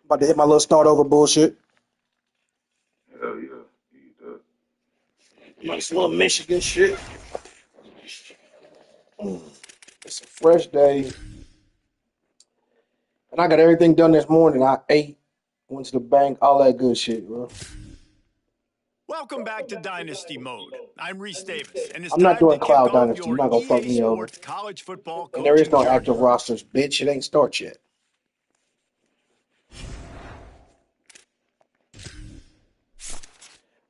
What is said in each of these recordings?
About to hit my little start over bullshit. Hell yeah. You do. Nice little Michigan shit. It's a fresh day. And I got everything done this morning. I ate, went to the bank, all that good shit, bro. Welcome back to Dynasty Mode. I'm Reese Davis, and it's I'm not time to doing kick Cloud off Dynasty. You're your not gonna fuck EA me over. Sports college football And there is coaching no journey. active rosters, bitch. It ain't start yet.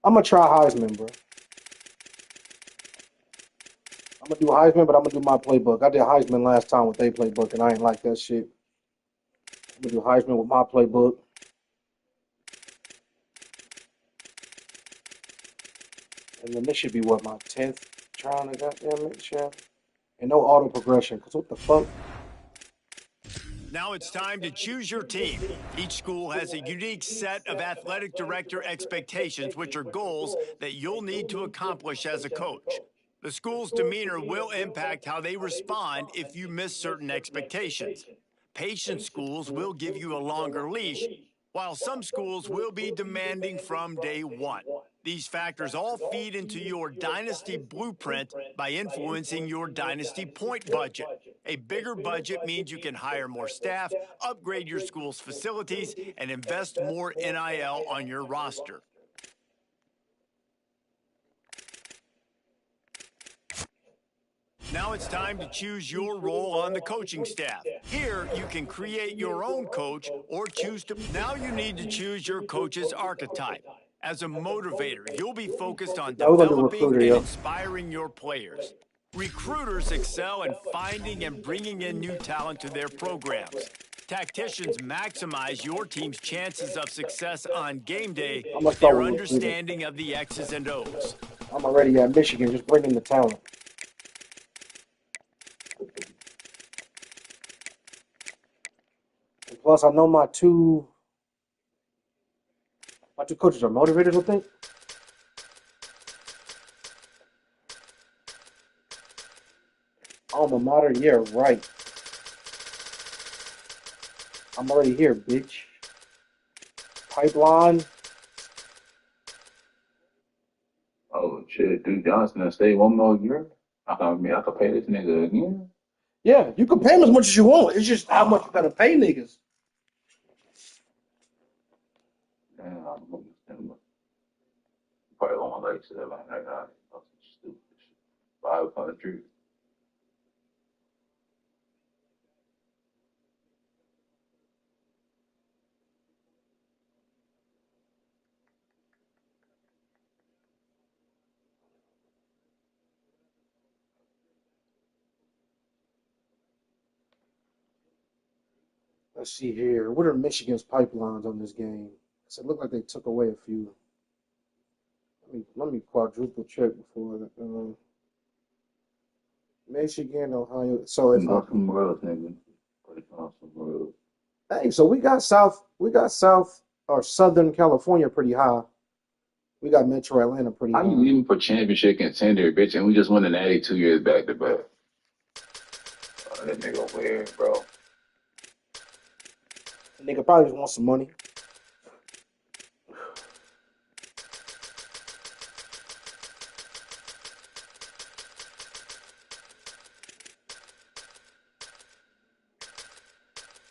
I'm gonna try Heisman, bro. I'm gonna do Heisman, but I'm gonna do my playbook. I did Heisman last time with their playbook, and I ain't like that shit. I'm gonna do Heisman with my playbook. And then this should be what, my 10th trying to goddamn it, chef. And no auto progression, because what the fuck? Now it's time to choose your team. Each school has a unique set of athletic director expectations, which are goals that you'll need to accomplish as a coach. The school's demeanor will impact how they respond if you miss certain expectations. Patient schools will give you a longer leash, while some schools will be demanding from day one. These factors all feed into your dynasty blueprint by influencing your dynasty point budget. A bigger budget means you can hire more staff, upgrade your school's facilities, and invest more NIL on your roster. Now it's time to choose your role on the coaching staff. Here, you can create your own coach or choose to. Now you need to choose your coach's archetype. As a motivator, you'll be focused on Now we're gonna do developing recruiter, and yo. inspiring your players. Recruiters excel in finding and bringing in new talent to their programs. Tacticians maximize your team's chances of success on game day I'm gonna with start their with recruiting. understanding of the X's and O's. I'm already at Michigan, just bringing the talent. And plus, I know my two coaches are motivators, I think. Alma mater, yeah, right. I'm already here, bitch. Pipeline. Oh shit, Duke Johnson and stay one more year. I could pay this nigga again. Yeah, you can pay them as much as you want. It's just how much you gotta pay niggas. Damn, I'm probably on like 7. I got stupid shit. 500. Let's see here. What are Michigan's pipelines on this game? 'Cause it looked like they took away a few. Let me quadruple check before. Michigan, Ohio. So if Go somewhere else, nigga. Put it on somewhere else. hey, so we got South or Southern California pretty high. We got Metro Atlanta pretty How you high. leaving for championship contender, bitch? And we just won the Natty 2 years back to back. Oh, that nigga weird, bro. The nigga probably just want some money.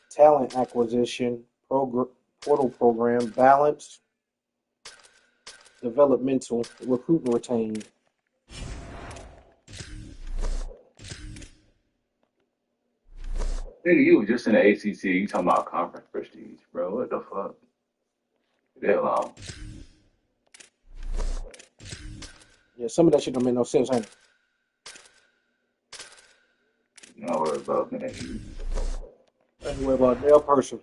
Talent acquisition, portal program, balance, developmental, recruit and retain. Nigga, you was just in the ACC. You talking about conference prestige, bro? What the fuck? Get the hell on. Yeah, some of that shit don't make no sense, ain't it? You know what about man? Ain't worry about a damn person.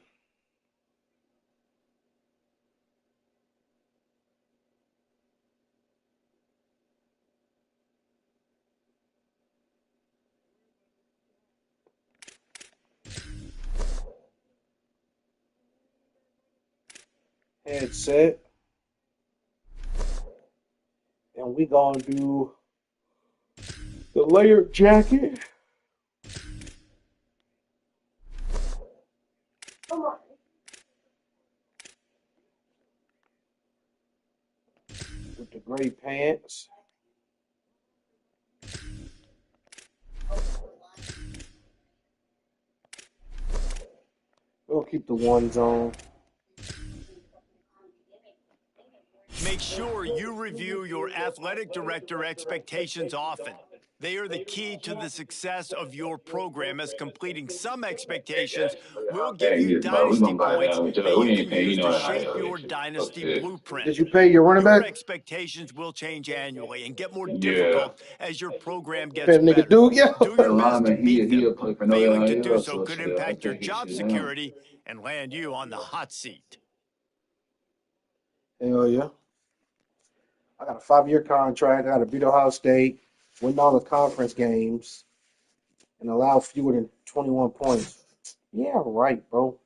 Headset. And we gonna do the layered jacket. gray pants. We'll keep the ones on. Make sure you review your athletic director expectations often. They are the key to the success of your program, as completing some expectations will give Dang, you this, bro. We dynasty gonna buy points that with that you. you We ain't can paying you use no to shape NIL your and shit. Fuck dynasty shit. blueprint. Did you pay your running Your back? expectations will change annually and get more Yeah. difficult as your program You paid gets a nigga better. Duke, yeah. Do The your best to lineman, meet them. he'll play for no Failing to do NIL, so so could shit, I impact your take his job shit now. security and land you on the hot seat. Hell yeah. I got a 5-year contract. I got to beat Ohio State, win all the conference games, and allow fewer than 21 points. Yeah, right, bro.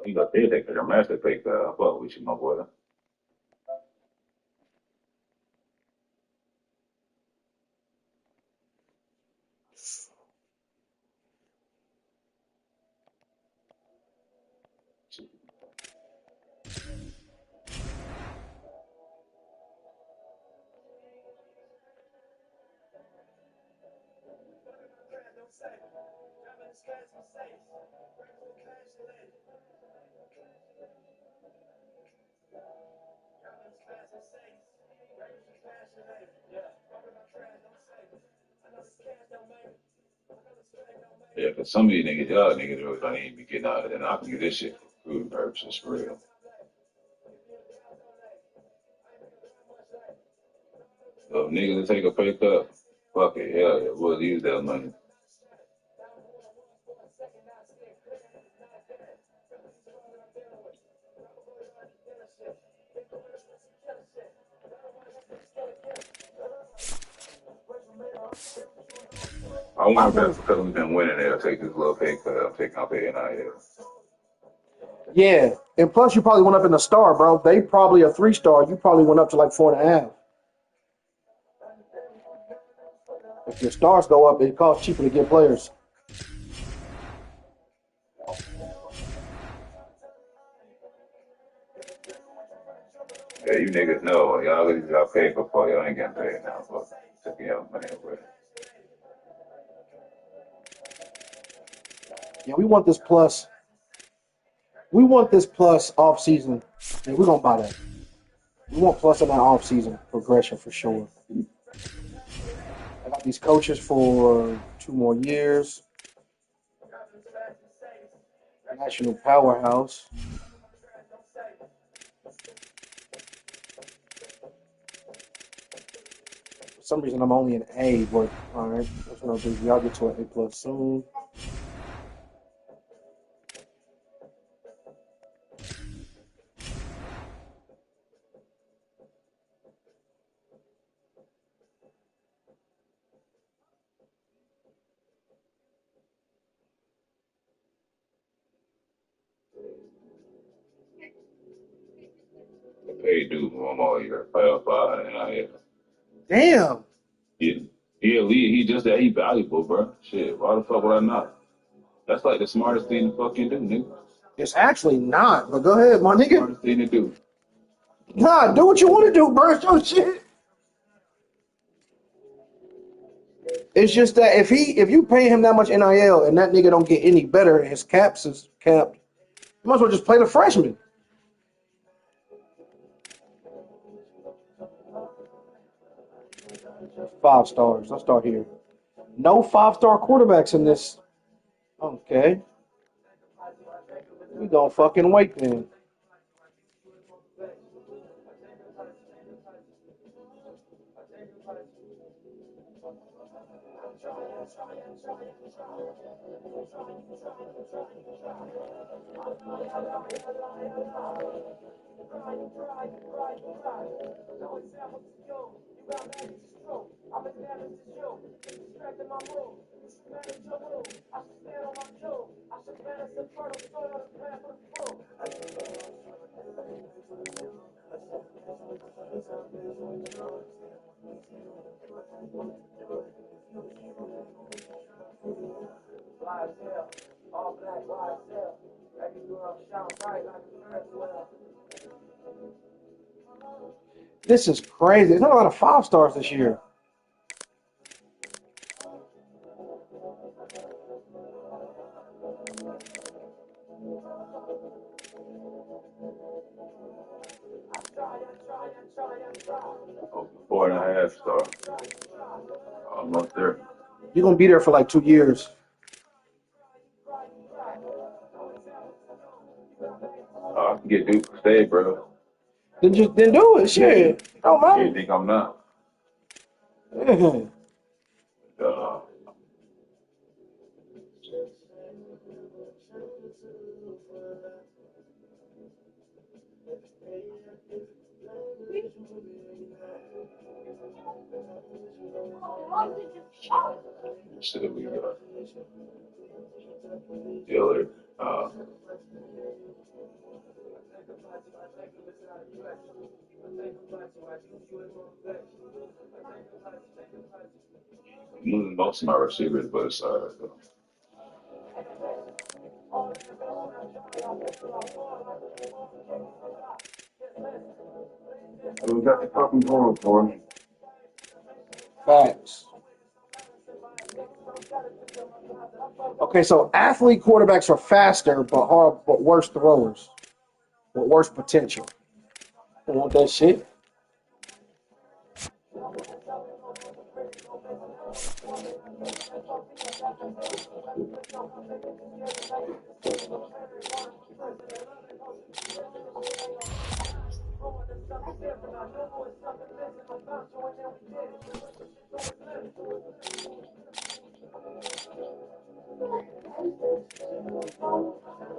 He got there, they could have master pick fuck with you, my boy. Yeah, cause some of these niggas, y'all niggas really don't even be getting out of it, and I can get this shit for food purposes for real. So if niggas to take a pay cut, fuck it, hell yeah, we'll use that money. I I wonder if want that's to. because we've been winning, they'll take this little pay cut. I'm taking out pay NIL. Yeah, and plus you probably went up in the star, bro. They probably a 3-star. You probably went up to like 4.5. If your stars go up, it costs cheaper to get players. Yeah, you niggas know, y'all already got paid before, y'all ain't getting paid now, but taking out money away. Yeah, we want this plus. We want this plus off season. Yeah, we're gonna buy that. We want plus in that off season progression for sure. I got these coaches for 2 more years. National Powerhouse. For some reason, I'm only an A, but all right, that's no big deal. I'll get to an A plus soon. The pay dude for him all year, playoff five NIL. Damn, Yeah, he a lead, he just that he valuable, bro. Shit, why the fuck would I not? That's like the smartest thing to fucking do, nigga. it's actually not. But go ahead, my nigga. Smartest thing to do. Nah, do what you want to do, bro. It's your shit. It's just that if you pay him that much NIL and that nigga don't get any better, his caps is capped. You might as well just play the freshman. 5 stars. Let's start here. No 5-star quarterbacks in this. Okay. We gonna fucking wait then. This is crazy. There's not a lot of 5-stars this year. Oh, 4.5 star. Almost there. You're gonna be there for like 2 years. I can get Duke to stay, bro. Then do it. Shit. Don't You matter. think I'm not? Yeah. Uh, shit, we got Dillard. Losing most of my receivers, but it's though. We got the fucking going for him. Facts. Okay, so athlete quarterbacks are faster but worse throwers. With worse potential. You want that shit?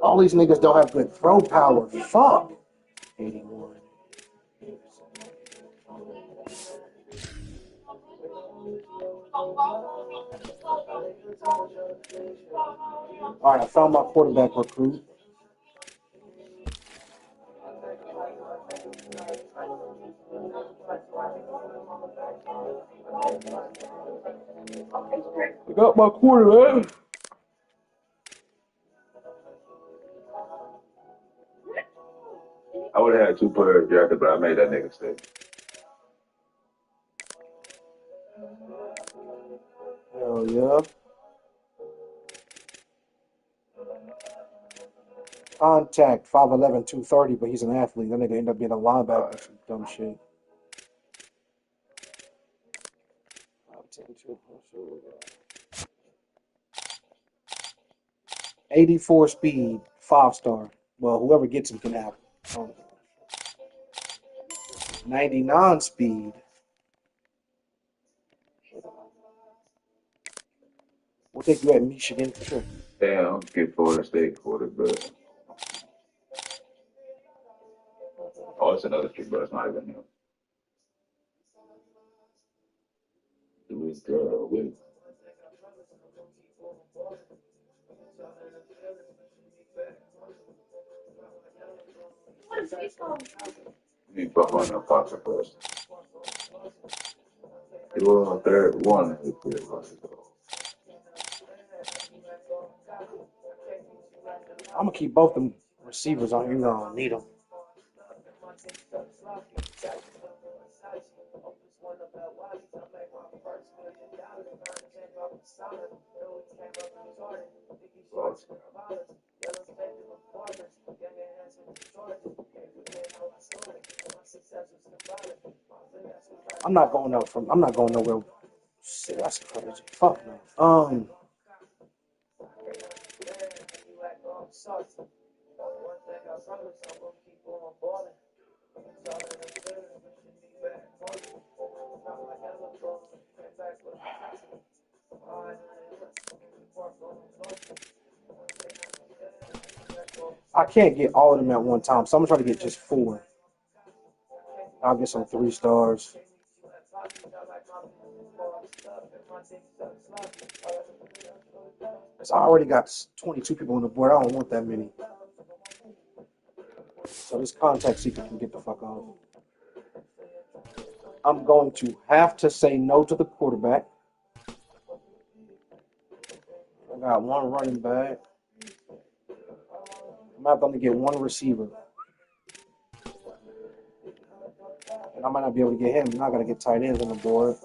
All these niggas don't have good throw power. Fuck. 81. All right, I found my quarterback recruit. I got my quarterback. I would have had 2 players drafted, but I made that nigga stay. Hell yeah. Contact 5'11", 230, but he's an athlete. That nigga end up being a linebacker. Some dumb shit. 5'10", 84 speed, 5-star. Well, whoever gets him can have him. 99 speed. We'll take you at Michigan for sure. Damn, get Florida State quarterback. Oh, it's another kid, but it's not even him. Wait. He fuck on the Fox first. He was on third one. I'm gonna keep both them receivers on here. You don't need them. I'm not going up from. I'm not going nowhere. Shit, that's crazy. Fuck no. I can't get all of them at one time, so I'm gonna try to get just 4. I'll get some 3 stars. I already got 22 people on the board. I don't want that many. So this contact seeker can get the fuck off. I'm going to have to say no to the quarterback. I got 1 running back. I'm going to have to get 1 receiver. And I might not be able to get him. Now I got to get tight ends on the board.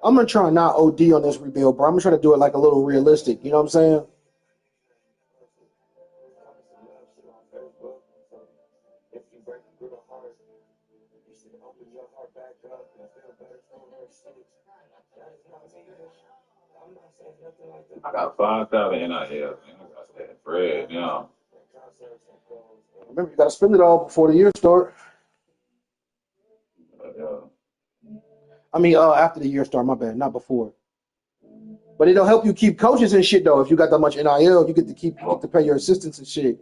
I'm going to try not OD on this rebuild, bro. I'm going to try to do it like a little realistic. You know what I'm saying? I got 5,000 NIL. Man. I got that bread now. Remember, you got to spend it all before the year start. I mean, after the year start, my bad, not before. But it'll help you keep coaches and shit, though. If you got that much NIL, you get to pay your assistants and shit.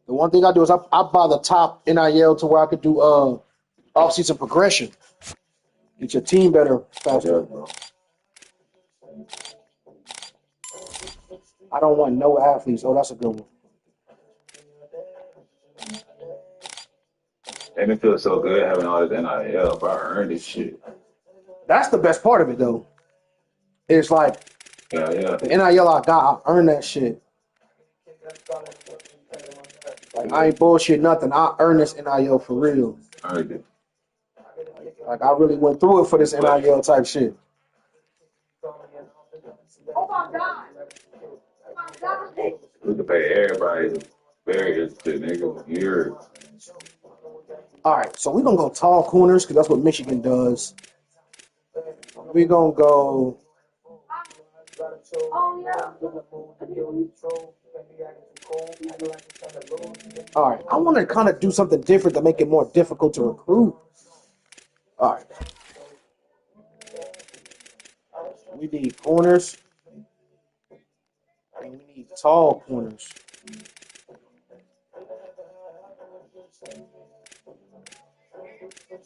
The one thing I do is I buy the top NIL to where I could do off-season progression. Get your team better faster. I don't want no athletes. Oh, that's a good one. And it feels so good having all this NIL, bro. I earned this shit. That's the best part of it, though. It's like the NIL I got, I earned that shit. Like, I ain't bullshit nothing. I earned this NIL for real. Earned it. Like, I really went through it for this NIL type shit. Oh my God. Oh my God. We can pay everybody very interested, nigga. Years. All right, so we're going to go tall corners because that's what Michigan does. We're going to go. Oh yeah. All right, I want to kind of do something different to make it more difficult to recruit. All right. We need corners. And we need tall corners.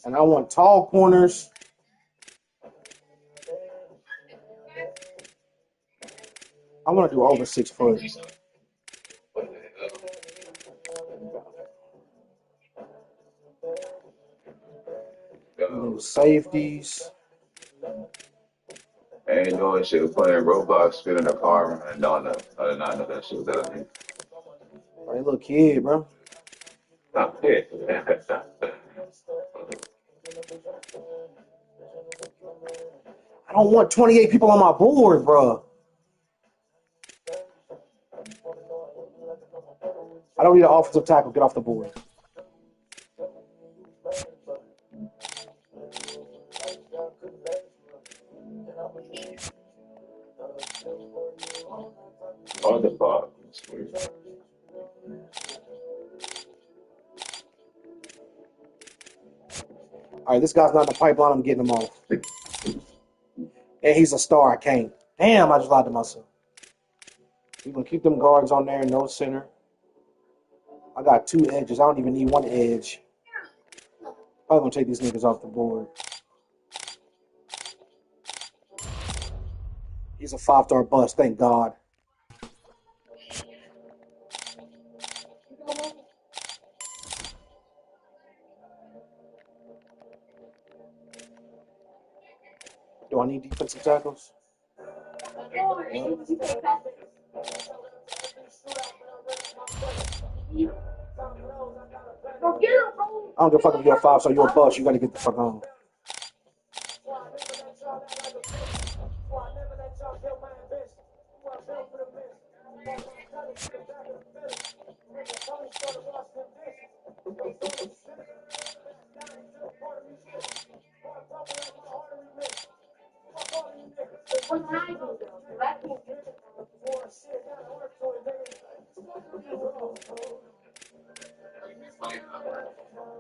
And I want tall corners. I want to do over 6 foot. Safeties. I ain't doing shit. Was playing Roblox, spinning a car, and no, I did not know that shit was that. Hey, little kid, bro. Yeah. I don't want 28 people on my board, bro. I don't need an offensive tackle. Get off the board. What the fuck? All right, this guy's not in the pipeline. I'm getting him off. And he's a star. I can't. Damn, I just lied to myself. We're going to keep them guards on there. No center. I got 2 edges. I don't even need 1 edge. Probably going to take these niggas off the board. He's a 5-star bust. Thank God. Do I need defensive tackles? I don't give a fuck if you're a 5-star. You're a bust. You got to get the fuck on.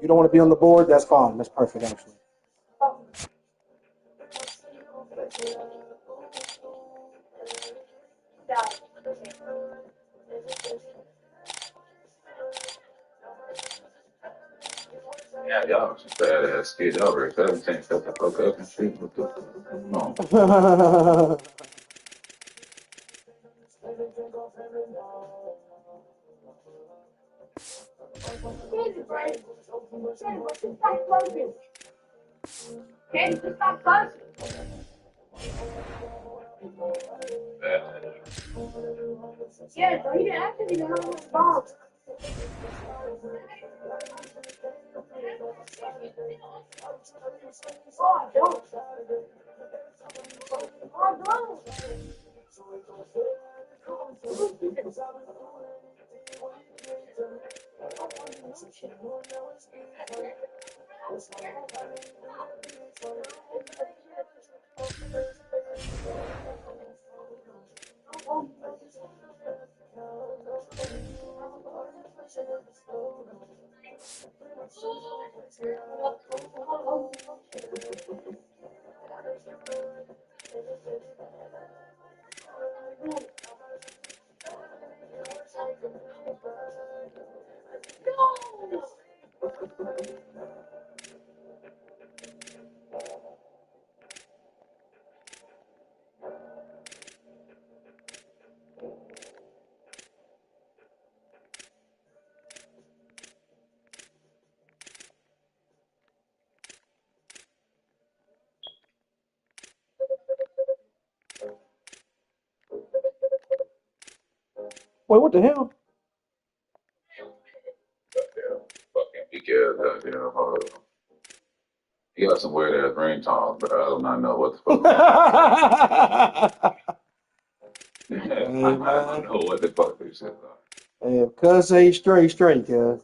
You don't want to be on the board? That's fine. That's perfect, actually. Yeah, y'all some badass kids. Y'all already 17. Shut the fuck up and shit. Come on. Yeah, so he didn't actually know how to bomb. Oh, I don't. Oh, I don't. Wait, what the hell? Goddamn. Fucking weak ass goddamn. Hold on. He got some weird ass ringtones, but I do not know what the fuck. Hey, I don't man. know what the fuck this shit is. Hey, cuz say straight, cuz.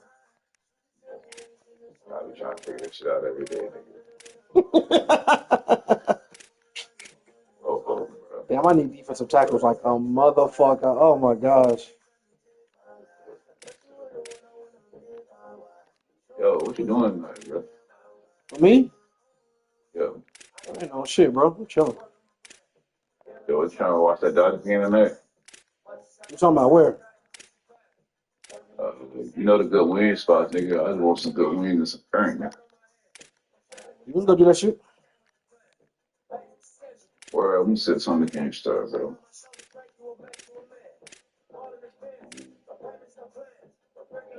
I be trying to figure this shit out every day, nigga. Bro. Damn, I need defensive tackles like a motherfucker. Oh my gosh. Yo, what you doing tonight, bro? For me? Yo, I ain't no shit, bro. I'm chilling. what you trying to watch that Dodgers game tonight? You talking about where? Uh, you know the good wing spots, nigga. I just want some good wings and some current, man. You can go do that shit. Where we sit on the game start, bro.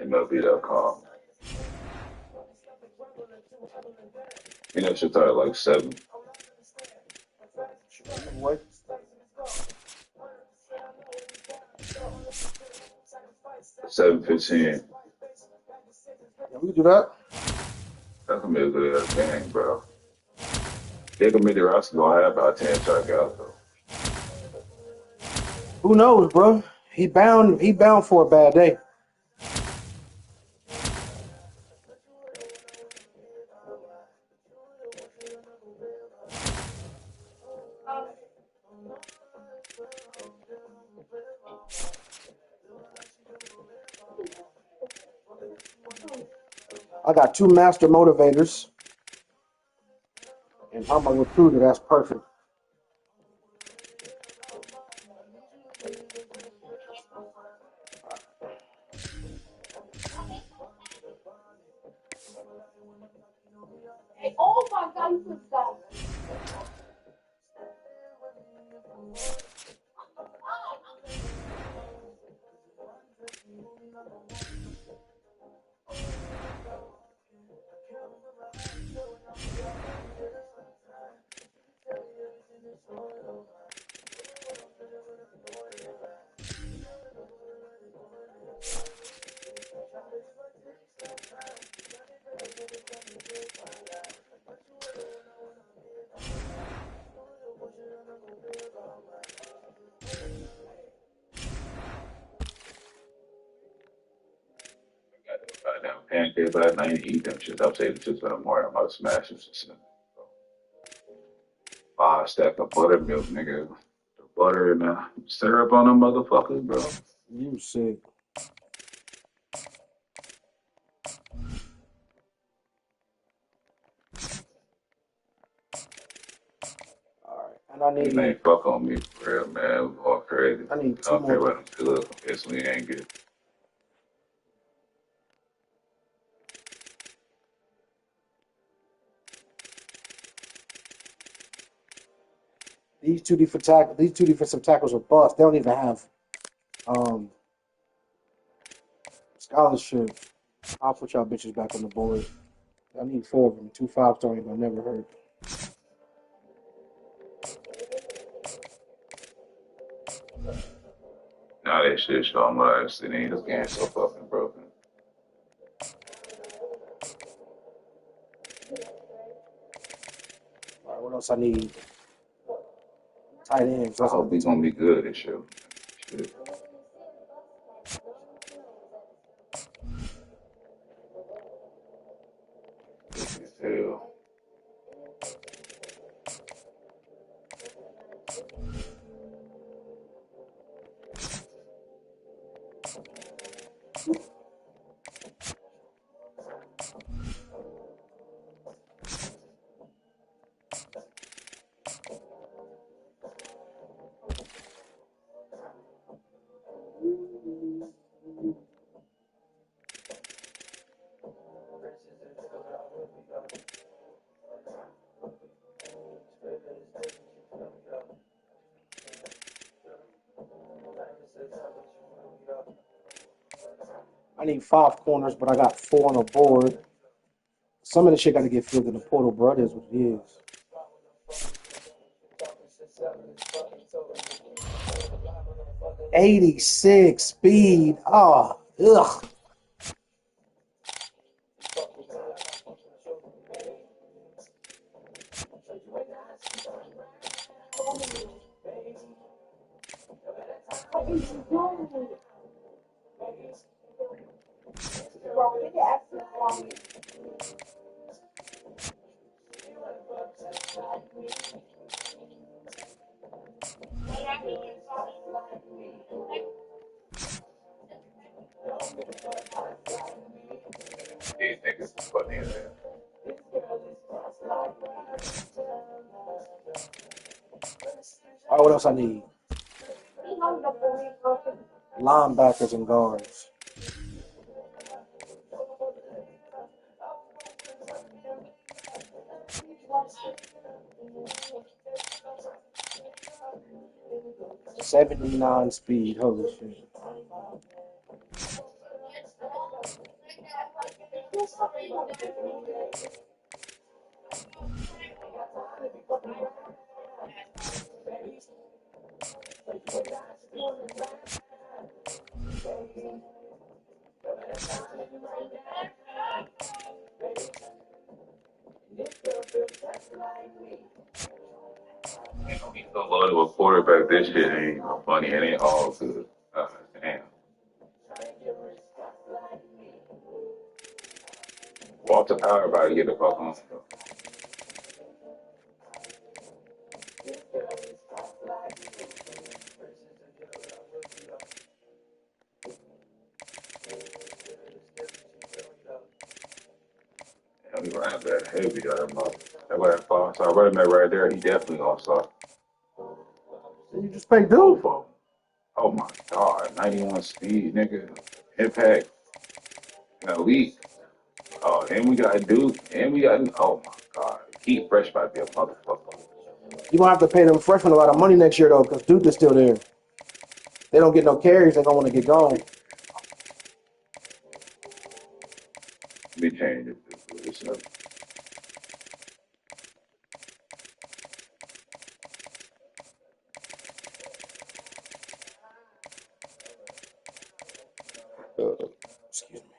MLB.com. You know, should start at like 7. What? 7:15. Yeah, we can do that. That's gonna be a good ass game, bro. Jacob Ross gonna have about 10 strikeouts, though. Who knows, bro? He bound for a bad day. I got 2 master motivators. And I'm a recruiter. That's perfect. Hey, oh my God, you can stop. Got them goddamn pancakes, but I ain't eat them shits. I'll say the chips in the morning. I'm about to smash them shits. 5 stack of buttermilk, nigga. The butter and the syrup on them motherfuckers, bro. You sick. All right, and These ain't fuck on me for real, man. We all crazy. I need You two know, more. everybody good. Guess we ain't good. These two defensive tackles are bust. They don't even have um scholarship. I'll put y'all bitches back on the board. I need 4 of them. 2 5-star ain't gonna never hurt. Now that shit showing what I see. This game's so fucking broken. All right, what else I need? Tight ends. I hope he's gonna be good this year. Shit. Hell. I need 5 corners, but I got 4 on the board. Some of the shit got to get filled in the portal, bro. It is what it is. 86 speed. Oh, ugh. What is you doing? Well, we can ask this one. These niggas is funny as hell. All right, what else I need? Linebackers and guards. '79 speed. Holy shit. You know, he's so low to a quarterback. This shit ain't even funny. It ain't all good. Damn. Walter Power about to get the fuck on. Bro. 'Cause we gonna have that. heavy that mother. That way that so running back right there, he definitely all-star. You just pay Both dude. of them. Oh my God, 91 speed, nigga. Impact, elite. Oh, and we got Duke, and we got, oh my God. Keep fresh might be a motherfucker. You're gonna have to pay them freshmen a lot of money next year though, because Duke is still there. They don't get no carries, they're gonna want to get gone. Let me change this up. Excuse me.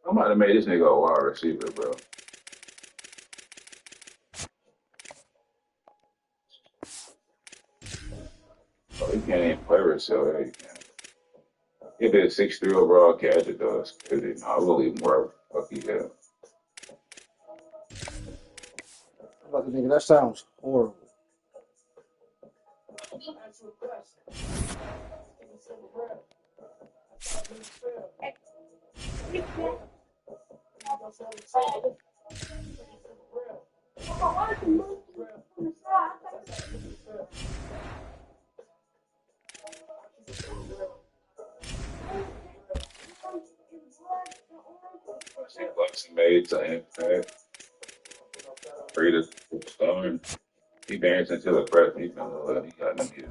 I might have made this nigga a wide receiver, bro. Oh, he can't even play receiver. He can't. If it's 6'3" overall catch, it does. I believe more fucking yeah. Fuck, nigga, that sounds horrible. I see Bucks made to impact. Free to stone. He danced into the press. He got them here.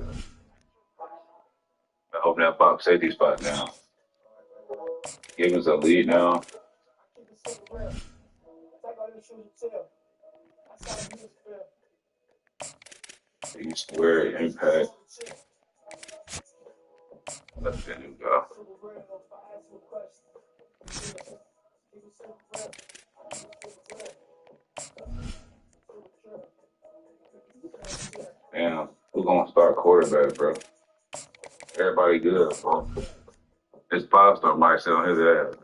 I hope that box safety spot now. Give us a lead now. He square impact. Let him go. Damn, who's gonna start quarterback, bro? Everybody good, bro. This five-star might sit on his ass.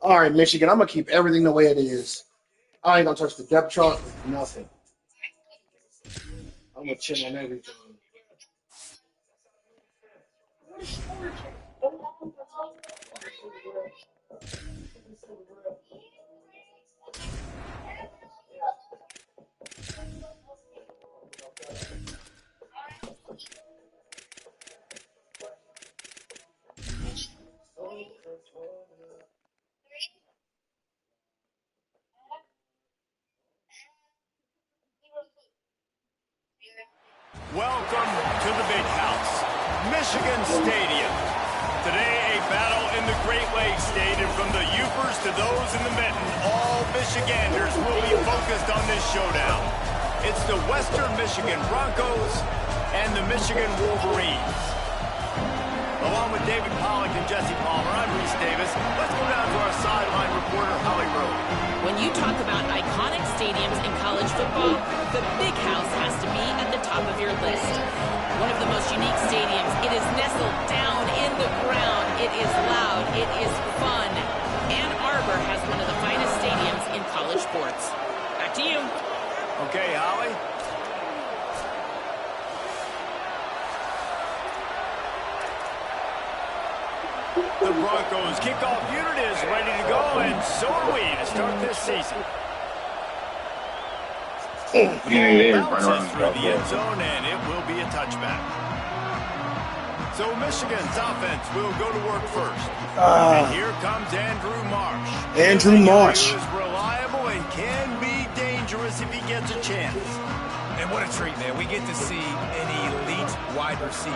All right, Michigan, I'm gonna keep everything the way it is. I ain't gonna touch the depth chart, nothing. I'm gonna chill on everything. Welcome to the Big House, Michigan Stadium. Today, a battle in the Great Lakes Stadium. From the Upers to those in the mitten, all Michiganders will be focused on this showdown. It's the Western Michigan Broncos and the Michigan Wolverines. Along with David Pollack and Jesse Palmer, I'm Reese Davis. Let's go down to our sideline reporter, Holly Rowe. When you talk about iconic stadiums in college football, the Big House has to be at the top of your list. One of the most unique stadiums. It is nestled down in the ground. It is loud. It is fun. Ann Arbor has one of the finest stadiums in college sports. Back to you. Okay, Holly. The Broncos kickoff unit is ready to go, and so are we to start this season. Bounces through the end zone, and it will be a touchback. So Michigan's offense will go to work first. And here comes Andrew Marsh. Andrew Marsh. He is reliable and can be dangerous if he gets a chance. And what a treat, man. We get to see an elite wide receiver,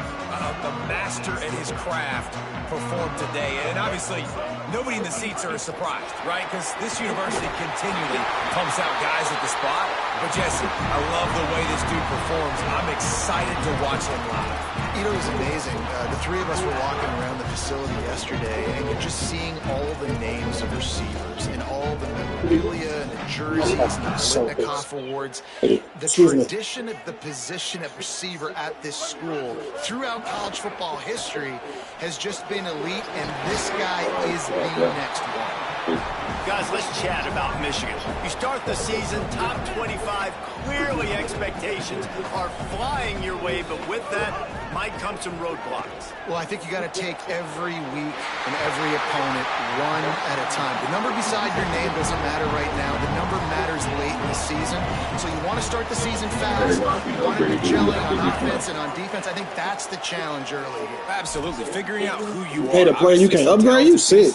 the master at his craft, perform today. And obviously, nobody in the seats are surprised, right? Because this university continually pumps out guys at the spot. But, Jesse, I love the way this dude performs. I'm excited to watch him live. You know, it was amazing. The three of us were walking around the facility yesterday, and you're just seeing all the names of receivers and all the memorabilia and the jerseys and the Litnikoff awards. The tradition of the position of receiver at this school throughout college football history has just been elite, and this guy is the next one. Guys, let's chat about Michigan. You start the season top 25. Clearly expectations are flying your way, but with that might come some roadblocks. Well, I think you got to take every week and every opponent one at a time. The number beside your name doesn't matter right now. The number matters late in the season. So you want to start the season fast. You want to be gelling on offense and on defense. I think that's the challenge early here. Absolutely. Figuring out who you Hey, are. the player you can upgrade, you sick.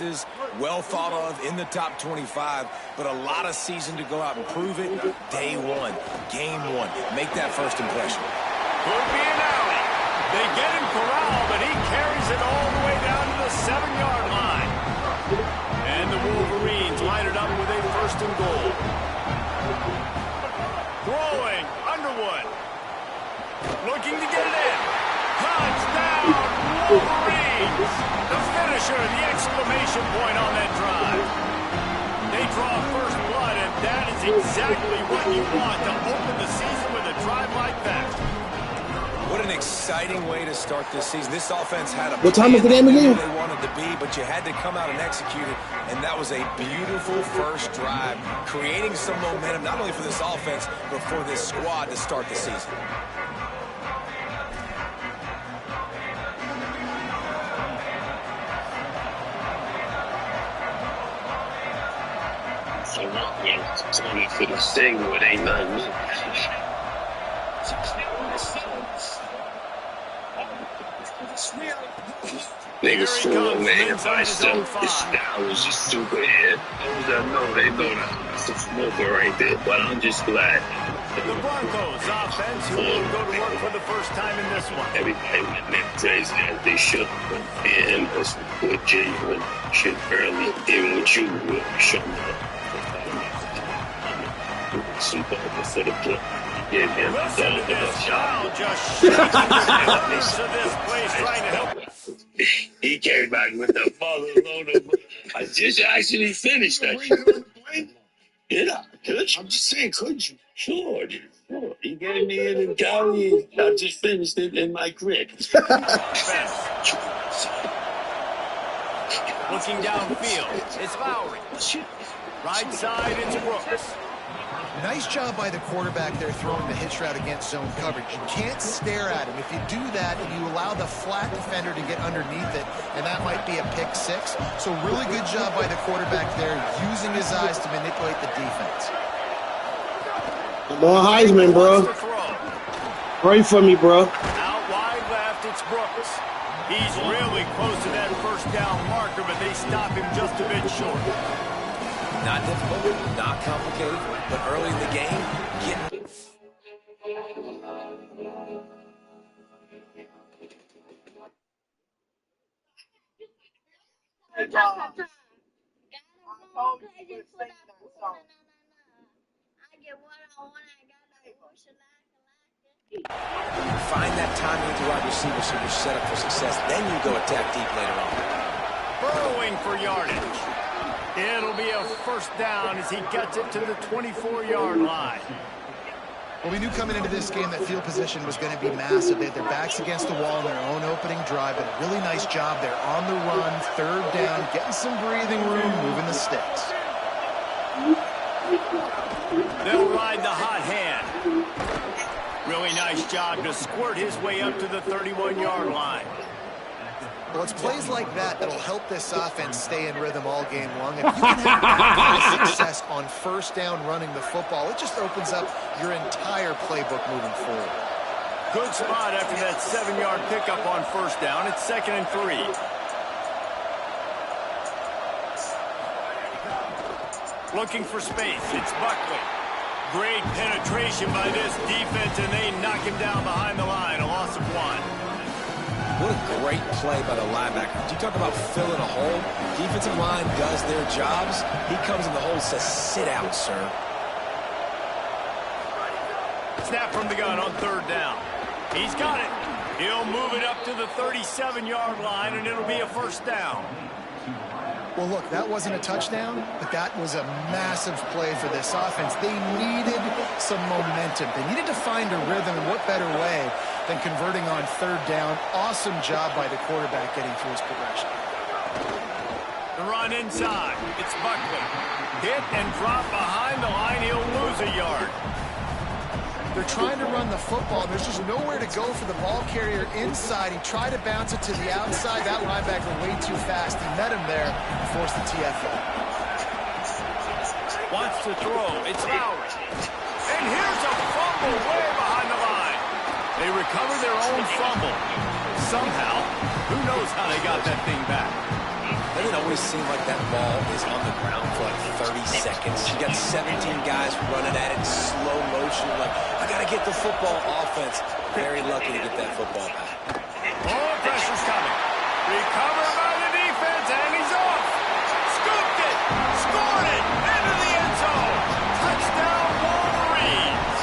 Well thought of in the top 25, but a lot of season to go out and prove it. Day one, game one. Make that first impression. Could be an alley. They get him corralled, but he carries it all the way down to the 7-yard line. And the Wolverines line it up with a first and goal. Throwing, Underwood. Looking to get it in. Touchdown, Wolverines. The finisher, the exclamation point on that drive. They draw first blood, and that is exactly what you want to open the season with a drive like that. What an exciting way to start this season. This offense had a What time is the game again? they wanted to be, but you had to come out and execute it, and that was a beautiful first drive, creating some momentum, not only for this offense, but for this squad to start the season. So it's only for the single, it ain't nothing new. Niggas swore, man, if I still I was just super head. I know they know that some smoker right there, but I'm just glad. The Broncos offense who will go to work for the first time in this one. Everybody went there crazy as they should, and that's some good genuine shit early, even with you, shut up. Some ball for the play. Yeah, man. Listen to this child just shakes the corners of this place trying to help. He came back with the mother load. I just actually finished that. Yeah, could you? I'm just saying, could you? Sure. He gave me in and Gary. I just finished it in my grip. Looking downfield, it's Lowry. Right side, it's Brooks. Nice job by the quarterback there throwing the hitch route against zone coverage. You can't stare at him. If you do that, you allow the flat defender to get underneath it, and that might be a pick six. So really good job by the quarterback there, using his eyes to manipulate the defense. Come on, Heisman, bro. Pray for me, bro. Out wide left, it's Brooks. He's really close to that first down marker, but they stop him just a bit short. Not difficult, not complicated, but early in the game, getting... Find that timing with the wide receiver so you're set up for success. Then you go attack deep later on. Burrowing for yardage. It'll be a first down as he gets it to the 24-yard line. Well, we knew coming into this game that field position was going to be massive. They had their backs against the wall in their own opening drive, but a really nice job there on the run, third down, getting some breathing room, moving the sticks. They'll ride the hot hand. Really nice job to squirt his way up to the 31-yard line. Well, it's plays like that that'll help this offense stay in rhythm all game long. If you can have that kind of success on first down running the football, it just opens up your entire playbook moving forward. Good spot after that 7-yard pickup on first down. It's 2nd and 3. Looking for space. It's Buckley. Great penetration by this defense, and they knock him down behind the line. A loss of 1. What a great play by the linebacker. You talk about filling a hole. Defensive line does their jobs. He comes in the hole and says, sit out, sir. Snap from the gun on 3rd down. He's got it. He'll move it up to the 37-yard line, and it'll be a 1st down. Well, look, that wasn't a touchdown, but that was a massive play for this offense. They needed some momentum. They needed to find a rhythm, and what better way than converting on 3rd down. Awesome job by the quarterback getting through his progression. The run inside. It's Buckley. Hit and drop behind the line. He'll lose a yard. They're trying to run the football. There's just nowhere to go for the ball carrier inside. He tried to bounce it to the outside. That linebacker way too fast. He met him there and forced the TFL. Wants to throw. It's Lowry. And here's a fumble way behind the line. They recover their own fumble. Somehow, who knows how they got that thing back. Doesn't it always seem like that ball is on the ground for like 30 seconds? You got 17 guys running at it in slow motion. Like, I got to get the football. Offense. Very lucky to get that football back. Oh, pressure's coming. Recovered by the defense, and he's off. Scooped it. Scored it. Into the end zone. Touchdown, Wolverines.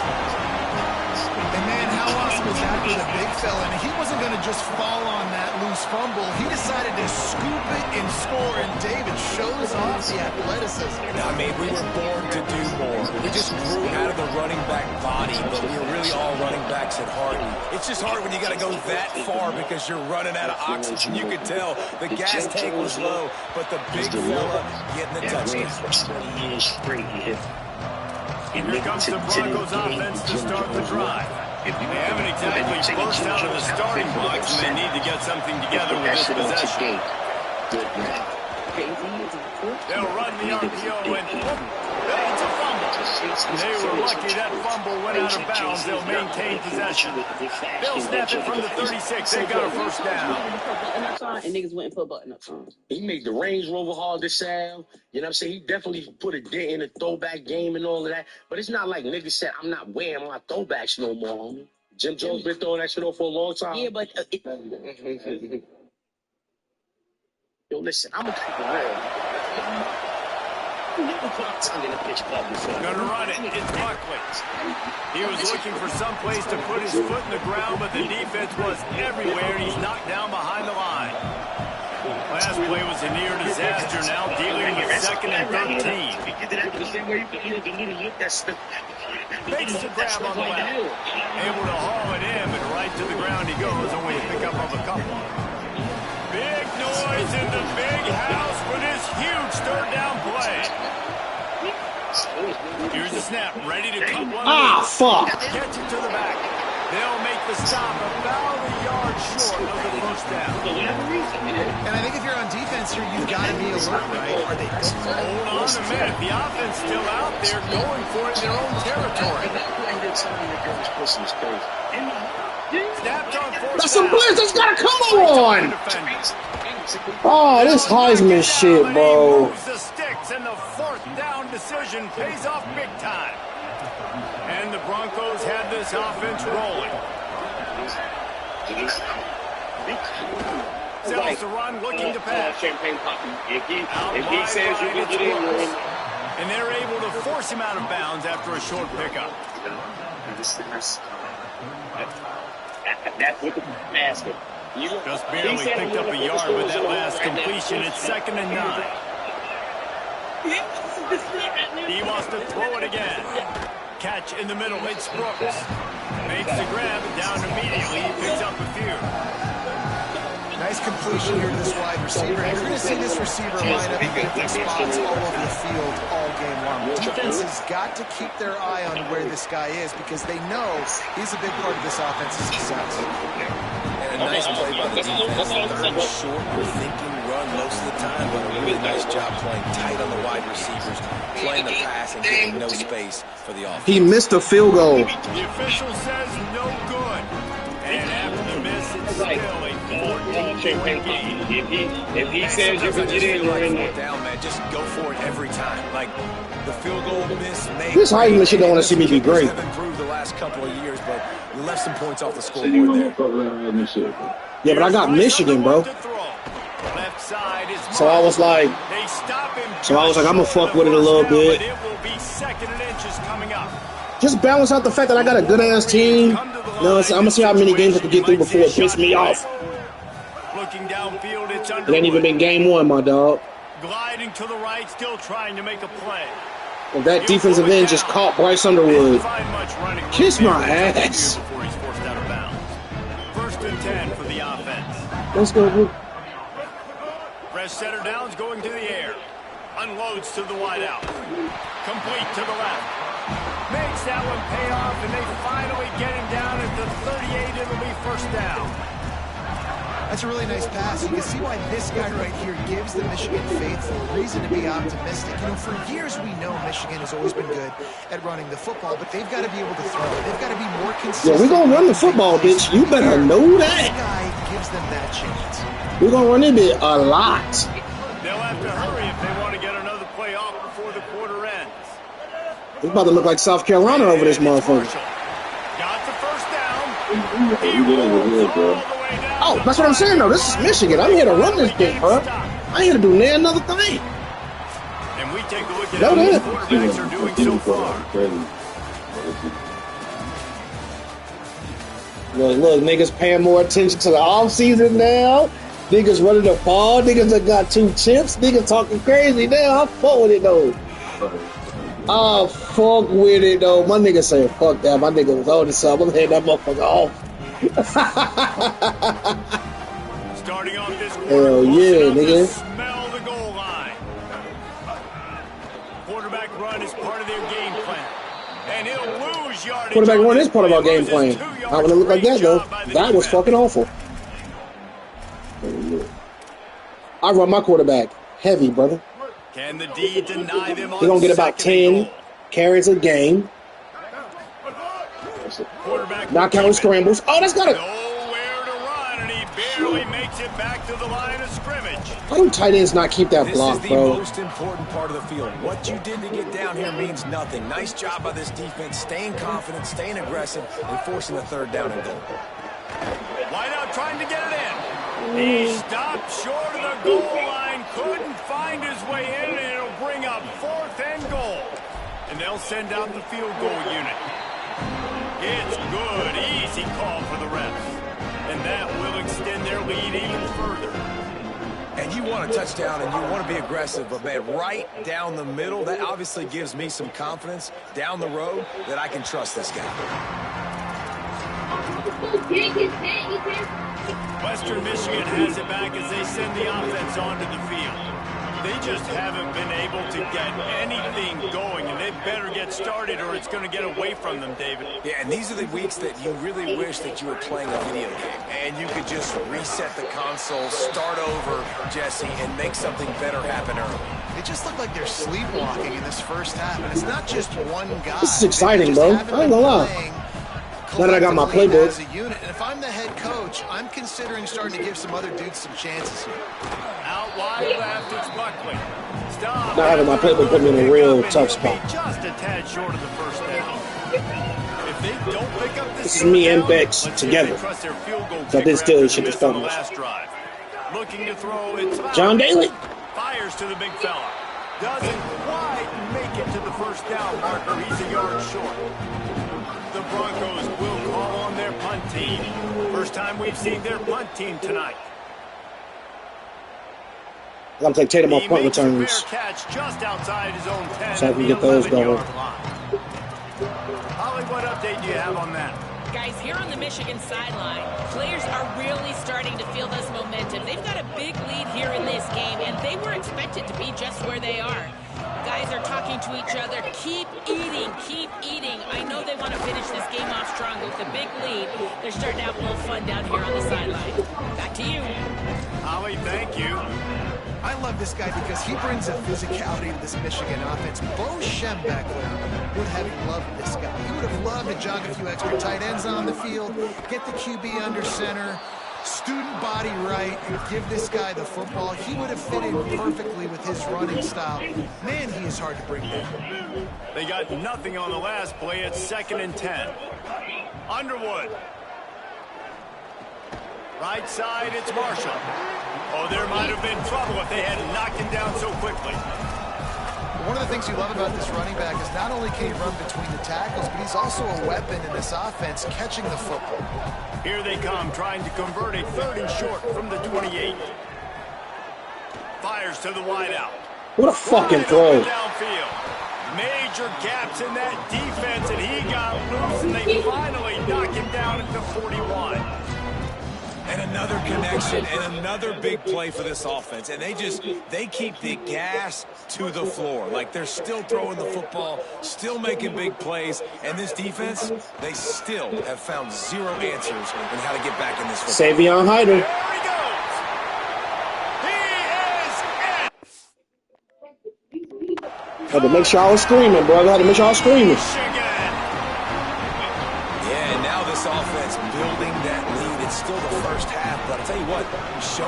And man, how awesome is that for the big fella? And he wasn't going to just fall on that loose fumble. He decided to scoop it and score, and David shows off the athleticism. I mean, we were born to do more. We just grew out of the running back body, but we were really all running backs at heart. It's just hard when you got to go that far because you're running out of oxygen. You could tell the gas tank was low, but the big fella getting the touchdown. Here comes the Broncos offense to start the drive. They haven't exactly burst out of the starting blocks, and they need to get something together with this possession. They'll run the RPO, and it's a fumble. They were lucky that fumble went out of bounds. They'll maintain possession. They'll snap it from the 36. They got a 1st down. And niggas went and put button up on. He made the Range Rover hard to sell. You know what I'm saying? He definitely put a dent in the throwback game and all of that. But it's not like niggas said, I'm not wearing my throwbacks no more, homie. Jim Jones been throwing that shit off for a long time. Yeah, but... Yo, listen, I'm going to keep it real. Gonna run it. It's Buckley. He was looking for some place to put his foot in the ground, but the defense was everywhere. He's knocked down behind the line. Last play was a near disaster. Now dealing with 2nd and 13. Makes the grab on the left. Able to haul it in, but right to the ground he goes. Only a pickup of a couple. Big noise in the big house for this huge 3rd down play. Here's the snap, ready to cut one. Fuck. Catch it to the back. They'll make the stop about a yard short of the 1st down. And I think if you're on defense here, you've got to be alert, right? Are they hold on a minute. The offense still out there going for it in their own territory. That's a blitz. That's got to come on. Oh, this Heisman shit, bro. The sticks, and the 4th down decision pays off big time. And the Broncos had this offense rolling. Sells the run, looking to pass. If he says you get it, and they're able to force him out of bounds after a short pickup. That's what the basket. Just barely picked up a yard with that last completion. It's 2nd and 9. He wants to throw it again. Catch in the middle. It's Brooks. Makes the grab down immediately. He picks up a few. Nice completion here to this wide receiver. And you're going to see this receiver line up in different spots all over the field all game long. Defense has got to keep their eye on where this guy is because they know he's a big part of this offense's success. And a nice play by the defense. 3rd and short, you're thinking run most of the time, but a really nice job playing tight on the wide receivers, playing the pass and giving no space for the offense. He missed a field goal. The official says no good. And after the miss, it's still a 14-point game. If he says you can get in, we're in there. Down, man, just go for it every time. Like the field goal miss. This Heisman shit don't want to see me be great. Have improved the last couple of years, but you left some points off the scoreboard there. Yeah, but I got Michigan, bro. So I was like, I'm gonna fuck with it a little bit. Just balance out the fact that I got a good ass team. You know, I'm gonna see how many games I can get through before it pisses me off. Looking downfield, it's It ain't even been game one, my dog. Gliding to the right, still trying to make a play. Well, that defensive end just caught Bryce Underwood. Kiss my ass. First and 10 for the offense. Let's go, Blue. Fresh setter downs going to the air. Unloads to the wideout. Complete to the left. Makes that one pay off, and they finally get him down at the 38. It'll be first down. That's a really nice pass. You can see why this guy right here gives the Michigan faithful a reason to be optimistic. You know, for years we know Michigan has always been good at running the football, but they've got to be able to throw it. They've got to be more consistent. Yeah, we're going to run the football, bitch. You better know that. This guy gives them that chance. We're going to run it a lot. They'll have to hurry if they want to get another play off before the quarter ends. It's about to look like South Carolina over this motherfucker. Got the first down. He rolls all the way down. Oh, that's what I'm saying, though. This is Michigan. I'm here to run this bitch, bro. I ain't here to do another thing. And we take a look at how these quarterbacks are doing so far. Look, niggas paying more attention to the offseason now. Niggas running the ball. Niggas that got 2 chips. Niggas talking crazy now. I fuck with it, though. I fuck with it, though. My nigga saying, fuck that. My nigga was on the sub. I'm heading that motherfucker off. Starting off this quarter, hell yeah, nigga. Smell the goal line. Quarterback run is part of their game plan. And he'll lose yardage. Quarterback run is part of our game plan. Not when it look like that, though. That was fucking awful. I run my quarterback heavy, brother. Can the D deny them on He's going to get about 10 carries a game. Not counting scrambles. Oh, that's got it. Nowhere to run, and he barely makes it back to the line of scrimmage. How do tight ends not keep that block, bro? This is the most important part of the field. What you did to get down here means nothing. Nice job by this defense, staying confident, staying aggressive, and forcing the third down and goal. Wideout trying to get it in. He stopped short of the goal line, couldn't find his way in, and it'll bring up 4th and goal. And they'll send out the field goal unit. It's good, easy call for the refs. And that will extend their lead even further. And you want a touchdown and you want to be aggressive, but man, right down the middle, that obviously gives me some confidence down the road that I can trust this guy. Western Michigan has it back as they send the offense onto the field. They just haven't been able to get anything going, and they better get started or it's going to get away from them, David. Yeah, and these are the weeks that you really wish that you were playing a video game, and you could just reset the console, start over, Jesse, and make something better happen early. They just look like they're sleepwalking in this first half, and it's not just one guy. This is exciting, bro. I ain't gonna lie. Now that I got my playbook. As a unit, and if I'm the head coach, I'm considering starting to give some other dudes some chances here. Out wide left, it's Buckley. Stop. Not having my playbook put me in a real tough spot. Just a tad short of the first down. If they don't pick up this is me and Bex together. So this still shit is coming. Looking to throw, it's John Daly fires to the big fella. Doesn't quite make it to the first down marker. He's a yard short. The Broncos will call on their punt team. First time we've seen their punt team tonight. I'm going to take Tatum off punt returns. Catch just outside his own 10 so I can get those going. Holly, what update do you have on that? Guys, here on the Michigan sideline, players are really starting to feel this momentum. They've got a big lead here in this game, and they were expected to be just where they are. Guys are talking talking to each other. Keep eating, keep eating. I know they want to finish this game off strong with a big lead. They're starting to have a little fun down here on the sideline. Back to you. Holly, thank you. I love this guy because he brings a physicality to this Michigan offense. Bo Schembechler would have loved this guy. He would have loved to jog a few extra tight ends on the field, get the QB under center, student body right, and give this guy the football. He would have fit in perfectly with his running style. Man, he is hard to bring down. They got nothing on the last play. It's 2nd and 10. Underwood. Right side, it's Marshall. Oh, there might have been trouble if they had knocked him down so quickly. One of the things you love about this running back is not only can he run between the tackles, but he's also a weapon in this offense, catching the football. Here they come, trying to convert a 3rd and short from the 28. Fires to the wideout. What a fucking throw. Downfield. Major gaps in that defense, and he got loose, and they finally knock him down at the 41. And another connection and another big play for this offense. And they keep the gas to the floor. Like they're still throwing the football, still making big plays. And this defense, they still have found zero answers in how to get back in this football. Savion Hyder. There he goes. He is it. Had to make sure I was screaming, brother. Had to make sure I was screaming. Yeah, and now this offense building that lead. It's still the first half, but I'll tell you what,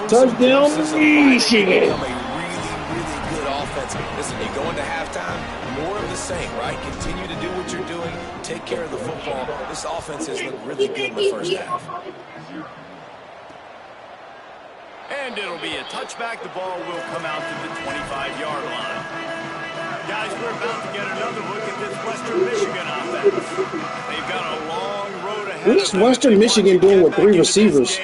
touchdown Michigan. Become a really good offense. Listen, you go into halftime, more of the same, right? Continue to do what you're doing, take care of the football. This offense has looked really good in the first half. And it'll be a touchback. The ball will come out to the 25-yard line. Guys, we're about to get another look at this Western Michigan offense. They've got a long road ahead. What is Western Michigan doing with 3 receivers?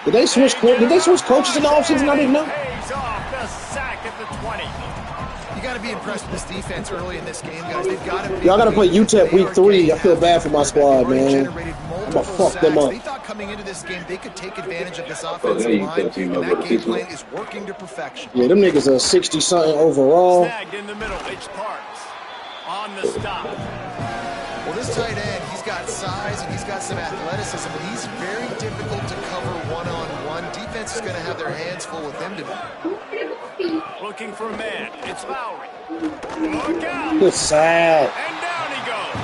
Did they switch coaches in the offseason? I didn't know. Pays off the sack at the 20. You got to be impressed with this defense early in this game, guys. They've got to be. Y'all got to play UTEP week 3. I feel bad for my squad, man. I'm going to fuck them up. They thought coming into this game they could take advantage of this offensive line, and that game plan is working to perfection. Yeah, them niggas are 60-something overall. Snagged in the middle. It's Parks on the stop. Well, this tight end, he's got size and he's got some athleticism, and he's very difficult to cover one-on-one. Defense is going to have their hands full with him today. Looking for a man. It's Lowry. Look out. Good sad. And down he goes.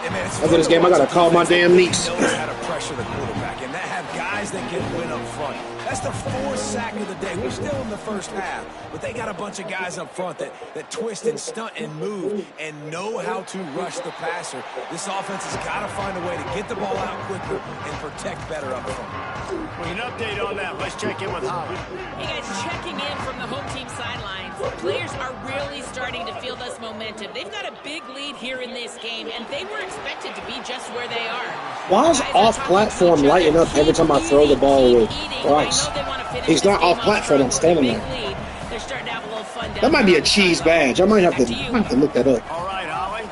Hey man, After this game, I got to call my damn niece. Knows how to pressure the quarterback, and that have guys that can win up front. That's the 4th sack of the day. We're still in the first half, but they got a bunch of guys up front that twist and stunt and move and know how to rush the passer. This offense has got to find a way to get the ball out quicker and protect better up front. With an update on that, let's check in with Holly. Hey guys, checking in from the home team sidelines. Players are really starting to feel this momentum. They've got a big lead here in this game, and they were expected to be just where they are. Why is off-platform lighting up every time I throw the ball with Bryce? He's not off-platform. I'm standing there. That might be a cheese badge. I might have to look that up. All right, Holly.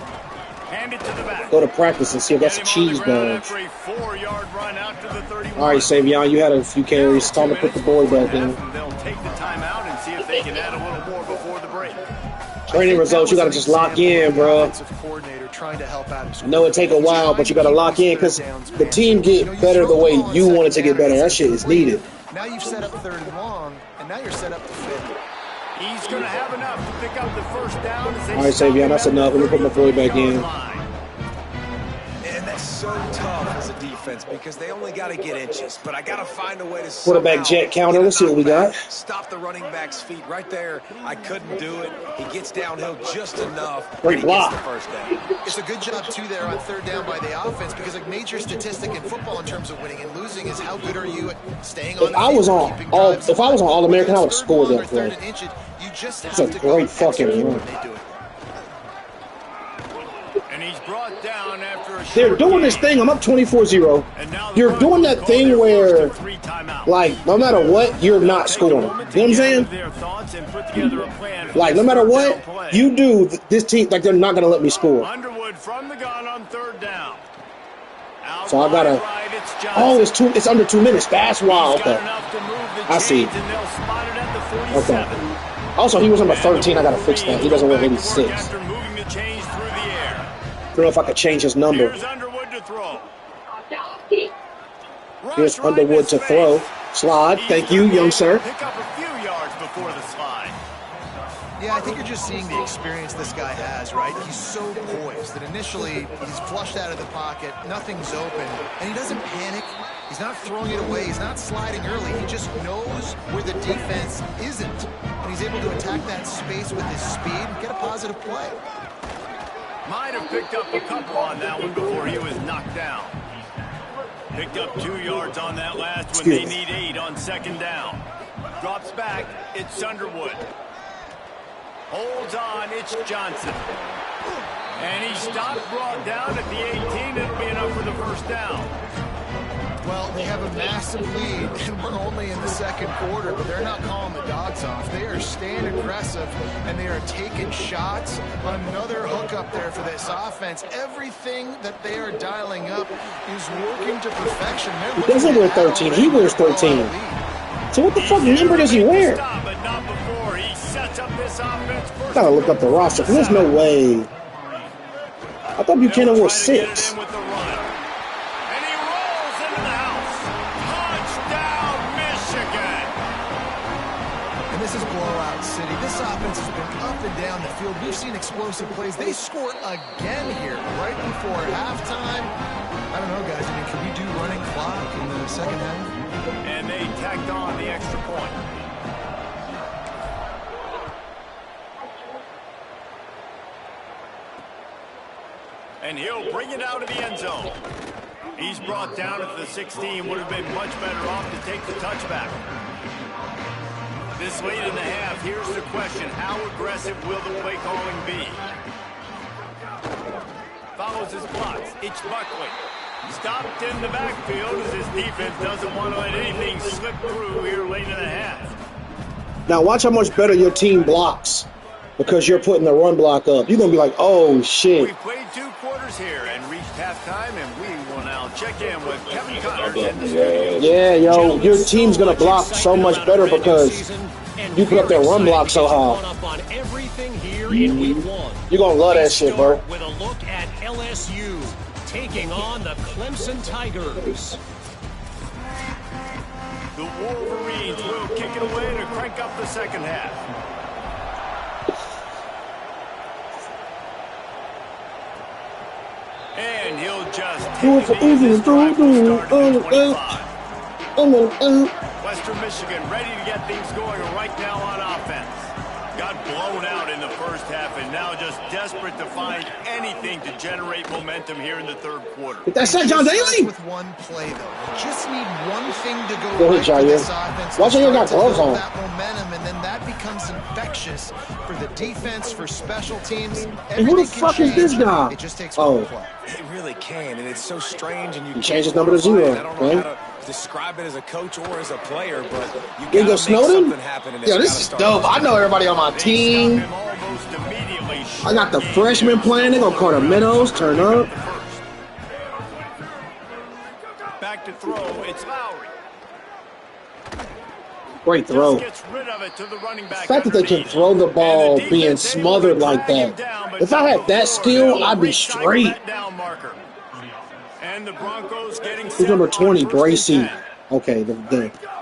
Hand it to the back. Go to practice and see if that's a cheese badge. After a 4-yard run out to the 31. All right, Savion, you had a few carries. It's time to put the boy back in. They'll take the timeout and see if they can add a little more before the break. Training results, you got to just lock in, bro. I know it take a while, but you got to lock in because the team get better the way you want it to get better. That shit is needed. Now you've set up 3rd and long, and now you're set up to 5th. He's going to have enough to pick up the first down. All right, Savion, that's enough. Let me put my boy back in. And that's so tough as a defense because they only got to get inches. But I got to find a way to quarterback jet counter. Let's see what we got. Stop the running back's feet right there. I couldn't do it. He gets downhill just enough. Great block. The first down. It's a good job too there on 3rd down by the offense because a major statistic in football in terms of winning and losing is how good are you at staying on the field. If I was on All-American, I would have scored that play. It's a great fucking run. And he's brought down after a They're doing this thing. I'm up 24-0. You're doing that thing where, like, no matter what, you're not scoring. You know what I'm saying? Like, no matter what you do, this team, like, they're not going to let me score. Underwood from the gun on 3rd down. So I got to, it's under 2 minutes. That's wild, though. I see. Okay. Also, he was number And 13. I gotta the fix that. He Wolverines doesn't go wear back to work 86. after moving the chains through the air. I don't know if I could change his number. Here's Underwood to throw. Here's Rush right in Underwood his to throw. face. Slide. He's Thank gonna you, be young able sir. to pick up a few yards before the slide. Yeah, I think you're just seeing the experience this guy has, right? He's so poised that initially he's flushed out of the pocket, nothing's open, and he doesn't panic. He's not throwing it away. He's not sliding early. He just knows where the defense isn't, and he's able to attack that space with his speed and get a positive play. Might have picked up a couple on that one before he was knocked down. Picked up 2 yards on that last one. They need 8 on second down. Drops back. It's Underwood. Holds on. It's Johnson. And he stopped, brought down at the 18. It'll be enough for the first down. Well, they have a massive lead, and we're only in the second quarter, but they're not calling the dogs off. They are staying aggressive, and they are taking shots. Another hook up there for this offense. Everything that they are dialing up is working to perfection. He doesn't wear 13. He wears 13. So what the fuck number does he wear? Stop, but not before he sets up this offense first. Gotta look up the roster, because there's no way. I thought Buchanan wore 6. This is blowout city. This offense has been up and down the field. We've seen explosive plays. They score again here right before halftime. I don't know, guys. I mean, can we do running clock in the second half? And they tacked on the extra point. And he'll bring it out of the end zone. He's brought down at the 16. Would have been much better off to take the touchback. This late in the half, here's the question. How aggressive will the play calling be? Follows his blocks. It's Buckley. Stopped in the backfield as his defense doesn't want to let anything slip through here late in the half. Now watch how much better your team blocks because you're putting the run block up. You're going to be like, oh, shit. We've played 2 quarters here and reached halftime, and we will now check in with Kevin Connors in the studio. Yeah, yo, your team's going to block so much better because you put up that run block so high. You're going to love that shit, bro. With a look at LSU taking on the Clemson Tigers. The Wolverines will kick it away to crank up the second half. And he'll just take it easy this drive to start at the 25. Western Michigan ready to get things going right now on offense. Got blown out in the first half and now just desperate to find anything to generate momentum here in the third quarter. That's it, John Daly. With one play, though. You just need one thing to go Go right ahead, for this offense. Watch how you got gloves on. That momentum, and then that becomes infectious for the defense, for special teams. And who the fuck is this guy? It just takes one play. It really can, and it's so strange. And you change his number to 0. I don't know how to describe it as a coach or as a player, but you gotta make Snowden? something happen. And Yeah, this is dope. I know everybody on my team. I got the freshmen playing. They gonna call the minnows. Turn up. Back to throw. It's Lowry. Great throw. Gets rid of it to the running back. The fact that they can throw the ball being smothered like that. If I had that skill, I'd be straight. And the Broncos getting Who's number 20? Bracy. Okay, the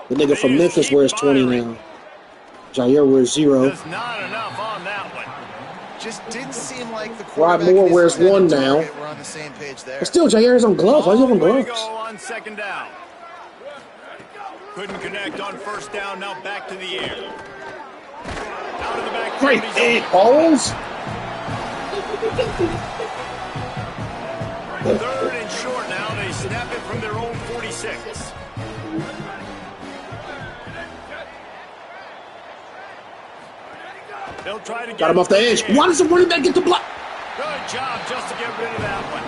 nigga from Memphis wears 20 now. Jair wears 0. There's not enough on that one. Just didn't seem like the Rod Moore wears 1 now. We're on the same page there. But still, Jair has on gloves. Why is he having gloves? On second down. Couldn't connect on first down. Now back to the air. Out of the back. Great balls. Third and short now. They snap it from their own 46. They'll try to Got him off the edge. Why does the running back get the block? Good job just to get rid of that one.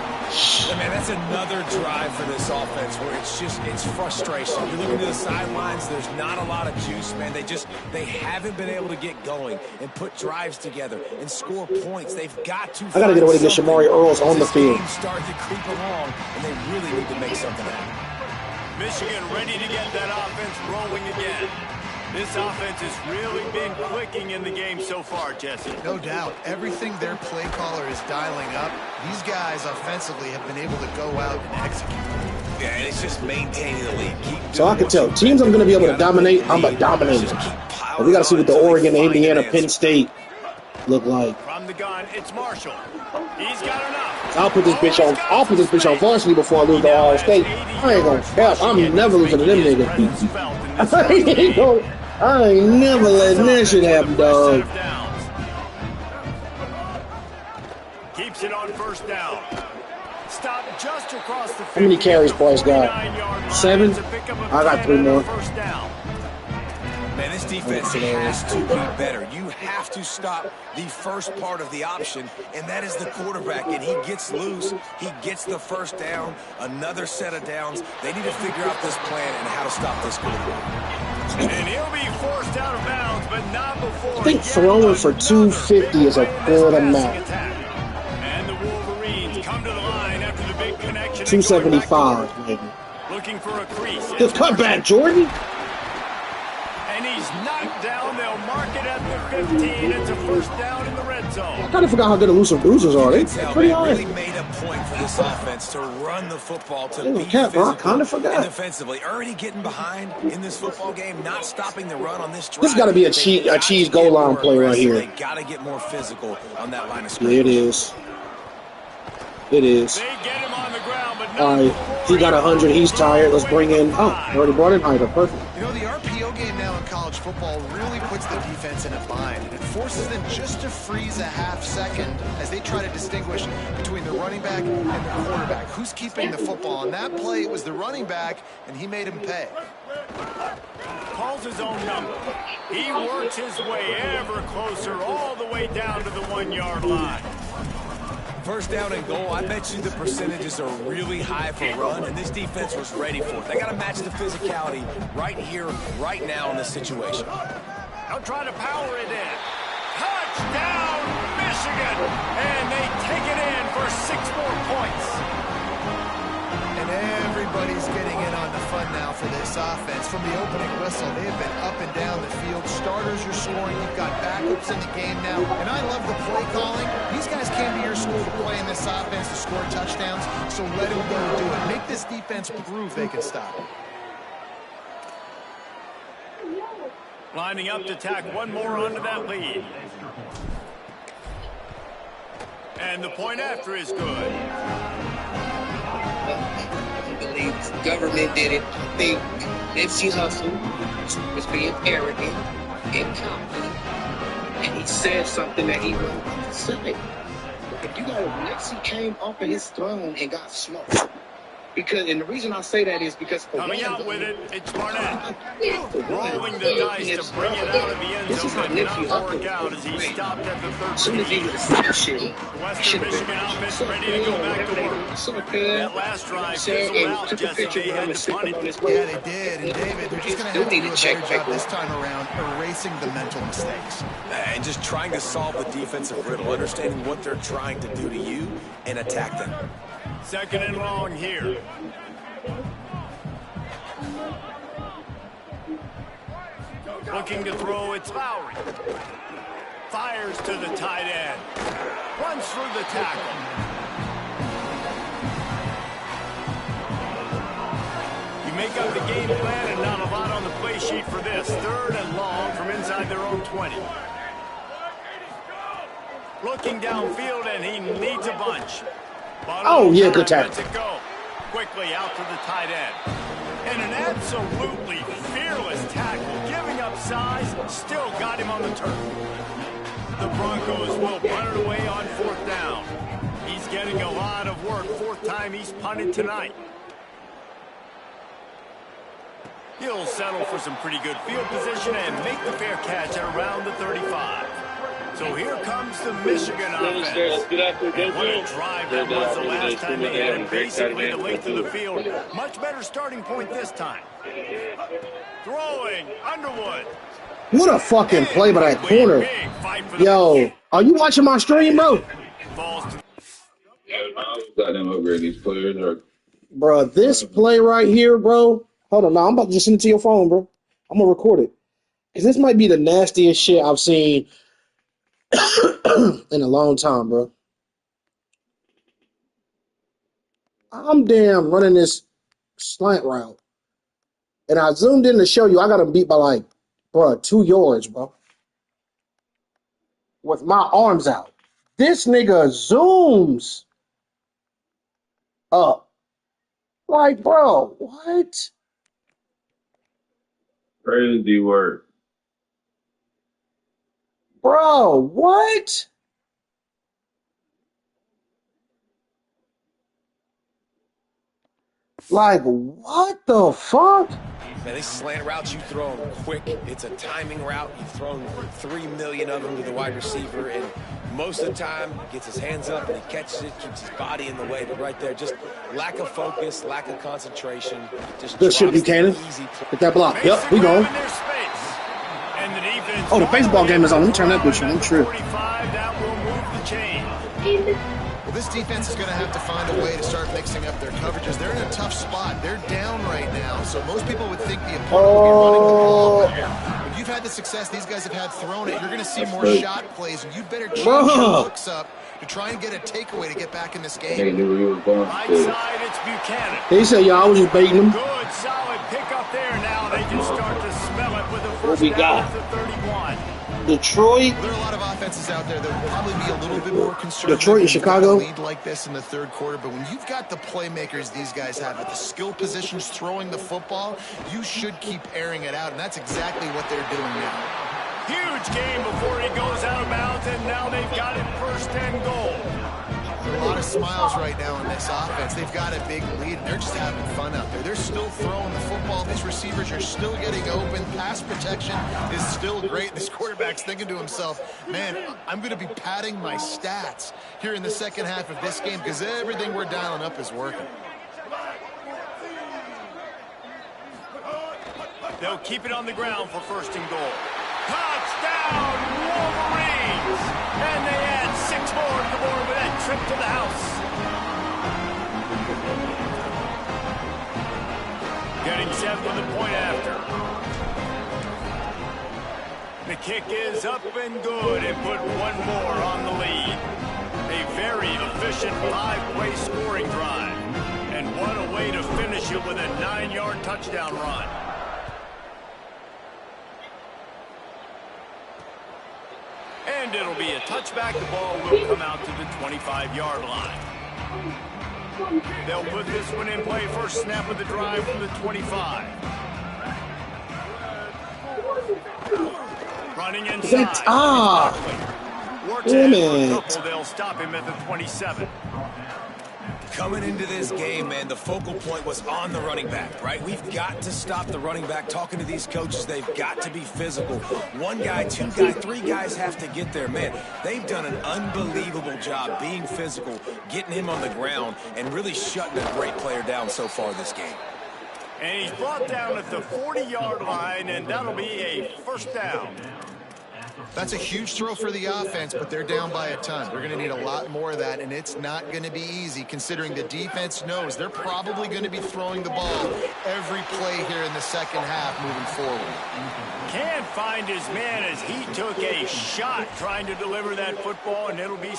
Yeah, man, that's another drive for this offense where it's frustration. You're looking to the sidelines, there's not a lot of juice, man. They haven't been able to get going and put drives together and score points. They've got to. I got to get away to get Shamari Earls on the field. Starting to creep along, and they really need to make something happen. Michigan ready to get that offense rolling again. This offense has really been clicking in the game so far, Jesse. No doubt. Everything their play caller is dialing up, these guys offensively have been able to go out and execute. Yeah, and it's just maintaining the lead. So I can tell teams I'm going to be able to dominate, I'm going to dominate. We got to see what the Oregon, Indiana, Penn State look like. From the gun, it's Marshall. He's got enough. I'll put this bitch on varsity before I lose to Ohio State. I ain't gonna cap. I'm never losing to them niggas. I ain't never letting that shit happen, dog. Keeps it on first down. Stop just across the field. How many carries Bryce got? 7? I got 3 more. Man, this defense has to be better. You have to stop the first part of the option, and that is the quarterback. And he gets loose. He gets the first down, another set of downs. They need to figure out this plan and how to stop this quarterback. And he'll be forced out of bounds, but not before. I think throwing for 250 is a good amount. And the Wolverines come to the line after the big connection. 275, maybe. Looking for a crease. Just cut back, Jordan. And he's knocked down. They'll mark it at the 15. It's a first down in the red zone. I kind of forgot how good elusive bruisers are. They're pretty hard. Really made a point for this offense to run the football, to be I physical kind of forgot. and defensively. Already getting behind in this football game, not stopping the run on this drive. This got to be a cheese goal line play right here. They got to get more physical on that line of scrimmage. Yeah, it is. It is. They get him on the ground, but all right, he got 100. He's tired. Let's bring in. Oh, already brought in Hyder. Perfect. You know, the RPO game now in college football really puts the defense in a bind, and it forces them just to freeze a half second as they try to distinguish between the running back and the quarterback. Who's keeping the football? On that play, it was the running back, and he made him pay. Calls his own number. He works his way ever closer, all the way down to the 1-yard line. First down and goal, I bet you the percentages are really high for run, and this defense was ready for it. They got to match the physicality right here, right now in this situation. They'll try to power it in. Touchdown, Michigan! And they take it in for 6 more points. And everybody's getting in on the fun now for this offense. From the opening whistle, they have been up and down the field. Starters are scoring. You've got backups in the game now. And I love the play calling. These guys came to your school to play in this offense to score touchdowns, so let them go do it. Make this defense prove they can stop it. Lining up to tack one more onto that lead. And the point after is good. I believe the government did it. I think Nipsey Hussle was being arrogant, incompetent, and he said something that he wasn't going to say. If you got Nipsey came off of his throne and got smoked. And the reason I say that is because coming out with it, it's Barnett. Rolling the dice to bring it out of the end zone, but not work out as he stopped at the 13. As soon as he would have seen that shit, Western Michigan offense ready to go back to work. That last drive fizzled out, Jesse. They had to punt it. Yeah, they did. And David, they're just going to have to do a better job this time around erasing the mental mistakes. And just trying to solve the defensive riddle, understanding what they're trying to do to you and attack them. Second and long here. Looking to throw, it's Lowry. Fires to the tight end. Runs through the tackle. You make up the game plan and not a lot on the play sheet for this. Third and long from inside their own 20. Looking downfield, and he needs a bunch. Oh, yeah, good tackle. Go. Quickly out to the tight end. And an absolutely fearless tackle, giving up size, still got him on the turf. The Broncos will punt it away on 4th down. He's getting a lot of work, 4th time he's punted tonight. He'll settle for some pretty good field position and make the fair catch at around the 35. So here comes the Michigan offense. And what a drive that was the last time they had him basically the length of the field. Much better starting point this time. Throwing, Underwood. What a fucking play by that corner. Yo, are you watching my stream, bro? Got them upgrade these players. Bro, this play right here, bro. Hold on, now I'm about to just send it to your phone, bro. I'm gonna record it. Because this might be the nastiest shit I've seen in a long time, bro. I'm damn running this slant route. And I zoomed in to show you I got him beat by like, bro, 2 yards, bro. With my arms out. This nigga zooms up. Like, bro, what? Crazy work. Bro, what? Like, what the fuck? Man, they slant routes, you throw them quick. It's a timing route. You've thrown 3 million of them to the wide receiver, and most of the time, he gets his hands up and he catches it, keeps his body in the way. But right there, just lack of focus, lack of concentration. Just Good shit, Buchanan. Get that block. Yep, we go. Oh, the baseball game is on. Let me turn that bitch on. I'm sure. Well, this defense is going to have to find a way to start mixing up their coverages. They're in a tough spot. They're down right now, so most people would think the opponent will be running the ball. When you've had the success these guys have had throwing it, you're going to see more shot plays, and you'd better change your looks up to try and get a takeaway to get back in this game. They knew he was going Right to. side, it's Buchanan. They say y'all was just baiting them. Good, solid pick up there. Now they just start to smell it with the first we down got? at the 31. Detroit. Well, there are a lot of offenses out there that will probably be a little bit more conservative. Detroit and Chicago. Lead like this in the third quarter, but when you've got the playmakers these guys have at the skill positions throwing the football, you should keep airing it out, and that's exactly what they're doing now. Huge game before he goes out of bounds, and now they've got it first and goal. A lot of smiles right now in this offense. They've got a big lead, and they're just having fun out there. They're still throwing the football. These receivers are still getting open. Pass protection is still great. This quarterback's thinking to himself, man, I'm going to be padding my stats here in the second half of this game because everything we're dialing up is working. They'll keep it on the ground for first and goal. Touchdown, Wolverines! And they add 6 more to the board with that trip to the house. Getting set for the point after. The kick is up and good and put 1 more on the lead. A very efficient 5-way scoring drive. And what a way to finish it with a 9-yard touchdown run. And it'll be a touchback. The ball will come out to the 25-yard line. They'll put this one in play. First snap of the drive from the 25. Running inside. Damn it. They'll stop him at the 27. Coming into this game, man, the focal point was on the running back, right? We've got to stop the running back. Talking to these coaches, they've got to be physical. 1 guy, 2 guy, 3 guys have to get there. Man, they've done an unbelievable job being physical, getting him on the ground, and really shutting a great player down so far this game. And he's brought down at the 40-yard line, and that'll be a first down. That's a huge throw for the offense, but they're down by a ton. They're going to need a lot more of that, and it's not going to be easy considering the defense knows they're probably going to be throwing the ball every play here in the second half moving forward. Can't find his man as he took a shot trying to deliver that football, and it'll be...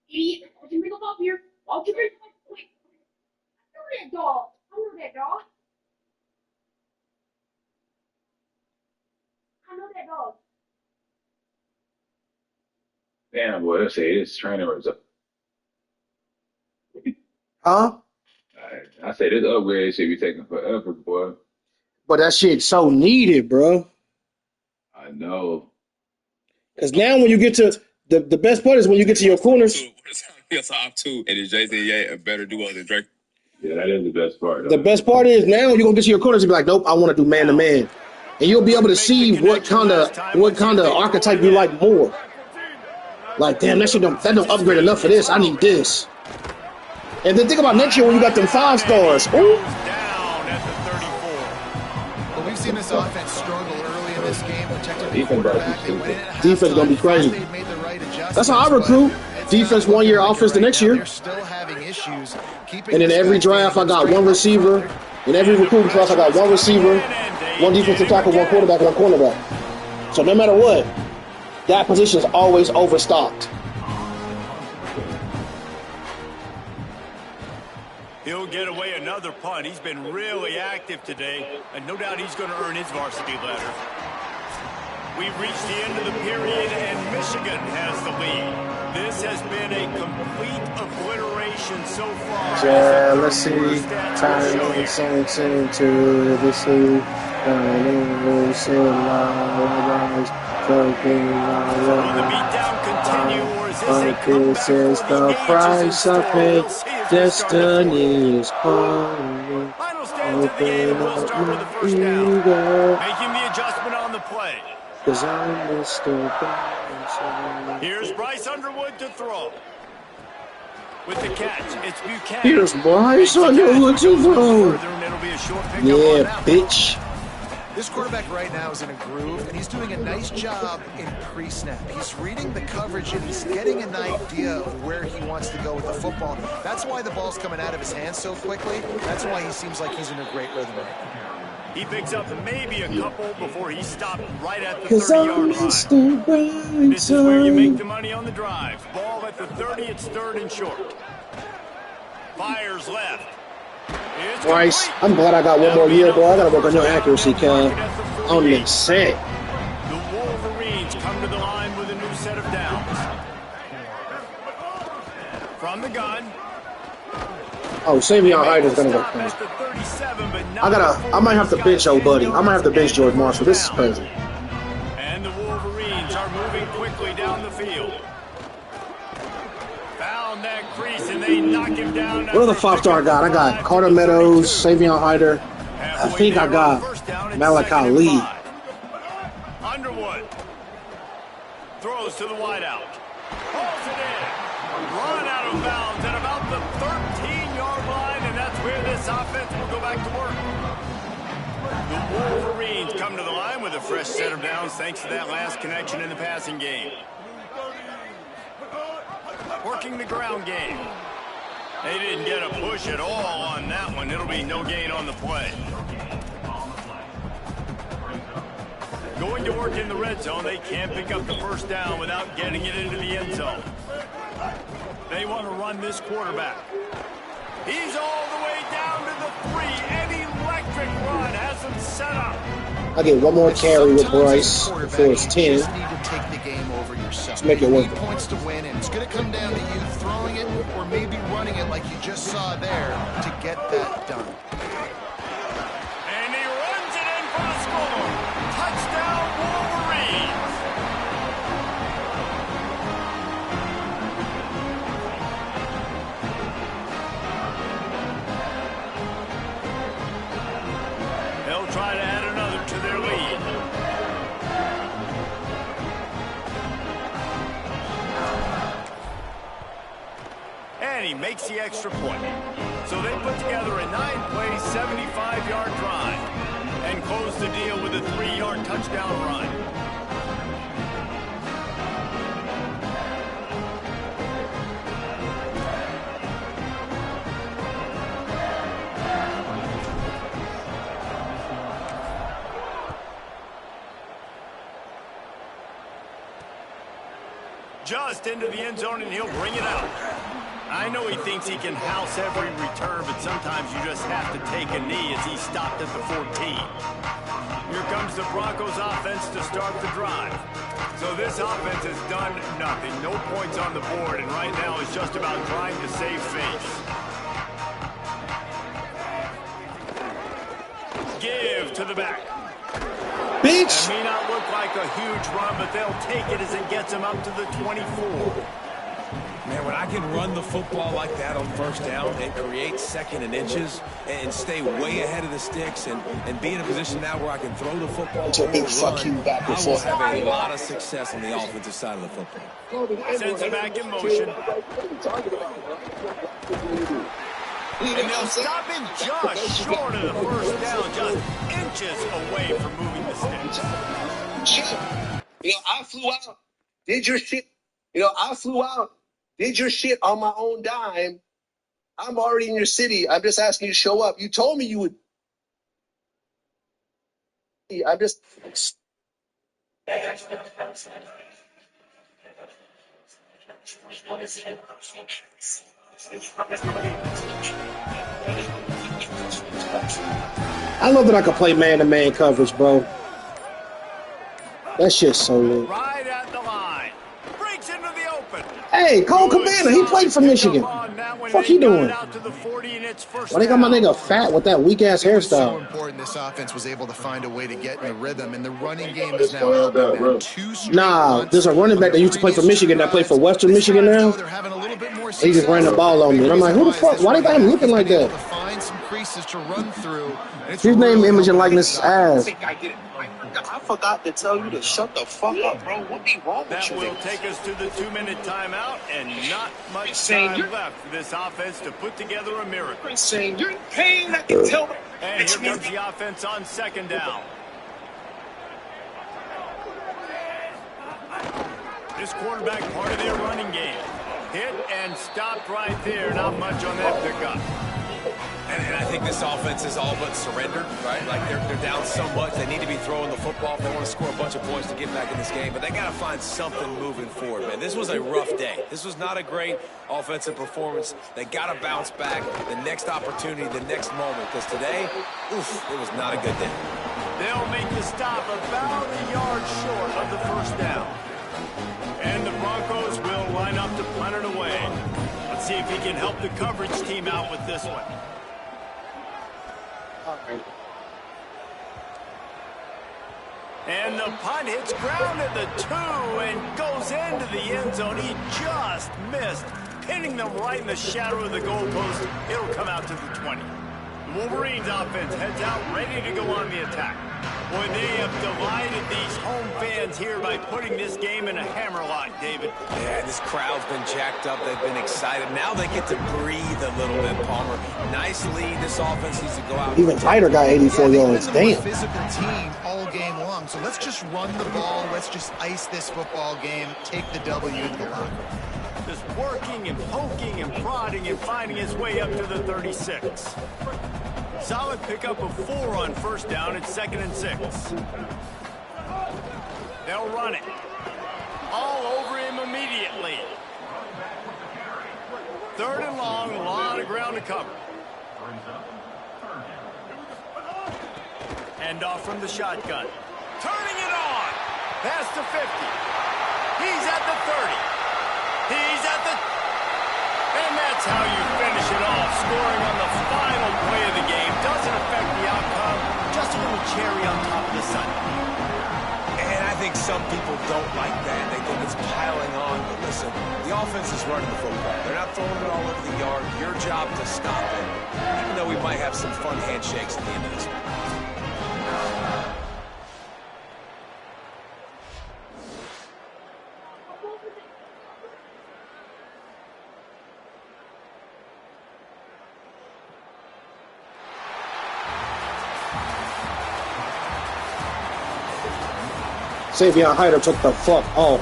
Idiot. Why don't you bring him up here? Why don't you bring him up? Wait. I know that dog. I know that dog. I know that dog. Damn, boy, let's say this trainer was up. Huh? I say this upgrade should be taking forever, boy. But that shit's so needed, bro. I know. Because now when you get to The best part is when you get to your corners. Yes, top two, and is Jay-Z a better duo than Drake? Yeah, that is the best part. The best part is now you're gonna get to your corners and be like, nope, I want to do man to man, and you'll be able to see what kind of archetype you like more. Like, damn, that don't upgrade enough for this. I need this. And then think about next year when you got them 5 stars. Ooh. Well, we've seen this offense struggle early in this game, protecting the quarterback. They went in at Defense gonna be crazy. That's how I recruit. Defense 1 year, offense the next year. They're still having issues keeping. And in every draft, I got 1 receiver. In every recruiting class, I got 1 receiver, 1 defensive tackle, 1 quarterback, 1 cornerback. So no matter what, that position is always overstocked. He'll get away another punt. He's been really active today, and no doubt he's going to earn his varsity letter. We've reached the end of the period, and Michigan has the lead. This has been a complete obliteration so far. Yeah, let's see. Time to the sea. Will the beatdown continue, or is this a comeback? This is the price of it. Destiny is calling. Final stands of the game. We'll start with the first down. Making the adjustment on the play. Cause I'm Mr. Here's Bryce Underwood to throw. With the catch, it's Buchanan. Here's Bryce Underwood to throw. Yeah, bitch. This quarterback right now is in a groove, and he's doing a nice job in pre-snap. He's reading the coverage, and he's getting an idea of where he wants to go with the football. That's why the ball's coming out of his hands so quickly. That's why he seems like he's in a great rhythm right now. He picks up maybe a couple before he stopped right at the 30-yard line. This is where you make the money on the drive. Ball at the 30, it's 3rd and short. Fires left. Bryce, I'm glad I got 1 more year, boy. I gotta work on your accuracy, Cal. On the set. The Wolverines come to the line with a new set of downs. From the gun. Oh, Savion Hyde is gonna go crazy. I might have to bench old buddy. I might have to bench George Marshall. This is crazy. And the Wolverines are moving quickly down the field. Found that crease and they knock him down. What other 5-star I got? I got Carter Meadows, Savion Hyder. I think I got Malachi Lee. Underwood throws to the wideout. Pulls it in. Run out of bounds at about the 13-yard line, and that's where this offense will go back to work. The Wolverines come to the line with a fresh set of downs thanks to that last connection in the passing game. Working the ground game. They didn't get a push at all on that one. It'll be no gain on the play. Going to work in the red zone. They can't pick up the first down without getting it into the end zone. They want to run this quarterback. He's all the way down to the 3. An electric run has him set up. I get 1 more carry with Bryce before it's 10. You just need to take the game over yourself. Let's make it work. Points to win, and it's going to come down to you throwing it or maybe running it like you just saw there to get that done. And he runs it in for a score. Touchdown, Wolverines. They'll try to add another to their lead. And he makes the extra point. So they put together a 9-play, 75-yard drive and close the deal with a 3-yard touchdown run. Just into the end zone, and he'll bring it out. I know he thinks he can house every return, but sometimes you just have to take a knee as he stopped at the 14. Here comes the Broncos offense to start the drive. So this offense has done nothing. No points on the board, and right now it's just about trying to save face. Give to the back. bitch. That may not look like a huge run, but they'll take it as it gets them up to the 24. Man, when I can run the football like that on first down and create second and inches and stay way ahead of the sticks and be in a position now where I can throw the football It's a big fuck you back and I will forth. have a lot of success on the offensive side of the football. Sends it back in motion. And they'll stop him just short of the first down, just inches away from moving the sticks. Shit. I flew out, did your shit. I flew out, did your shit on my own dime. I'm already in your city. I'm just asking you to show up. You told me you would. I'm just. I love that I can play man-to-man coverage, bro. That shit's so lit. Right at the line. Breaks into the open. Hey, Cole Cabana, he played for Michigan. Fuck he doing? Why they got my nigga fat with that weak-ass So hairstyle? important this offense was able to find a way to get in a rrhythm, and the running game is now helping them. Nah, there's a running back that used to play for Michigan that played for Western Michigan now. He just ran the ball on me. And I'm like, who the fuck? Why they got him looking like that? Find some creases to run through. His name, image, and likeness is ass. I forgot to tell you to shut the fuck up, bro. What be wrong with That you? will take us to the 2-minute timeout, and not much time left for this offense to put together a miracle. You're in pain, I can tell. And here comes the offense on second down. This quarterback part of their running game. Hit and stopped right there. Not much on that pickup. And I think this offense is all but surrendered, right? Like they're down so much, they need to be throwing the football if they want to score a bunch of points to get back in this game. But they got to find something moving forward, man. This was a rough day. This was not a great offensive performance. They got to bounce back the next opportunity, the next moment. Because today, oof, it was not a good day. They'll make the stop about a yard short of the first down. And the Broncos will line up to punt it away. Let's see if he can help the coverage team out with this one. And the punt hits ground at the 2 and goes into the end zone. He just missed, pinning them right in the shadow of the goalpost. It'll come out to the 20. The Wolverines offense heads out, ready to go on the attack. Boy, they have delighted these home fans here by putting this game in a hammerlock, David. Yeah, this crowd's been jacked up. They've been excited. Now they get to breathe a little bit, Palmer. Nice lead. This offense needs to go out. Even Tighter got 84 yards. Damn. Physical team all game long. So let's just run the ball. Let's just ice this football game. Take the W to the locker room. Just working and poking and prodding and finding his way up to the 36. Solid pickup of 4 on first down. It's 2nd and 6. They'll run it. All over him immediately. 3rd and long, a lot of ground to cover. Hand off from the shotgun. Turning it on. Past the 50. He's at the 30. He's at the... And that's how you finish it off. Scoring on the final play of the game. Doesn't affect the outcome. Just a little cherry on top of the sundae. And I think some people don't like that. They think it's piling on. But listen, the offense is running the football. They're not throwing it all over the yard. Your job to stop it. Even though we might have some fun handshakes at the end of this one. Savion Hyder took the fuck off.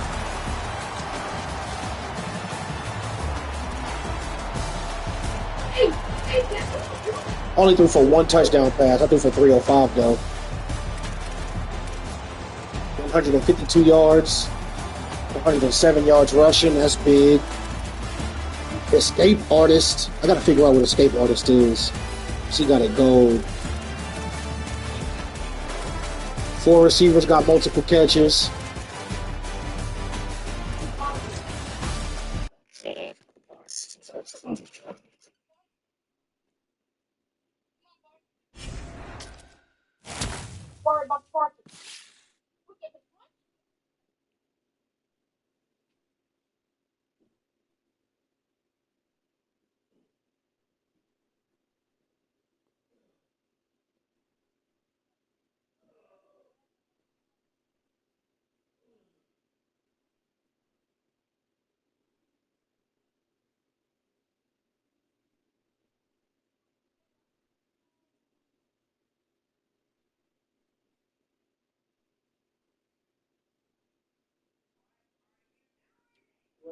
Only threw for 1 touchdown pass. I threw for 305 though. 152 yards. 107 yards rushing. That's big. Escape artist. I gotta figure out what escape artist is. She got a gold. 4 receivers got multiple catches.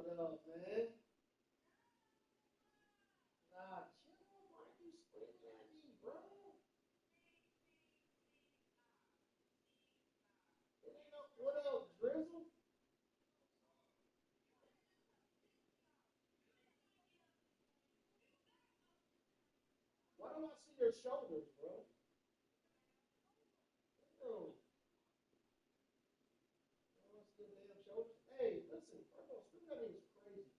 What up, man? Nah, chill. Why you screaming at me, bro? It ain't no what up, Drizzle? Why don't I see your shoulders, bro? Yo, I don't see your damn shoulders. Hey, listen, bro, screaming at me is crazy.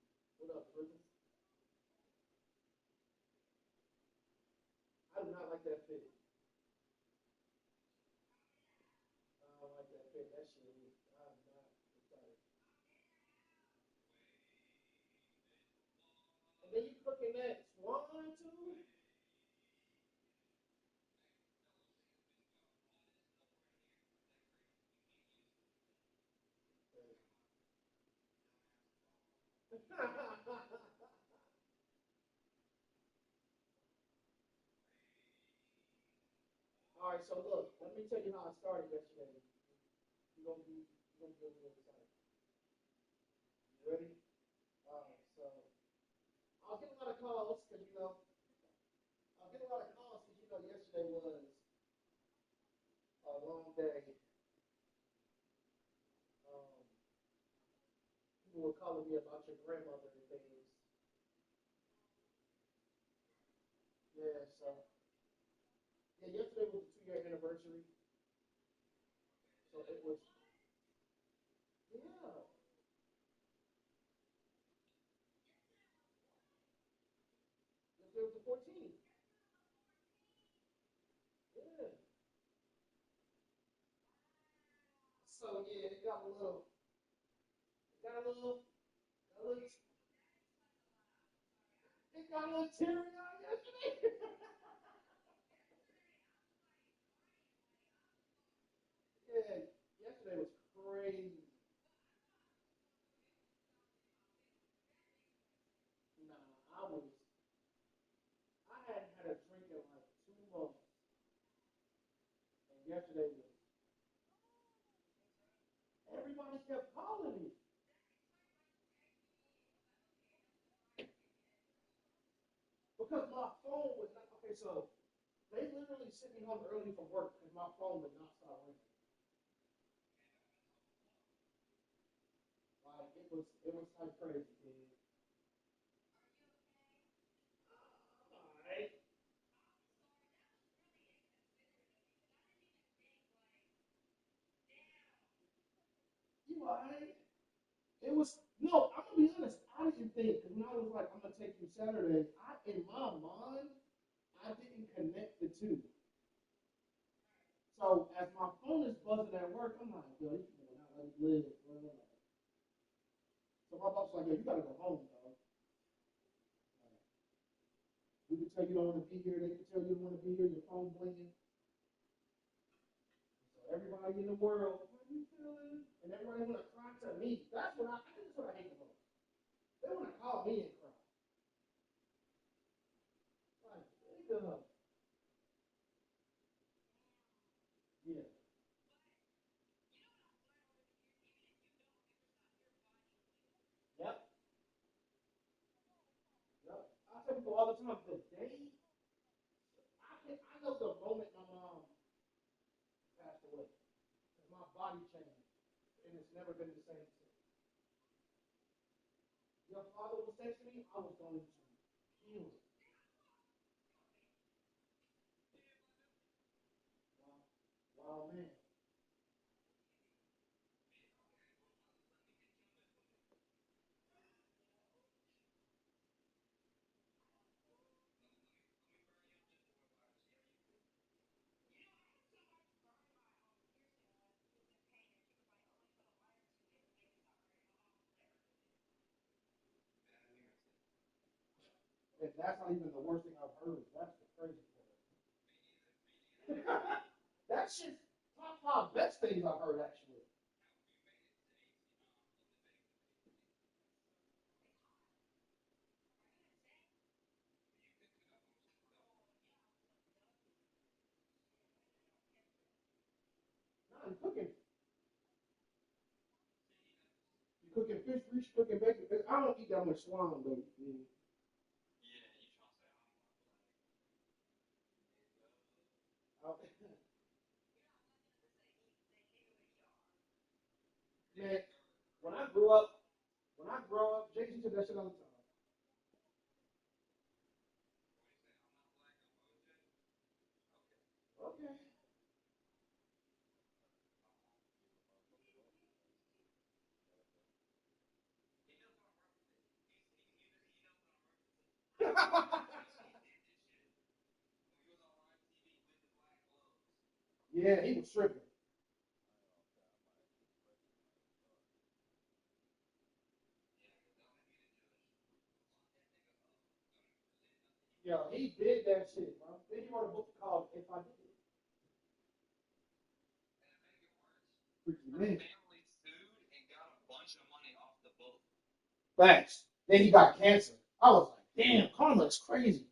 What up, Drizzle? I do not like that fit. I don't like that fit. That shit is. I'm not excited. And then you cooking that swan too? All right, so look, let me tell you how I started yesterday. You're gonna be a little excited. You ready? All right, so I'll get a lot of calls because I'll get a lot of calls because yesterday was a long day. Um, People were calling me about your grandmother and things. Yeah, so yeah, yesterday was the 2-year anniversary. So it was yeah. Yesterday was the 14th. Yeah. So yeah, it got a little, it got a little, got a little, it got a little teary-eyed yesterday. Yeah, yesterday was crazy. Nah, I hadn't had a drink in like 2 months, and yesterday was, everybody kept calling me because my phone was not, okay, so they literally sent me home early from work because my phone would not stop ringing. Like, it was like crazy, dude. Alright. You alright? It was no. I'm gonna be honest. I didn't think because when I was like, I'm gonna take you Saturday. In my mind, I didn't connect the two. So as my phone is buzzing at work, I'm like, yo, you can not let me live, bro. So my boss was like, yo, you gotta go home, dog. We can tell you don't want to be here. They can tell you don't want to be here. Your phone blinking. So everybody in the world, how you feeling? And everybody want to cry to me. That's what I think. That's what I hate the most. They want to call me and cry. Like, nigga. Yeah. Yep. Yep. I tell people all the time, the day I know the moment my mom passed away. Because my body changed. And it's never been the same since. Your father was texting me, I was going to heal. Wow, wow man. And that's not even the worst thing I've heard. That's the crazy part. That shit's top five best things I've heard actually. No, you cooking. You cooking fish, grease, cooking bacon. I don't eat that much swine, but man, when I grow up, Jason said that shit all the time. Okay. Yeah, he was tripping. Yo, he did that shit, bro. Then he wrote a book called If I Did It. Freaky man. Facts. Then he got cancer. I was like, damn, karma is crazy.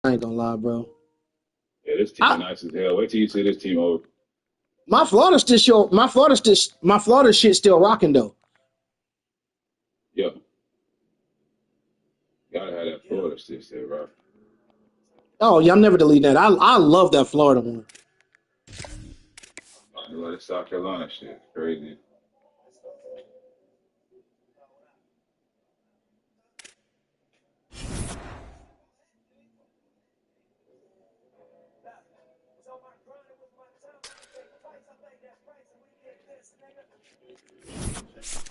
I ain't gonna lie, bro. Yeah, this team nice as hell. Wait till you see this team over. My Florida shit still rocking though. Yeah. Gotta have that Florida shit there, bro. Oh yeah, I'm never deleting that. I love that Florida one. I love the South Carolina shit. Crazy.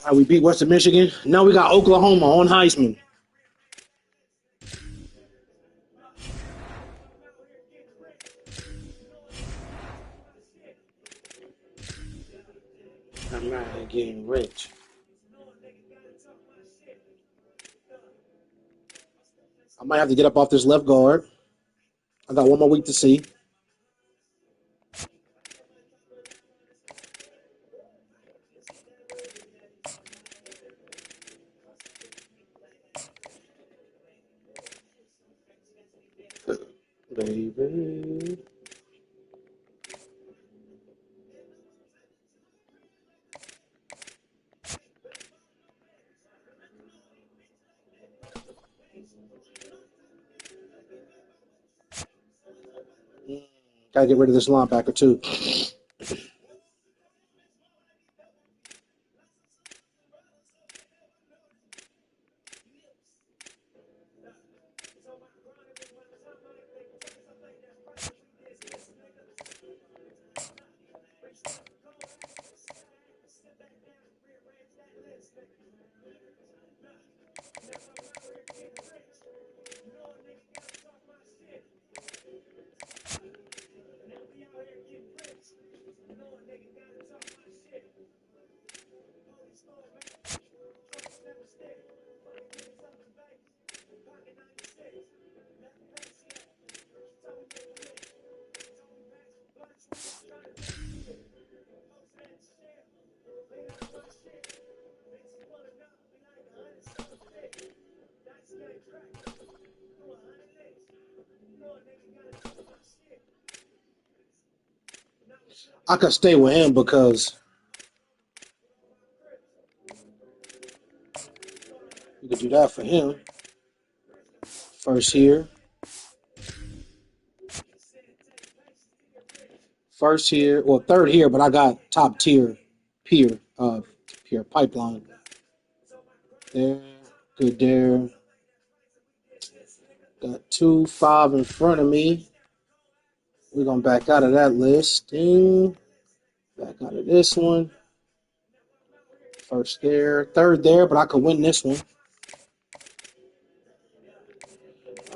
All right, we beat Western Michigan. Now we got Oklahoma on Heisman. I'm not getting rich. I might have to get up off this left guard. I got one more week to see. Baby. Gotta get rid of this linebacker too. I could stay with him because we could do that for him. First here. First here. Well, third here, but I got top tier peer pipeline. There. Good there. Got 2, 5 in front of me. We're gonna back out of that listing. Back out of this one. First there, third there, but I could win this one.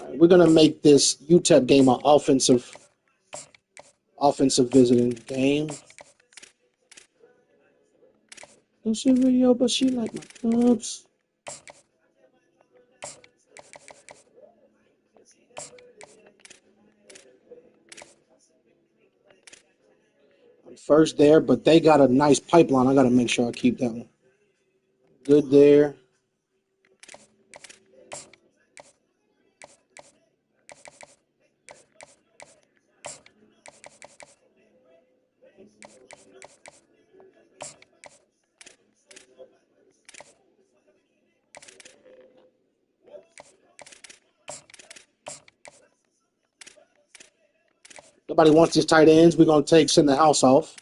All right, we're gonna make this UTEP game an offensive visiting game. Don't see video, but she like my clubs. I'm first there, but they got a nice pipeline. I gotta make sure I keep that one. Good there. Nobody wants these tight ends. We're gonna send the house off.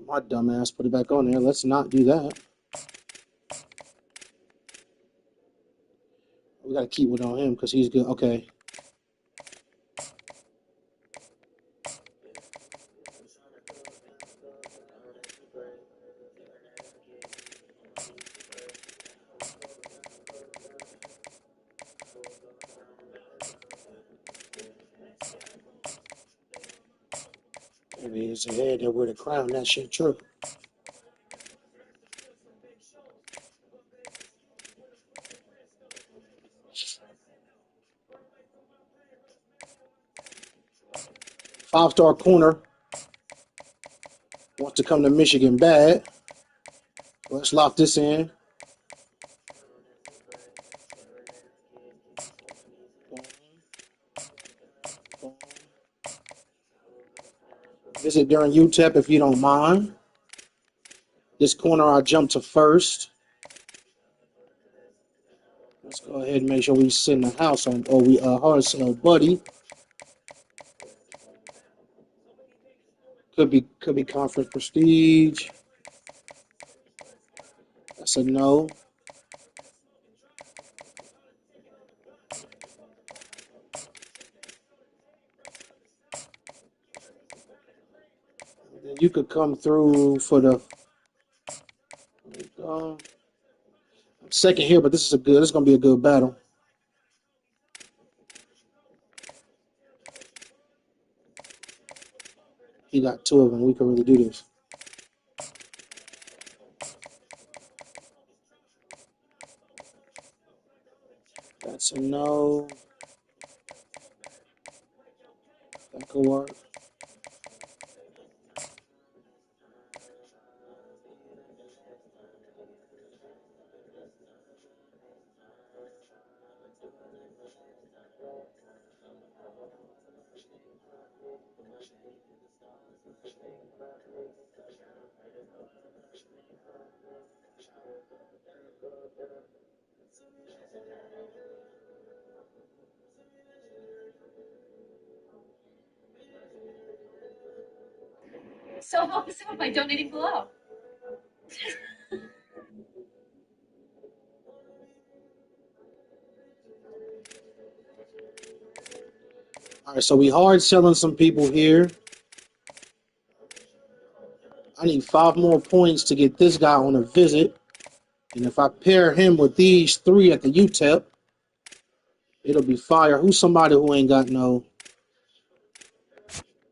My dumbass put it back on there. Let's not do that. We gotta keep it on him because he's good. Okay. Maybe it's a head there with a crown. That shit true. Five-star corner wants to come to Michigan bad. Let's lock this in. Visit during UTEP if you don't mind. This corner, I'll jump to first. Let's go ahead and make sure we send the house on, or we hard sell Buddy. Could be conference prestige. That's a no. Then you could come through for the second here, but this is gonna be a good battle. He got two of them. We can really do this. That's a no. That could work. So help us out by donating below. All right, so we hard selling some people here. I need 5 more points to get this guy on a visit. And if I pair him with these 3 at the UTEP, it'll be fire. Who's somebody who ain't got no...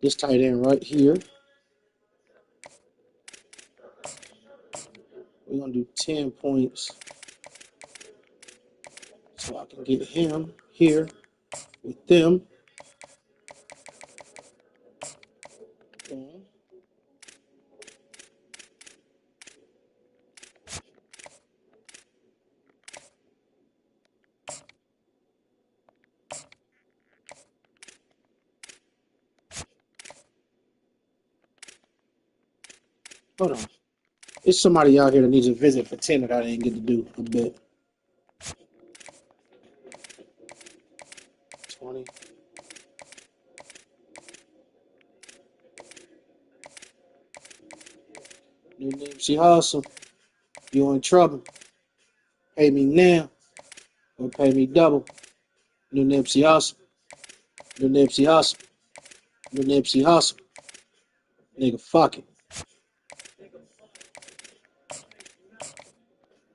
This tight end right here. We're going to do 10 points. So I can get him here with them. Boom. Hold on. There's somebody out here that needs a visit for 10 that I didn't get to do a bit. 20. New Nipsey Hussle. You in trouble. Pay me now or pay me double. New Nipsey Hussle. New Nipsey Hussle. New Nipsey Hussle. Nigga, fuck it.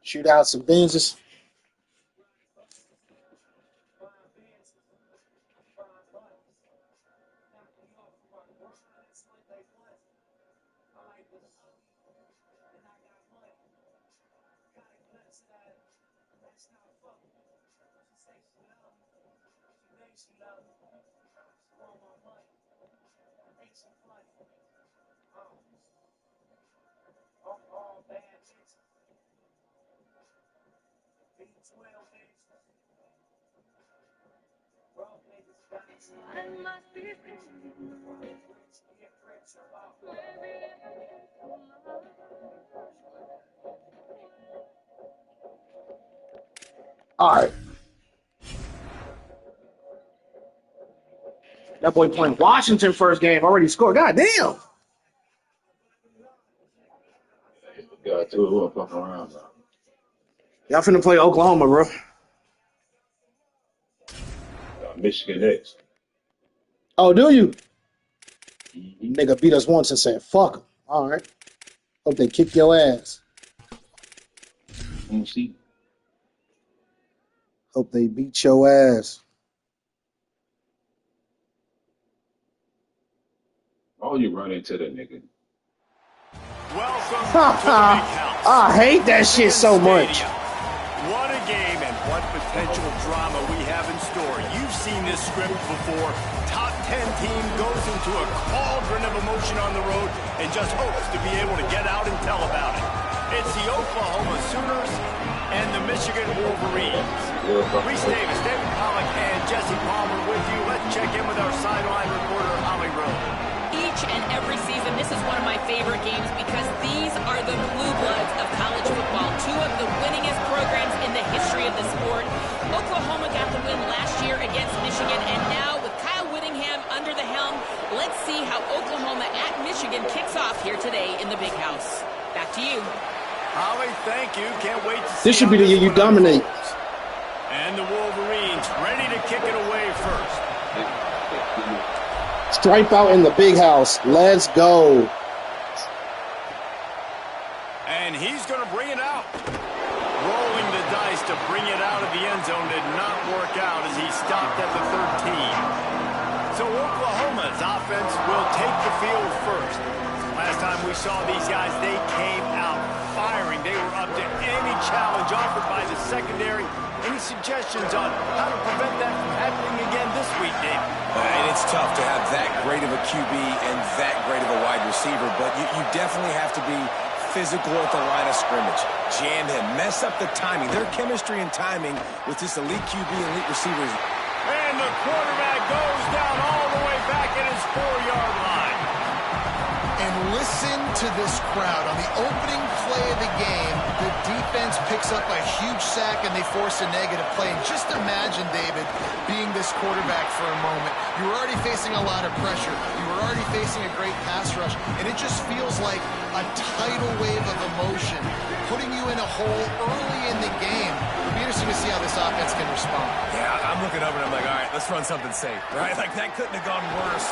Shoot out some Benzes. All right. That boy playing Washington first game already scored. God damn. Got 2 who are fucking around now. Y'all finna play Oklahoma, bro. Michigan next. Oh, do you? Nigga beat us once and said, fuck 'em. All right. Hope they kick your ass. See. Hope they beat your ass. Oh, you run into the nigga. Welcome to the big house. I hate that shit so much. What a game and what potential drama we have in store. You've seen this script before. Top 10 team goes into a cauldron of emotion on the road and just hopes to be able to get out and tell about it. It's the Oklahoma Sooners and the Michigan Wolverines. Reese Davis, David Pollack, and Jesse Palmer with you. Let's check in with our sideline reporter, Holly Rowe. Each and every season, favorite games because these are the blue bloods of college football, two of the winningest programs in the history of the sport. Oklahoma got the win last year against Michigan, and now with Kyle Whittingham under the helm, let's see how Oklahoma at Michigan kicks off here today in the Big House. Back to you. Holly, thank you. Can't wait to see This should be the year you dominate. And the Wolverines ready to kick it away first. Stripe out in the Big House. Let's go. And he's going to bring it out. Rolling the dice to bring it out of the end zone did not work out as he stopped at the 13. So Oklahoma's offense will take the field first. Last time we saw these guys, they came out firing. They were up to any challenge offered by the secondary. Any suggestions on how to prevent that from happening again this week, Dave? And it's tough to have that great of a QB and that great of a wide receiver, but you definitely have to be physical at the line of scrimmage. Jam him, mess up the timing. Their chemistry and timing with this elite QB and elite receivers. And the quarterback goes down all the way back at his 4-yard line. And listen to this crowd. On the opening play of the game, the defense picks up a huge sack and they force a negative play. And just imagine, David, being this quarterback for a moment. You were already facing a lot of pressure. You were already facing a great pass rush. And it just feels like a tidal wave of emotion, putting you in a hole early in the game. It'll be interesting to see how this offense can respond. Yeah, I'm looking over and I'm like, all right, let's run something safe, right? Like, that couldn't have gone worse.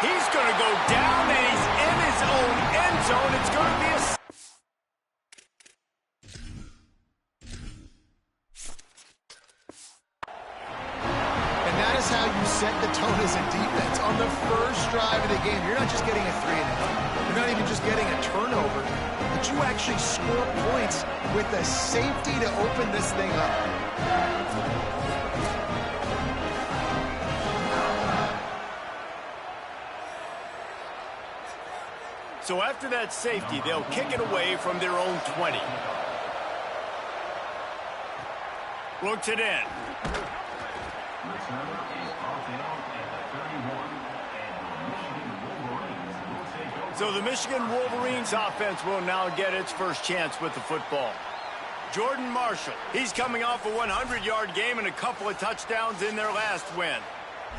He's going to go down, and he's in his own end zone. It's going to be a... And that is how you set the tone as a defense. On the first drive of the game, you're not just getting a 3-and-out. You're not even just getting a turnover, but you actually score points with the safety to open this thing up. So after that safety, they'll kick it away from their own 20. Looks it in. So the Michigan Wolverines offense will now get its first chance with the football. Jordan Marshall, he's coming off a 100-yard game and a couple of touchdowns in their last win.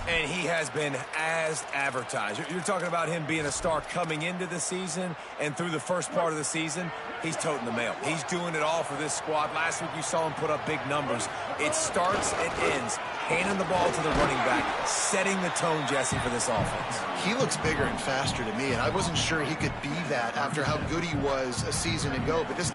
And he has been as advertised. You're talking about him being a star coming into the season, and through the first part of the season, he's toting the mail. He's doing it all for this squad. Last week you saw him put up big numbers. It starts and ends handing the ball to the running back, setting the tone, Jesse, for this offense. He looks bigger and faster to me, and I wasn't sure he could be that after how good he was a season ago, but this...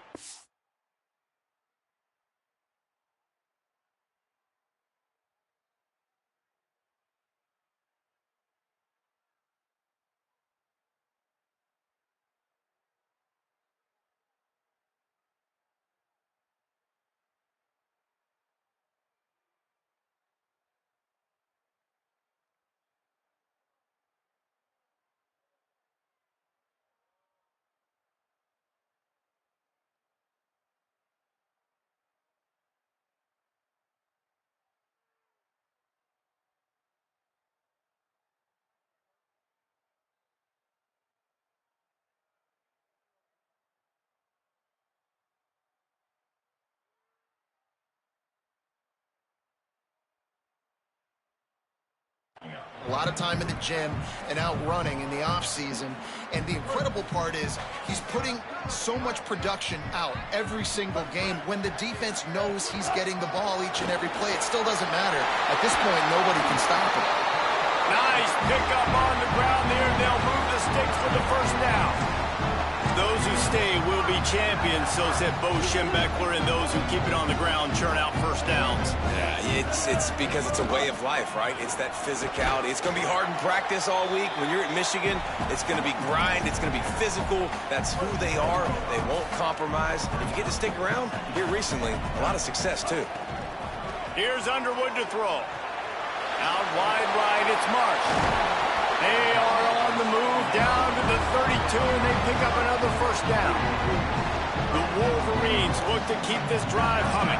A lot of time in the gym and out running in the off-season. And the incredible part is he's putting so much production out every single game. When the defense knows he's getting the ball each and every play, it still doesn't matter. At this point, nobody can stop him. Nice pickup on the ground there. They'll move the sticks for the first down. Those who stay will be champions, so said Bo Schembechler, and those who keep it on the ground churn out first downs. Yeah, it's because it's a way of life, right? It's that physicality. It's going to be hard in practice all week. When you're at Michigan, it's going to be grind. It's going to be physical. That's who they are. They won't compromise. If you get to stick around, here recently, a lot of success, too. Here's Underwood to throw. Out wide right, it's Marsh. They are on the move down to the 32, and they pick up another first down. The Wolverines look to keep this drive humming.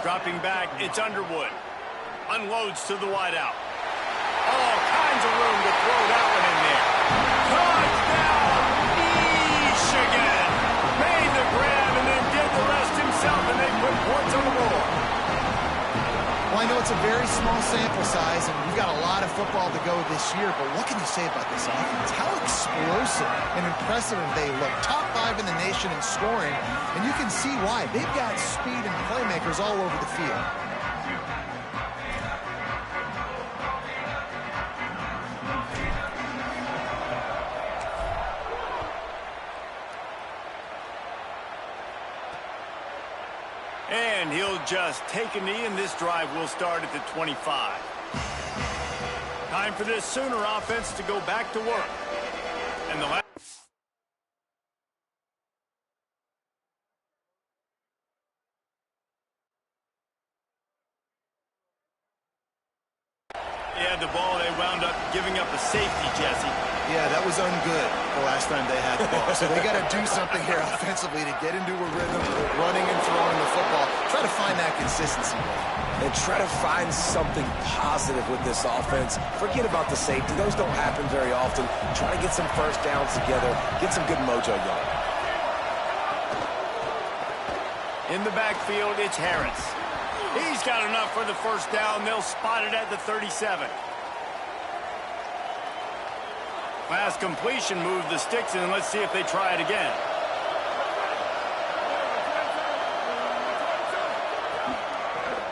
Dropping back, it's Underwood. Unloads to the wideout. All kinds of room to throw that one in there. Touchdown, very small sample size, and we've got a lot of football to go this year, but what can you say about this offense? How explosive and impressive they look. Top 5 in the nation in scoring, and you can see why. They've got speed and playmakers all over the field. And he'll just take a knee, and this drive will start at the 25. Time for this Sooner offense to go back to work. And the last... Yeah, the ball, they wound up giving up a safety, Jesse. Yeah, that was ungood the last time they had the ball. So they got to do something here offensively to get into a rhythm, running and throwing the football. Try to find that consistency. And try to find something positive with this offense. Forget about the safety. Those don't happen very often. Try to get some first downs together. Get some good mojo going. In the backfield, it's Harris. He's got enough for the first down. They'll spot it at the 37. Last completion moved the sticks, and let's see if they try it again.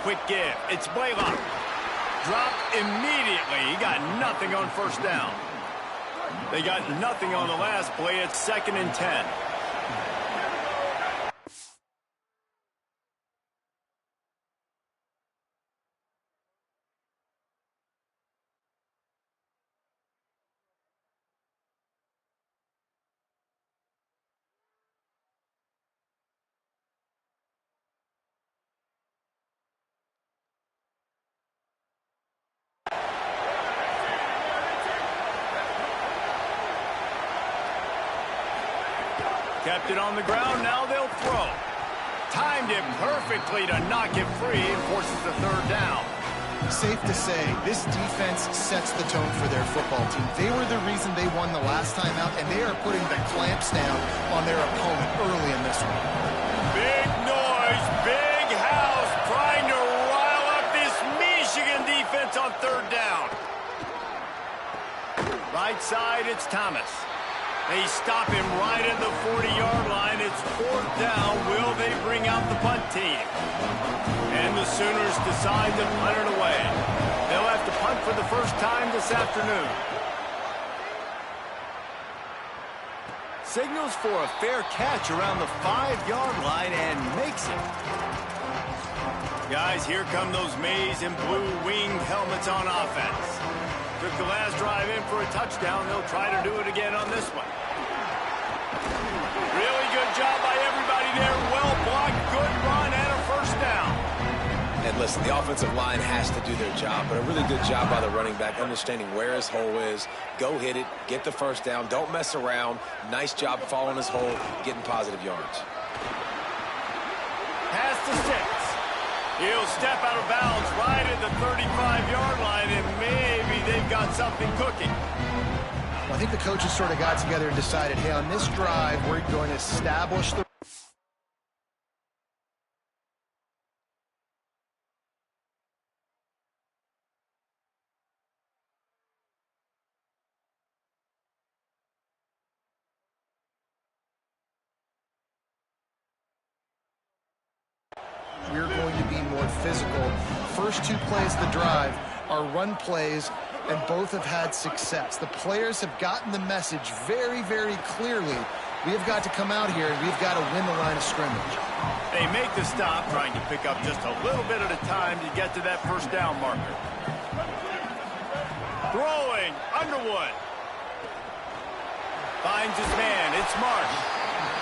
Quick give. It's Braylon. Dropped immediately. He got nothing on first down. They got nothing on the last play. It's 2nd and 10. Kept it on the ground, now they'll throw. Timed it perfectly to knock it free and forces the 3rd down. Safe to say, this defense sets the tone for their football team. They were the reason they won the last time out, and they are putting the clamps down on their opponent early in this one. Big noise, big house, trying to rile up this Michigan defense on 3rd down. Right side, it's Thomas. They stop him right at the 40-yard line. It's 4th down. Will they bring out the punt team? And the Sooners decide to punt it away. They'll have to punt for the first time this afternoon. Signals for a fair catch around the 5-yard line and makes it. Guys, here come those maize and blue winged helmets on offense. Took the last drive in for a touchdown. They'll try to do it again on this one. Really good job by everybody there. Well blocked, good run, and a first down. And listen, the offensive line has to do their job, but a really good job by the running back, understanding where his hole is. Go hit it, get the first down, don't mess around. Nice job following his hole, getting positive yards. Pass to 6. He'll step out of bounds right at the 35-yard line, and maybe they've got something cooking. Well, I think the coaches sort of got together and decided, hey, on this drive, we're going to establish the... We're going to be more physical. First 2 plays of the drive are run plays, and both have had success. The players have gotten the message very, very clearly. We have got to come out here, and we've got to win the line of scrimmage. They make the stop, trying to pick up just a little bit at a time to get to that first down marker. Throwing, Underwood. Finds his man, it's Marsh.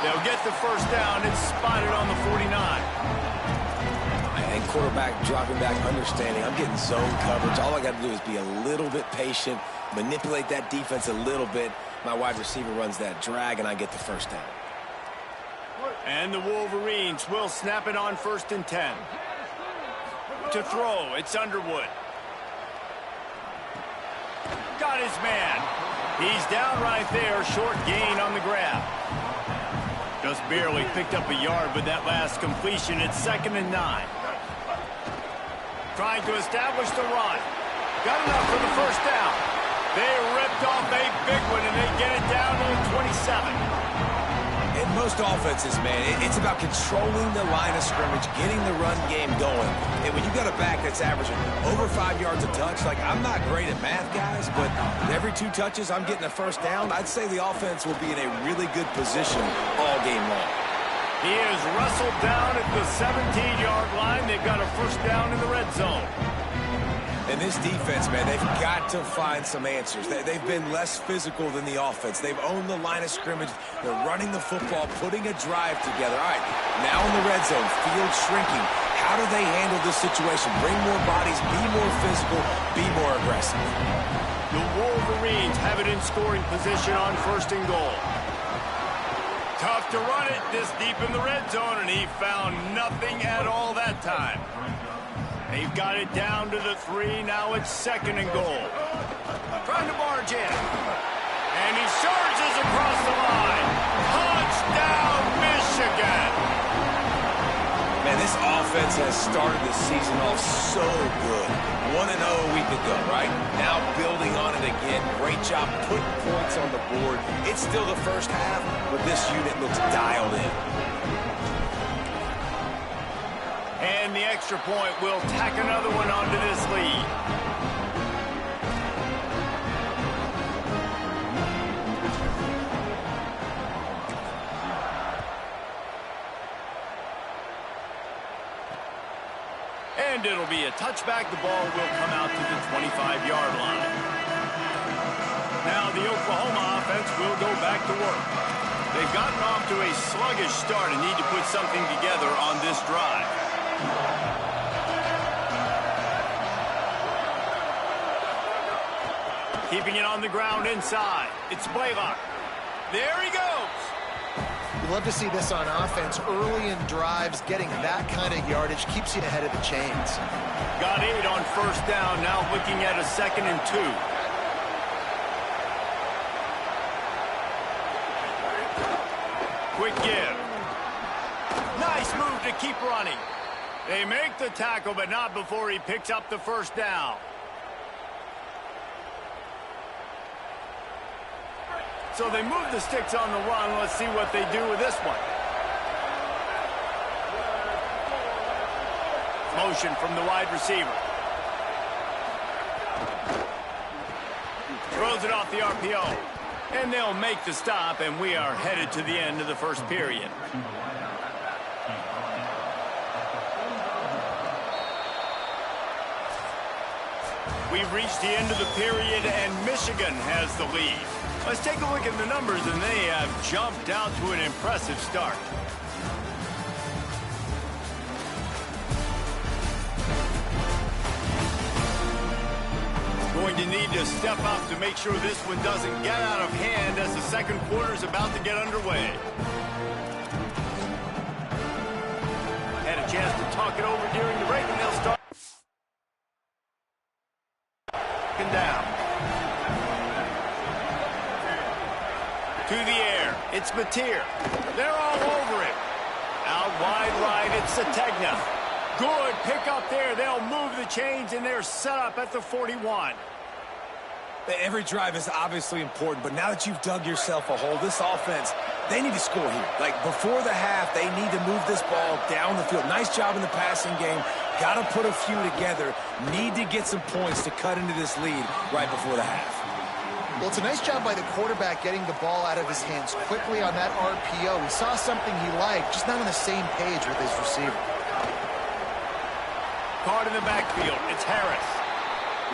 They'll get the first down. It's spotted on the 49. And quarterback dropping back, understanding I'm getting zone coverage. All I got to do is be a little bit patient, manipulate that defense a little bit. My wide receiver runs that drag, and I get the first down. And the Wolverines will snap it on 1st and 10. To throw, it's Underwood. Got his man. He's down right there, short gain on the grab. Just barely picked up a yard with that last completion. It's 2nd and 9. trying to establish the run. Got enough for the first down. They ripped off a big one, and they get it down to the 27. In most offenses, man, it's about controlling the line of scrimmage, getting the run game going. And when you got a back that's averaging over 5 yards a touch, like, I'm not great at math, guys, but every 2 touches I'm getting a first down, I'd say the offense will be in a really good position all game long. He is wrestled down at the 17-yard line. They've got a first down in the red zone. And this defense, man, they've got to find some answers. They've been less physical than the offense. They've owned the line of scrimmage. They're running the football, putting a drive together. All right, now in the red zone, field shrinking. How do they handle this situation? Bring more bodies, be more physical, be more aggressive. The Wolverines have it in scoring position on first and goal. Tough to run it this deep in the red zone, and he found nothing at all that time. They've got it down to the 3. Now it's second and goal. Trying to barge in. And he charges across the line. Touchdown, Michigan. Man, this offense has started the season off so good. 1-0 a week ago, right? Now building on it again. Great job putting points on the board. It's still the first half, but this unit looks dialed in. And the extra point will tack another one onto this lead. And it'll be a touchback. The ball will come out to the 25-yard line. Now the Oklahoma offense will go back to work. They've gotten off to a sluggish start and need to put something together on this drive. Keeping it on the ground inside. It's Braylon. There he goes. You love to see this on offense. Early in drives, getting that kind of yardage keeps you ahead of the chains. Got 8 on first down. Now looking at a 2nd and 2. Quick give. Nice move to keep running. They make the tackle, but not before he picks up the first down. So they move the sticks on the run. Let's see what they do with this one. Motion from the wide receiver. Throws it off the RPO. And they'll make the stop, and we are headed to the end of the first period. We've reached the end of the period, and Michigan has the lead. Let's take a look at the numbers, and they have jumped out to an impressive start. Going to need to step up to make sure this one doesn't get out of hand as the second quarter is about to get underway. Had a chance to talk it over during the break, and they'll start. Down. To the air. It's Mateer. They're all over it. Out wide right, it's Sategna. Good pick up there. They'll move the chains, and they're set up at the 41. Every drive is obviously important, but now that you've dug yourself a hole, this offense, they need to score here. Like, before the half, they need to move this ball down the field. Nice job in the passing game. Got to put a few together. Need to get some points to cut into this lead right before the half. Well, it's a nice job by the quarterback getting the ball out of his hands quickly on that RPO. He saw something he liked, just not on the same page with his receiver. Card in the backfield. It's Harris.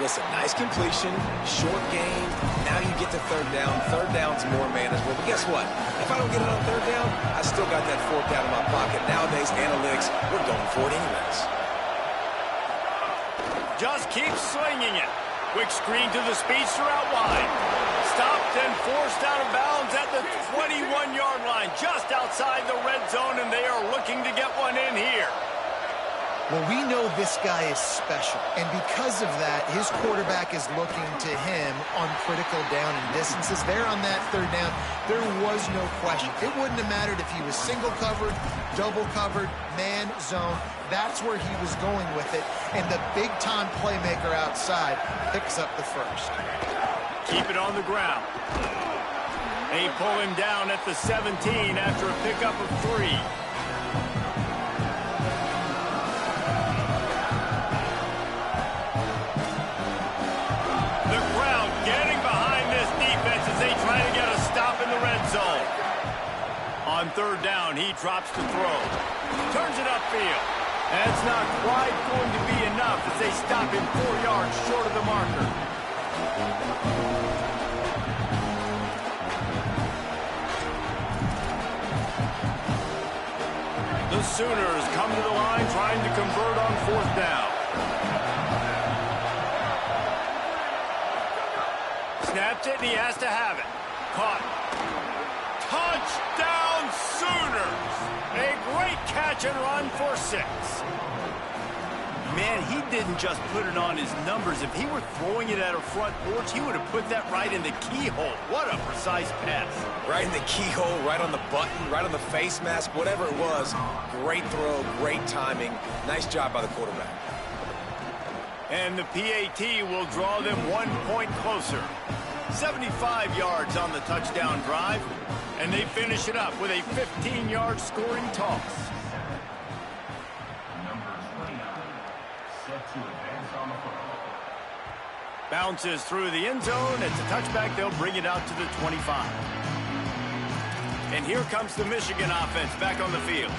Listen, nice completion, short game. Now you get to third down. Third down's more manageable. But guess what? If I don't get it on third down, I still got that fourth down in my pocket. Nowadays, analytics, we're going for it anyways. Just keep slinging it. Quick screen to the speedster out wide. Stopped and forced out of bounds at the 21-yard line, just outside the red zone, and they are looking to get one in here. Well, we know this guy is special, and because of that, his quarterback is looking to him on critical down and distances. There on that third down, there was no question. It wouldn't have mattered if he was single covered, double covered, man zone. That's where he was going with it. And the big-time playmaker outside picks up the first. Keep it on the ground. They pull him down at the 17 after a pickup of 3. The crowd getting behind this defense as they try to get a stop in the red zone. On third down, he drops to throw. Turns it upfield. That's not quite going to be enough as they stop him 4 yards short of the marker. The Sooners come to the line trying to convert on fourth down. Snapped it and he has to have it. Caught. Touchdown Sooners! A great catch and run for 6. Man, he didn't just put it on his numbers. If he were throwing it at a front porch, he would have put that right in the keyhole. What a precise pass. Right in the keyhole, right on the button, right on the face mask, whatever it was. Great throw, great timing. Nice job by the quarterback. And the PAT will draw them 1 point closer. 75 yards on the touchdown drive, and they finish it up with a 15-yard scoring toss. Bounces through the end zone. It's a touchback. They'll bring it out to the 25. And here comes the Michigan offense back on the field.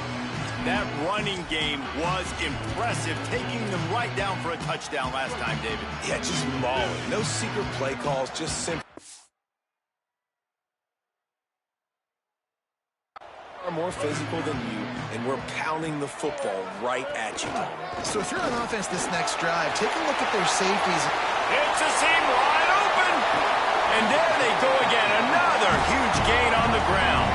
That running game was impressive, taking them right down for a touchdown last time, David. Yeah, just mauling. No secret play calls, just simple. Are more physical than you, and we're pounding the football right at you. So if you're on offense this next drive, take a look at their safeties. It's a seam wide open. And there they go again. Another huge gain on the ground.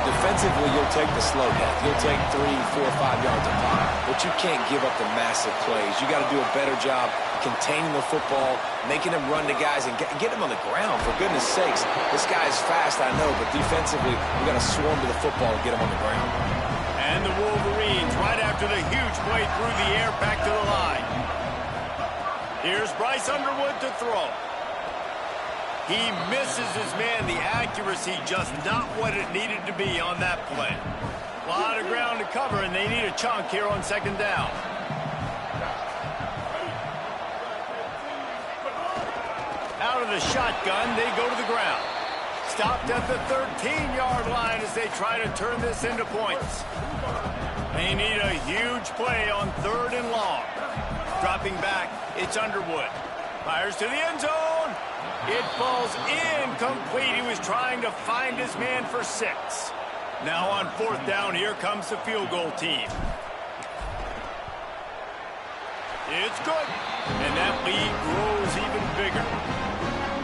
Defensively, you'll take the slow death. You'll take 3, 4, 5 yards a pop, but you can't give up the massive plays. You got to do a better job containing the football, making them run to guys, and get them on the ground. For goodness sakes, this guy's fast, I know, but defensively, we got to swarm to the football and get him on the ground. And the Wolverines, right after the huge play through the air, back to the line. Here's Bryce Underwood to throw. He misses his man. The accuracy just not what it needed to be on that play. A lot of ground to cover, and they need a chunk here on second down. Out of the shotgun, they go to the ground. Stopped at the 13-yard line as they try to turn this into points. They need a huge play on 3rd and long. Dropping back, it's Underwood. Fires to the end zone. It falls incomplete. He was trying to find his man for 6. Now on 4th down, here comes the field goal team. It's good. And that lead grows even bigger.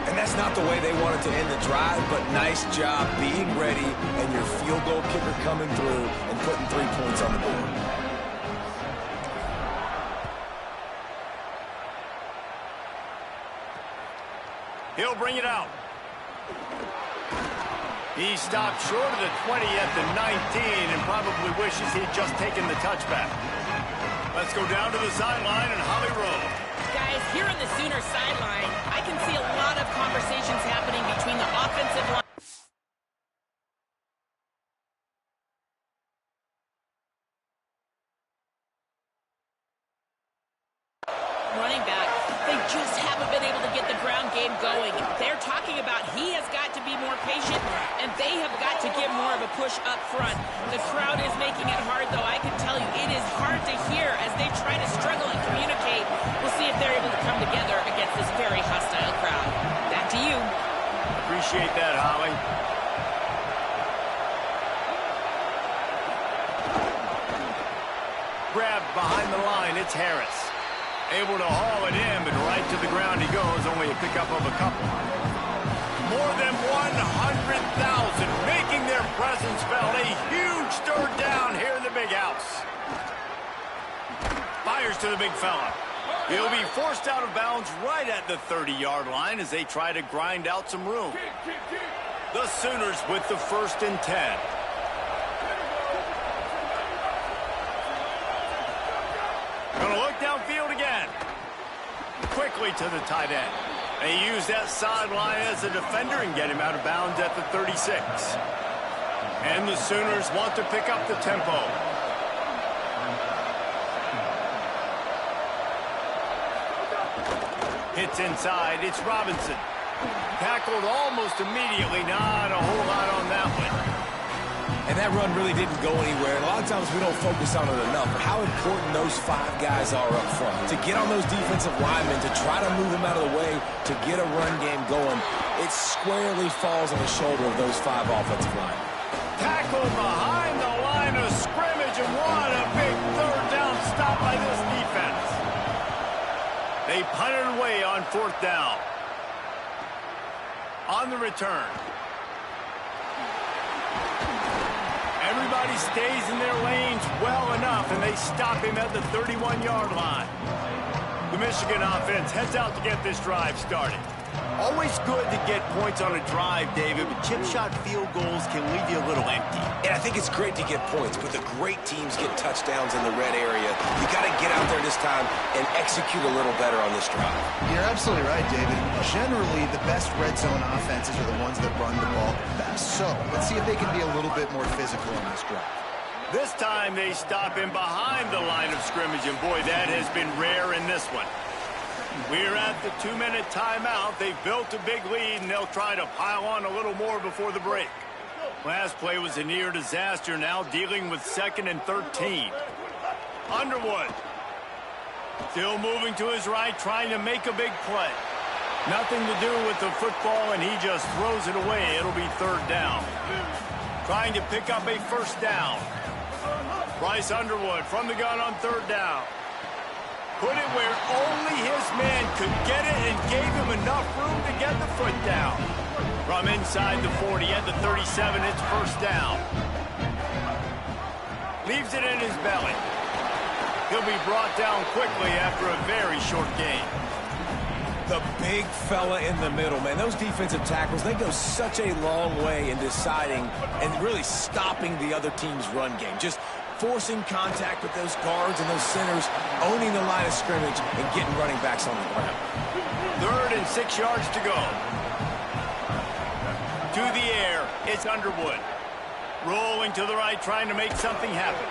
And that's not the way they wanted to end the drive, but nice job being ready and your field goal kicker coming through and putting 3 points on the board. He'll bring it out. He stopped short of the 20 at the 19 and probably wishes he'd just taken the touchback. Let's go down to the sideline and Holly Rowe. Guys, here on the Sooner sideline, I can see a lot of conversations happening between the offensive line. Running back, they just haven't been able to get the ground game going. They're talking about he has got to be more patient, and they have got to give more of a push up front. The crowd is making it hard, though. I can tell you it is hard to hear as they try to struggle and communicate. We'll see if they're able to come together against this very hostile crowd. Back to you. Appreciate that, Holly. Grabbed behind the line, it's Harris. Able to haul it in, but right to the ground he goes, only a pickup of a couple. More than 100,000 making their presence felt. A huge 3rd down here in the big house. Fires to the big fella. He'll be forced out of bounds right at the 30-yard line as they try to grind out some room. The Sooners with the 1st and 10. Gonna look downfield again. Quickly to the tight end. They use that sideline as a defender and get him out of bounds at the 36. And the Sooners want to pick up the tempo. Hits inside, it's Robinson. Tackled almost immediately, not a whole lot on that one. And that run really didn't go anywhere. And a lot of times we don't focus on it enough, but how important those 5 guys are up front. To get on those defensive linemen, to try to move them out of the way, to get a run game going, it squarely falls on the shoulder of those 5 offensive linemen. Tackled behind the line of scrimmage, and what a big 3rd down stop by this defense. They punted away on 4th down. On the return. Everybody stays in their lanes well enough, and they stop him at the 31-yard line. The Michigan offense heads out to get this drive started. Always good to get points on a drive, David, but chip shot field goals can leave you a little empty. And I think it's great to get points, but the great teams get touchdowns in the red area. You got to get out there this time and execute a little better on this drive. You're absolutely right, David. Generally, the best red zone offenses are the ones that run the ball best. So let's see if they can be a little bit more physical on this drive. This time they stop him behind the line of scrimmage, and boy, that has been rare in this one. We're at the 2-minute timeout. They've built a big lead, and they'll try to pile on a little more before the break. Last play was a near disaster, now dealing with 2nd and 13. Underwood. Still moving to his right, trying to make a big play. Nothing to do with the football, and he just throws it away. It'll be 3rd down. Trying to pick up a 1st down. Bryce Underwood from the gun on 3rd down. Put it where only his man could get it and gave him enough room to get the foot down. From inside the 40 at the 37, it's 1st down. Leaves it in his belly. He'll be brought down quickly after a very short gain. The big fella in the middle, man. Those defensive tackles, they go such a long way in deciding and really stopping the other team's run game. Just forcing contact with those guards and those centers, owning the line of scrimmage, and getting running backs on the ground. 3rd and 6 yards to go. To the air, it's Underwood. Rolling to the right, trying to make something happen.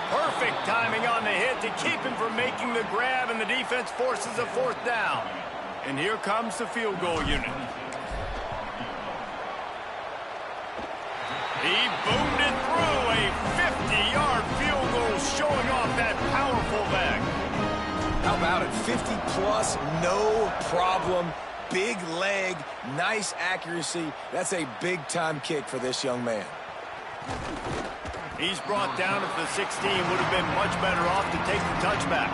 Perfect timing on the hit to keep him from making the grab, and the defense forces a 4th down. And here comes the field goal unit. He boomed it through, a 50-yard field goal showing off that powerful leg. How about it? 50-plus, no problem. Big leg, nice accuracy. That's a big-time kick for this young man. He's brought down at the 16. Would have been much better off to take the touchback.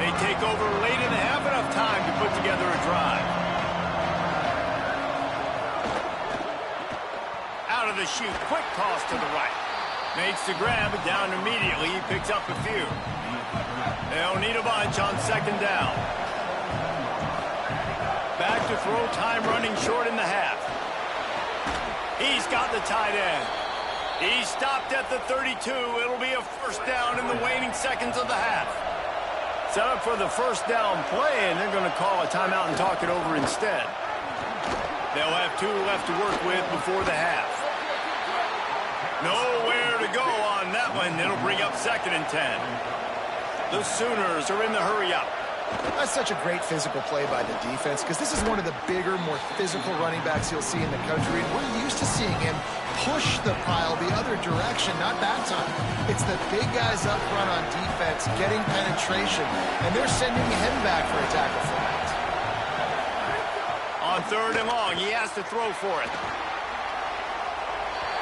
They take over late in the half, enough time to put together a drive. Out of the chute, quick toss to the right. Makes the grab, but down immediately. He picks up a few. They'll need a bunch on 2nd down. Back to throw, time running short in the half. He's got the tight end. He stopped at the 32. It'll be a 1st down in the waning seconds of the half. Set up for the 1st down play, and they're going to call a timeout and talk it over instead. They'll have 2 left to work with before the half. Nowhere to go on that one. It'll bring up 2nd and 10. The Sooners are in the hurry-up. That's such a great physical play by the defense because this is one of the bigger, more physical running backs you'll see in the country, and we're used to seeing him push the pile the other direction, not that time. It's the big guys up front on defense getting penetration, and they're sending him back for a tackle for that. On 3rd and long, he has to throw for it.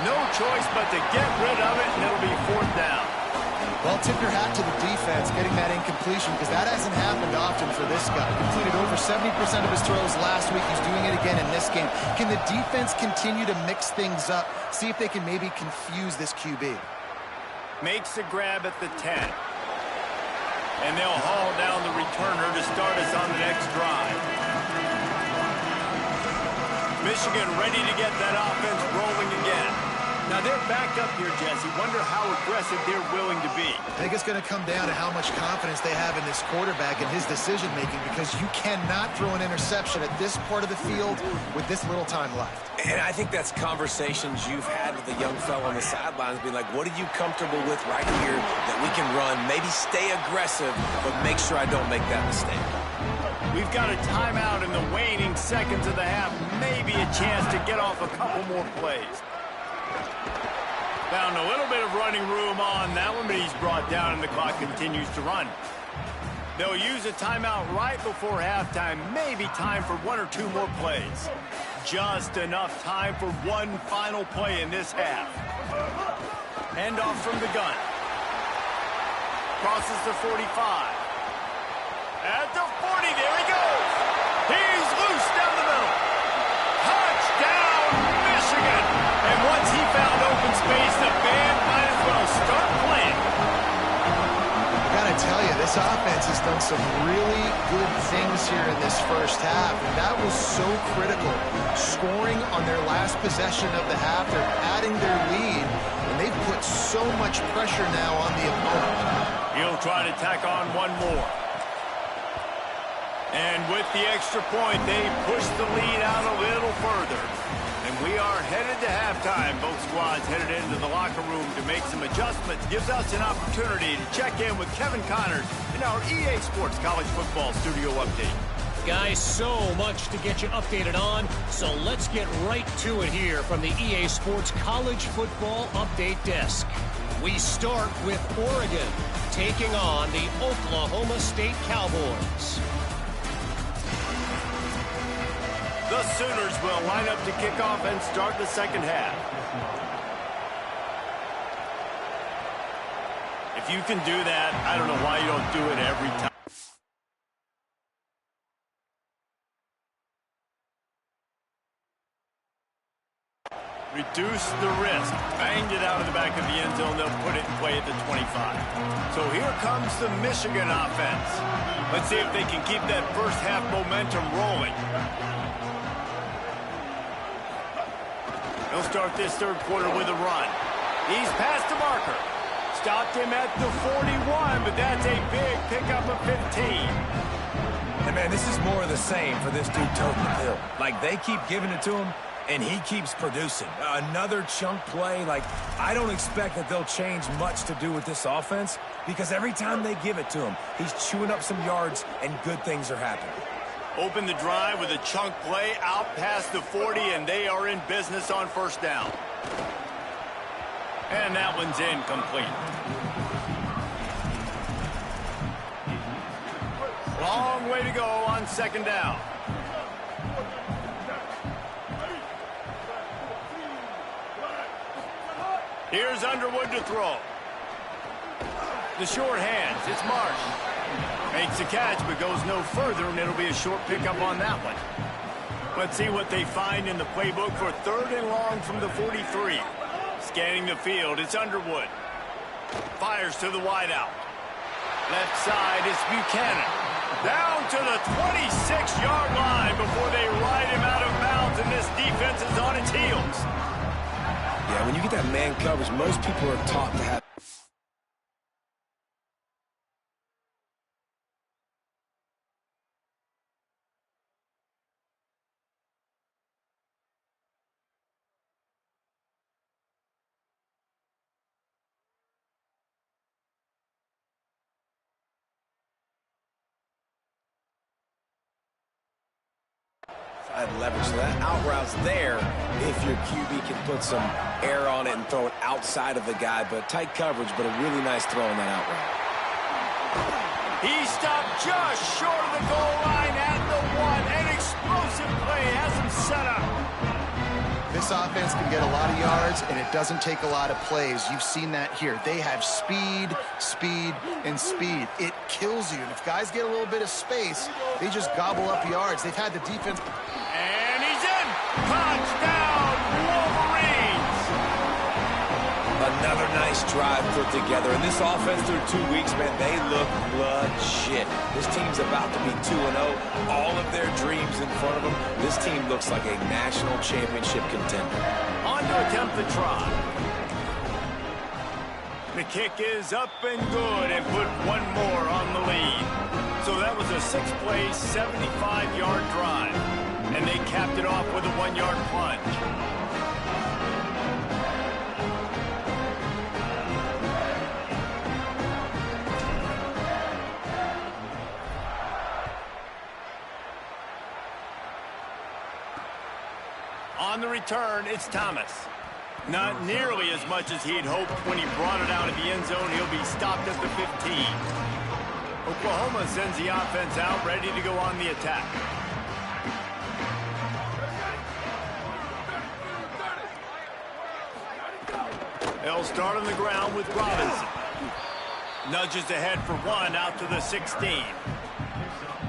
No choice but to get rid of it, and it'll be 4th down. Well, tip your hat to the defense getting that incompletion because that hasn't happened often for this guy. Completed over 70% of his throws last week. He's doing it again in this game. Can the defense continue to mix things up, see if they can maybe confuse this QB? Makes the grab at the 10. And they'll haul down the returner to start us on the next drive. Michigan ready to get that offense rolling again. Now they're backed up here, Jesse. Wonder how aggressive they're willing to be. I think it's going to come down to how much confidence they have in this quarterback and his decision-making, because you cannot throw an interception at this part of the field with this little time left. And I think that's conversations you've had with the young fellow on the sidelines, being like, what are you comfortable with right here that we can run? Maybe stay aggressive, but make sure I don't make that mistake. We've got a timeout in the waning seconds of the half. Maybe a chance to get off a couple more plays. Found a little bit of running room on that one, but he's brought down and the clock continues to run. They'll use a timeout right before halftime. Maybe time for one or two more plays. Just enough time for one final play in this half. Hand off from the gun. Crosses the 45. At the 40, there he goes. He's loose down the middle. Touchdown, Michigan. And once he found open space, the band might as well start playing. I got to tell you, this offense has done some really good things here in this first half, and that was so critical. Scoring on their last possession of the half, they're adding their lead, and they've put so much pressure now on the opponent. He'll try to tack on one more. And with the extra point, they push the lead out a little further. And we are headed to halftime. Both squads headed into the locker room to make some adjustments. Gives us an opportunity to check in with Kevin Connors in our EA Sports College Football Studio Update. Guys, so much to get you updated on, so let's get right to it here from the EA Sports College Football Update Desk. We start with Oregon taking on the Oklahoma State Cowboys. The Sooners will line up to kick off and start the second half. If you can do that, I don't know why you don't do it every time. Reduce the risk. Banged it out of the back of the end zone. They'll put it in play at the 25. So here comes the Michigan offense. Let's see if they can keep that first half momentum rolling. He'll start this third quarter with a run. He's past the marker. Stopped him at the 41, but that's a big pickup of 15. And man, this is more of the same for this dude toting the pill. Like, they keep giving it to him, and he keeps producing. Another chunk play. Like, I don't expect that they'll change much to do with this offense, because every time they give it to him, he's chewing up some yards, and good things are happening. Open the drive with a chunk play out past the 40, and they are in business on first down. And that one's incomplete. Long way to go on second down. Here's Underwood to throw. The short hands, it's Marsh. Makes the catch, but goes no further, and it'll be a short pickup on that one. Let's see what they find in the playbook for third and long from the 43. Scanning the field, it's Underwood. Fires to the wideout. Left side, it's Buchanan. Down to the 26-yard line before they ride him out of bounds, and this defense is on its heels. Yeah, when you get that man coverage, most people are taught to have... leverage. So that out route's there if your QB can put some air on it and throw it outside of the guy, but tight coverage, but a really nice throw on that out route. He stopped just short of the goal line at the 1. An explosive play has him set up. This offense can get a lot of yards, and it doesn't take a lot of plays. You've seen that here. They have speed, speed, and speed. It kills you. And if guys get a little bit of space, they just gobble up yards. They've had the defense. And he's in. Touchdown, Wolverines. Another nice drive put together. And this offense through 2 weeks, man, they look legit. This team's about to be 2-0. All of their dreams in front of them. This team looks like a national championship contender. On to attempt the try. The kick is up and good and put one more on the lead. So that was a 6-play, 75-yard drive. And they capped it off with a 1-yard plunge. On the return, it's Thomas. Not nearly as much as he'd hoped when he brought it out of the end zone. He'll be stopped at the 15. Oklahoma sends the offense out, ready to go on the attack. They'll start on the ground with Robinson. Nudges ahead for one out to the 16.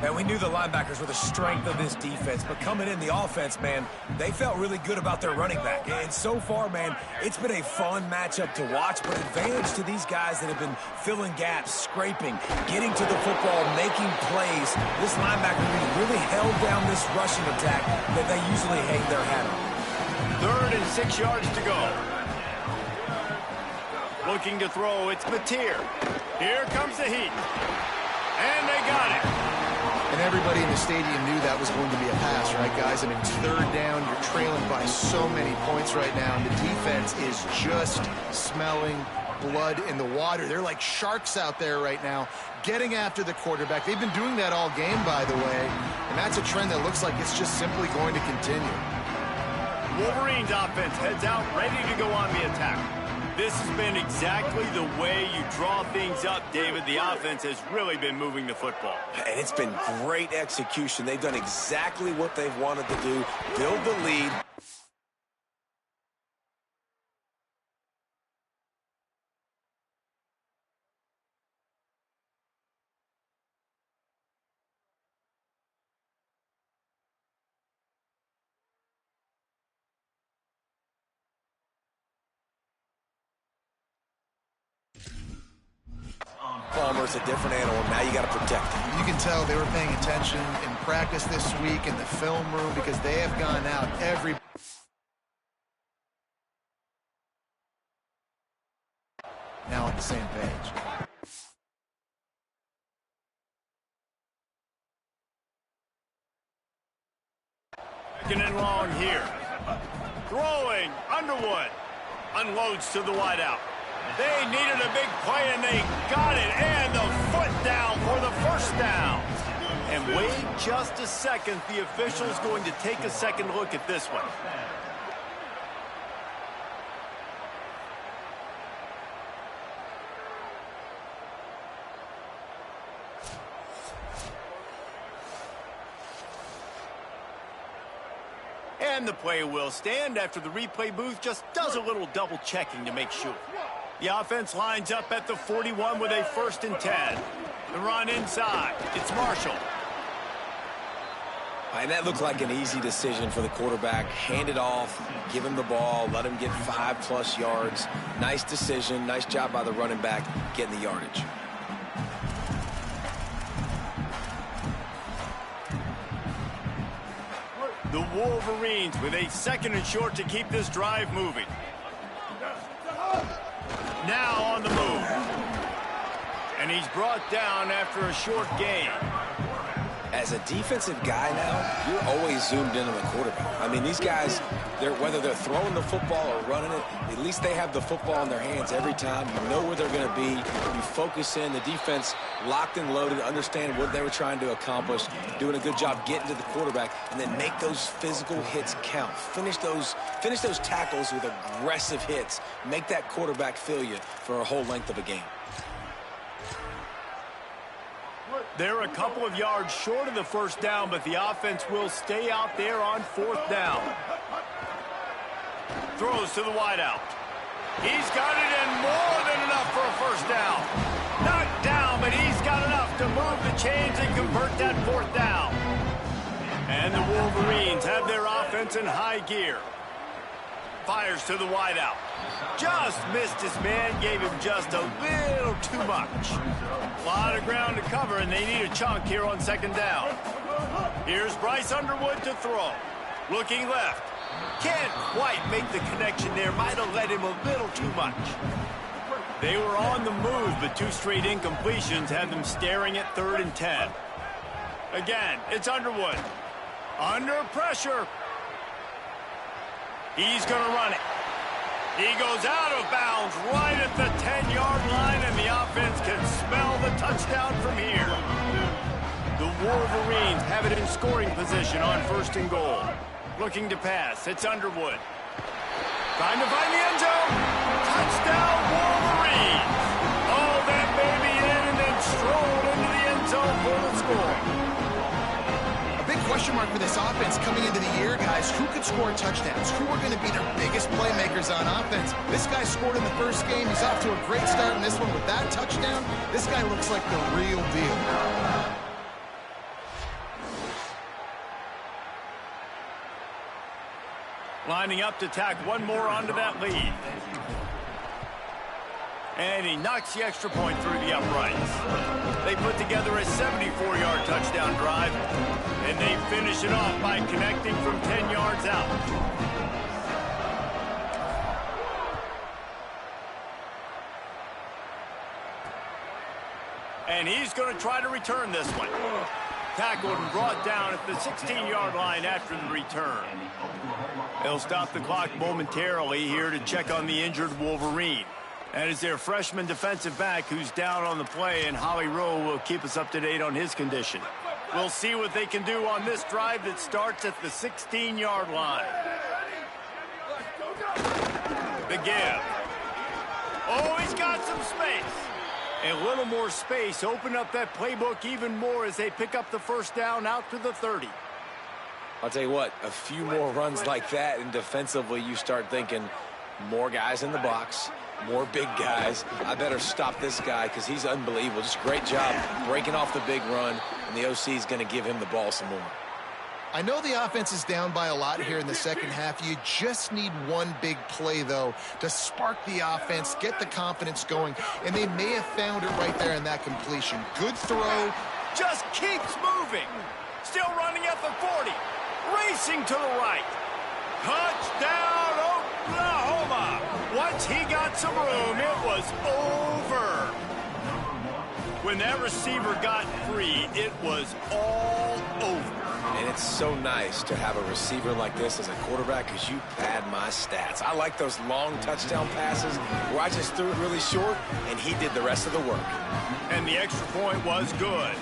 And we knew the linebackers were the strength of this defense, but coming in the offense, man, they felt really good about their running back. And so far, man, it's been a fun matchup to watch, but advantage to these guys that have been filling gaps, scraping, getting to the football, making plays. This linebacker really held down this rushing attack that they usually hang their hat on. 3rd and 6 yards to go. Looking to throw, it's Mateer. Here comes the heat. And they got it. And everybody in the stadium knew that was going to be a pass, right, guys? I mean, 3rd down, you're trailing by so many points right now, and the defense is just smelling blood in the water. They're like sharks out there right now, getting after the quarterback. They've been doing that all game, by the way, and that's a trend that looks like it's just simply going to continue. Wolverines offense heads out, ready to go on the attack. This has been exactly the way you draw things up, David. The offense has really been moving the football. And it's been great execution. They've done exactly what they've wanted to do, build the lead. Palmer's a different animal. Now you got to protect him. You can tell they were paying attention in practice this week in the film room because they have gone out every... Now on the same page. Second and long here. Throwing, Underwood. Unloads to the wideout. They needed a big play, and they got it. And the foot down for the first down. And wait just a second. The official's going to take a second look at this one. And the play will stand after the replay booth just does a little double checking to make sure. The offense lines up at the 41 with a 1st and 10. The run inside. It's Marshall. And that looked like an easy decision for the quarterback. Hand it off, give him the ball, let him get 5+ yards. Nice decision. Nice job by the running back getting the yardage. The Wolverines with a 2nd and short to keep this drive moving. Now on the move. And he's brought down after a short gain. As a defensive guy now, you're always zoomed in on the quarterback. I mean, these guys, whether they're throwing the football or running it, at least they have the football in their hands every time. You know where they're going to be. You focus in. The defense locked and loaded, understand what they were trying to accomplish, doing a good job getting to the quarterback, and then make those physical hits count. Finish those tackles with aggressive hits. Make that quarterback feel you for a whole length of a game. They're a couple of yards short of the 1st down, but the offense will stay out there on 4th down. Throws to the wideout. He's got it and more than enough for a 1st down. Not down, but he's got enough to move the chains and convert that 4th down. And the Wolverines have their offense in high gear. fires to the wideout. Just missed his man, gave him just a little too much. A lot of ground to cover, and they need a chunk here on second down. Here's Bryce Underwood to throw. Looking left. Can't quite make the connection there. Might have let him a little too much. They were on the move, but 2 straight incompletions had them staring at 3rd and 10. Again, it's Underwood. Under pressure. He's going to run it. He goes out of bounds right at the 10-yard line, and the offense can smell the touchdown from here. The Wolverines have it in scoring position on 1st and goal. Looking to pass. It's Underwood. Trying to find the end zone. Touchdown, Wolverines. Oh, that baby in and then strolled into the end zone for the score. A big question mark for this offense coming into the year, guys. Who could score touchdowns? Who are going to be their biggest playmakers on offense? This guy scored in the first game. He's off to a great start in this one with that touchdown. This guy looks like the real deal. Lining up to tack one more onto that lead. And he knocks the extra point through the uprights. They put together a 74-yard touchdown drive, and they finish it off by connecting from 10 yards out. And he's going to try to return this one. Tackled and brought down at the 16-yard line after the return. They'll stop the clock momentarily here to check on the injured Wolverine. That is their freshman defensive back who's down on the play, and Holly Rowe will keep us up to date on his condition. We'll see what they can do on this drive that starts at the 16-yard line. The give. Oh, he's got some space. A little more space, open up that playbook even more as they pick up the first down out to the 30. I'll tell you what, a few more runs like that, and defensively you start thinking more guys in the box, more big guys. I better stop this guy because he's unbelievable. Just great job breaking off the big run, and the OC is going to give him the ball some more. I know the offense is down by a lot here in the second half. You just need one big play, though, to spark the offense, get the confidence going, and they may have found it right there in that completion. Good throw. Just keeps moving. Still running at the 40. Racing to the right. Touchdown, Oklahoma. Once he got some room, it was over. When that receiver got free, it was all over. And it's so nice to have a receiver like this as a quarterback because you pad my stats. I like those long touchdown passes where I just threw it really short and he did the rest of the work. And the extra point was good.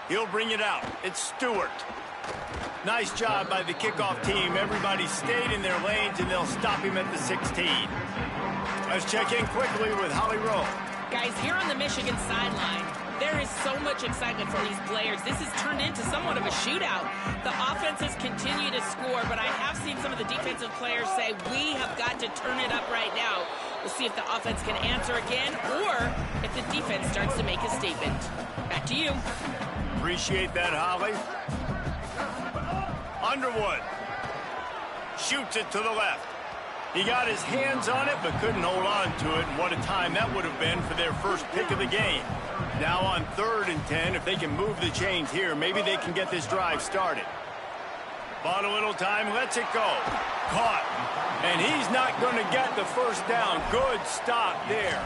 He'll bring it out. It's Stewart. Nice job by the kickoff team. Everybody stayed in their lanes, and they'll stop him at the 16. Let's check in quickly with Holly Rowe. Guys, here on the Michigan sideline, there is so much excitement from these players. This has turned into somewhat of a shootout. The offenses continue to score, but I have seen some of the defensive players say, we have got to turn it up right now. We'll see if the offense can answer again or if the defense starts to make a statement. Back to you. Appreciate that, Holly. Underwood shoots it to the left. He got his hands on it, but couldn't hold on to it. And what a time that would have been for their first pick of the game. Now on 3rd and 10, if they can move the chains here, maybe they can get this drive started. Bought a little time, lets it go. Caught. And he's not going to get the first down. Good stop there.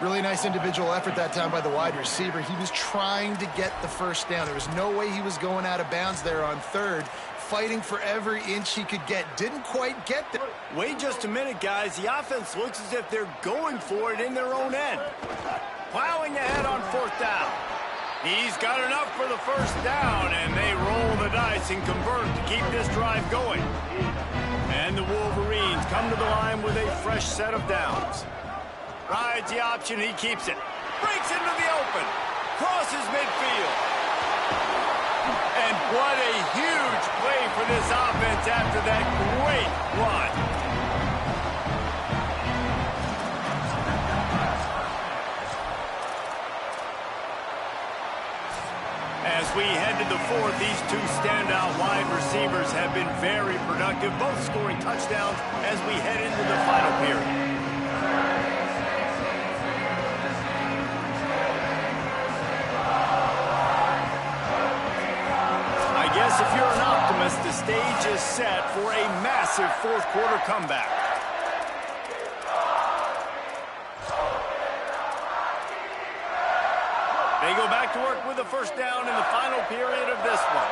Really nice individual effort that time by the wide receiver. He was trying to get the first down. There was no way he was going out of bounds there on 3rd. Fighting for every inch he could get. Didn't quite get there. Wait just a minute, guys. The offense looks as if they're going for it in their own end. Plowing ahead on 4th down. He's got enough for the first down, and they roll the dice and convert to keep this drive going. And the Wolverines come to the line with a fresh set of downs. Rides the option, he keeps it. Breaks into the open. Crosses midfield. And what a huge play for this offense after that great run. we head to the fourth, these two standout wide receivers have been very productive, both scoring touchdowns as we head into the final period. I guess if you're an optimist, the stage is set for a massive fourth quarter comeback. They go back to work with a first down in the final period of this one.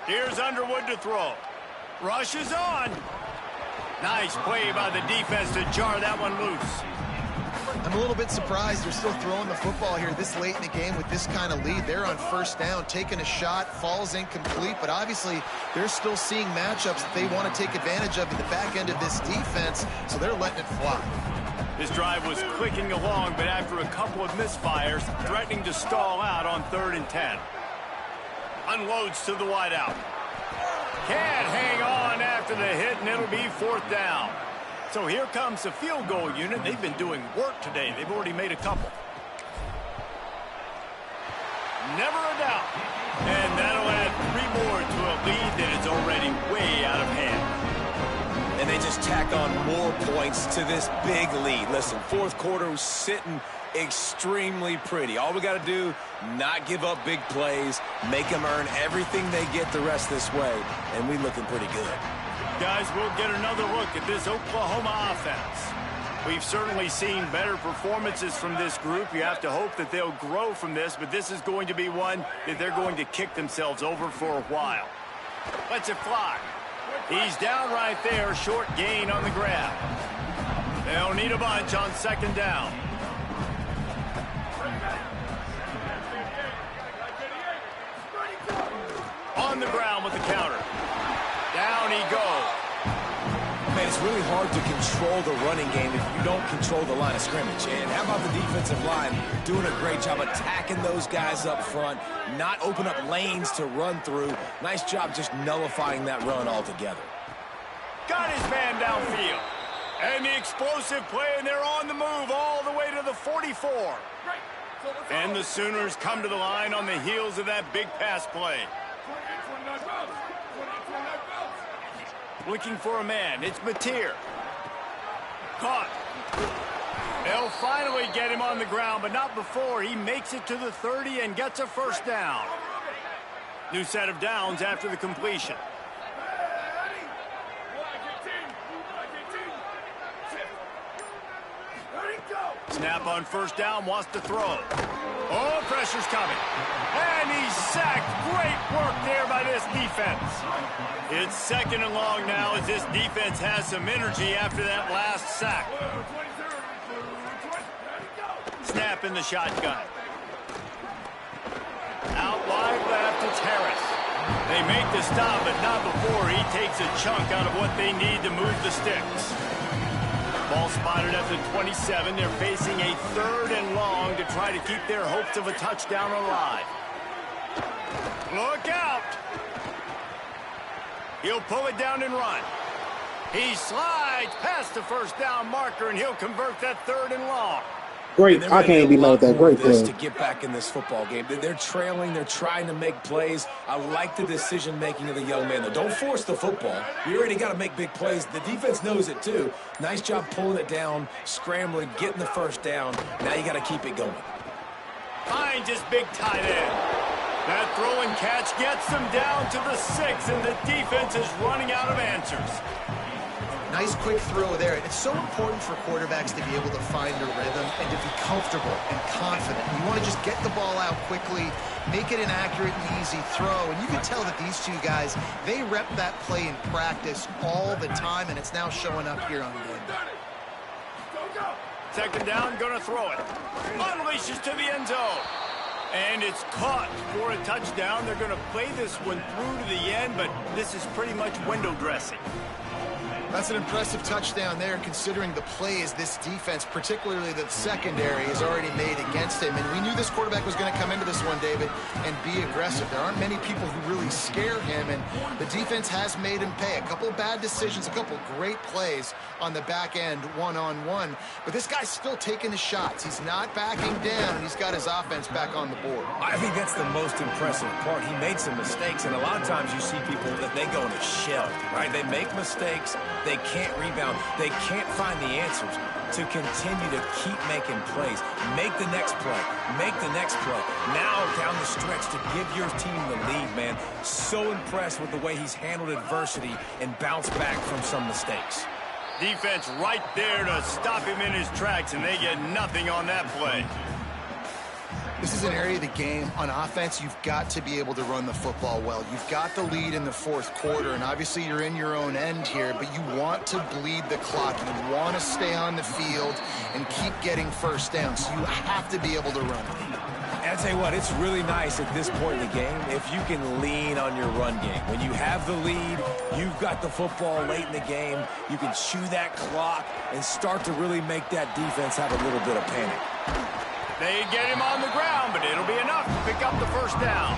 Here's Underwood to throw. Rush is on. Nice play by the defense to jar that one loose. I'm a little bit surprised they're still throwing the football here this late in the game with this kind of lead. They're on first down, taking a shot, falls incomplete, but obviously they're still seeing matchups that they want to take advantage of in the back end of this defense, so they're letting it fly. This drive was clicking along, but after a couple of misfires, threatening to stall out on 3rd and 10. Unloads to the wideout. Can't hang on after the hit, and it'll be 4th down. So here comes the field goal unit. They've been doing work today. They've already made a couple. Never a doubt. And that'll add 3 more to a lead that is already way out of hand. And they just tack on more points to this big lead. Listen, fourth quarter was sitting extremely pretty. All we got to do, not give up big plays, make them earn everything they get the rest this way, and we looking pretty good. Guys, we'll get another look at this Oklahoma offense. We've certainly seen better performances from this group. You have to hope that they'll grow from this, but this is going to be one that they're going to kick themselves over for a while. Lets it fly. He's down right there, short gain on the grab. They'll need a bunch on 2nd down. On the ground with the counter. Down he goes. Man, it's really hard to control the running game if you don't control the line of scrimmage. And how about the defensive line doing a great job attacking those guys up front, not open up lanes to run through. Nice job just nullifying that run altogether. Got his man downfield. And the explosive play, and they're on the move all the way to the 44. And the Sooners come to the line on the heels of that big pass play. Looking for a man. It's Mateer. Caught. They'll finally get him on the ground, but not before he makes it to the 30 and gets a first down. New set of downs after the completion. Snap on first down, wants to throw. Oh, pressure's coming. And he's sacked. Great work there by this defense. It's 2nd and long now as this defense has some energy after that last sack. Snap in the shotgun. Out wide left, it's Harris. They make the stop, but not before he takes a chunk out of what they need to move the sticks. Ball spotted at the 27. They're facing a 3rd and long to try to keep their hopes of a touchdown alive. Look out! He'll pull it down and run. He slides past the first down marker, and he'll convert that 3rd and long. Great. I can't be mad with that. Great play. To get back in this football game. They're trailing. They're trying to make plays. I like the decision-making of the young man, though. Don't force the football. You already got to make big plays. The defense knows it, too. Nice job pulling it down, scrambling, getting the first down. Now you got to keep it going. Finds his big tight end. That throw and catch gets them down to the 6, and the defense is running out of answers. Nice quick throw there. It's so important for quarterbacks to be able to find a rhythm and to be comfortable and confident. You want to just get the ball out quickly, make it an accurate and easy throw. And you can tell that these two guys, they rep that play in practice all the time, and it's now showing up here on game. 2nd down, gonna throw it. Unleashes to the end zone. And it's caught for a touchdown. They're gonna play this one through to the end, but this is pretty much window dressing. That's an impressive touchdown there, considering the plays this defense, particularly the secondary, has already made against him. And we knew this quarterback was going to come into this one, David, and be aggressive. There aren't many people who really scare him, and the defense has made him pay. A couple of bad decisions, a couple of great plays on the back end, one-on-one. But this guy's still taking the shots. He's not backing down, and he's got his offense back on the board. I think that's the most impressive part. He made some mistakes, and a lot of times you see people that they go in a shell, right? They make mistakes. They can't rebound. They can't find the answers to continue to keep making plays. Make the next play. Make the next play. Now down the stretch to give your team the lead, man. So impressed with the way he's handled adversity and bounced back from some mistakes. Defense right there to stop him in his tracks, and they get nothing on that play. This is an area of the game. On offense, you've got to be able to run the football well. You've got the lead in the fourth quarter, and obviously you're in your own end here, but you want to bleed the clock. You want to stay on the field and keep getting first down, so you have to be able to run it. And I tell you what, it's really nice at this point in the game if you can lean on your run game. When you have the lead, you've got the football late in the game, you can chew that clock and start to really make that defense have a little bit of panic. They get him on the ground, but it'll be enough to pick up the first down.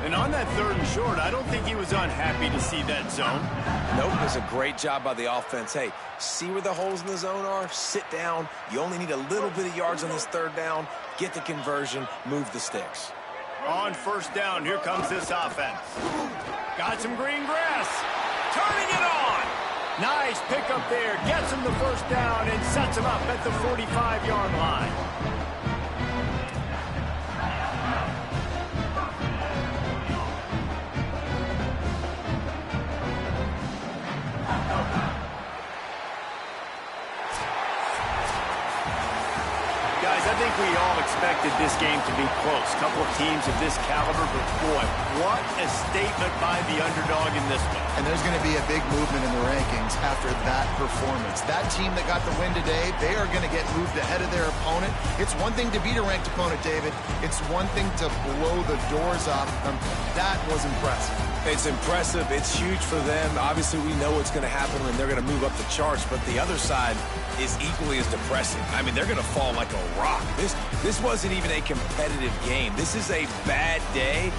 And on that 3rd and short, I don't think he was unhappy to see that zone. Nope, it was a great job by the offense. Hey, see where the holes in the zone are? Sit down. You only need a little bit of yards on this 3rd down. Get the conversion. Move the sticks. On 1st down, here comes this offense. Got some green grass. Turning it on. Nice pickup there. Gets him the 1st down and sets him up at the 45-yard line. Guys, I think we all expected this game to be close. Couple of teams of this caliber, but boy, what a statement by the underdog in this one. And there's going to be a big movement in the rankings after that performance. That team that got the win today, they are going to get moved ahead of their opponent. It's one thing to beat a ranked opponent, David. It's one thing to blow the doors off them. That was impressive. It's impressive. It's huge for them. Obviously, we know what's going to happen when they're going to move up the charts, but the other side is equally as depressing. I mean, they're going to fall like a rock. This wasn't even a competitive game. This is a bad day.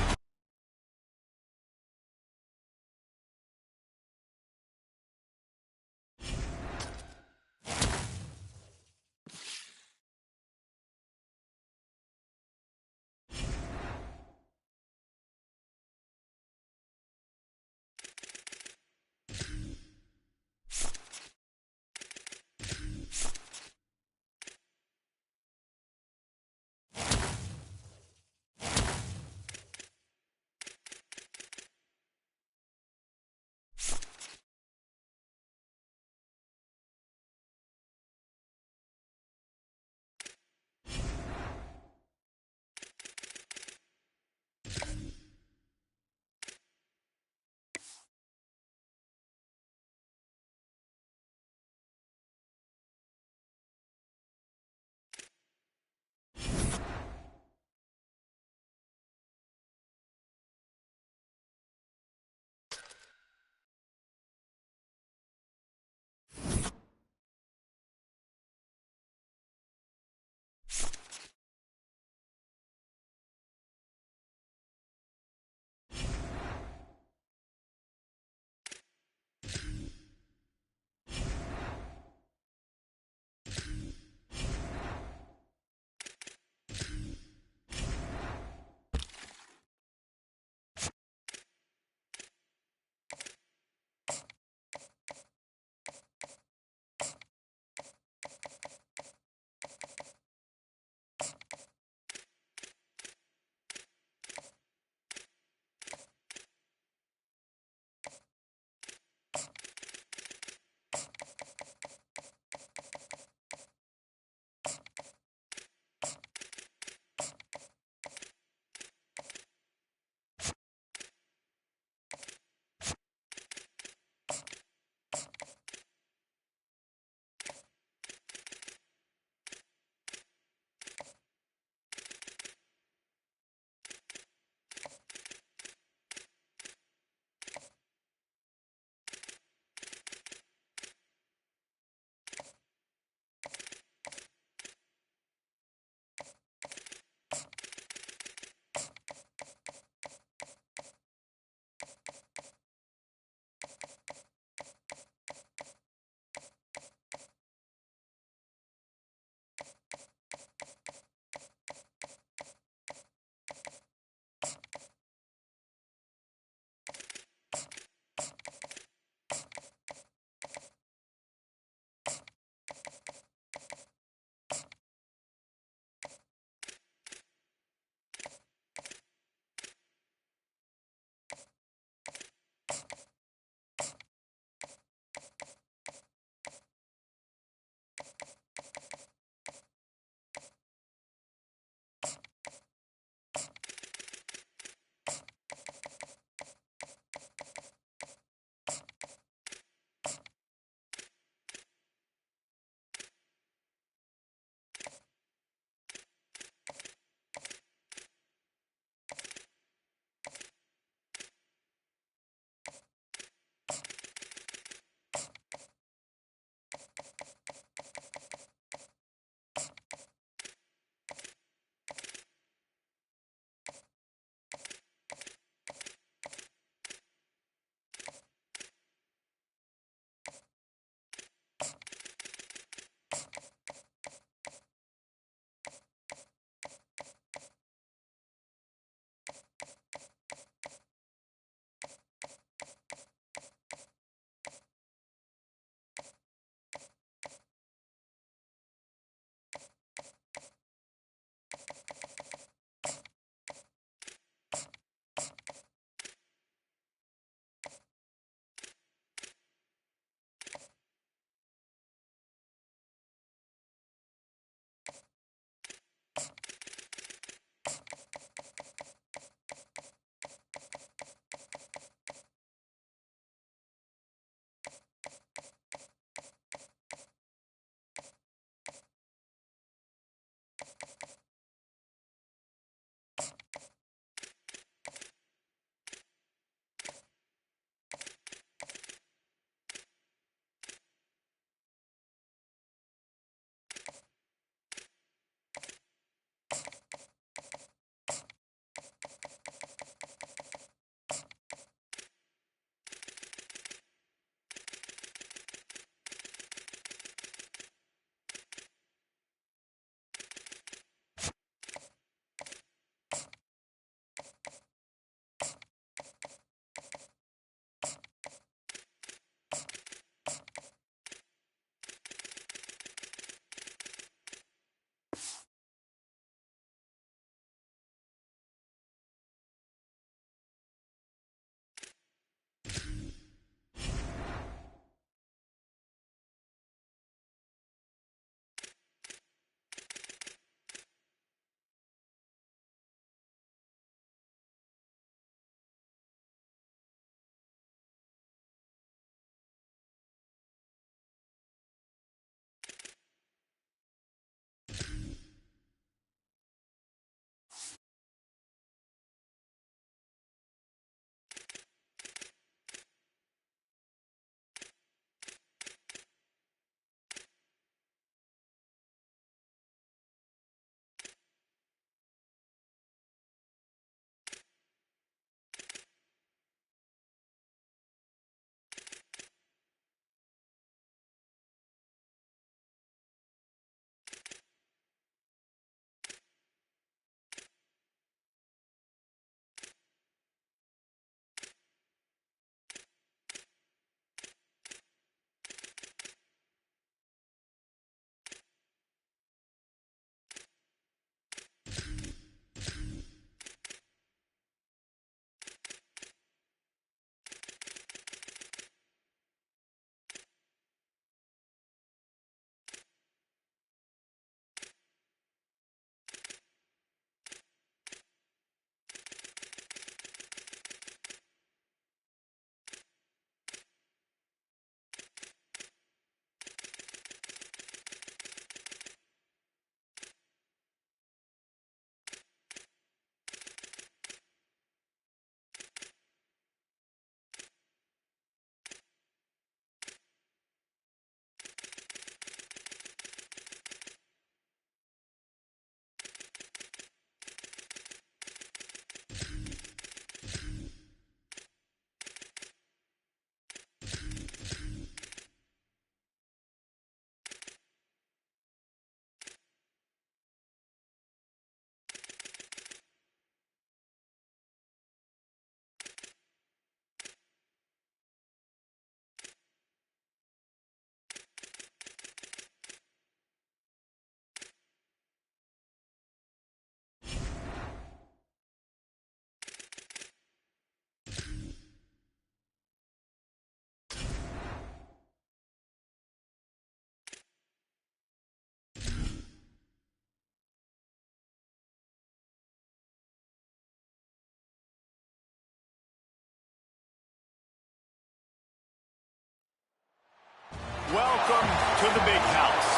Welcome to the big house,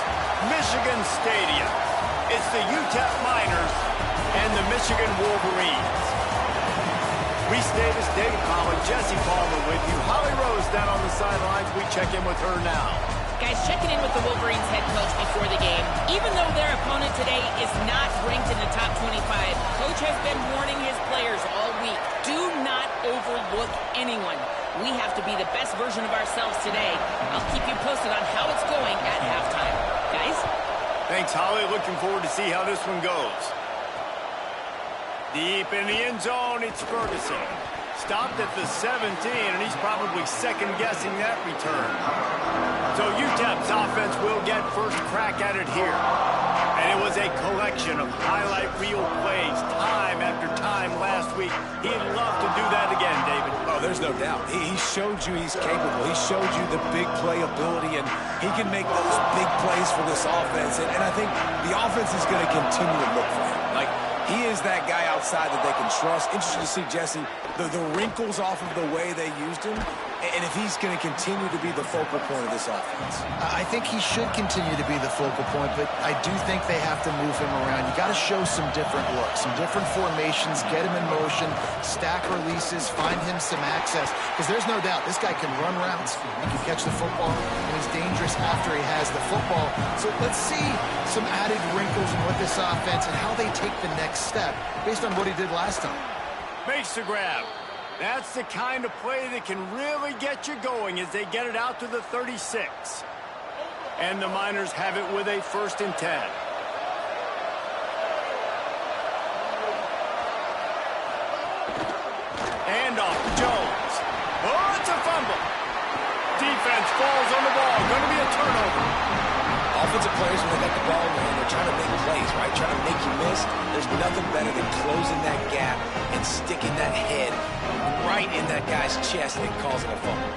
Michigan Stadium. It's the UTEP Miners and the Michigan Wolverines. Reese Davis, David Collin, Jesse Palmer with you. Holly Rose down on the sidelines. We check in with her now. Guys, checking in with the Wolverines head coach before the game. Even though their opponent today is not ranked in the top 25, coach has been warning his players all week. Do not overlook anyone. We have to be the best version of ourselves today. I'll keep you posted on how it's going at halftime. Guys? Thanks, Holly. Looking forward to see how this one goes. Deep in the end zone, it's Ferguson. Stopped at the 17, and he's probably second-guessing that return. So UTEP's offense will get first crack at it here. And it was a collection of highlight reel plays time after time last week. He'd love to do that again, David. Oh, there's no doubt. He showed you he's capable. He showed you the big play ability, and he can make those big plays for this offense. And I think the offense is going to continue to look for him. Like, he is that guy outside that they can trust. Interesting to see, Jesse, the wrinkles off of the way they used him, and if he's going to continue to be the focal point of this offense. I think he should continue to be the focal point, but I do think they have to move him around. You got to show some different looks, some different formations, get him in motion, stack releases, find him some access, because there's no doubt this guy can run routes, he can catch the football, and he's dangerous after he has the football. So let's see some added wrinkles in what this offense and how they take the next step based on what he did last time. Makes the grab. That's the kind of play that can really get you going as they get it out to the 36. And the Miners have it with a 1st and 10. And off to Jones. Oh, it's a fumble. Defense falls on the ball. Going to be a turnover. Offensive players, when they got the ball in their hand, they're trying to make plays, right? Trying to make you miss. There's nothing better than closing that gap and sticking that head right in that guy's chest and causing a fumble.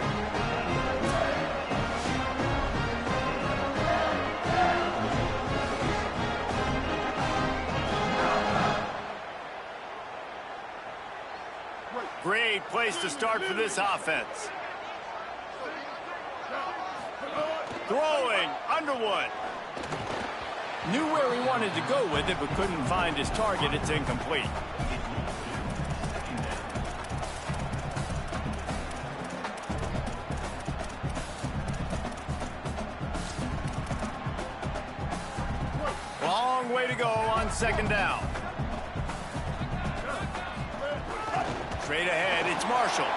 Great place to start for this offense. Throwing, Underwood. Knew where he wanted to go with it, but couldn't find his target. It's incomplete. Long way to go on 2nd down. Straight ahead, it's Marshall.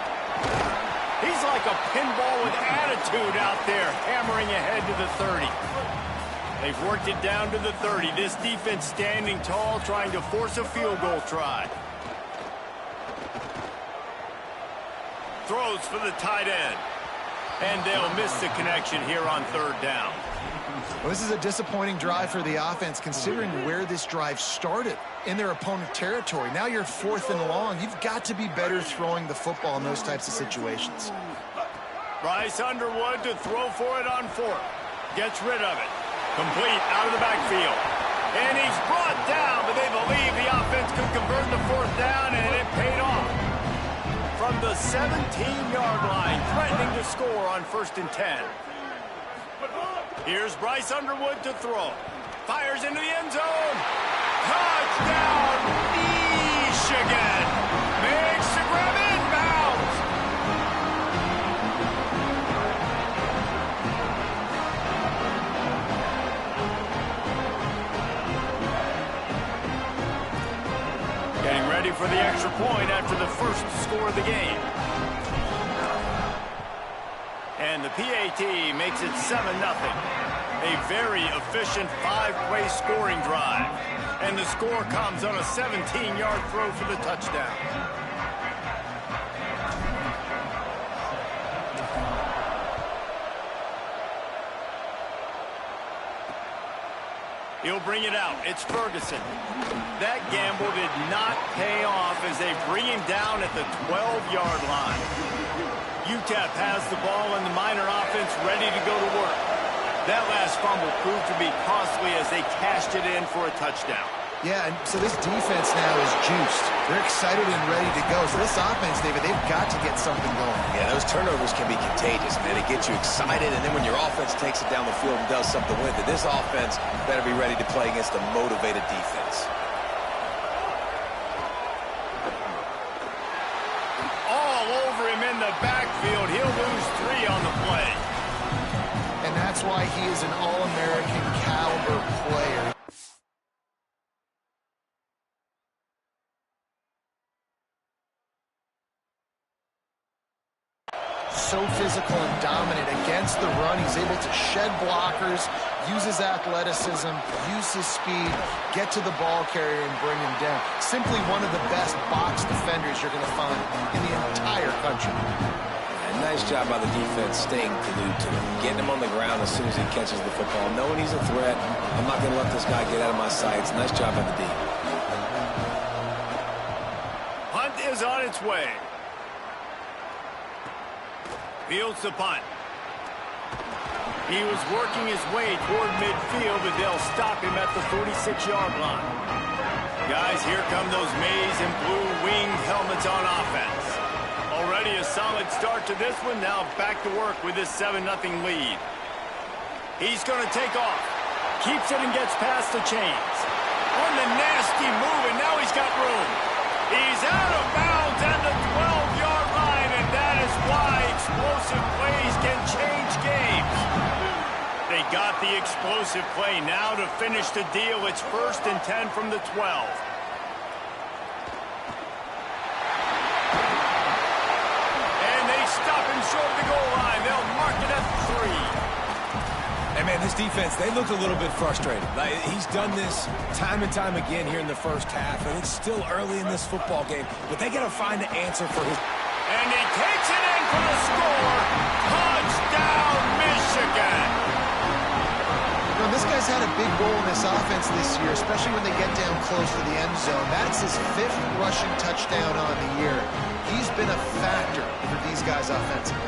He's like a pinball with attitude out there, hammering ahead to the 30. They've worked it down to the 30. This defense standing tall, trying to force a field goal try. Throws for the tight end. And they'll miss the connection here on 3rd down. Well, this is a disappointing drive for the offense, considering where this drive started in their opponent territory. Now you're 4th and long. You've got to be better throwing the football in those types of situations. Bryce Underwood to throw for it on 4th. Gets rid of it. Complete out of the backfield. And he's brought down, but they believe the offense could convert the 4th down, and it paid off. From the 17-yard line, threatening to score on 1st and 10. Here's Bryce Underwood to throw. Fires into the end zone. Touchdown, Michigan. Makes the grab inbounds. Getting ready for the extra point after the first score of the game. And the PAT makes it 7-0. A very efficient 5-play scoring drive. And the score comes on a 17-yard throw for the touchdown. He'll bring it out. It's Ferguson. That gamble did not pay off as they bring him down at the 12-yard line. UTEP has the ball and the Miner offense ready to go to work. That last fumble proved to be costly as they cashed it in for a touchdown. Yeah, and so this defense now is juiced. They're excited and ready to go. So this offense, David, they've got to get something going. Yeah, those turnovers can be contagious, man. It gets you excited, and then when your offense takes it down the field and does something with it, this offense better be ready to play against a motivated defense. All over him in the backfield. He'll lose 3 on the play. And that's why he is an All-American caliber player. So physical and dominant against the run. He's able to shed blockers, use his athleticism, use his speed, get to the ball carrier and bring him down. Simply one of the best box defenders you're going to find in the entire country. And nice job by the defense staying glued to him, getting him on the ground as soon as he catches the football, knowing he's a threat. I'm not going to let this guy get out of my sights. Nice job by the D. Punt is on its way. Fields the punt. He was working his way toward midfield, but they'll stop him at the 46-yard line. Guys, here come those maize and blue winged helmets on offense. Already a solid start to this one. Now back to work with this 7-0 lead. He's going to take off. Keeps it and gets past the chains. On the nasty move, and now he's got room. He's out of bounds at the 12-yard line, and that is why explosive plays can change games. They got the explosive play now to finish the deal. It's 1st and 10 from the 12. And they stop him short of the goal line. They'll mark it at 3. Hey, man, this defense, they look a little bit frustrated. Like, he's done this time and time again here in the first half, and it's still early in this football game, but they got to find an answer for his... And he takes it in for the score. Touchdown, Michigan. You know, this guy's had a big role in this offense this year, especially when they get down close to the end zone. That's his 5th rushing touchdown on the year. He's been a factor for these guys offensively.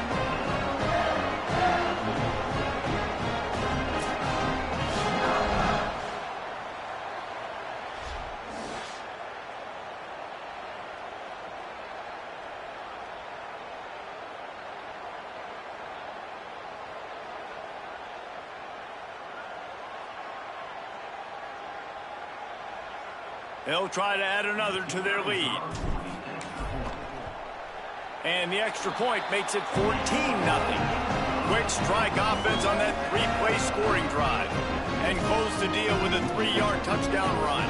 They'll try to add another to their lead. And the extra point makes it 14-0. Quick strike offense on that 3-play scoring drive. And close the deal with a 3-yard touchdown run.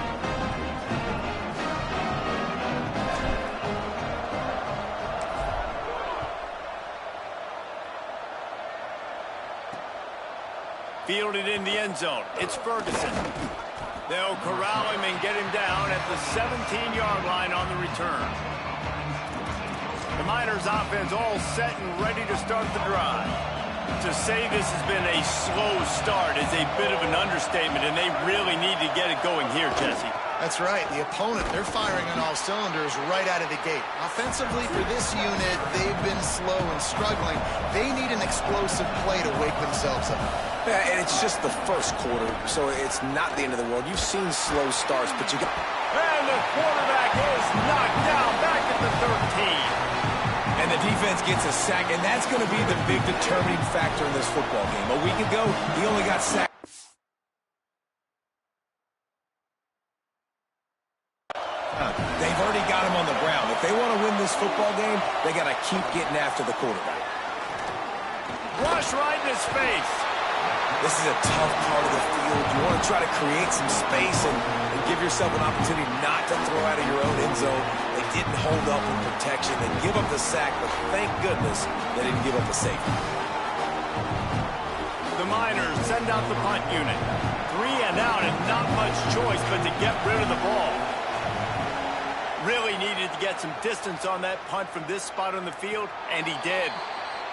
Fielded in the end zone. It's Ferguson. They'll corral him and get him down at the 17-yard line on the return. The Miners offense all set and ready to start the drive. To say this has been a slow start is a bit of an understatement, and they really need to get it going here, Jesse. That's right. The opponent, they're firing on all cylinders right out of the gate. Offensively, for this unit, they've been slow and struggling. They need an explosive play to wake themselves up. Yeah, and it's just the first quarter, so it's not the end of the world. You've seen slow starts, but you got... And the quarterback is knocked down back at the 13. And the defense gets a sack, and that's going to be the big determining factor in this football game. A week ago, he only got sacked. They've already got him on the ground. If they want to win this football game, they got to keep getting after the quarterback. Rush right in his face. This is a tough part of the field. You want to try to create some space and give yourself an opportunity not to throw out of your own end zone. They didn't hold up in protection. They give up the sack, but thank goodness they didn't give up the safety. The Miners send out the punt unit. 3 and out and not much choice but to get rid of the ball. Really needed to get some distance on that punt from this spot on the field, and he did.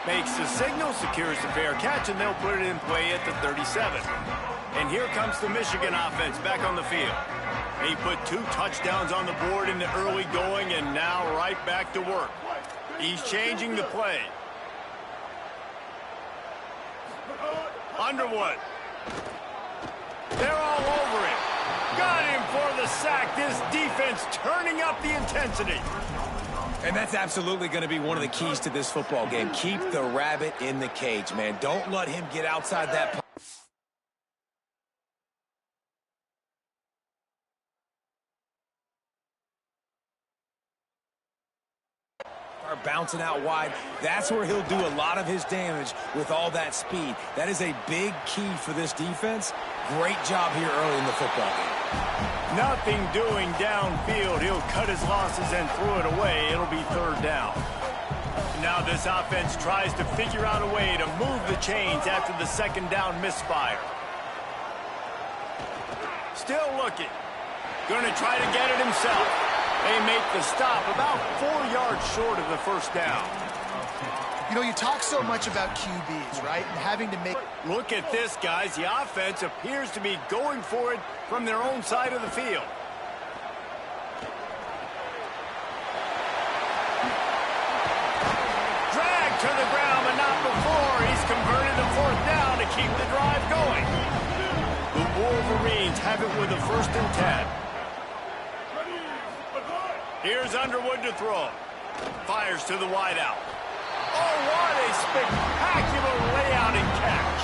Makes the signal, secures the fair catch, and they'll put it in play at the 37. And here comes the Michigan offense back on the field. He put 2 touchdowns on the board in the early going, and now right back to work. He's changing the play. Underwood. They're all over him. Got him for the the sack. This defense turning up the intensity. And that's absolutely going to be one of the keys to this football game. Keep the rabbit in the cage, man. Don't let him get outside that. Are bouncing out wide. That's where he'll do a lot of his damage with all that speed. That is a big key for this defense. Great job here early in the football game. Nothing doing downfield. He'll cut his losses and throw it away. It'll be third down. Now this offense tries to figure out a way to move the chains after the second down misfire. Still looking. Going to try to get it himself. They make the stop about 4 yards short of the first down. You know, you talk so much about QBs, right? And having to make... Look at this, guys. The offense appears to be going for it from their own side of the field. Dragged to the ground, but not before. He's converted the fourth down to keep the drive going. The Wolverines have it with a 1st and 10. Here's Underwood to throw. Fires to the wideout. Oh, what a spectacular layout and catch.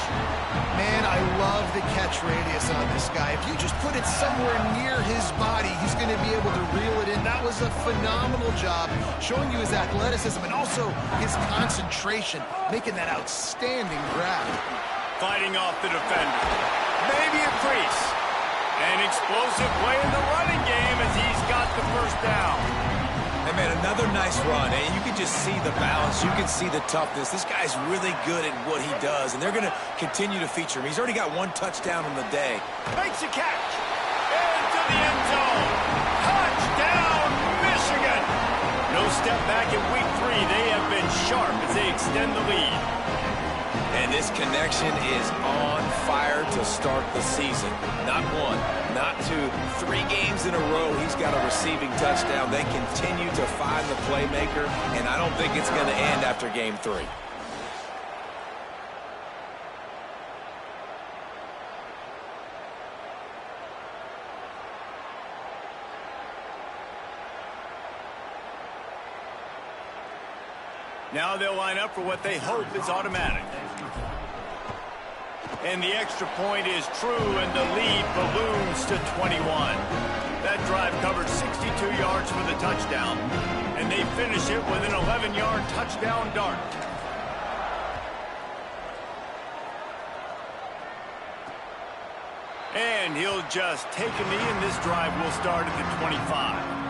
Man, I love the catch radius on this guy. If you just put it somewhere near his body, he's going to be able to reel it in. That was a phenomenal job, showing you his athleticism and also his concentration, making that outstanding grab. Fighting off the defender. Maybe a crease. An explosive play in the running game as he's got the first down. And, man, another nice run. And you can just see the balance. You can see the toughness. This guy's really good at what he does, and they're going to continue to feature him. He's already got 1 touchdown on the day. Makes a catch. Into the end zone. Touchdown, Michigan. No step back in week 3. They have been sharp as they extend the lead. And this connection is on fire to start the season. Not 1, not 2, 3 games in a row. He's got a receiving touchdown. They continue to find the playmaker, and I don't think it's going to end after game 3. Now they'll line up for what they hope is automatic. And the extra point is true, and the lead balloons to 21. That drive covered 62 yards for the touchdown, and they finish it with an 11-yard touchdown dart. And he'll just take a knee, and this drive will start at the 25.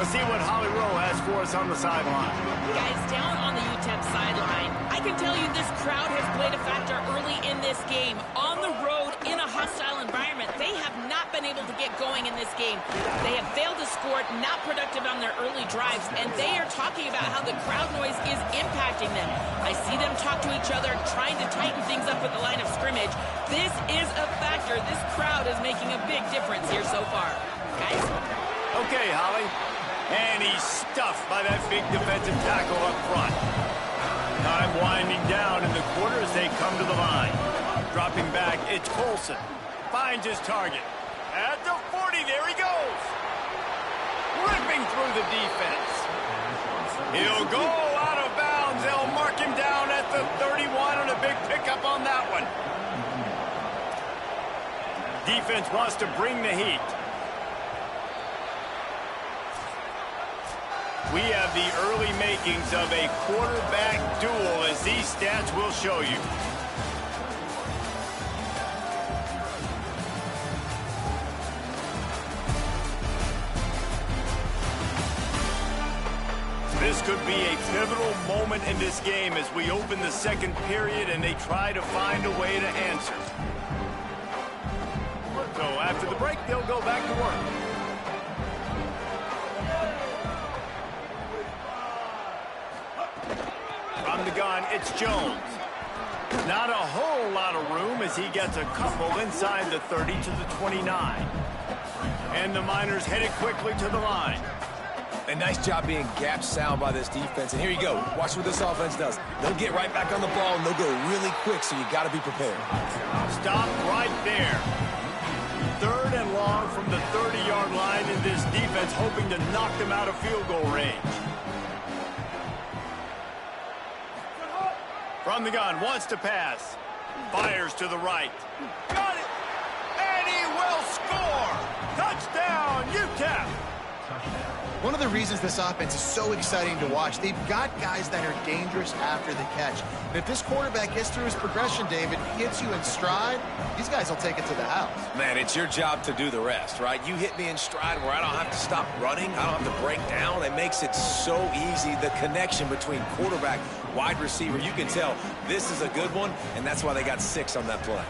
Let's see what Holly Rowe has for us on the sideline. Guys, down on the UTEP sideline, I can tell you this crowd has played a factor early in this game. On the road, in a hostile environment, they have not been able to get going in this game. They have failed to score, not productive on their early drives, and they are talking about how the crowd noise is impacting them. I see them talk to each other, trying to tighten things up at the line of scrimmage. This is a factor. This crowd is making a big difference here so far. Guys? Okay, Holly. And he's stuffed by that big defensive tackle up front. Time winding down in the quarter as they come to the line. Dropping back, it's Colson. Finds his target. At the 40, there he goes. Ripping through the defense. He'll go out of bounds. They'll mark him down at the 31 and a big pickup on that one. Defense wants to bring the heat. We have the early makings of a quarterback duel, as these stats will show you. This could be a pivotal moment in this game as we open the second period and they try to find a way to answer. So after the break, they'll go back to work. From the gun, it's Jones. Not a whole lot of room as he gets a couple inside the 30 to the 29. And the Miners headed quickly to the line. A nice job being gap sound by this defense. And here you go. Watch what this offense does. They'll get right back on the ball, and they'll go really quick, so you got to be prepared. Stop right there. 3rd and long from the 30-yard line, in this defense hoping to knock them out of field goal range. From the gun, wants to pass. Fires to the right. Got it! And he will score! Touchdown, UTEP! One of the reasons this offense is so exciting to watch, they've got guys that are dangerous after the catch. And if this quarterback gets through his progression, David, hits you in stride, these guys will take it to the house. Man, it's your job to do the rest, right? You hit me in stride where I don't have to stop running. I don't have to break down. It makes it so easy, the connection between quarterback, wide receiver. You can tell this is a good one, and that's why they got 6 on that play.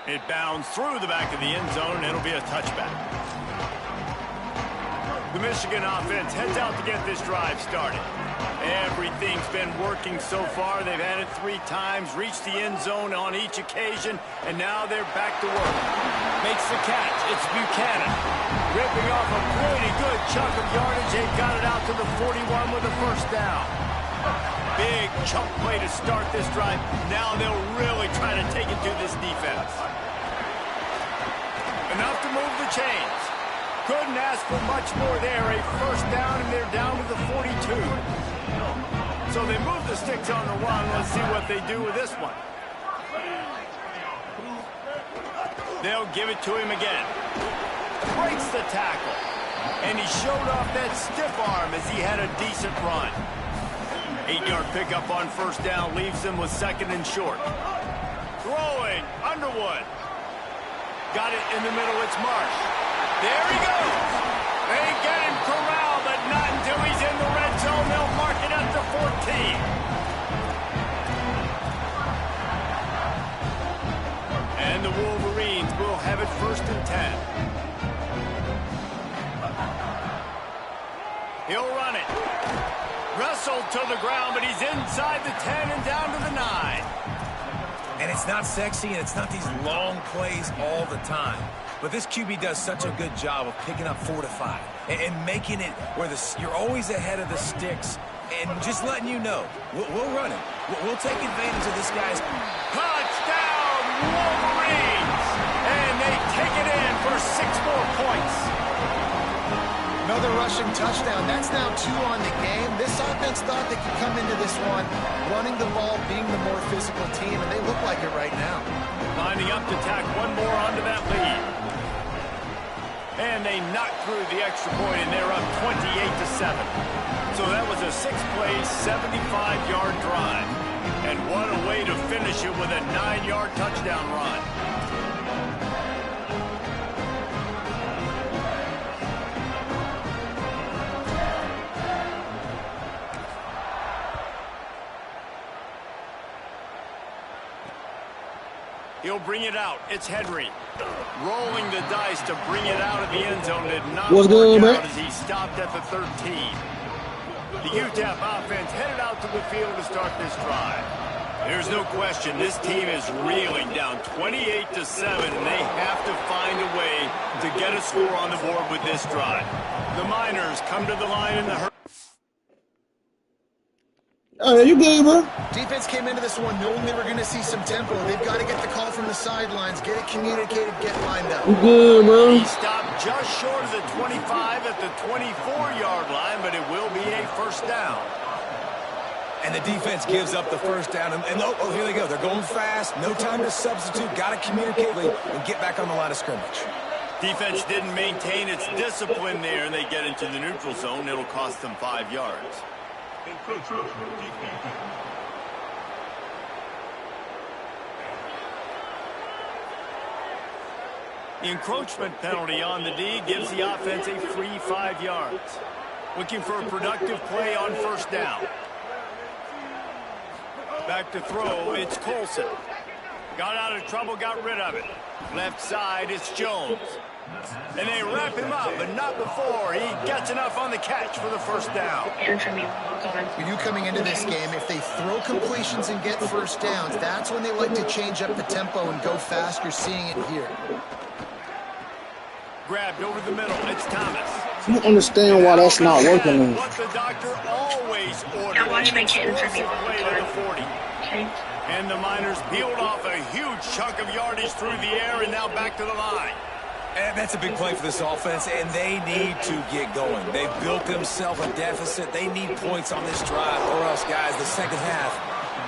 It bounds through the back of the end zone, and it'll be a touchback. The Michigan offense heads out to get this drive started. Everything's been working so far. They've had it 3 times, reached the end zone on each occasion, and now they're back to work. Makes the catch. It's Buchanan. Ripping off a pretty good chunk of yardage. They've got it out to the 41 with a first down. Big chunk play to start this drive. Now they'll really try to take it to this defense. Enough to move the chains. Couldn't ask for much more there. A first down, and they're down to the 42. So they move the sticks on the run. Let's see what they do with this one. They'll give it to him again. Breaks the tackle. And he showed off that stiff arm as he had a decent run. 8-yard pickup on first down leaves them with 2nd and short. Throwing, Underwood. Got it in the middle, it's Marsh. There he goes. They get him corralled, but not until he's in the red zone. They'll mark it at the 14. And the Wolverines will have it 1st and 10. He'll run it. Wrestled to the ground, but he's inside the 10 and down to the 9. And it's not sexy, and it's not these long plays all the time. But this QB does such a good job of picking up 4 to 5 and making it where you're always ahead of the sticks and just letting you know, we'll run it. We'll take advantage of this guy's touchdown, Wolverines! And they take it in for 6 more points. Another rushing touchdown. That's now 2 on the game. This offense thought they could come into this one running the ball, being the more physical team, and they look like it right now. Lining up to tack 1 more onto that lead. And they knock through the extra point, and they're up 28-7. So that was a 6-play, 75-yard drive. And what a way to finish it with a 9-yard touchdown run. He'll bring it out. It's Henry. Rolling the dice to bring it out of the end zone. Did not work out as he stopped at the 13. The UTEP offense headed out to the field to start this drive. There's no question this team is reeling down 28-7, and they have to find a way to get a score on the board with this drive. The Miners come to the line in the hurry. You good, bro? Defense came into this one knowing they were going to see some tempo. They've got to get the call from the sidelines, get it communicated, get lined up. You good, bro? He stopped just short of the 25 at the 24-yard line, but it will be a first down. And the defense gives up the first down. And oh, here they go. They're going fast. No time to substitute. Got to communicate and get back on the line of scrimmage. Defense didn't maintain its discipline there, and they get into the neutral zone. It'll cost them 5 yards. The encroachment penalty on the D gives the offense a free 5 yards. Looking for a productive play on first down. Back to throw, it's Colson. Got out of trouble, got rid of it. Left side, it's Jones. And they wrap him up, but not before he gets enough on the catch for the first down. We knew coming into this game, if they throw completions and get first downs, that's when they like to change up the tempo and go fast. You're seeing it here. Grabbed over the middle, it's Thomas. I don't understand why that's not working. What the doctor always ordered. Now watch my kitten for me Explosive while play we to the talk. 40. Okay. And the Miners peeled off a huge chunk of yardage through the air and now back to the line. And that's a big play for this offense, and they need to get going. They've built themselves a deficit. They need points on this drive, or else, guys, the second half,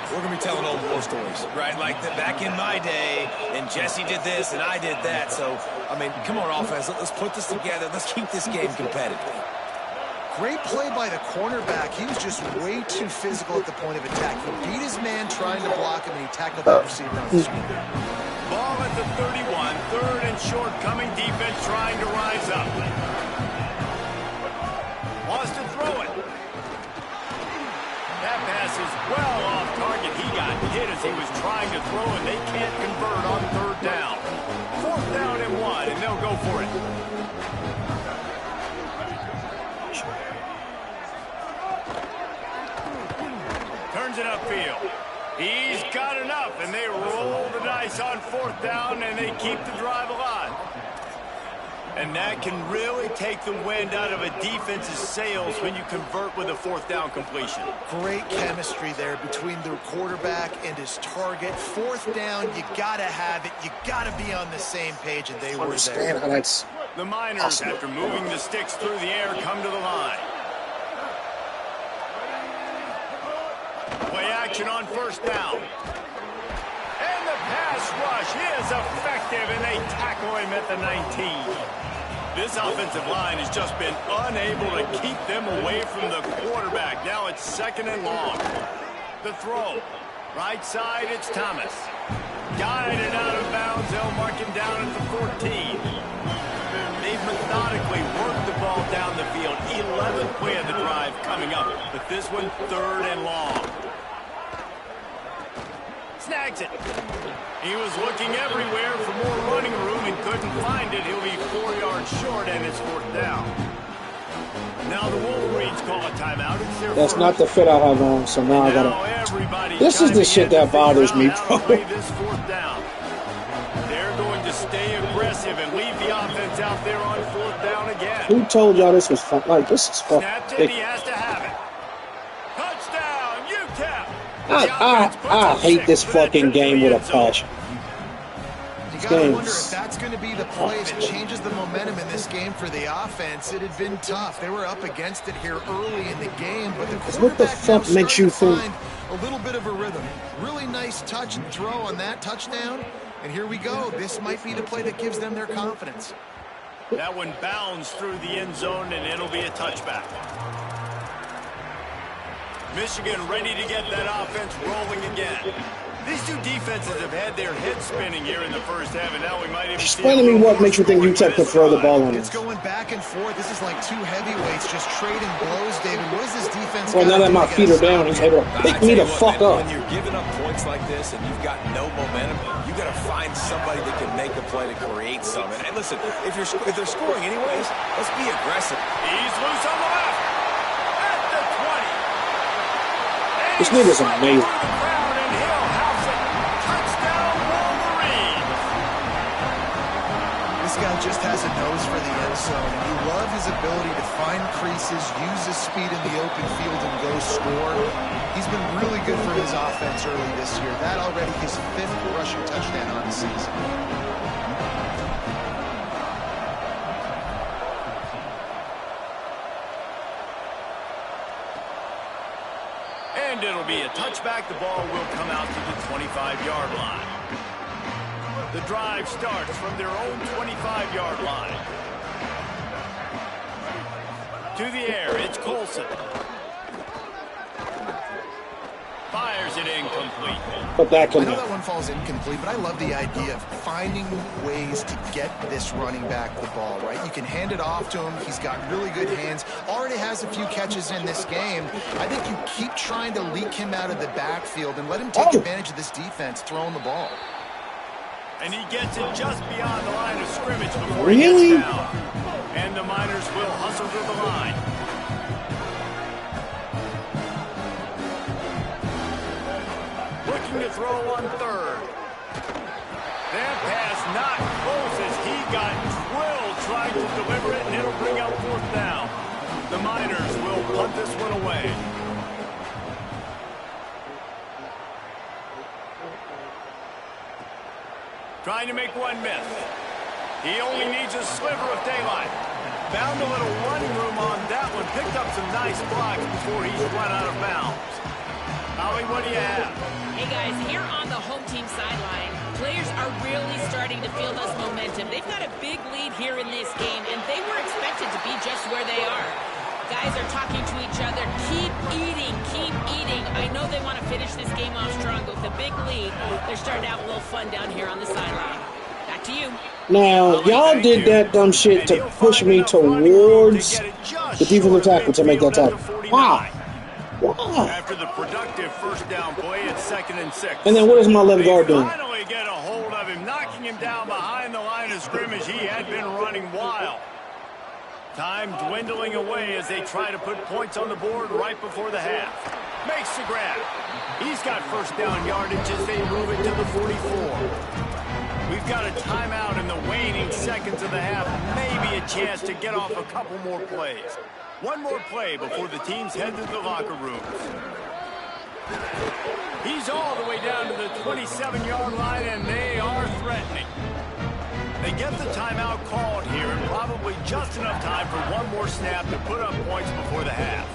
we're going to be telling old war stories, right? Like back in my day, and Jesse did this, and I did that. So, I mean, come on, offense. Let's put this together. Let's keep this game competitive. Great play by the cornerback. He was just way too physical at the point of attack. He beat his man trying to block him, and he tackled the receiver on the screen. Ball at the 31, third and short, coming defense trying to rise up. Wants to throw it. That pass is well off target. He got hit as he was trying to throw, and they can't convert on third down. Fourth down and 1, and they'll go for it. Turns it upfield. He's got enough, and they roll the dice on fourth down, and they keep the drive alive. And that can really take the wind out of a defense's sails when you convert with a fourth down completion. Great chemistry there between the quarterback and his target. Fourth down, you got to have it. You got to be on the same page, and they were there. The Miners, after moving the sticks through the air, come to the line. Play action on first down. And the pass rush is effective, and they tackle him at the 19. This offensive line has just been unable to keep them away from the quarterback. Now it's second and long. The throw. Right side, it's Thomas. Guided out of bounds. They'll mark him down at the 14. They've methodically worked the ball down the field. 11th play of the drive coming up. But this one, third and long. Snags it. He was looking everywhere for more running room and couldn't find it. He'll be 4 yards short, and it's fourth down. Now the Wolverines call a timeout. It's their That's not the fit I have on, so now I gotta. This is the shit that bothers me, bro. This fourth down. They're going to stay aggressive and leave the offense out there on fourth down again. Who told y'all this was fun? Like, this is fun. Snapped it, he has to have it. Touchdown, UTEP. I hate this fucking game with a passion. You gotta wonder if that's going to be the play that changes the momentum in this game for the offense. It had been tough. They were up against it here early in the game, but the what the fuck makes you think? A little bit of a rhythm. Really nice touch and throw on that touchdown. And here we go. This might be the play that gives them their confidence. That one bounds through the end zone, and it'll be a touchback. Michigan ready to get that offense rolling again. These two defenses have had their heads spinning here in the first half, and now we might even explain to me what makes you think UTEP could throw the ball on It's going back and forth. This is like two heavyweights just trading blows, David. What is this defense? Well, now that my feet are down, he's able to pick me the fuck up. When you're giving up points like this and you've got no momentum, you got to find somebody that can make a play to create something. And listen, if they're scoring anyways, let's be aggressive. He's loose on the left at the 20. This nigga's amazing. This guy just has a nose for the end zone. You love his ability to find creases, use his speed in the open field, and go score. He's been really good for his offense early this year. That already his 5th rushing touchdown on the season. And it'll be a touchback. The ball will come out to the 25-yard line. The drive starts from their own 25-yard line. To the air, it's Colson. Fires it incomplete. But that I know that one falls incomplete, but I love the idea of finding ways to get this running back the ball, right? You can hand it off to him. He's got really good hands. Already has a few catches in this game. I think you keep trying to leak him out of the backfield and let him take advantage of this defense throwing the ball. And he gets it just beyond the line of scrimmage before he gets down. And the Miners will hustle to the line. Looking to throw on third. That pass not close as he got drilled trying trying to deliver it, and it'll bring up 4th down. The Miners will punt this one away. Trying to make one miss. He only needs a sliver of daylight. Found a little running room on that one. Picked up some nice blocks before he's run out of bounds. Ollie, what do you have? Hey, guys, here on the home team sideline, players are really starting to feel this momentum. They've got a big lead here in this game, and they were expected to be just where they are. Guys are talking to each other. Keep eating, keep eating. I know they want to finish this game off strong, but with a big lead, they're starting to have a little fun down here on the sideline. Back to you. Now, y'all did that dumb shit to push me towards the defensive tackle to make that tackle. Why? Why? After the productive 1st down play at 2nd and 6. And then what is my left guard doing? Finally get a hold of him, knocking him down behind the line of scrimmage. He had been running wild. Time dwindling away as they try to put points on the board right before the half. Makes the grab. He's got 1st down yardage as they move it to the 44. We've got a timeout in the waning seconds of the half. Maybe a chance to get off a couple more plays. One more play before the teams head to the locker rooms. He's all the way down to the 27-yard line, and they are threatening. They get the timeout called here, and probably just enough time for one more snap to put up points before the half.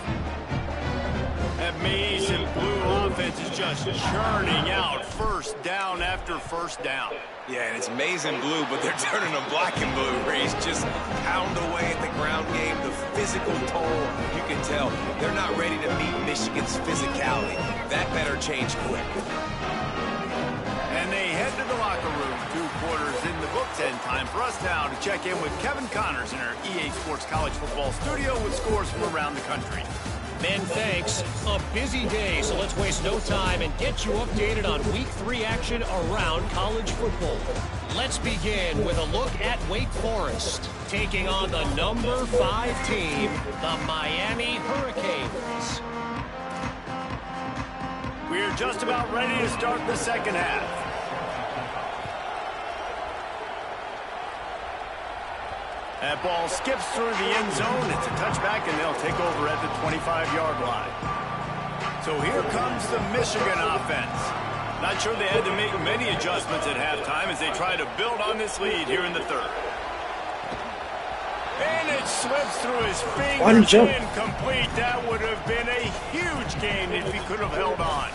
That maize and blue offense is just churning out 1st down after 1st down. Yeah, and it's maize and blue, but they're turning them black and blue. Reese just pound away at the ground game. The physical toll, you can tell. They're not ready to meet Michigan's physicality. That better change quick. And they head to the locker room. 2 quarters in the books, and time for us now to check in with Kevin Connors in our EA Sports College Football studio with scores from around the country. Ben, thanks. A busy day, so let's waste no time and get you updated on Week 3 action around college football. Let's begin with a look at Wake Forest, taking on the number 5 team, the Miami Hurricanes. We're just about ready to start the 2nd half. That ball skips through the end zone. It's a touchback, and they'll take over at the 25-yard line. So here comes the Michigan offense. Not sure they had to make many adjustments at halftime as they try to build on this lead here in the 3rd. And it slips through his fingers. Incomplete. That would have been a huge gain if he could have held on.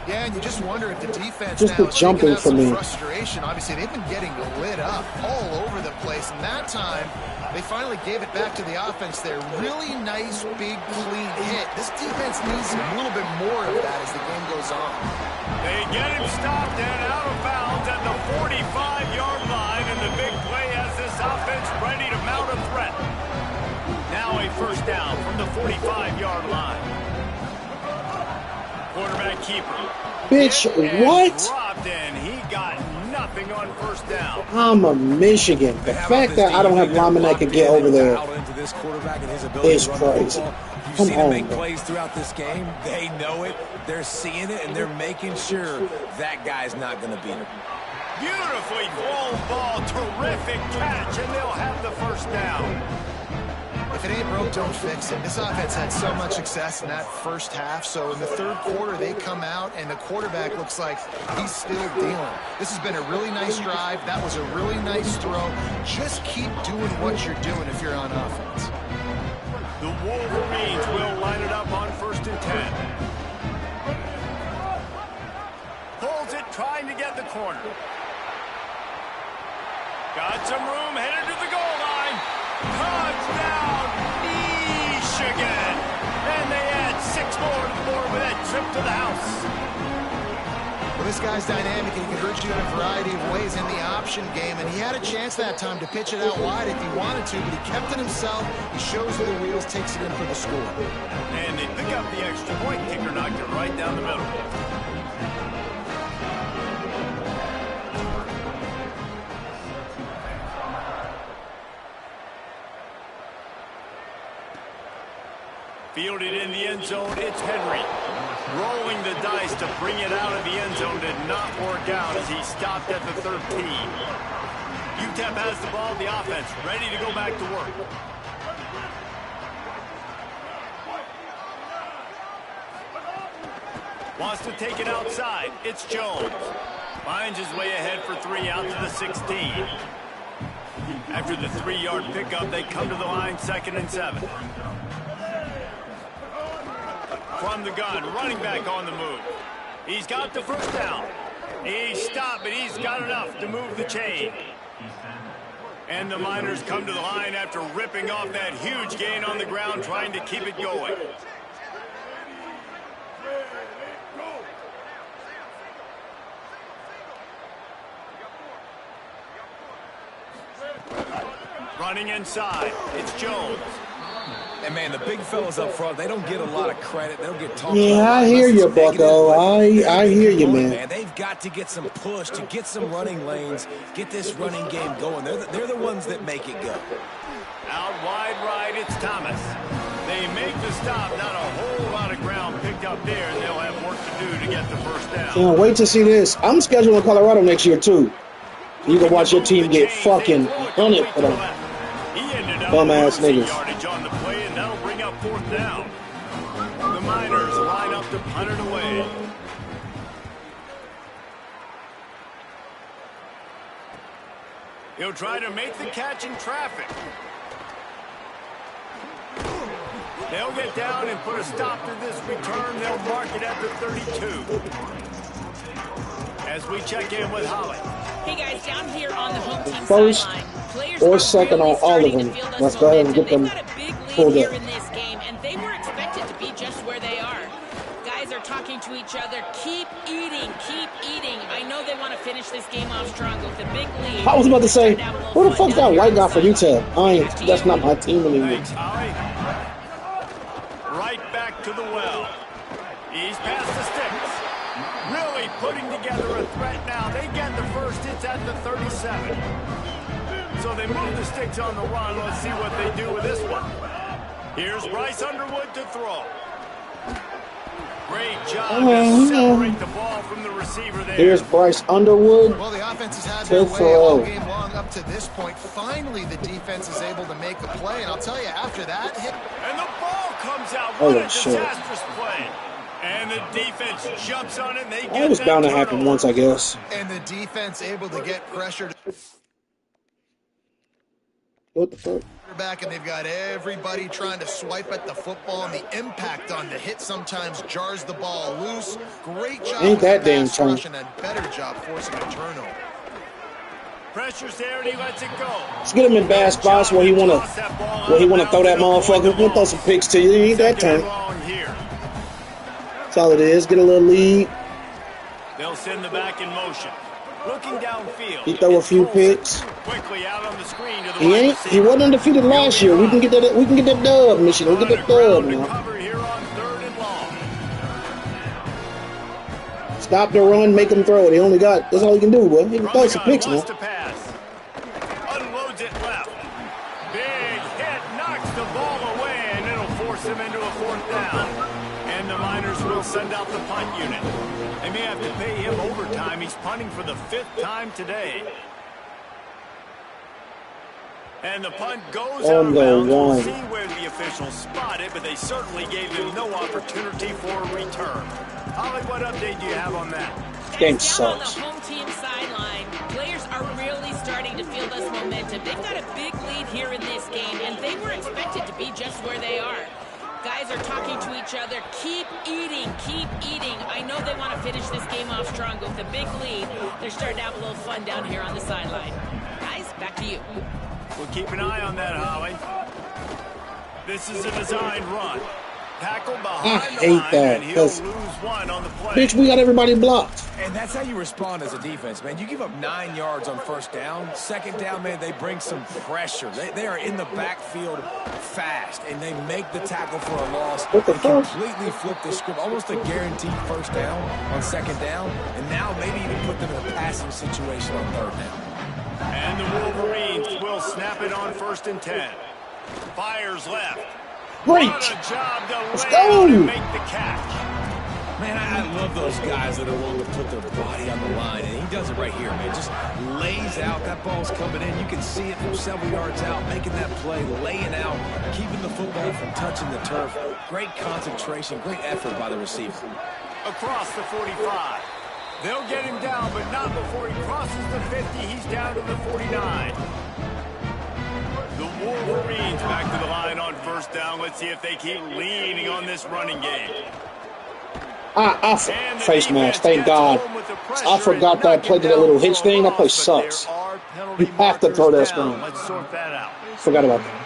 Yeah, and you just wonder if the defense just now the jumping for me. Frustration. Obviously, they've been getting lit up all over the place, and that time they finally gave it back to the offense there. Really nice, big, clean hit. This defense needs a little bit more of that as the game goes on. They get him stopped and out of bounds at the 45-yard line, and the big play has this offense ready to mount a threat. Now a 1st down from the 45-yard line. Quarterback keeper. Bitch, what? Dropped and he got nothing on 1st down. I'm a Michigan. The fact that I don't have linemen that can get over there is crazy. You've seen him make plays throughout this game. They know it. They're seeing it, and they're making sure that guy's not going to beat him. Beautifully thrown ball. Terrific catch, and they'll have the 1st down. If it ain't broke, don't fix it. This offense had so much success in that 1st half, so in the 3rd quarter, they come out, and the quarterback looks like he's still dealing. This has been a really nice drive. That was a really nice throw. Just keep doing what you're doing if you're on offense. The Wolverines will line it up on 1st and 10. Pulls it, trying to get the corner. Got some room, headed to the goal line. Touchdown, Michigan! And they add 6 more to the board with that trip to the house. Well, this guy's dynamic, and he can hurt you in a variety of ways in the option game, and he had a chance that time to pitch it out wide if he wanted to, but he kept it himself. He shows with the wheels, takes it in for the score. And they pick up the extra point. Kicker knocked it right down the middle. Fielded in the end zone, it's Henry. Rolling the dice to bring it out of the end zone did not work out as he stopped at the 13. UTEP has the ball, the offense ready to go back to work. Wants to take it outside. It's Jones. Finds his way ahead for 3 out to the 16. After the 3-yard pickup, they come to the line, 2nd and 7. From the gun, running back on the move. He's got the first down. He stopped, but he's got enough to move the chain. And the Miners come to the line after ripping off that huge gain on the ground, trying to keep it going. Running inside, it's Jones. And, man, the big fellas up front, they don't get a lot of credit. They'll get talked Yeah, about. I hear you, Bucko. I hear you, man. They've got to get some push, to get some running lanes, get this running game going. They're the ones that make it go. Out wide right, it's Thomas. They make the stop. Not a whole lot of ground picked up there, and they'll have work to do to get the first down. Can't wait to see this. I'm scheduled in Colorado next year, too. You can watch your team get fucking hunted for them bum-ass niggas. Yardage on the play, and that'll bring up 4th down. The Miners line up to punt it away. He'll try to make the catch in traffic. They'll get down and put a stop to this return. They'll mark it at the 32. As we check in with Holly. Hey guys, down here on the home team First sideline, players or are second really on all of starting them. to feel this Let's go ahead and get them momentum. They've got a big pulled lead up. here in this game, and they were expected to be just where they are. Guys are talking to each other. Keep eating, keep eating. I know they want to finish this game off strong with a big lead. I was about to say, who the fuck's that white guy for UTEP? That's not my team anymore. Thanks, Holly. Right back to the well. He's past the sticks. Really putting together a threat now. They get the first. It's at the 37. So they move the sticks on the run. Let's see what they do with this one. Here's Bryce Underwood to throw. Great job to separate the ball from the receiver there. Here's Bryce Underwood. Well, the offense has had their way all game long up to this point. Finally, the defense is able to make a play, and I'll tell you, after that hit... And the ball comes out. What a disastrous play. And the defense jumps on it, and they get That was bound to happen once, I guess. And the defense able to get pressured. What the fuck? Back, and they've got everybody trying to swipe at the football, and the impact on the hit sometimes jars the ball loose. Great job. Ain't that damn turn. And a better job forcing a turnover. Pressure's there, and he lets it go. Let's get him in bad spots where he wanna throw that motherfucker. We'll throw some picks to you. It ain't that turn. That's all it is. Get a little lead. They'll send the back in motion. Looking downfield. He throw a few picks. Quickly out on the screen to the He wasn't undefeated last year. We can get that dub, Michigan. We get that dub now. Stop the run, make him throw it. That's all he can do, boy. He can throw some picks now. Unloads it left. Big hit, knocks the ball away, and it'll force him into a 4th down. And the Miners will send out the punt unit. They may have to pay him overtime. He's punting for the 5th time today. And the punt goes out of bounds. We'll see where the officials spot it, but they certainly gave him no opportunity for a return. Holly, what update do you have on that? Game Down on the sucks. home team sideline, players are really starting to feel this momentum. They've got a big lead here in this game, and they were expected to be just where they are. Guys are talking to each other. Keep eating, keep eating. I know they want to finish this game off strong with a big lead. They're starting to have a little fun down here on the sideline. Guys, back to you. We'll keep an eye on that, Holly. This is a designed run. Tackle behind I the hate line, that, and he'll because lose one on the play. bitch, we got everybody blocked. And that's how you respond as a defense, man. You give up 9 yards on first down. Second down, man, they bring some pressure. They are in the backfield fast, and they make the tackle for a loss. What the fuck? Completely flip the script. Almost a guaranteed first down on second down. And now maybe even put them in a passing situation on third down. And the Wolverines will snap it on 1st and 10. Fires left. Great. What a job to Let's lay go. out and make the catch. Man, I love those guys that are willing to put their body on the line, and he does it right here, man. Just lays out. That ball's coming in. You can see it from several yards out, making that play, laying out, keeping the football from touching the turf. Great concentration, great effort by the receiver. Across the 45. They'll get him down, but not before he crosses the 50. He's down to the 49. The Wolverines back to the line on first down. Let's see if they keep leaning on this running game. Face mask, thank God. I forgot that play to that little hitch thing. That play sucks. You have to throw that screen. Let's sort that out. Forgot about that.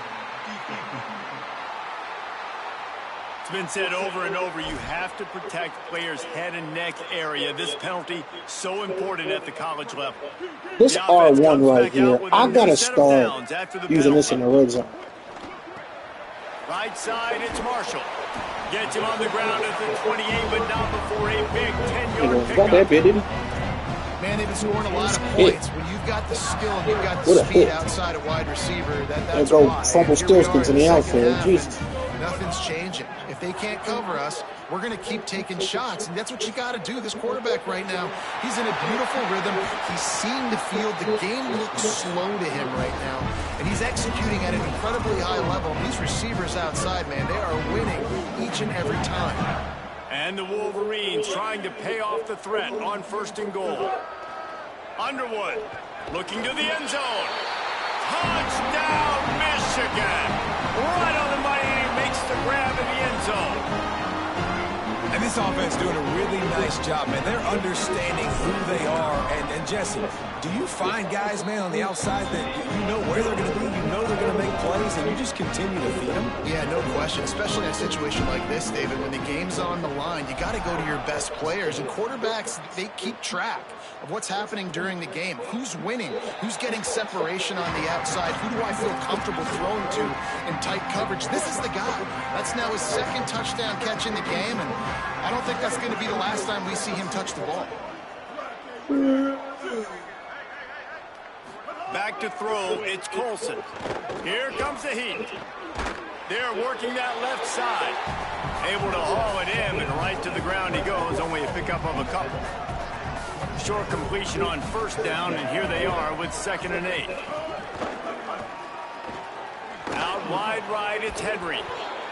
It's been said over and over, you have to protect players' head and neck area. This penalty so important at the college level. This R1 right here, I gotta start using this in the red zone. Right side, it's Marshall. Gets him on the ground at the 28, but not before a big 10-yard pickup. Got that bit, didn't he? Man, they've been scoring a lot of points. When you've got the skill and you've got the speed outside of wide receiver, that's go why. fumble Stillskins in the outfield. Jesus. Nothing's changing. If they can't cover us, we're going to keep taking shots, and that's what you got to do. This quarterback right now, he's in a beautiful rhythm. He's seeing the field. The game looks slow to him right now, and he's executing at an incredibly high level. These receivers outside, man, they are winning each and every time. And the Wolverines trying to pay off the threat on first and goal. Underwood looking to the end zone. Touchdown, Michigan! Right on the money, and he makes the grab in the end zone. And this offense doing a really nice job, man. They're understanding who they are. And Jesse, do you find guys, man, on the outside that you know where they're going to be, you know they're going to make plays, and you just continue to feed them? Yeah, no question, especially in a situation like this, David, when the game's on the line, you got to go to your best players. And quarterbacks, they keep track of what's happening during the game. Who's winning? Who's getting separation on the outside? Who do I feel comfortable throwing to in tight coverage? This is the guy. That's now his second touchdown catch in the game, and I don't think that's going to be the last time we see him touch the ball. Back to throw, it's Colson. Here comes the heat. They're working that left side. Able to haul it in, and right to the ground he goes. Only a pickup of a couple. Short completion on first down, and here they are with 2nd and 8. Out wide right, it's Henry.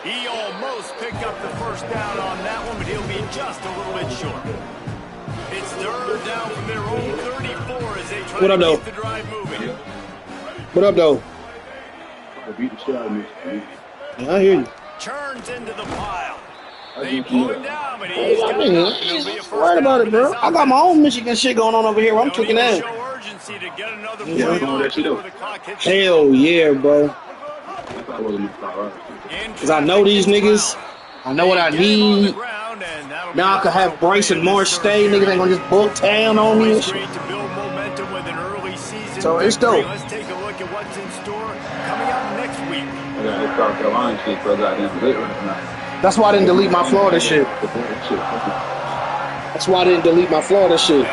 He almost picked up the first down on that one, but he'll be just a little bit short. It's 3rd down from their own 34 as they try to keep the drive moving. What up, though? Yeah, I hear you. Turns into the pile. They pull him down, but he's got it. Worried about it, bro. I got my own Michigan shit going on over here. I'm kicking ass. Hell yeah, bro. Because I know these niggas. I know what I need. Now I could have Bryce and Moore stay. Niggas ain't gonna just book town on me. So it's dope. Let's take a look at what's in store coming up next week. That's why I didn't delete my Florida shit. That's why I didn't delete my Florida shit.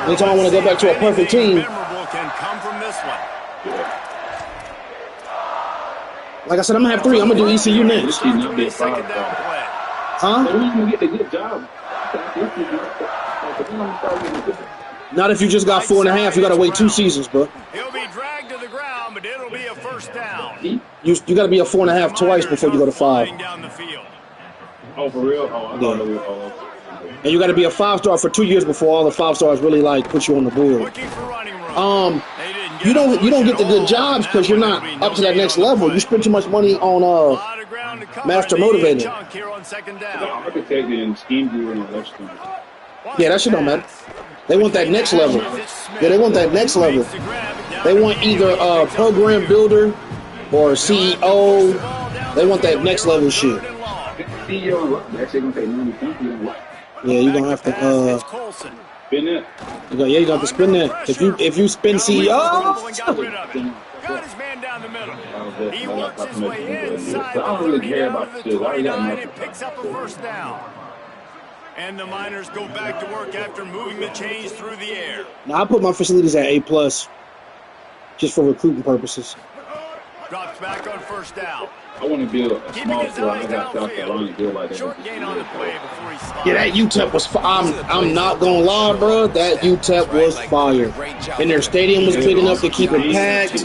Anytime I want to go back to a perfect team. Like I said, I'm going to have 3. I'm going to do ECU next. Huh? Not if you just got 4.5. You got to wait 2 seasons, bro. He'll be dragged to the ground, but it'll be a first down. You got to be a 4.5 twice before you go to 5. Oh, for real? Oh, yeah. And you got to be a 5-star for 2 years before all the 5-stars really like put you on the board. You don't get the good jobs because you're not up to that next level. You spend too much money on master motivator. Yeah, that shit don't matter. They want that next level. Yeah, they want that next level. They want either a program builder or CEO. They want that next level shit. Yeah, you're gonna have to spin it. You got to spin that. If you spin CEO, got his man down the middle. He works his way inside. I don't really care about the 29 and picks up a first down. And the Miners go back to work after moving the chains through the air. Now I put my facilities at A+, just for recruiting purposes. Drops back on first down. I want to build a Keeping small his squad. eyes I got South Carolina downfield. build like that. Short gain on the play before he slides. Yeah, that UTEP was. I'm not gonna lie, bro. That UTEP was fire, and their stadium was big enough to keep it packed.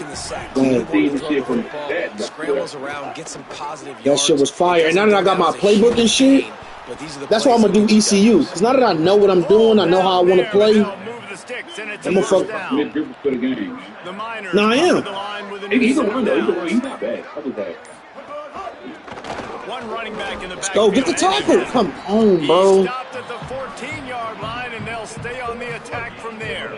Scrambles around, get some positive That shit was fire. And now that I got my playbook and shit, that's why I'm gonna do ECU. Because now that I know what I'm doing, I know how I want to play. I'm gonna fuck. No, I am. He's a run though. He's not bad. One running back in the Let's go. Get the tackle. Come on, He bro. stopped at the 14-yard line, and they'll stay on the attack from there.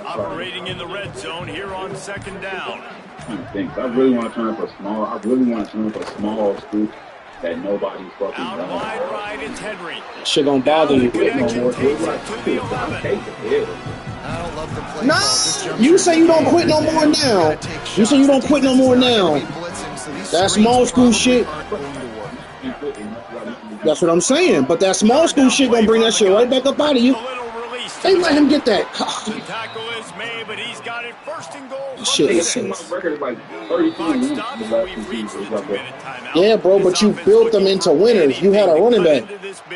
Operating in the red zone here on second down. I really want to turn up a small scoop that nobody's fucking Out wide right, it's Henry. Shit gonna bother you. I don't love the play Nah, call. This jump you shot say you don't quit no more now. You say you don't quit no more now. That small school shit. That's what I'm saying. But that small school shit gonna bring that shit right back up out of you. They let him get that. The tackle is made, but he's got it first and goal. Shit. Yeah, bro, but you built them into winners. You had a running back.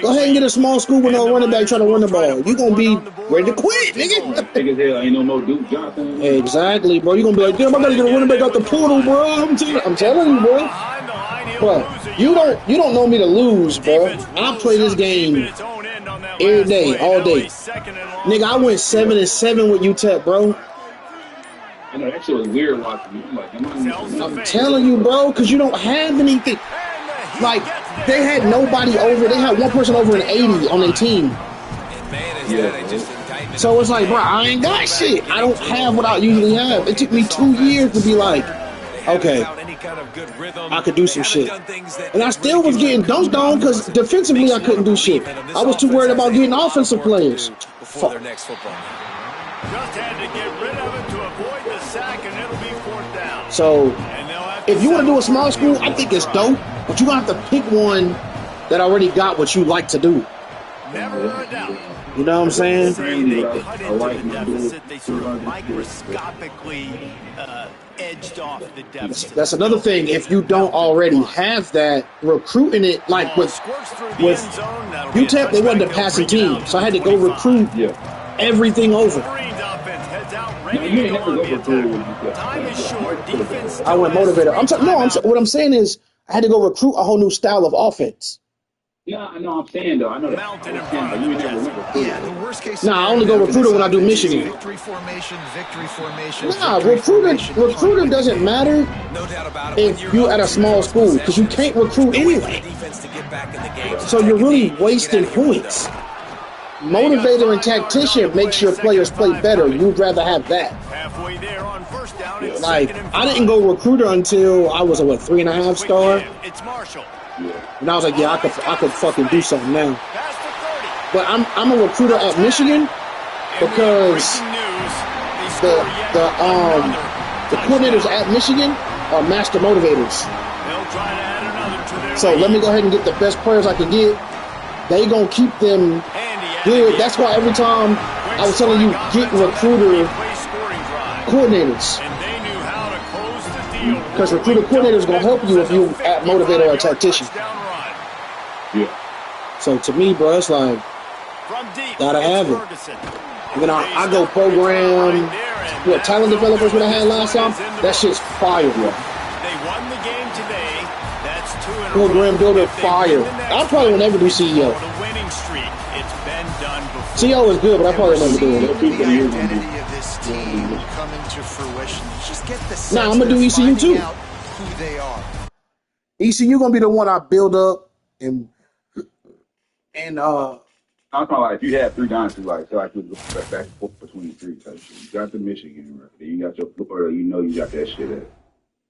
Go ahead and get a small school with no running back trying to run the ball. You're going to be ready to quit, nigga. Ain't no more Duke Johnson. Exactly, bro. You're going to be like, damn, I got to get a running back out the portal, bro. I'm telling you, bro. Bro, you don't know me to lose, bro. I play this game every day, all day. Nigga, I went 7-7 with UTEP, bro. I know that shit was weird watching. I'm telling you, bro, because you don't have anything. Like, they had nobody over. They had one person over an 80 on their team. So it's like, bro, I ain't got shit. I don't have what I usually have. It took me 2 years to be like, okay, I could do some shit. And I still was getting dunked on because defensively I couldn't do shit. I was too worried about getting offensive players. Fuck. Just had to get rid of it to avoid the sack, and it'll be fourth down. So, if you want to do a small school, I think it's dope, but you're going to have to pick one that already got what you like to do. Never a doubt. You know what I'm saying? They cut into the deficit. They sort of microscopically edged off the deficit. That's another thing. If you don't already have that, recruiting it, like with UTEP, they wasn't a passing team, so I had to go recruit everything over. I went motivator. What I'm saying is I had to go recruit a whole new style of offense. Yeah, I know. I'm saying though. I know that. The worst case. Nah, I only go recruiter when I do Michigan. Victory formation. Nah, recruiting doesn't matter if you at a small school because you can't recruit anyway. So you're really wasting points. Motivator and tactician makes your players play better. You'd rather have that. Like, I didn't go recruiter until I was a 3.5 star. And I was like, yeah, I could fucking do something now. But I'm a recruiter at Michigan because the coordinators at Michigan are master motivators. So let me go ahead and get the best players I can get. They gonna keep them good. That's why every time I was telling you, get recruiter coordinators. Because recruiter coordinator is going to help you if you at motivator or a tactician. Yeah. So to me, bro, it's like, gotta have it. And then I go program, what, talent developers what I had last time? That shit's fire, bro. Program builder, fire. I probably will never do CEO. CEO is good, but I probably never do it. The identity of this team coming to fruition. Just get the sense Nah, I'm gonna do ECU too. who they are. ECU gonna be the one I build up and I'm talking like if you had 3 dynasties, like so I could go back and forth between 3 type shit. You got the Michigan, right? Then you got your Florida, you know you got that shit at.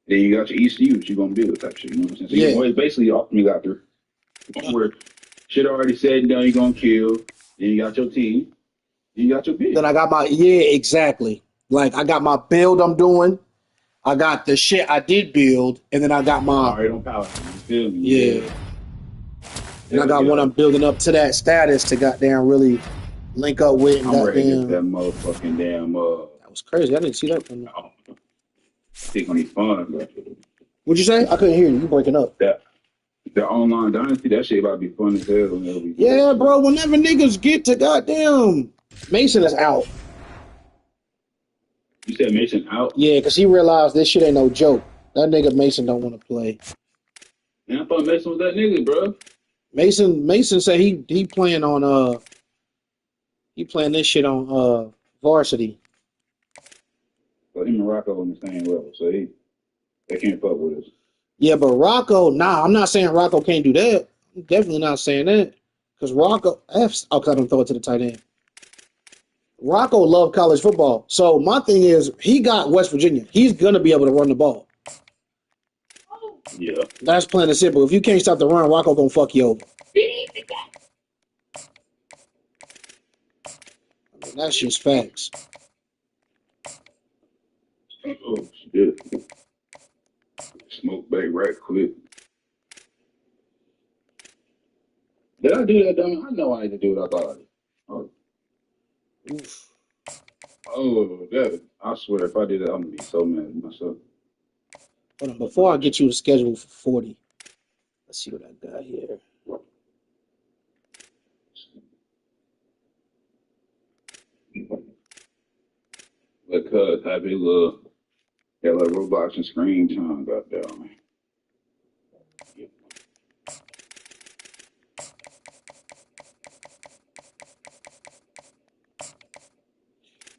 Then you got your ECU, what you gonna build type shit. You know what I'm saying? So you always basically you got 3. Where shit already said and done, you gonna kill. Then you got your team. Then you got your bid. Then I got my exactly. Like I got my build I'm doing. I got the shit I did build, and then I got my already on power. You feel me? Yeah. And I got one I'm building up to that status to goddamn really link up with. And I'm ready to get that motherfucking damn. That was crazy. I didn't see that one. It's gonna be fun, bro. What'd you say? I couldn't hear you. You breaking up. That the online dynasty, that shit about to be fun as hell. Yeah, bro. Whenever niggas get to goddamn Mason is out. You said Mason out? Yeah, because he realized this shit ain't no joke. That nigga Mason don't want to play. Man, I thought Mason was that nigga, bro. Mason said he playing on he playing this shit on varsity. So him and Rocco on the same level, so they can't fuck with us. Yeah, but Rocco, I'm not saying Rocco can't do that. I'm definitely not saying that. Because Rocco, because I don't throw it to the tight end. Rocco loved college football. So my thing is, he got West Virginia. He's going to be able to run the ball. Yeah. That's plain and simple. If you can't stop the run, Rocco going to fuck you over. I mean, that's just facts. Oh, shit. Smoke back right quick. Did I do that, dumb? I know I need to do what I thought I did. Oh. Oof. Oh, that, I swear, if I did that, I'm going to be so mad at myself. Hold on, before I get you the schedule for 40, let's see what I got here. Because happy little, got like Roblox and screen time, goddamn.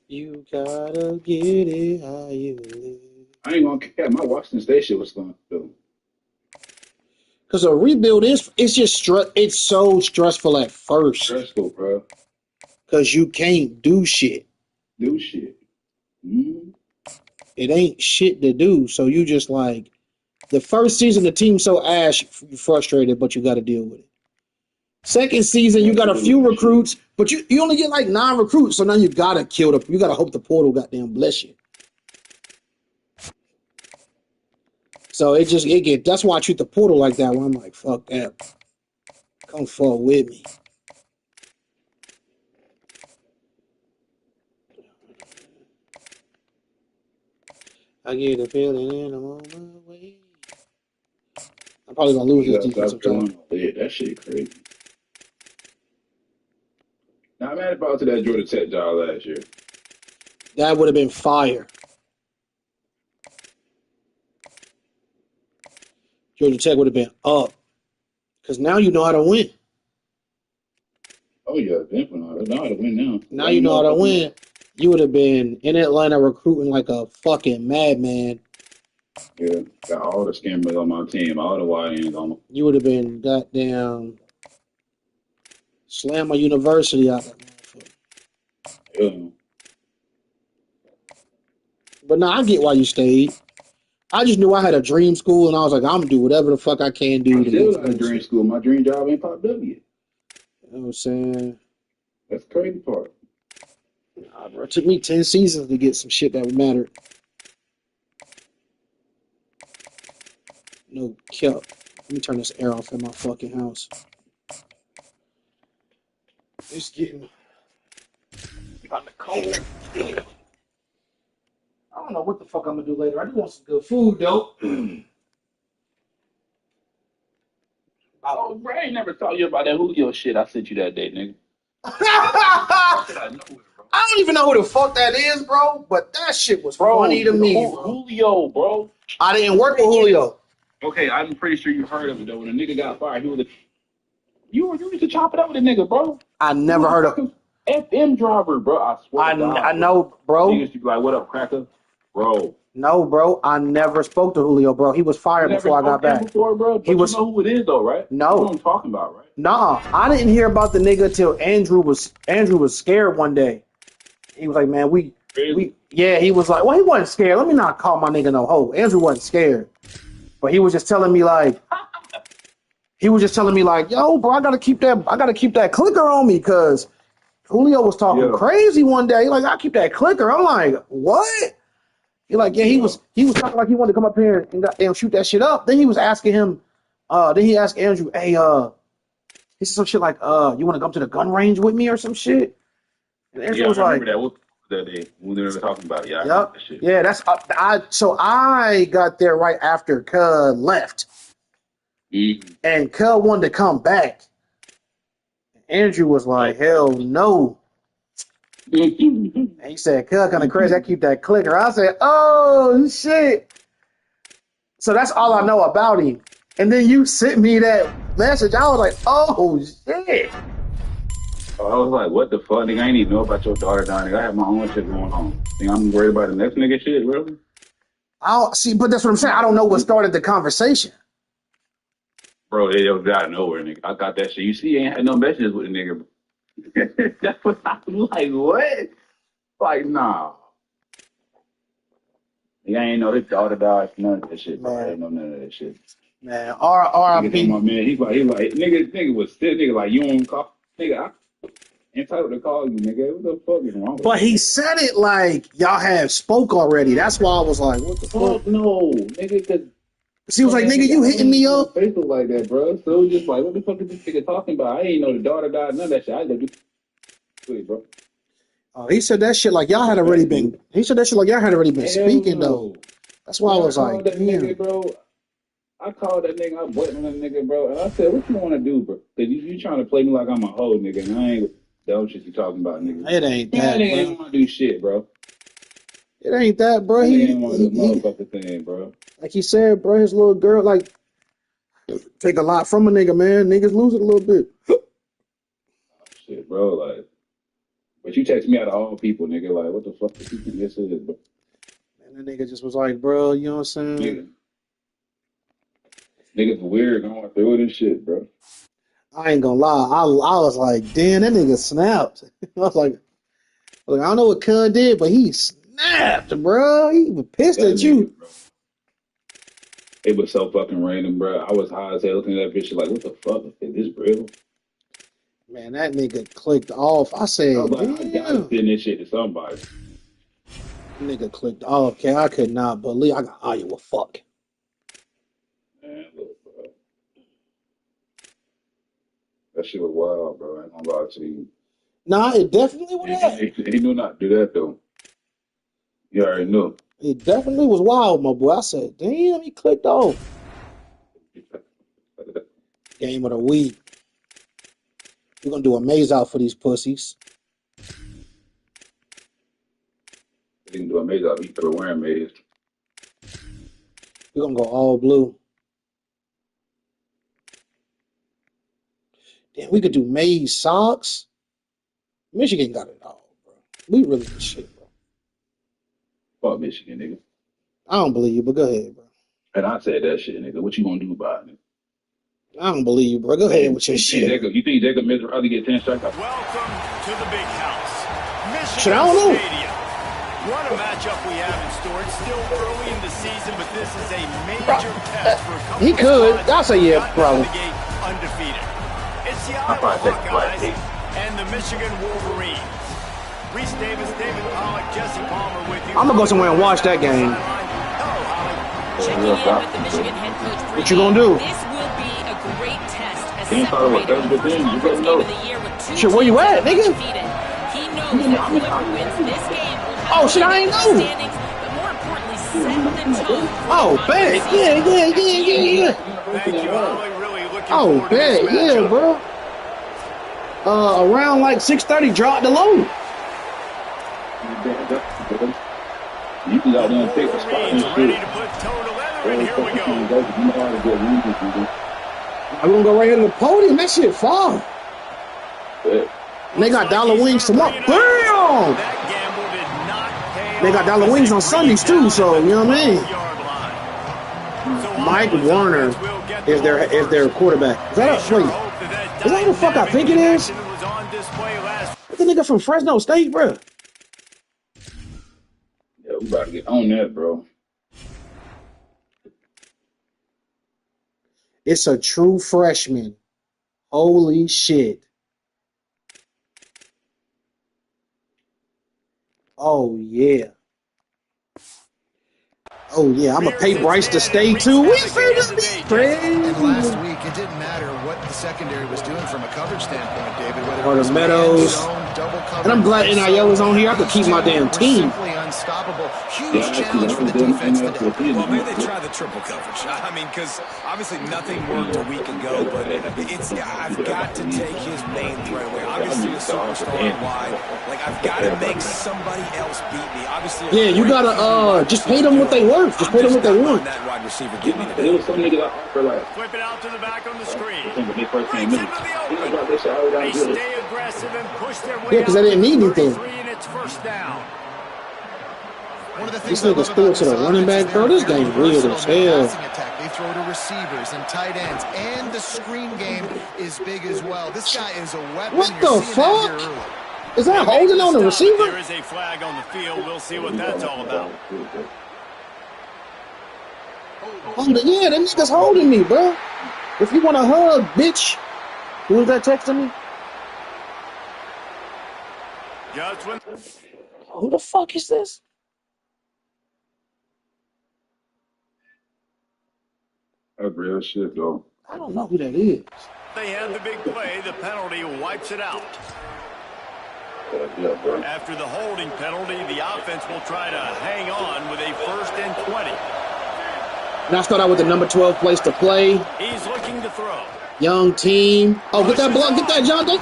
You gotta get it how you live. I ain't gonna care. My Washington State shit was fun though. Because a rebuild it's just it's so stressful at first. Stressful, bro. Because you can't do shit. Do shit. Mm-hmm. It ain't shit to do. So you just like the first season the team's so ass frustrated, but you got to deal with it. Second season you got a few recruits, but you only get like 9 recruits. So now you gotta you gotta hope the portal goddamn bless you. So that's why I treat the portal like that. When I'm like, fuck that. Come forward with me. I get a feeling and I'm on my way. I'm probably gonna lose this defensive time. Yeah, that shit crazy. Now I'm mad about to that Georgia Tech job last year. That would have been fire. Georgia Tech would have been up. Because now you know how to win. Oh, yeah, definitely. I know how to win now. Now you know how to win. You would have been in Atlanta recruiting like a fucking madman. Yeah, got all the scammers on my team, all the YNs on them. You would have been goddamn slam a university out that motherfucker. Yeah. But no, I get why you stayed. I just knew I had a dream school, and I was like, I'm gonna do whatever the fuck I can do. I still got a dream school. My dream job ain't popped up yet. You know what I'm saying? That's the crazy part. Nah, bro, it took me 10 seasons to get some shit that mattered. No cap. Let me turn this air off in my fucking house. It's getting kind of cold. I don't know what the fuck I'm gonna do later. I just want some good food, though. Oh, bro, I ain't never told you about that Julio shit I sent you that day, nigga. I don't even know who the fuck that is, bro, but that shit was funny to me, bro. Julio, bro. I didn't work with Julio. Okay, I'm pretty sure you heard of it, though. When a nigga got fired, he was you used to chop it up with a nigga, bro. I never heard of FM driver, bro. I swear to God. I know, bro. He used to be like, what up, cracker? Bro. No, bro. I never spoke to Julio, bro. He was fired before I got back. Before, bro? But you know who it is, though, right? No. You know what I'm talking about, right? Nah. I didn't hear about the nigga till Andrew was scared one day. He was like, man, he was like, well, he wasn't scared. Let me not call my nigga no hoe. Andrew wasn't scared. But he was just telling me like, yo, bro, I gotta keep that clicker on me, because Julio was talking crazy one day. He like, I keep that clicker. I'm like, what? He like, yeah, he was talking like he wanted to come up here and goddamn shoot that shit up. Then he was asking him, then he asked Andrew, hey, he said some shit like, you want to come to the gun range with me or some shit? And Andrew was like, that day. We were talking about it. Yeah, I Yep. remember that shit. Yeah, that's I got there right after Cud left. And Cud wanted to come back. Andrew was like, hell no. And he said, Cud kind of crazy. I keep that clicker. I said, oh shit. So that's all I know about him. And then you sent me that message. I was like, oh shit. I was like, what the fuck? Nigga, I ain't even know about your daughter dying. Nigga, I have my own shit going on. Think I'm worried about the next nigga shit, really? I'll see, but that's what I'm saying. I don't know what started the conversation. Bro, it was out of nowhere, nigga. I got that shit. You see, ain't had no messages with the nigga. That's what I was like, what? Like, nah. Nigga, I ain't know his daughter died. None of that shit, bro. I ain't know none of that shit. Man, R.I.P. My man, he like, nigga was still, nigga, like, you don't call, nigga, I entitled to call you, nigga. What the fuck is wrong with But he said it like y'all have spoke already. That's why I was like, what the fuck? No, nigga, cause he was like, nigga, you hitting me up? Facebook like that, bro. So it was just like, what the fuck is this nigga talking about? I ain't know the daughter died, none of that shit. I go do it, bro. He said that shit like y'all had already been. He said that shit like y'all had already been speaking though. That's why I was like, that nigga, bro. I called that nigga, I buttoned that nigga, bro, and I said, what you want to do, bro? Because you trying to play me like I'm a hoe, nigga, and I ain't that shit you talking about, nigga. It ain't that, nigga ain't want to do shit, bro. It ain't that, bro. He ain't want to do motherfucking thing, bro. Like he said, bro, his little girl, like, take a lot from a nigga, man. Niggas lose it a little bit. Shit, bro, like, but you text me out of all people, nigga, like, what the fuck do you think this is, bro? And the nigga just was like, bro, you know what I'm saying? Nigga. Niggas weird going through it and shit, bro. I ain't gonna lie. I was like, damn, that nigga snapped. I was like, I don't know what Cud did, but he snapped, bro. He was pissed at you. Bro. It was so fucking random, bro. I was high as hell looking at that bitch like, what the fuck? Is this real? Man, that nigga clicked off. I said, I was like, I gotta send this shit to somebody. Nigga clicked off. Okay, I could not believe I got Iowa. Fuck. Man, look, bro. That shit was wild, bro. I ain't gonna lie to you. Nah, it definitely was. He knew not to do that, though. You already knew. It definitely was wild, my boy. I said, damn, he clicked off. Game of the week. We're going to do a maze out for these pussies. They can do a maze out. He could wearing maze. We're going to go all blue. Damn, we could do maze socks. Michigan got it all, bro. We really the shit, bro. Fuck Michigan, nigga. I don't believe you, but go ahead, bro. And I said that shit, nigga. What you gonna do about it? I don't believe you, bro. Go ahead with your shit. You think Jacob Miller probably get 10 strikeouts? Welcome to the big house. Michigan Shit, I don't know. Stadium. What a matchup we have in store. It's still early in the season, but this is a major test for a couple He could. I'll say yeah, probably. Undefeated. It's the Iowa Hawkeyes and the Michigan Wolverines. Reese Davis, David Pollock, Jesse Palmer with you. I'm going to go somewhere and watch that game. Checking in with the Michigan head coach. What you going to do? This will be a great test as He separated in the first conference game of the year with two shit, where you at, nigga? defeated. He knows that whoever wins this game will have Oh, shit, I ain't know. standings, but more importantly, set the tone. Oh, bet. Yeah. Thank you, Holly. Really looking Oh, forward to bet. this Yeah, matchup. bro. Around like 6:30, drop the low. You can go out there and take the spot and Ready shit. to put toe to leather, and here we go. I'm going to go right here to the podium. That shit far. And they got dollar wings tomorrow. Damn! They got dollar wings on Sundays, too, so, you know what I mean? Mike Warner is their quarterback. Is that who the fuck I think it is? What's the nigga from Fresno State, bro? Yeah, we about to get on that, bro. It's a true freshman. Holy shit. Oh, yeah. Oh, yeah. I'm going to pay Bryce to stay, too. We finna be crazy. And last week, it didn't matter what the secondary was doing from a coverage standpoint, David. Whether Or it the was Meadows. man zone, double coverage. And I'm glad NIL is on here. I could keep my damn team. Simply unstoppable. Huge challenge for the defense today. Well, maybe they try the triple coverage. I mean, because obviously nothing worked a week ago, but I've got to take his main threat away. Obviously a superstar wide. Like, I've got to make somebody else beat me. Obviously, yeah, you gotta just pay them what they worth. Just pay them what they want. That wide receiver give me There was some niggas out for like. Flip it out to the back on the screen. They first came in. They stay aggressive and push their way. Yeah, because they didn't need anything. And it's first down. One of the This things nigga's threw it to the running back, bro. This game's weird as hell. They throw to receivers and tight ends, and the screen game is big as well. This guy is a weapon. What the fuck? Is that holding on the receiver? There is a flag on the field. We'll see what that's all about. Yeah, that nigga's holding me, bro. If you want a hug, bitch. Who was that texting me? Who the fuck is this? That's real shit, though. I don't know who that is. They have the big play. The penalty wipes it out. After the holding penalty, the offense will try to hang on with a 1st and 20. Now start out with the number 12 place to play. He's looking to throw. Young team. Oh, get that block. Get that, Jonathan.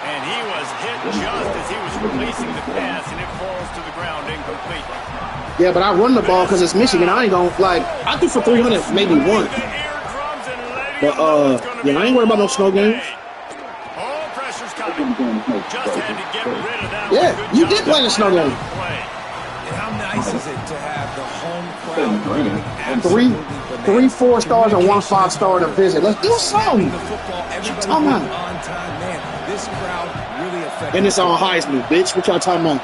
And he was hit just as he was releasing the pass, and it falls to the ground incomplete. Yeah, but I run the ball because it's Michigan. I ain't gonna, like, I threw for 300, maybe one. But, yeah, I ain't worried about no snow games. All pressure's coming. Just had to get rid of that. Yeah, you did play in the snow game. And how nice is it to have the home crowd? Three 4-stars and 1 5-star to visit. Let's do something. What you talking about? On time, man. This crowd really affected. And it's on Heisman, bitch. What y'all talking about?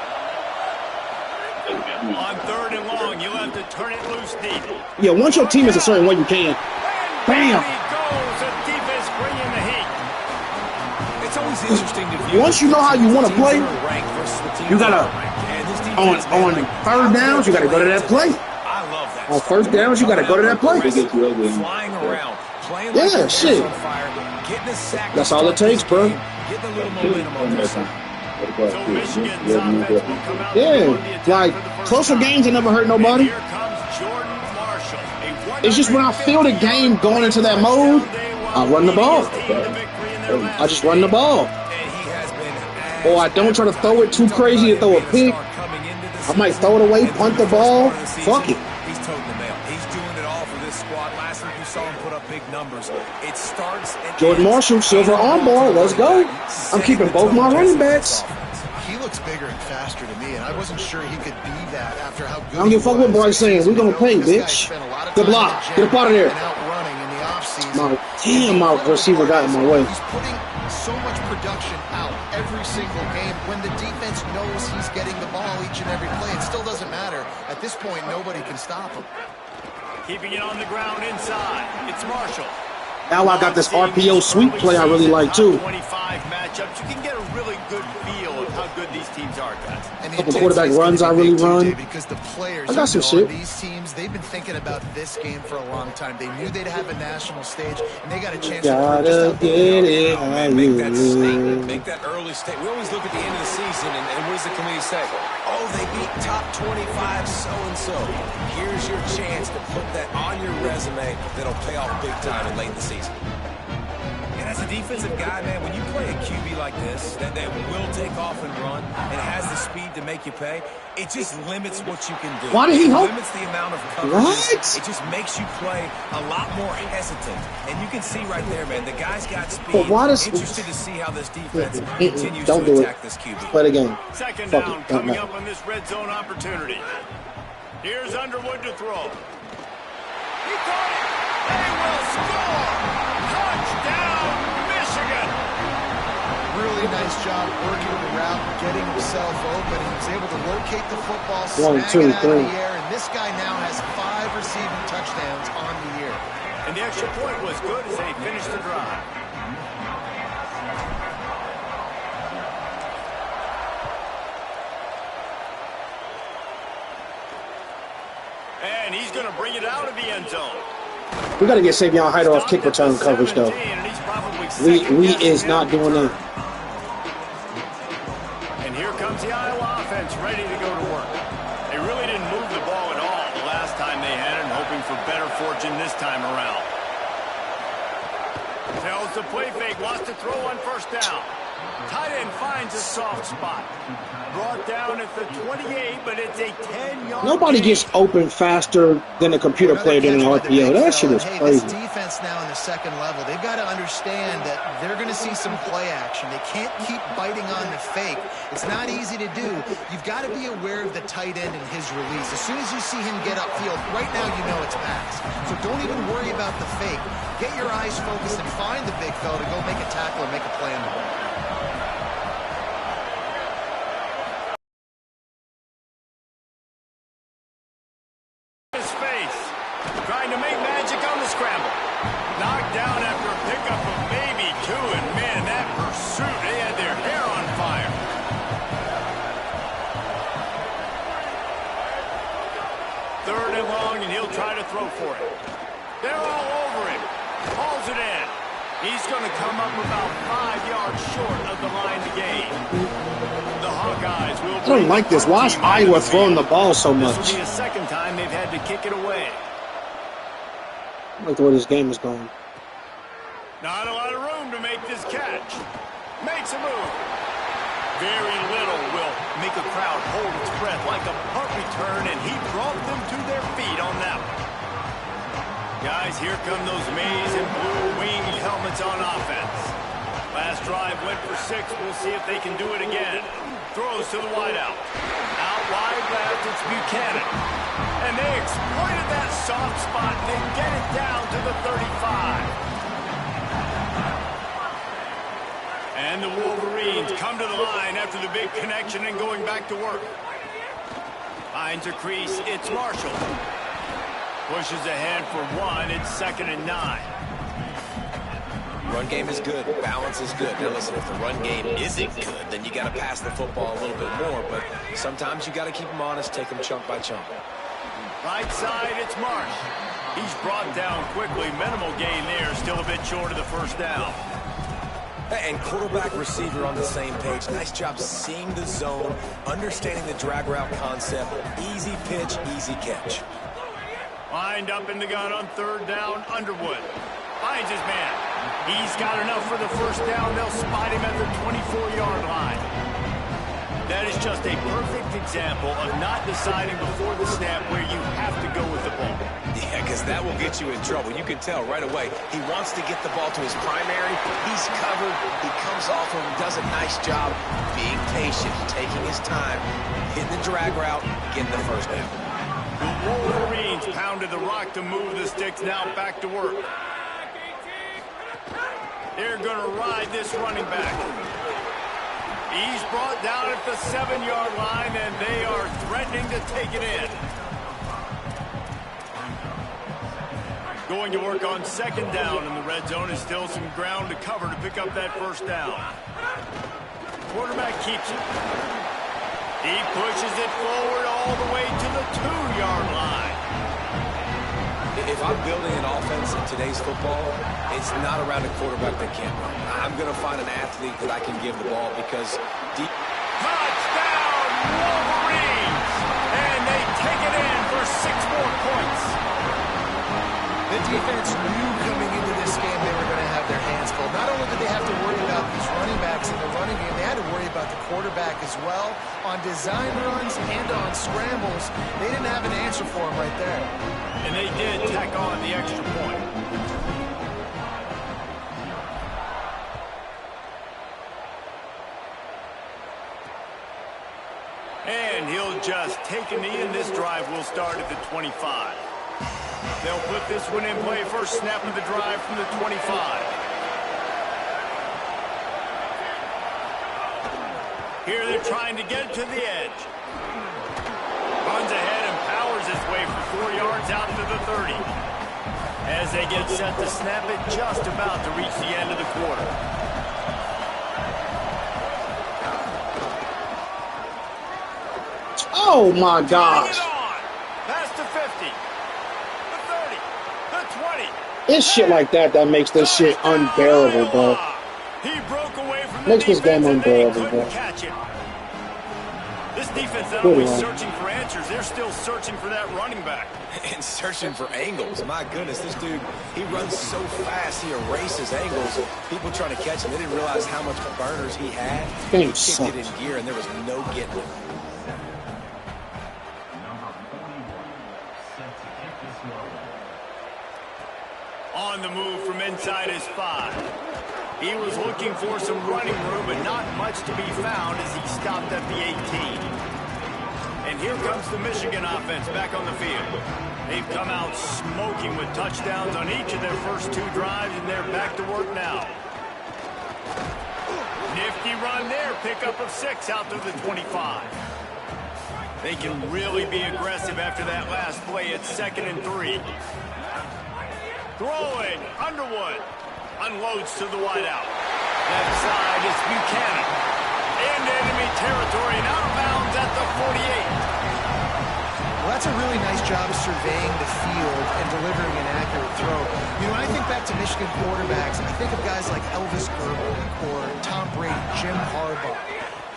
On 3rd and long, you'll have to turn it loose deep. Yeah, once your team is a certain way, you can. Bam! It's always interesting to view. Once you know how you want to play, you gotta on 3rd downs, you gotta go to that play. I love that. On 1st downs, you gotta go to that play. Flying around, playing yeah, like shit. on fire, getting a sack. That's all it takes, bro. Getting a little momentum on this side. Yeah, like closer games that never hurt nobody. It's just when I feel the game going into that mode, I run the ball. I just run the ball. Or I don't try to throw it too crazy to throw a pick. I might throw it away, punt the ball. Fuck it. He's toting the mail. He's doing it all for this squad. Last week you saw him put up big numbers. It starts and Jordan Marshall, silver armbar. Let's go. I'm keeping both my running backs. He looks bigger and faster to me, and I wasn't sure he could be that after how good. I don't give a fuck what Bryce saying. We're gonna pay, bitch. Good block. Get up out of there. My receiver got in my way. He's putting so much production out every single game. When the defense knows he's getting the ball each and every play, it still doesn't matter. At this point, nobody can stop him. Keeping it on the ground inside. It's Marshall. Now I got this RPO sweep play I really like too. 25 matchups. You can get a really good feel of how good these teams are, guys. And couple quarterback runs I really run. Because the players I got some shit. These teams, they've been thinking about this game for a long time. They knew they'd have a national stage, and they got a chance to get it. Oh, man, make that statement. Make that early statement. We always look at the end of the season, and what does the committee say? Oh, they beat top 25 so-and-so. Here's your chance to put that on your resume that'll pay off big time in late in the season. And as a defensive guy, man, when you play a QB like this, that will take off and run and has the speed to make you pay, it just limits what you can do. Why did he It hope? limits the amount of coverage. What? It just makes you play a lot more hesitant. And you can see right there, man, the guy's got speed. But why does Interested to see how this defense don't continues do to it. attack this QB. Play the game. Second Fuck down it. coming up on this red zone opportunity. Here's Underwood to throw. He caught it. They will score. Touchdown, Michigan. Really nice job working the route, getting himself open. He was able to locate the football, 1, snag 2, it out 3. of the air, and this guy now has 5 receiving touchdowns on the year. And the extra point was good as they finished the drive. And he's going to bring it out of the end zone. We got to get Savion Hyder off kick return coverage, though. We is not doing that. play fake, wants to throw on first down. Tight end finds a soft spot. Brought down at the 28, but it's a 10-yard Nobody gain. gets open faster than a computer player than an RPO. That shit is crazy. This defense now in the second level, they've got to understand that they're going to see some play action. They can't keep biting on the fake. It's not easy to do. You've got to be aware of the tight end and his release. As soon as you see him get upfield, right now you know it's pass. So don't even worry about the fake. Get your eyes focused and find the big fella to go make a tackle or make a play on the ball. Trying to make magic on the scramble. Knocked down after a pickup of maybe 2, and man, that pursuit, they had their hair on fire. Third and long, and he'll try to throw for it. They're all over him. Hauls it in. He's going to come up about 5 yards short of the line to gain. The Hawkeyes will. I don't like this. Why is Iowa throwing the ball so much? This will be the second time they've had to kick it away. I like the way this game is going. Not a lot of room to make this catch. Makes a move. Very little will make a crowd hold its breath like a punt return, and he brought them to their feet on that one. Guys, here come those maize and blue winged helmets on offense. Last drive went for 6. We'll see if they can do it again. Throws to the wideout. Out wide left, it's Buchanan. And they exploited that soft spot and they get it down to the 35. And the Wolverines come to the line after the big connection and going back to work. Finds a crease, it's Marshall. Pushes ahead for 1, it's 2nd and 9. Run game is good. Balance is good. Now listen, if the run game isn't good, then you got to pass the football a little bit more. But sometimes you got to keep them honest, take them chunk by chunk. Right side, it's Marsh. He's brought down quickly. Minimal gain there. Still a bit short of the first down. And quarterback receiver on the same page. Nice job seeing the zone, understanding the drag route concept. Easy pitch, easy catch. Lined up in the gun on 3rd down. Underwood finds his man. He's got enough for the first down. They'll spot him at the 24-yard line. That is just a perfect example of not deciding before the snap where you have to go with the ball. Yeah, because that will get you in trouble. You can tell right away he wants to get the ball to his primary. He's covered. He comes off and does a nice job being patient, taking his time, hitting the drag route, getting the first down. The Wolverines pounded the rock to move the sticks. Now back to work. They're going to ride this running back. He's brought down at the 7-yard line, and they are threatening to take it in. Going to work on 2nd down, and the red zone is still some ground to cover to pick up that first down. Quarterback keeps it. He pushes it forward all the way to the 2-yard line. If I'm building an offense in today's football, it's not around a quarterback that can't run. I'm going to find an athlete that I can give the ball because... Touchdown, Wolverines! And they take it in for 6 more points. The defense knew coming into this game they were going to have their hands full. Not only did they have to worry about these running backs in the running game, they had to worry about the quarterback as well. On design runs and on scrambles, they didn't have an answer for him right there. And they did tack on the extra point. And he'll just take a knee, and this drive will start at the 25. They'll put this one in play. First snap of the drive from the 25. Here they're trying to get it to the edge. Runs ahead and powers his way for 4 yards out to the 30. As they get set to snap it, just about to reach the end of the quarter. Oh my gosh. Past the 50, the 30, the 20. It's shit like that that makes this shit unbearable, bro. He broke away from the Makes this game defense and they unbearable, couldn't bro. catch him. This defense not only searching for answers, they're still searching for that running back. And searching for angles. My goodness, this dude, he runs so fast, he erases angles. People trying to catch him, they didn't realize how much burners he had. He kicked it in gear, and there was no getting it. On the move from inside his 5. He was looking for some running room, but not much to be found as he stopped at the 18. And here comes the Michigan offense back on the field. They've come out smoking with touchdowns on each of their first 2 drives, and they're back to work now. Nifty run there, pickup of 6 out to the 25. They can really be aggressive after that last play at 2nd and 3. Throwing, Underwood. Unloads to the wideout. Left side is Buchanan. In enemy territory and out of bounds at the 48. Well, that's a really nice job of surveying the field and delivering an accurate throw. You know, when I think back to Michigan quarterbacks, I think of guys like Elvis Gerber or Tom Brady, Jim Harbaugh,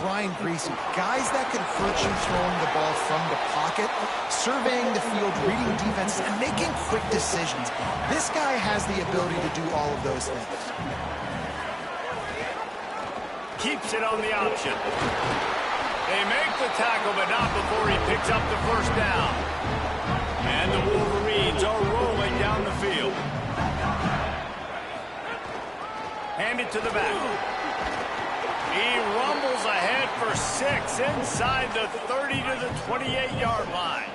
Brian Greasy, guys that could hurt you throwing the ball from the pocket, surveying the field, reading defenses, and making quick decisions. This guy has the ability to do all of those things. Keeps it on the option. They make the tackle, but not before he picks up the first down. And the Wolverines are rolling down the field. Hand it to the back. He rumbles ahead for 6 inside the 30 to the 28-yard line.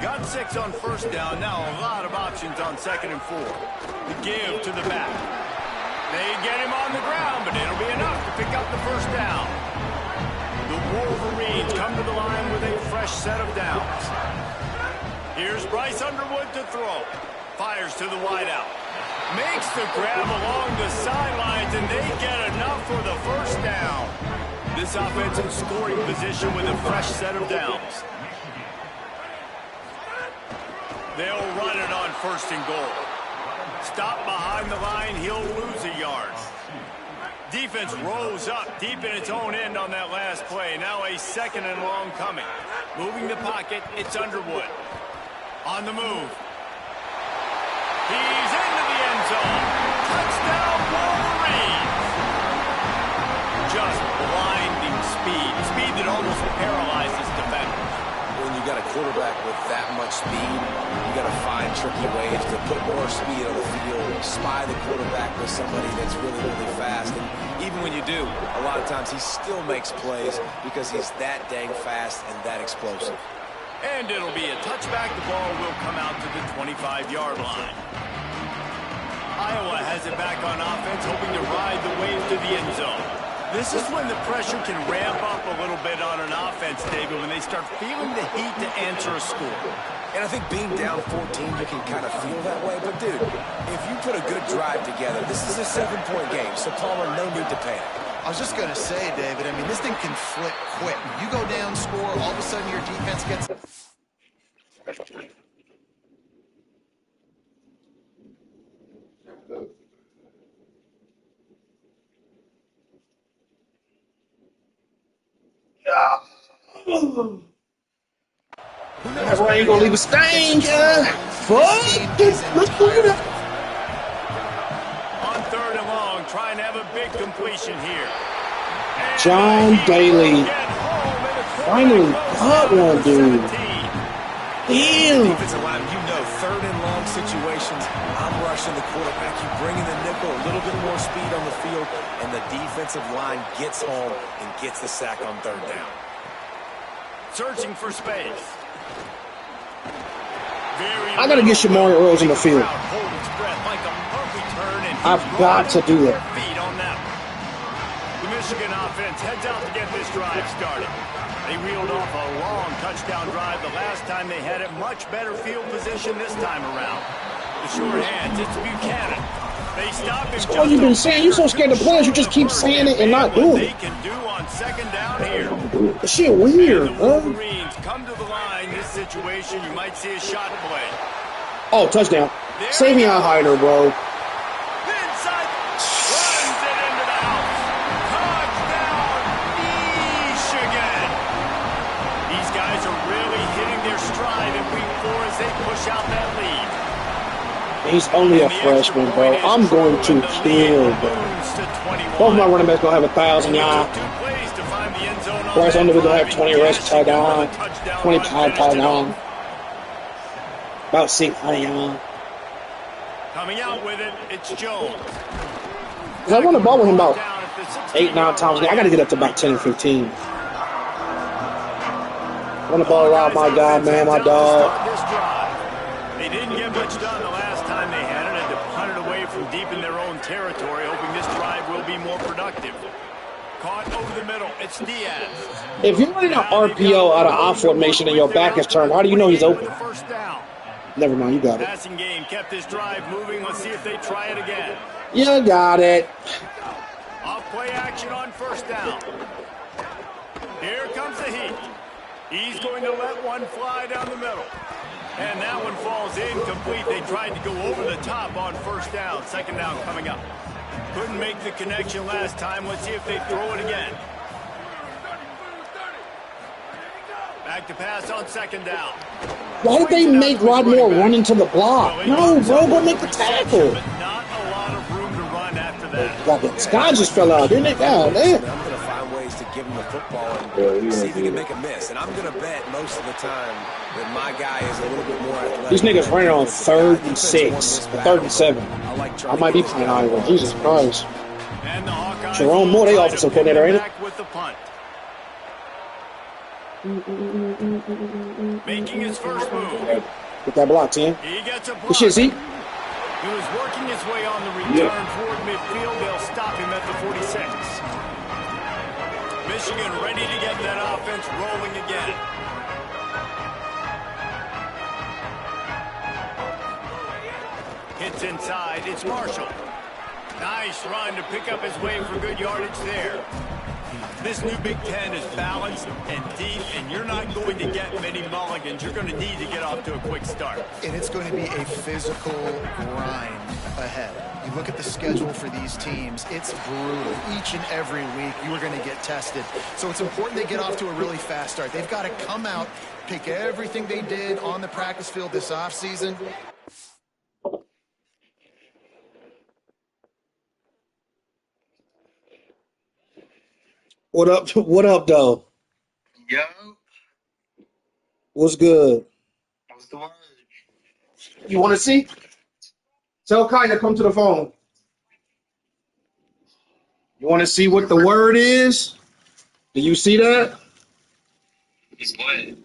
Got 6 on first down. Now a lot of options on 2nd and 4. The give to the back. They get him on the ground, but it'll be enough to pick up the first down. The Wolverines come to the line with a fresh set of downs. Here's Bryce Underwood to throw. Fires to the wideout. Makes the grab along the sidelines, and they get enough for the first down. This offense in scoring position with a fresh set of downs. They'll run it on 1st and goal. Stop behind the line, he'll lose a yard. Defense rose up deep in its own end on that last play. Now a 2nd and long coming. Moving the pocket, it's Underwood. On the move. He's into the end zone. Touchdown, Wolverines. Just blinding speed. Speed that almost paralyzes defenders. When you got a quarterback with that much speed, you got to find tricky ways to put more speed on the field, spy the quarterback with somebody that's really, really fast. And even when you do, a lot of times he still makes plays because he's that dang fast and that explosive. And it'll be a touchback. The ball will come out to the 25-yard line. Iowa has it back on offense, hoping to ride the wave to the end zone. This is when the pressure can ramp up a little bit on an offense, David, when they start feeling the heat to answer a score. And I think being down 14, you can kind of feel that way. But, dude, if you put a good drive together, this is a 7-point game, so Palmer, no need to panic. I was just going to say, David, I mean, this thing can flip quick. You go down, score, all of a sudden your defense gets... That rain ain't gonna leave a stain, guys. Fuck. Let's put it up. On 3rd and long, trying to have a big completion here. And John Daly finally got one, dude. Damn. Defensive line, you know, 3rd and long situations, I'm rushing the quarterback. You bring in the nickel, a little bit more speed on the field, and the defensive line gets home and gets the sack on 3rd down. Searching for space. I gotta get Shamari Earls in the field. I've got to do that. The Michigan offense heads out to get this drive started. They reeled off a long touchdown drive the last time they had it. Much better field position this time around. The short hands, it's Buchanan. They stop him. That's all you've been saying. You're so scared of players, you just keep saying it and not doing it. They can do on 2nd down here. That shit weird, and the Wolverines come to the line. This situation, you might see a shot play. Oh, touchdown. Savion Hyder, bro. Inside, runs it into the house. Touchdown, Michigan. He's only a freshman, bro. I'm going to kill, bro. Both my running backs gonna have 1,000 yards. Bryce Underwood gonna have 20 rush touchdown, 25 touchdown, about 600 yards. Coming out with it, it's Jones. Cause I run the ball with him about 8, 9 times. I gotta get up to about 10 or 15. Run the ball around my guy, man, my dog. They didn't get much done the last time they had it, and to punt it away from deep in their own territory, hoping this drive will be more productive. Caught over the middle, it's Diaz. If you're running an RPO out of off formation and your back is turned, how do you know he's open? First down. Never mind, you got it. Passing game kept this drive moving. Let's see if they try it again. You got it. Off play action on first down. Here comes the heat. He's going to let one fly down the middle. And that one falls incomplete. They tried to go over the top on first down. Second down coming up. Couldn't make the connection last time. Let's see if they throw it again. Back to pass on second down. Why did they make Rod Moore run into the block? No, bro, go make the tackle. Not a lot of room to run after that. God, the sky just fell out, didn't it? God, damn. I'm going to find ways to give him the football and see if he can make a miss. And I'm going to bet most of the time that my guy is a little bit more athletic. These niggas running on 3rd and 6, 3rd and 7. I might be playing Iowa. Jesus Christ. Jerome Moore, they offensive coordinator, ain't it? Making his first move. Get that block, Tim. He gets a block. Good shit, Z. He was working his way on the return toward midfield. They'll stop him at the 46. Michigan ready to get that offense rolling again. Hits inside. It's Marshall. Nice run to pick up his way for good yardage there. This new Big Ten is balanced and deep, and you're not going to get many mulligans. You're going to need to get off to a quick start. And it's going to be a physical grind ahead. You look at the schedule for these teams, it's brutal. Each and every week, you are going to get tested. So it's important they get off to a really fast start. They've got to come out, pick everything they did on the practice field this offseason. What up? What up, though? Yo. What's good? What's the word? You want to see? Tell Kai to come to the phone. You want to see what the word is? Do you see that? It's what? It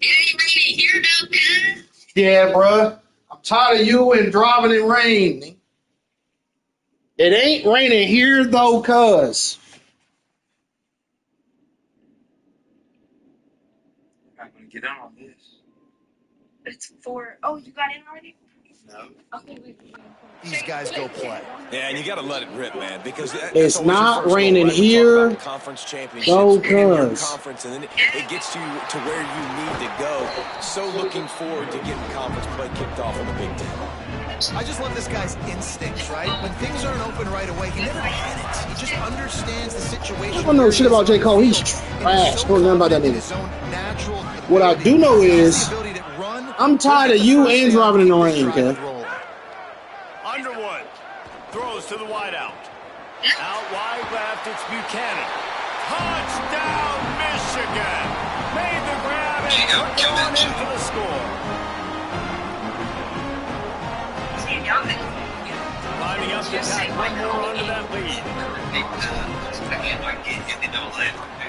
ain't raining here now, man. Yeah, bruh. I'm tired of you and driving in rain. It ain't raining here, though, cuz. I'm going to get on this. It's for. Oh, you got in already? No. Okay, These guys go play. Yeah, and you got to let it rip, man, because it's not raining here. Conference championships, no, cuz. Conference, and then it gets you to where you need to go. So looking forward to getting conference play kicked off in the Big Ten. I just love this guy's instincts, right? When things aren't open right away, he never panics. He just understands the situation. I don't know shit about J. Cole. He's trash. Don't know about that nigga. What I do know is I'm tired of you and driving in the rain, kid. Underwood throws to the wideout. Out wide left, it's Buchanan. Touchdown, Michigan. Made the grab and took one in for the score. Lining up to tack one more onto that lead.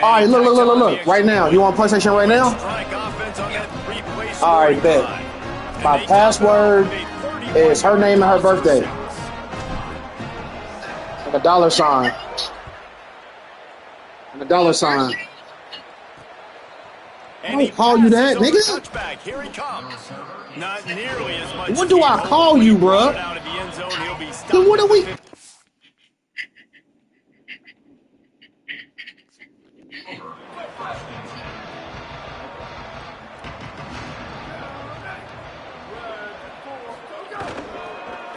All right, look. Right now. You want PlayStation right now? All right, bet. My password is her name and her birthday. Like a dollar sign. And a dollar sign. I don't call you that, nigga. Here he comes. Not nearly as much. What do I call you, bruh? Then what are we? The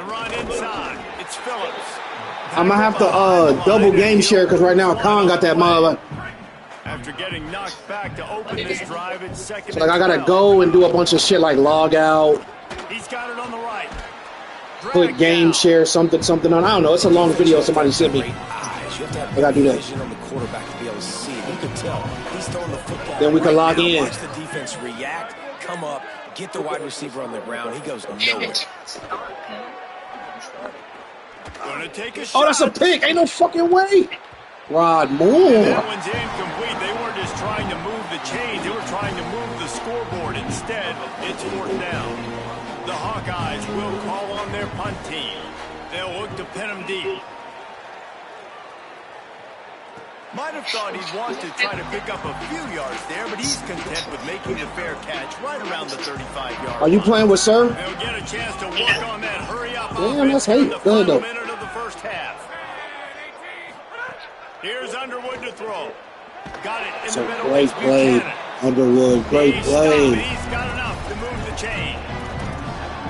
run inside. It's Phillips. I'm gonna have to double game share because right now Khan got that mother. After getting knocked back to open this drive, it's second. So like I gotta go and do a bunch of shit like log out, He's got it on the right. Click game, share, something on. I don't know. It's a long video somebody sent me. I gotta do that. On the quarterback to be able to see. You can tell he's throwing the football. Then we can log in. Watch the defense react, come up, get the wide receiver on the ground. He goes nowhere. Gonna take a shot. Oh, that's a pick. Ain't no fucking way. Rod Moore. That one's incomplete. They weren't just trying to move the chains. They were trying to move the scoreboard. Instead, it's fourth down. The Hawkeyes will call on their punt team. They'll look to pin them deep. Might have thought he'd want to try to pick up a few yards there, but he's content with making the fair catch right around the 35-yard Are you playing with Sir? They'll get a chance to work on that hurry-up Damn, that's offense in hate. the Go ahead, final though. minute of the first half. Here's Underwood to throw. Got it in So the middle. great It's play, Buchanan. Underwood. Great He's play. got enough to move the chain.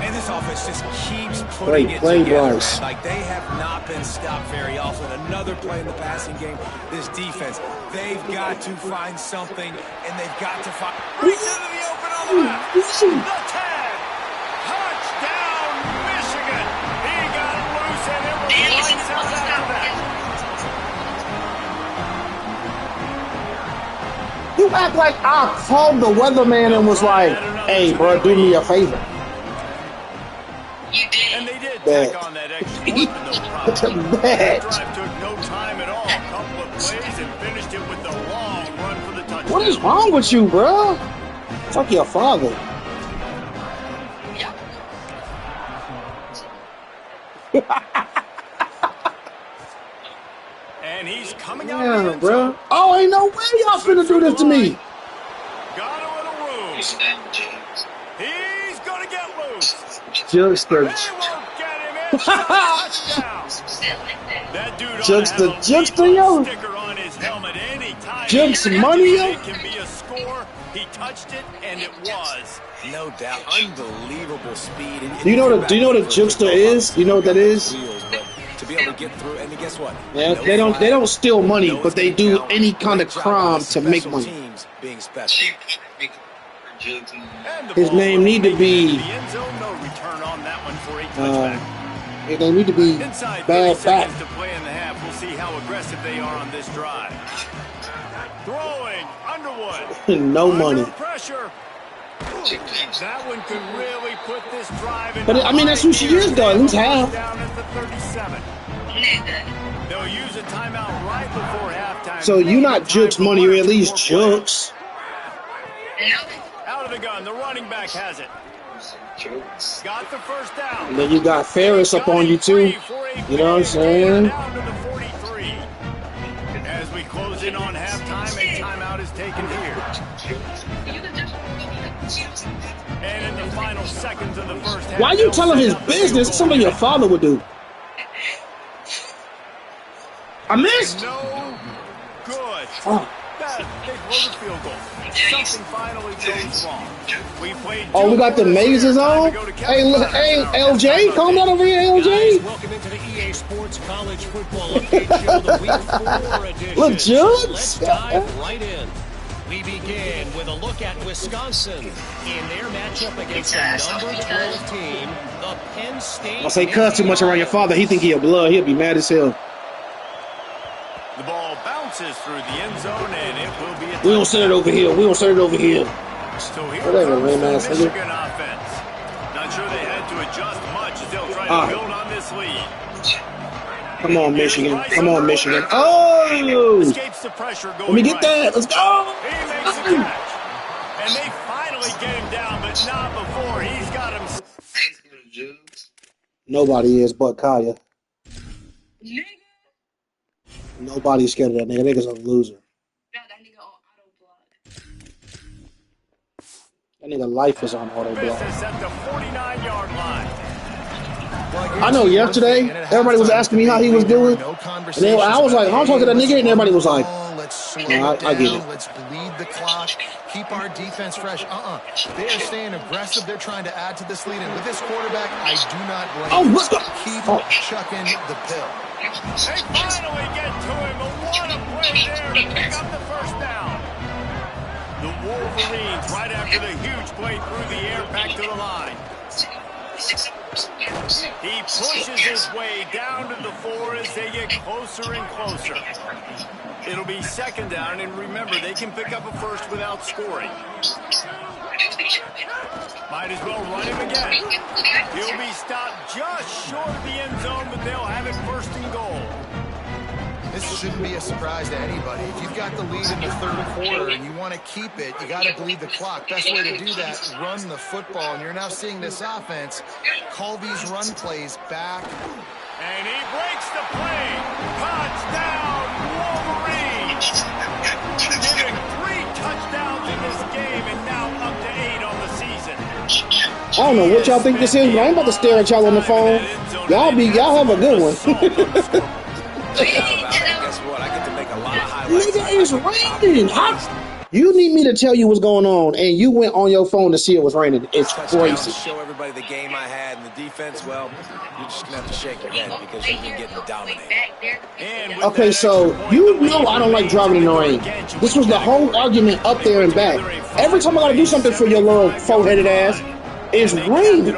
And this offense just keeps putting Great it play, together. Bryce. Man. Like, they have not been stopped very often. Another play in the passing game. This defense, they've got to find something, and they've got to find... Reach into the open on the left. The tag. Touchdown, Michigan. He got loose, and it was lights out after that. You act like I called the weatherman and was like, hey, bro, do me a favor. And they did Bad. tack on that extra point with no problem. Bad. That drive took no time at all. A couple of plays and finished it with the long run for the touchdown. What is wrong with you, bro? Fuck your father. And he's coming out of the Yeah, end bro. zone. Oh, ain't no way y'all finna do this to me. Got a little room. He's going to get loose. Jugster. They won't get him in. Touchdown. That dude Jugster, yo. sticker on his helmet anytime. Jugs money, yo. It can be a score. He touched it, and it was. No doubt. Unbelievable speed. And Do you know what a jugster is? You know what that is? But to be able to get through, and guess what? Yeah, they don't steal money, but they do any kind of crime to make money. Teams being special. His name need to be. The end zone, no return on that one for a touchback. They need to be Inside 30 bad seconds back. to play in the half. We'll see how aggressive they are on this drive. Throwing Underwood. No money. Under pressure. That one could really put this drive in. But I mean, that's who she is, though. At least half. Down at the 37. They'll use a timeout right before halftime. So you not Jukes money, or at least Jukes. Out of the gun, the running back has it. Got the first down. And then you got Ferris up on you too. You know what I'm saying? Down to the 43. As we close in on halftime, a timeout is taken here. And in the final seconds of the first half, Why you telling his business? Something your father would do. I missed. No good. Oh. They blow the field goal. Something finally goes wrong. We played. Oh, we got the mazes on. Hey, look, hey, LJ, come on over here, LJ. Welcome into the EA Sports College Football Update Show, the Week 4 edition. Look, Judge. Let's dive right in. We begin with a look at Wisconsin in their matchup against the number 12 team, the Penn State. I say cuss too much around your father. He think he a blood. He'll be mad as hell. The ball bounces through the end zone, and it will be a We don't send it over here. We don't send it over here. So here Whatever, comes lame the ass nigga. Michigan offense. Not sure they had to adjust much as they'll try to build on this lead. Come on, Michigan. Come on, Michigan. Oh! Escapes the pressure going Let me get right. that. Let's go. He makes the catch. And they finally get him down, but not before. He's got him. Nobody is but Kaya. Nobody's scared of that nigga. Nigga's a loser. That nigga life is on auto block. Business at the 49-yard line. I know yesterday, everybody was asking me how he was doing. And then I was like, I'm talking to that nigga, and everybody was like, I get it. Let's bleed the clock. Keep our defense fresh. They are staying aggressive. They're trying to add to this lead. And with this quarterback, I do not blame Oh, him. let's go. Keep chucking the pill. They finally get to him, but what a play there to pick up the first down. The Wolverines, right after the huge play through the air, back to the line. He pushes his way down to the 4 as they get closer and closer. It'll be second down, and remember, they can pick up a first without scoring. Might as well run him again. He'll be stopped just short of the end zone, but they'll have it first and goal. This shouldn't be a surprise to anybody. If you've got the lead in the third quarter and you want to keep it, you got to bleed the clock. Best way to do that, run the football. And you're now seeing this offense call these run plays back. And he breaks the play. Touchdown, Wolverines. Giving 3 touchdowns in this game and now up to 8 on the season. I don't know what y'all think this is, but I ain't about to stare at y'all on the phone. Y'all have a good one. Guess what? I get to make a lot of highlights. Nigga, it's raining. You need me to tell you what's going on, and you went on your phone to see it was raining. It's crazy. Show everybody the game I had and the defense. Well, you're just gonna have to shake your head because you've been getting dominated. Okay, so you know I don't like driving in the rain. This was the whole argument up there and back. Every time I gotta do something for your little four-headed ass, it's raining.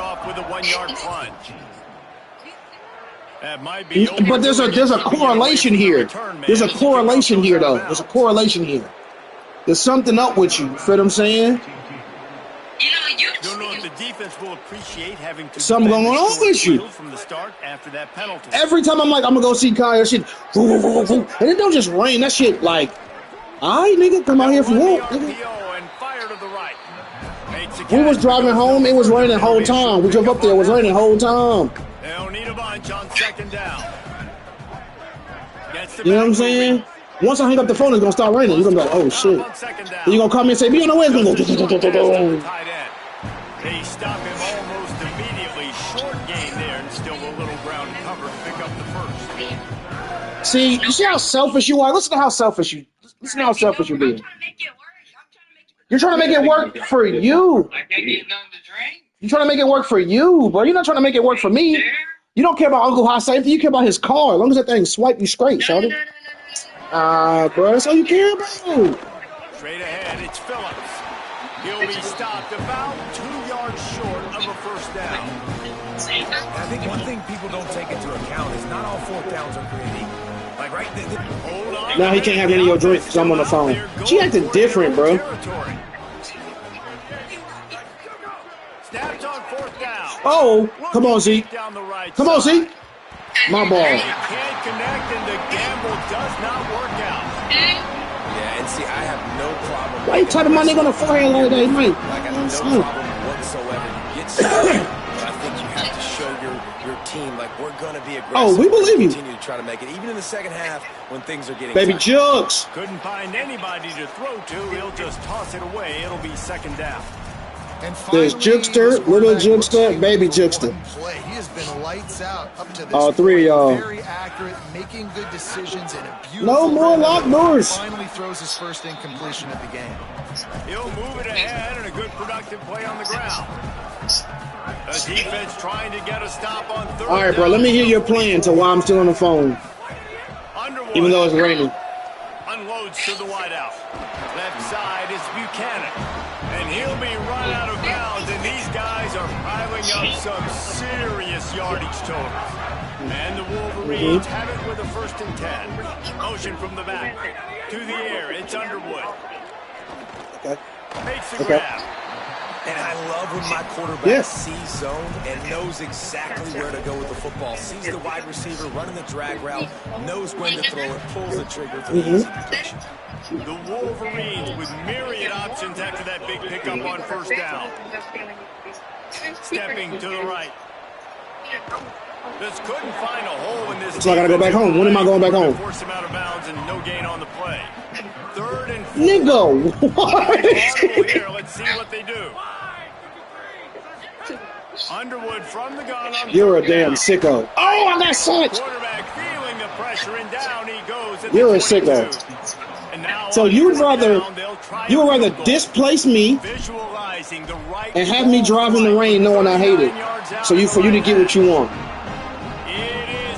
But there's a correlation here. There's a correlation here, though. There's a correlation here. There's something up with you. Feel what I'm saying? Don't know if the defense will appreciate having to something going on with you. From the start after that penalty. Every time I'm like, I'm gonna go see Kyle, shit, and it don't just rain. That shit, like, all right, nigga, come out here if you want. We was driving home. It was raining the whole time. We drove up there. It was raining the whole time. They'll need a bunch on second down. You know what I'm saying? Once I hang up the phone, it's gonna start raining. You're gonna be like, oh shit. Then you're gonna call me and say, be on the way. It's gonna go. They stop him almost immediately. Short gain there and still a little ground cover to pick up the first. See, you see how selfish you are? Listen to how selfish you are being. You're trying to make it work for you. You're trying to make it work for you, bro. You're not trying to make it work for me. You don't care about Uncle High Safety. You care about his car. As long as that thing swipe you straight, shawty. Bro, that's all you care about. Straight ahead, it's Phillips. He'll be stopped about 2 yards short of a first down. I think one thing people don't take into account is not all fourth downs are created equal. Like, right? Hold on. Now he can't have any of your drinks because I'm on the phone. She acting different, bro. Snaps on fourth down. Oh, come on, Zeke. Come on, Zeke. My ball. He can't connect, and the gamble does not work out. Yeah, and see, I have no problem. Why you tapping my nigga on the forehead like that, man? I got no problem whatsoever. You get started, but I think you have to show your team, like, we're going to be aggressive. Oh, we believe you. Continue to try to make it, even in the second half when things are getting Baby tight. Jugs. Couldn't find anybody to throw to. He'll just toss it away. It'll be second down. There's Jugster, little Jugster, baby Jugster. He has been lights out up to this All three of y'all. Very accurate, making good decisions, and a beautiful. No more locked doors. Finally throws his first incompletion of the game. He'll move it ahead and a good productive play on the ground. The defense trying to get a stop on third. All right, bro. Let me hear your plan to why I'm still on the phone, even though it's raining. Unloads to the wideout. Left side is Buchanan. And he'll be run out of bounds, and these guys are piling up some serious yardage totals. And the Wolverines have it with a 1st and 10. Motion from the back. To the air, it's Underwood. Okay. Makes the grab. And I love when my quarterback sees zone and knows exactly where to go with the football. Sees the wide receiver running the drag route, knows when to throw it, pulls the trigger for the easy completion. The Wolverines with myriad options after that big pickup on first down. Stepping to the right. Just couldn't find a hole in this. So I gotta go back home. When am I going back home? Force him out of bounds and no gain on the play. 3rd and 4. Nigga, what? Here, let's see what they do. Underwood from the gun. You're a damn sicko. Oh, I got sucked. Quarterback feeling the pressure, and down he goes. You're a sicko. So you'd rather displace me and have me drive in the rain knowing I hate it, so for you to get what you want.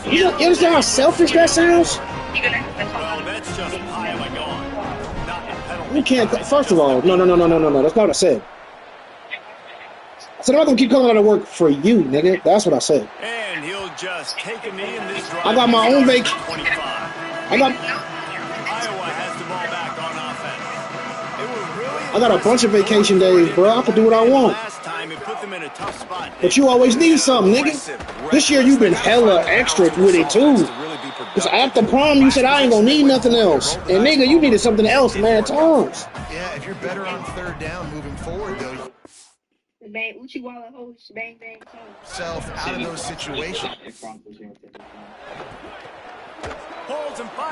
You understand how selfish that sounds? Well, that's just piling on. You can't. First of all, no. That's not what I said. So I'm not gonna keep coming out of work for you, nigga. That's what I said. And he'll just take a knee in this drive. I got my own vac. 25. I got. Iowa has the ball back on offense. It was really I got a bunch of vacation days, bro. I can do what I want. last time it put them in a tough spot. But you always need something, nigga. This year you've been hella extra with it too. Cause after prom you said I ain't gonna need nothing else, and nigga you needed something else, man. Times. Yeah, if you're better on third down moving forward, though, Bang, Uchi Walla host, bang, bang, yourself out of those situations.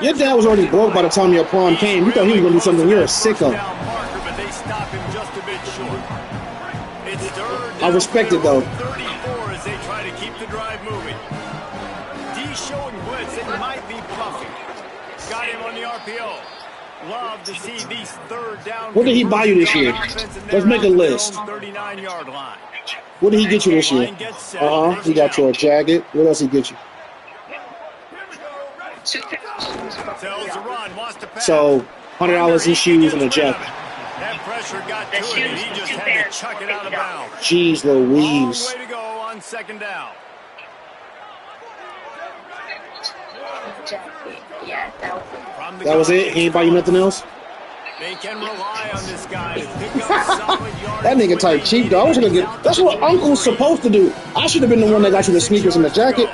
Your dad was already broke by the time your prom came. You thought he was gonna do something. You're a sicko. But they stop him just a bit short. It's third I respect it though. 34 as they try to keep the drive moving. D showing blitz. It might be puffing. Got him on the RPO. Love to see these third down. What did he buy you this year? Let's make a list. 39-yard line. What did he get you this year? He got you a jacket. What else he get you? So $100 in shoes and a jacket. That pressure got to it, and he just had to chuck it out of bounds. Jeez Louise. Long way to go on second down. That was it? He ain't buy you nothing else? They can rely on this guy to pick up solid yards. That nigga type cheap, though. I was gonna get. That's what Uncle's supposed to do. I should have been the one that got you the sneakers and the jacket.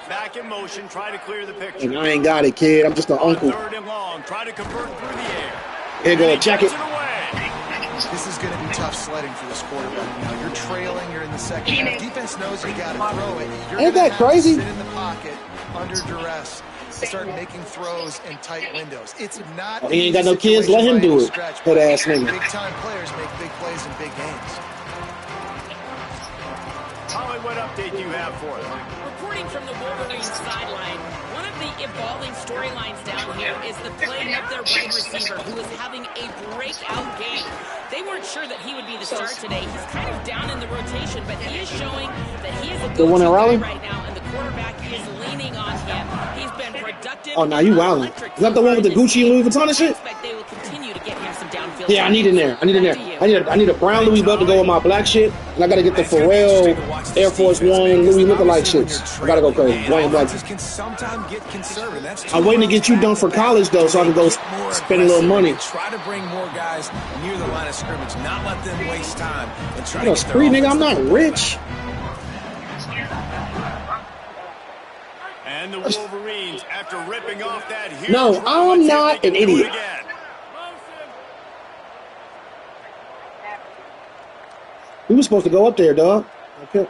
Back in motion, try to clear the picture. And I ain't got it, kid. I'm just an uncle. Third and long, try to convert through the air. Here go a jacket. This is going to be tough sledding for this quarterback. Now you're trailing, you're in the second half. Defense knows you got to throw it. You're Ain't that crazy? Sit in the pocket under duress and start making throws in tight windows. It's not. He ain't got no kids. Let him do it. Head ass nigga. Big time players make big plays in big games. Holly, what update do you have for us? Reporting from the Wolverines sideline, one of the evolving storylines down here is the play of their wide receiver, who is having a breakout game. They weren't sure that he would be the start today. He's kind of down in the rotation, but he is showing that he is a The one in Raleigh? right now, and the quarterback is leaning on him. He's been productive. Oh, now you wildin'. Is that the one with the Gucci and Louis Vuitton and shit? They will continue to get him some downfield. Yeah, I need in there. I need a brown Louis belt to go with my black shit, and I gotta get the Pharrell Air Force One Louis lookalike shits. I gotta go crazy. White and black. I'm waiting to get you done for college though, so I can go spend a little money. Try to bring more guys near the line of scrimmage, not let them waste time. And try You know, spree, nigga. I'm not rich. And the Wolverines, after ripping off that huge No, I'm not an idiot. We were supposed to go up there, dog. Okay.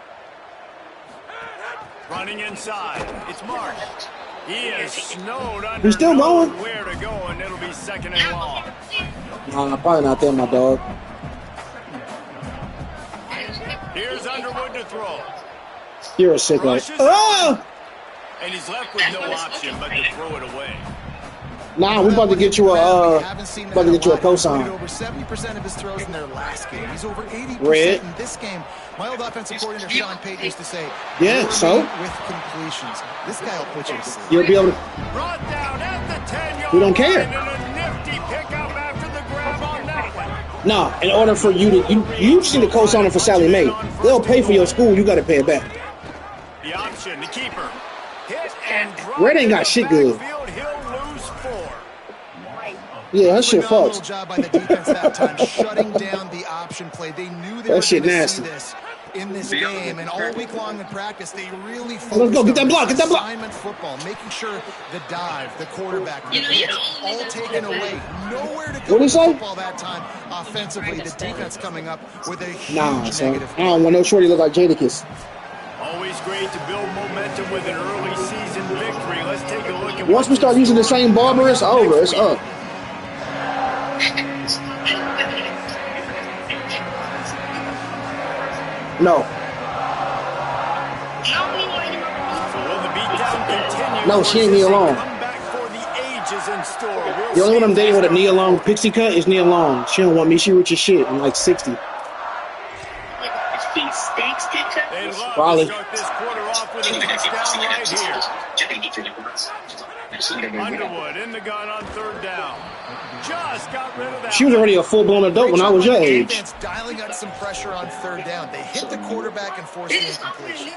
Running inside, it's Mark. He is snowed under. He's still going. Where to go, and it'll be second and long. Nah, probably not there, my dog. Here's Underwood to throw. You're a sicko. Oh! And he's left with no option but to throw it away. Nah, we about to get you a cosign. Over 70% of his throws in their last game. He's over 80% Red. in this game. My old offensive coordinator Sean Payton used to say, yeah, so with completions, this guy will put you to sleep. You'll be able to. Brought down at the 10-yard We don't care. line, and a nifty pickup after the grab on that one. Nah, in order for you to, you've seen the cosigner for Sally Mae. They'll pay for your school. You got to pay it back. The option, the keeper. Hit and drop. Red ain't got shit good. He'll lose 4. Yeah, that shit Phenomenal fucks. job by the defense that time, shutting down the option play. They knew they were That shit going to nasty. see this in this game, and all week long in practice, they really focused Let's go, get that on block, get that block. assignment football, making sure the dive, the quarterback, the blitz, all taken away. Nowhere to go What'd he with say? football that time offensively. The defense coming up with a huge Nah, son. negative. I don't want no shorty look like Jadakiss. Always great to build momentum with an early season victory. Let's take a look at Once we start using the same barber, it's over. It's up. No. No, she ain't Nia Long. The only one I'm dating with a Nia Long pixie cut is Nia Long. She don't want me. She rich as shit. I'm like 60. Probably. Underwood in the gun on 3rd down. Just got rid of that. She was already a full-blown adult when I was your age. Defense dialing up some pressure on 3rd down. They hit the quarterback and force an incompletion.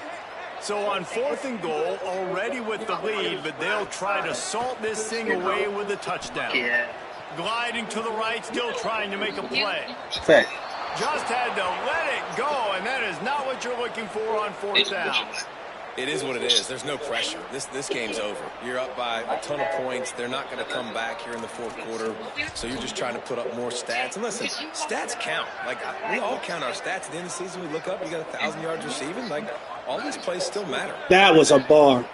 So on 4th and goal, already with the lead, but they'll try to salt this thing away with a touchdown. Gliding to the right, still trying to make a play. Fact. Just had to let it go, and that is not what you're looking for on 4th down. It is what it is. There's no pressure. This game's over. You're up by a ton of points. They're not going to come back here in the 4th quarter. So you're just trying to put up more stats. And listen, stats count. Like, we all count our stats. At the end of the season, we look up, you got 1,000 yards receiving. Like, all these plays still matter. That was a bar.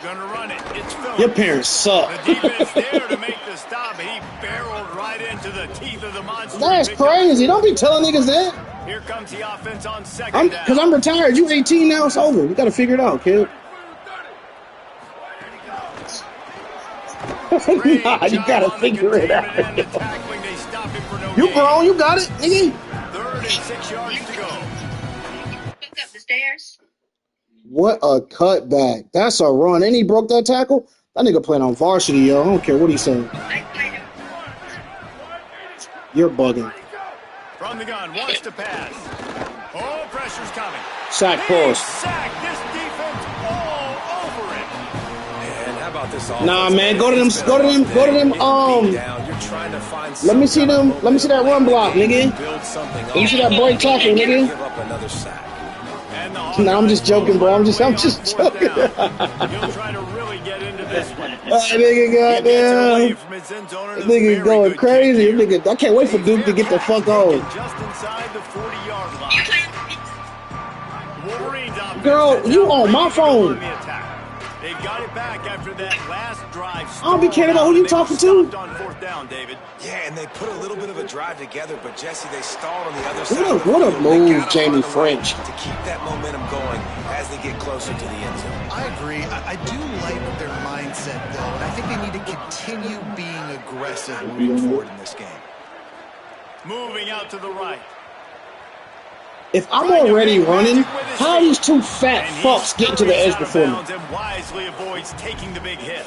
Gonna run it. It's Phillips. Your parents suck. The defense there to make the stop, and he barreled right into the teeth of the monster. That's crazy. Don't be telling niggas that. Here comes the offense on 2nd down. Because I'm retired. You 18 now. It's over. You got to figure it out, kid. Nah, you got to figure it out. You grown. You got it, nigga. 3rd and 6 yards to go. Look up the stairs. What a cutback. That's a run. And he broke that tackle. That nigga playing on varsity, yo. I don't care what he's saying. You're bugging. From the gun, wants to pass. Oh, pressure's coming. Sack force. Sack this defense all over it. And how about this offense? Nah, man. Go to them. Go to them. Go to them. You're trying to find Let me see them. Let me see that run block, nigga. Let me see that break tackle, nigga. Give up another sack. Nah, I'm just joking, bro. I'm just joking. He'll try to really get into this one. Nigga, goddamn. Nigga going crazy. Nigga, I can't wait for Duke to get the fuck on. Just inside the 40-yard line. Girl, you on my phone. They got it back after that last drive. I don't be caring about who you talking to. On 4th down, David. Yeah, and they put a little bit of a drive together, but Jesse, they stalled on the other side. What a move, Jamie French. To keep that momentum going as they get closer to the end zone. I agree. I do like their mindset, though, and I think they need to continue being aggressive moving forward in this game. Moving out to the right. If I'm already running, how are these two fat fucks getting to the edge before me? And wisely avoids taking the big hit.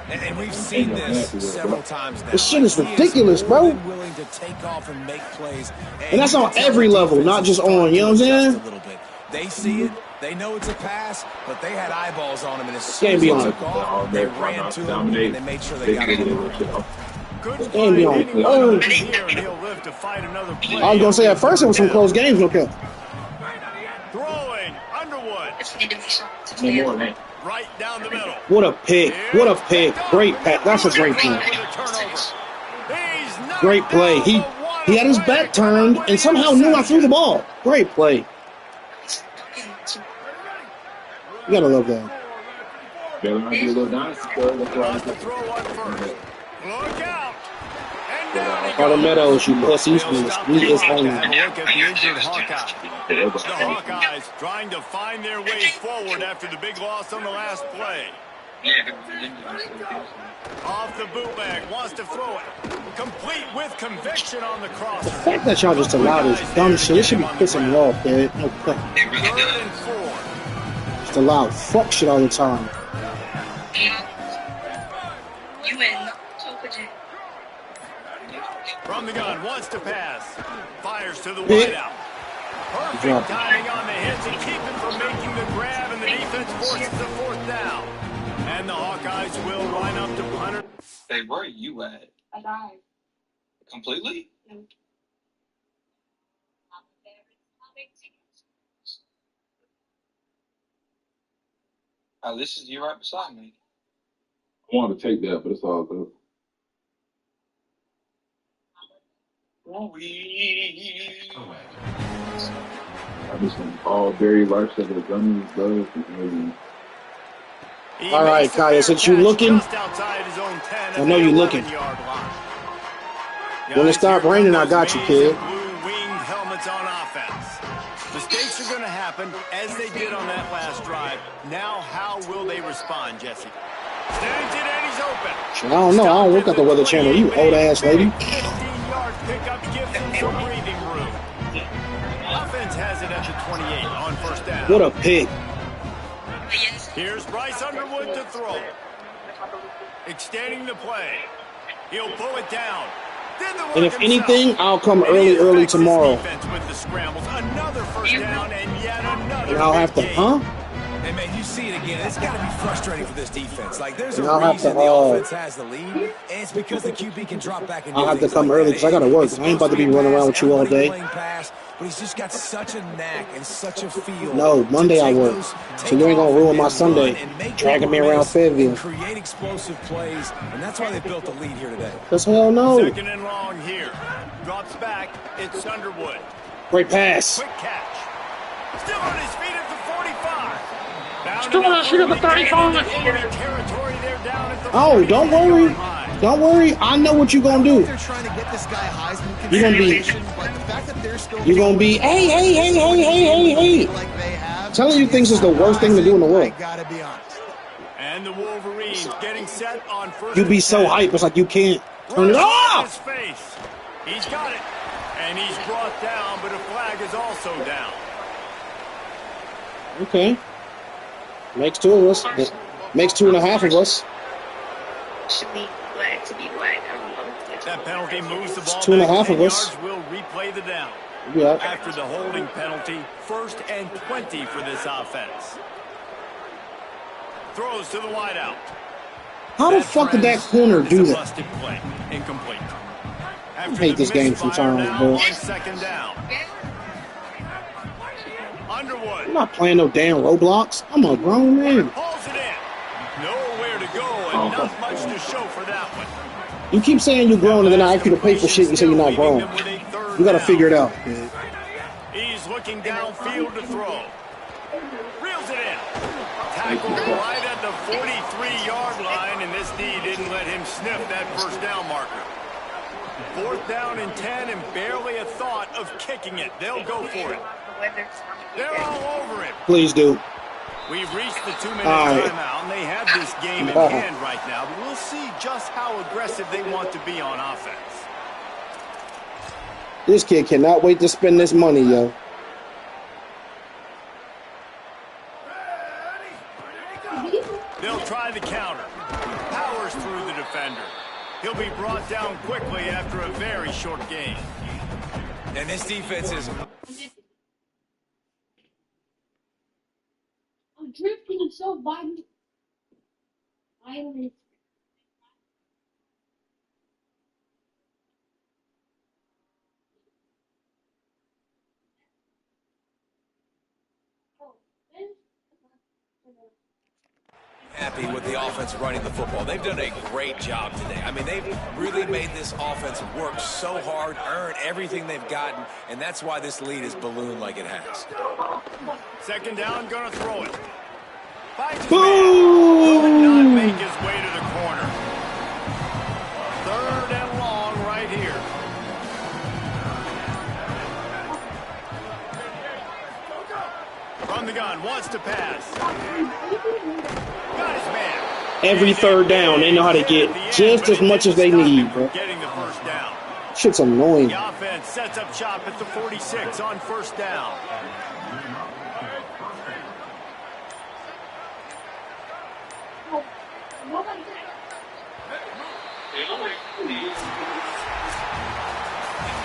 And we've seen this several times now. This shit is ridiculous, bro. Willing to take off and make plays. And that's on every level, not just on, you know what I'm saying? They see it. They know it's a pass, but they had eyeballs on him. And as soon Can't as be they on. took off, they ran to him, and they made sure they got him. Can't be on. Oh. I was gonna say at first it was some close games, okay. Throwing Underwood. Right down the middle. What a pick. What a pick. Great pass. That's a great play. Great play. He had his back turned and somehow knew I threw the ball. Great play. You gotta love that. Look out. Carter Meadows, you pussies. He is home. Look at the injured Hawkeye. The Hawkeyes trying to find their way forward after the big loss on the last play. Off the bootleg, wants to throw it. Complete with conviction on the cross. The fact that y'all just allowed this dumb shit, it should be pissing me off, man. No play. 3rd and 4. Just allow fuck shit all the time. You in. From the gun, wants to pass. Fires to the wideout. Perfect timing on the hits and keep him from making the grab, and the defense forces the 4th down. And the Hawkeyes will line up to punter. Hey, where are you at? I died. Completely? No. This is you right beside me. I wanted to take that, but it's all good. I just want all Barry Larson of the Gunners, love, maybe. All right, Kaya, since you looking, I know you looking. When it start raining, I got you, kid. Blue-winged helmets on offense. Mistakes are going to happen, as they did on that last drive. Now, how will they respond, Jesse? Snaked it, and he's open. I don't know. I don't look at the Weather Channel. You old-ass lady. 15-yard pickup gives him some breathing room. Offense has it at the 28 on 1st down. What a pick. Here's Bryce Underwood to throw. Extending the play. He'll pull it down. And if anything, I'll come early tomorrow. With the scrambles. Another first down and yet another. And I'll have to, huh? Hey, man, you see it again. It's got to be frustrating for this defense. Like, there's And a I'll have reason to, the offense has the lead, and it's because the QB can drop back and do I'll have to things come like early that. because I got to work. I ain't about to be running around with you all day. Pass, but he's just got such a knack and such a feel. No, Monday I work. So you ain't going to ruin my Sunday dragging me around Fayetteville. Create explosive plays, and that's why they built the lead here today. Because hell no. Second and long here. Drops back. It's Underwood. Great pass. Quick catch. Still on his feet at the 45. Still on his feet at the 35. Oh, don't worry. Don't worry. I know what you're going to do. They're trying to get this guy Heisman You're going to be, but the fact that they're still you're going to be, hey. Telling you things is the worst thing to do in the world. Gotta be honest. And the Wolverines getting set on first. You be so hyped. It's like you can't turn it off. He's got it. And he's brought down, but a flag is also down. Okay. Makes two of us. Makes 2.5 of us. Should be black to be black. I don't know. That penalty moves the ball. 2.5 of us. Will replay the down. Yeah. After the holding penalty, 1st and 20 for this offense. Throws to the wideout. How the fuck did that corner do that? Busted play. Incomplete. I hate this game sometimes, bro. On second down. Underwood. I'm not playing no damn Roblox. I'm a grown man. Pulls it in. Nowhere to go and not much to show for that one. You keep saying you're grown, and then I ask you to pay for shit and you say you're not grown. You gotta figure it out, man. He's looking downfield to throw. Reels it in. Tackled right at the 43-yard line, and this D didn't let him sniff that first down marker. 4th down and 10, and barely a thought of kicking it. They'll go for it. They're all over it. Please do. We've reached the 2-minute timeout, and they have this game in hand right now, but we'll see just how aggressive they want to be on offense. This kid cannot wait to spend this money, yo. They'll try the counter. Powers through the defender. He'll be brought down quickly after a very short game. And this defense is... I'm drifting so violent. Happy with the offense running the football. They've done a great job today. I mean, they've really made this offense work so hard, earn everything they've gotten, and that's why this lead is ballooned like it has. Second down, gonna throw it. Boom! Not make his way to the corner. 3rd and long right here. From the gun, wants to pass. Got his man. Every 3rd down, they know how to get just as much as they need, bro. Getting the first down. Shit's annoying. The offense sets up shop at the 46 on first down.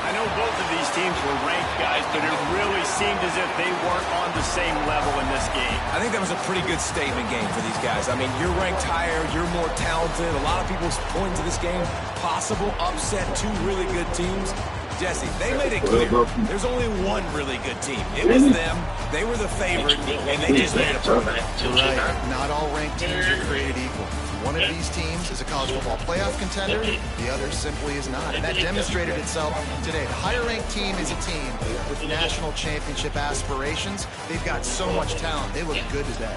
I know both of these teams were ranked, guys, but it really seemed as if they weren't on the same level in this game. I think that was a pretty good statement game for these guys. I mean, you're ranked higher, you're more talented. A lot of people point to this game, possible upset, 2 really good teams. Jesse, they made it clear there's only one really good team. It was them. They were the favorite, and they just made it perfect. Right. Not all ranked teams are created equal. One of these teams is a college football playoff contender. The other simply is not. And that demonstrated itself today. The higher-ranked team is a team with national championship aspirations. They've got so much talent. They look good today.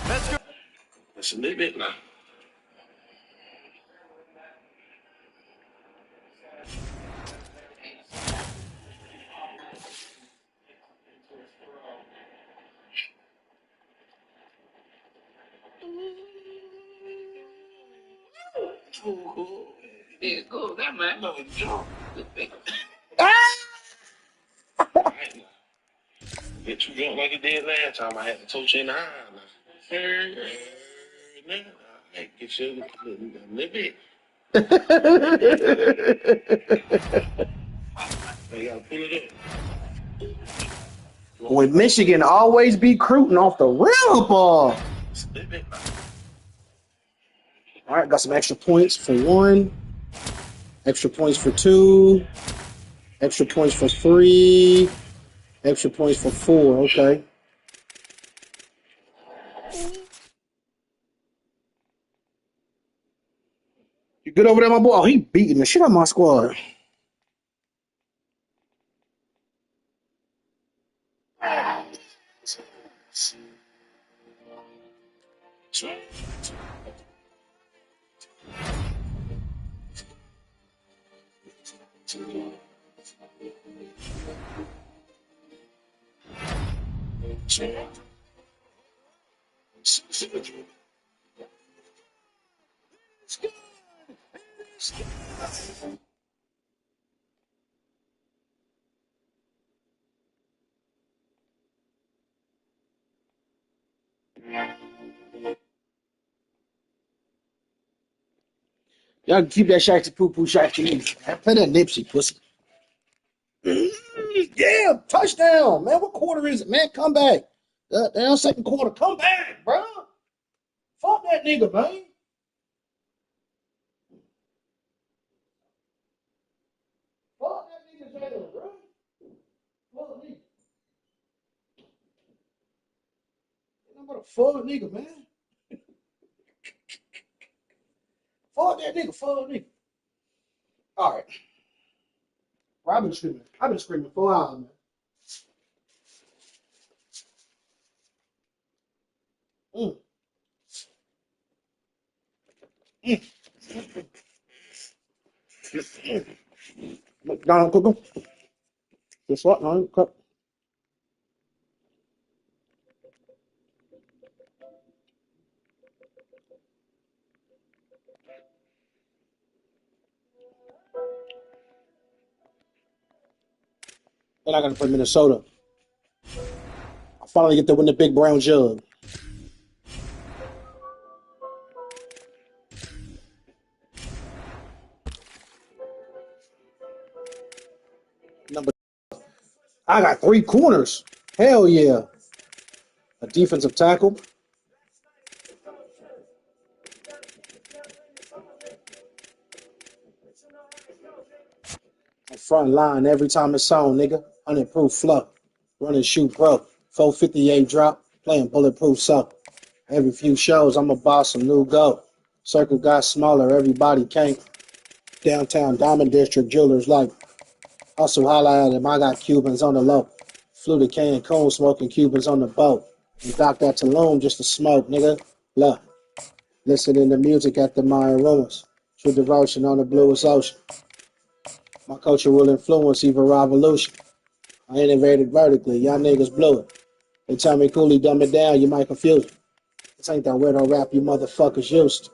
Let's go. That's a little bit now. Yeah, go. That man no jump. Get you drunk like you did last time. I had to touch you in the eye. Like, get your limit. You gotta pull it up. With Michigan always be recruiting off the real ball. All right, got some extra points for 1, extra points for 2, extra points for 3, extra points for 4. Okay. You good over there, my boy? Oh, he beating the shit out of my squad. Y'all can keep that shaggy poo-poo shaggy. Play that Nipsey, pussy. Yeah, touchdown, man. What quarter is it, man? Come back. Down second quarter. Come back, bro. Fuck that nigga, man. Fuck that nigga, Jalen, bro. Fuck nigga. I'm about to fuck nigga, man. Fuck that nigga, fuck nigga. All right. Bro, I've been screaming 4 hours, man. Mm. McDonald cooker. Guess what? No, cup. And I gotta play Minnesota. I finally get to win the big brown jug. I got 3 corners. Hell yeah. A defensive tackle. A front line every time it's on, nigga. Unimproved flow. Run and shoot pro. 458 drop. Playing bulletproof so. Every few shows, I'm a boss, some new go. Circle got smaller, everybody came. Downtown Diamond District jewelers like. Also highlighted him, I got Cubans on the low. Flew to Cancun smoking Cubans on the boat. And docked at Tulum just to smoke, nigga. Look. Listening to music at the Mayan ruins. True devotion on the bluest ocean. My culture will influence even revolution. I innovated vertically, y'all niggas blew it. They tell me coolly dumb it down, you might confuse it. This ain't that weirdo rap you motherfuckers used to.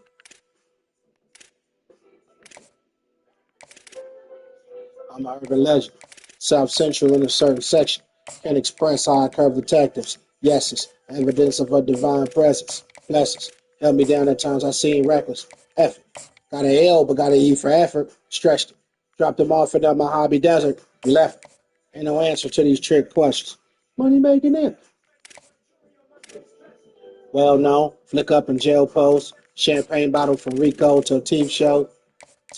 I'm an urban legend. South Central in a certain section. Can't express how I curve detectives. Yeses. Evidence of a divine presence. Blessings. Held me down at times I seen reckless. Effort. Got an L, but got an E for effort. Stretched it. Dropped them off into my hobby desert. Left. Ain't no answer to these trick questions. Money making it. Well known. Flick up in jail pose. Champagne bottle from Rico to a TV show.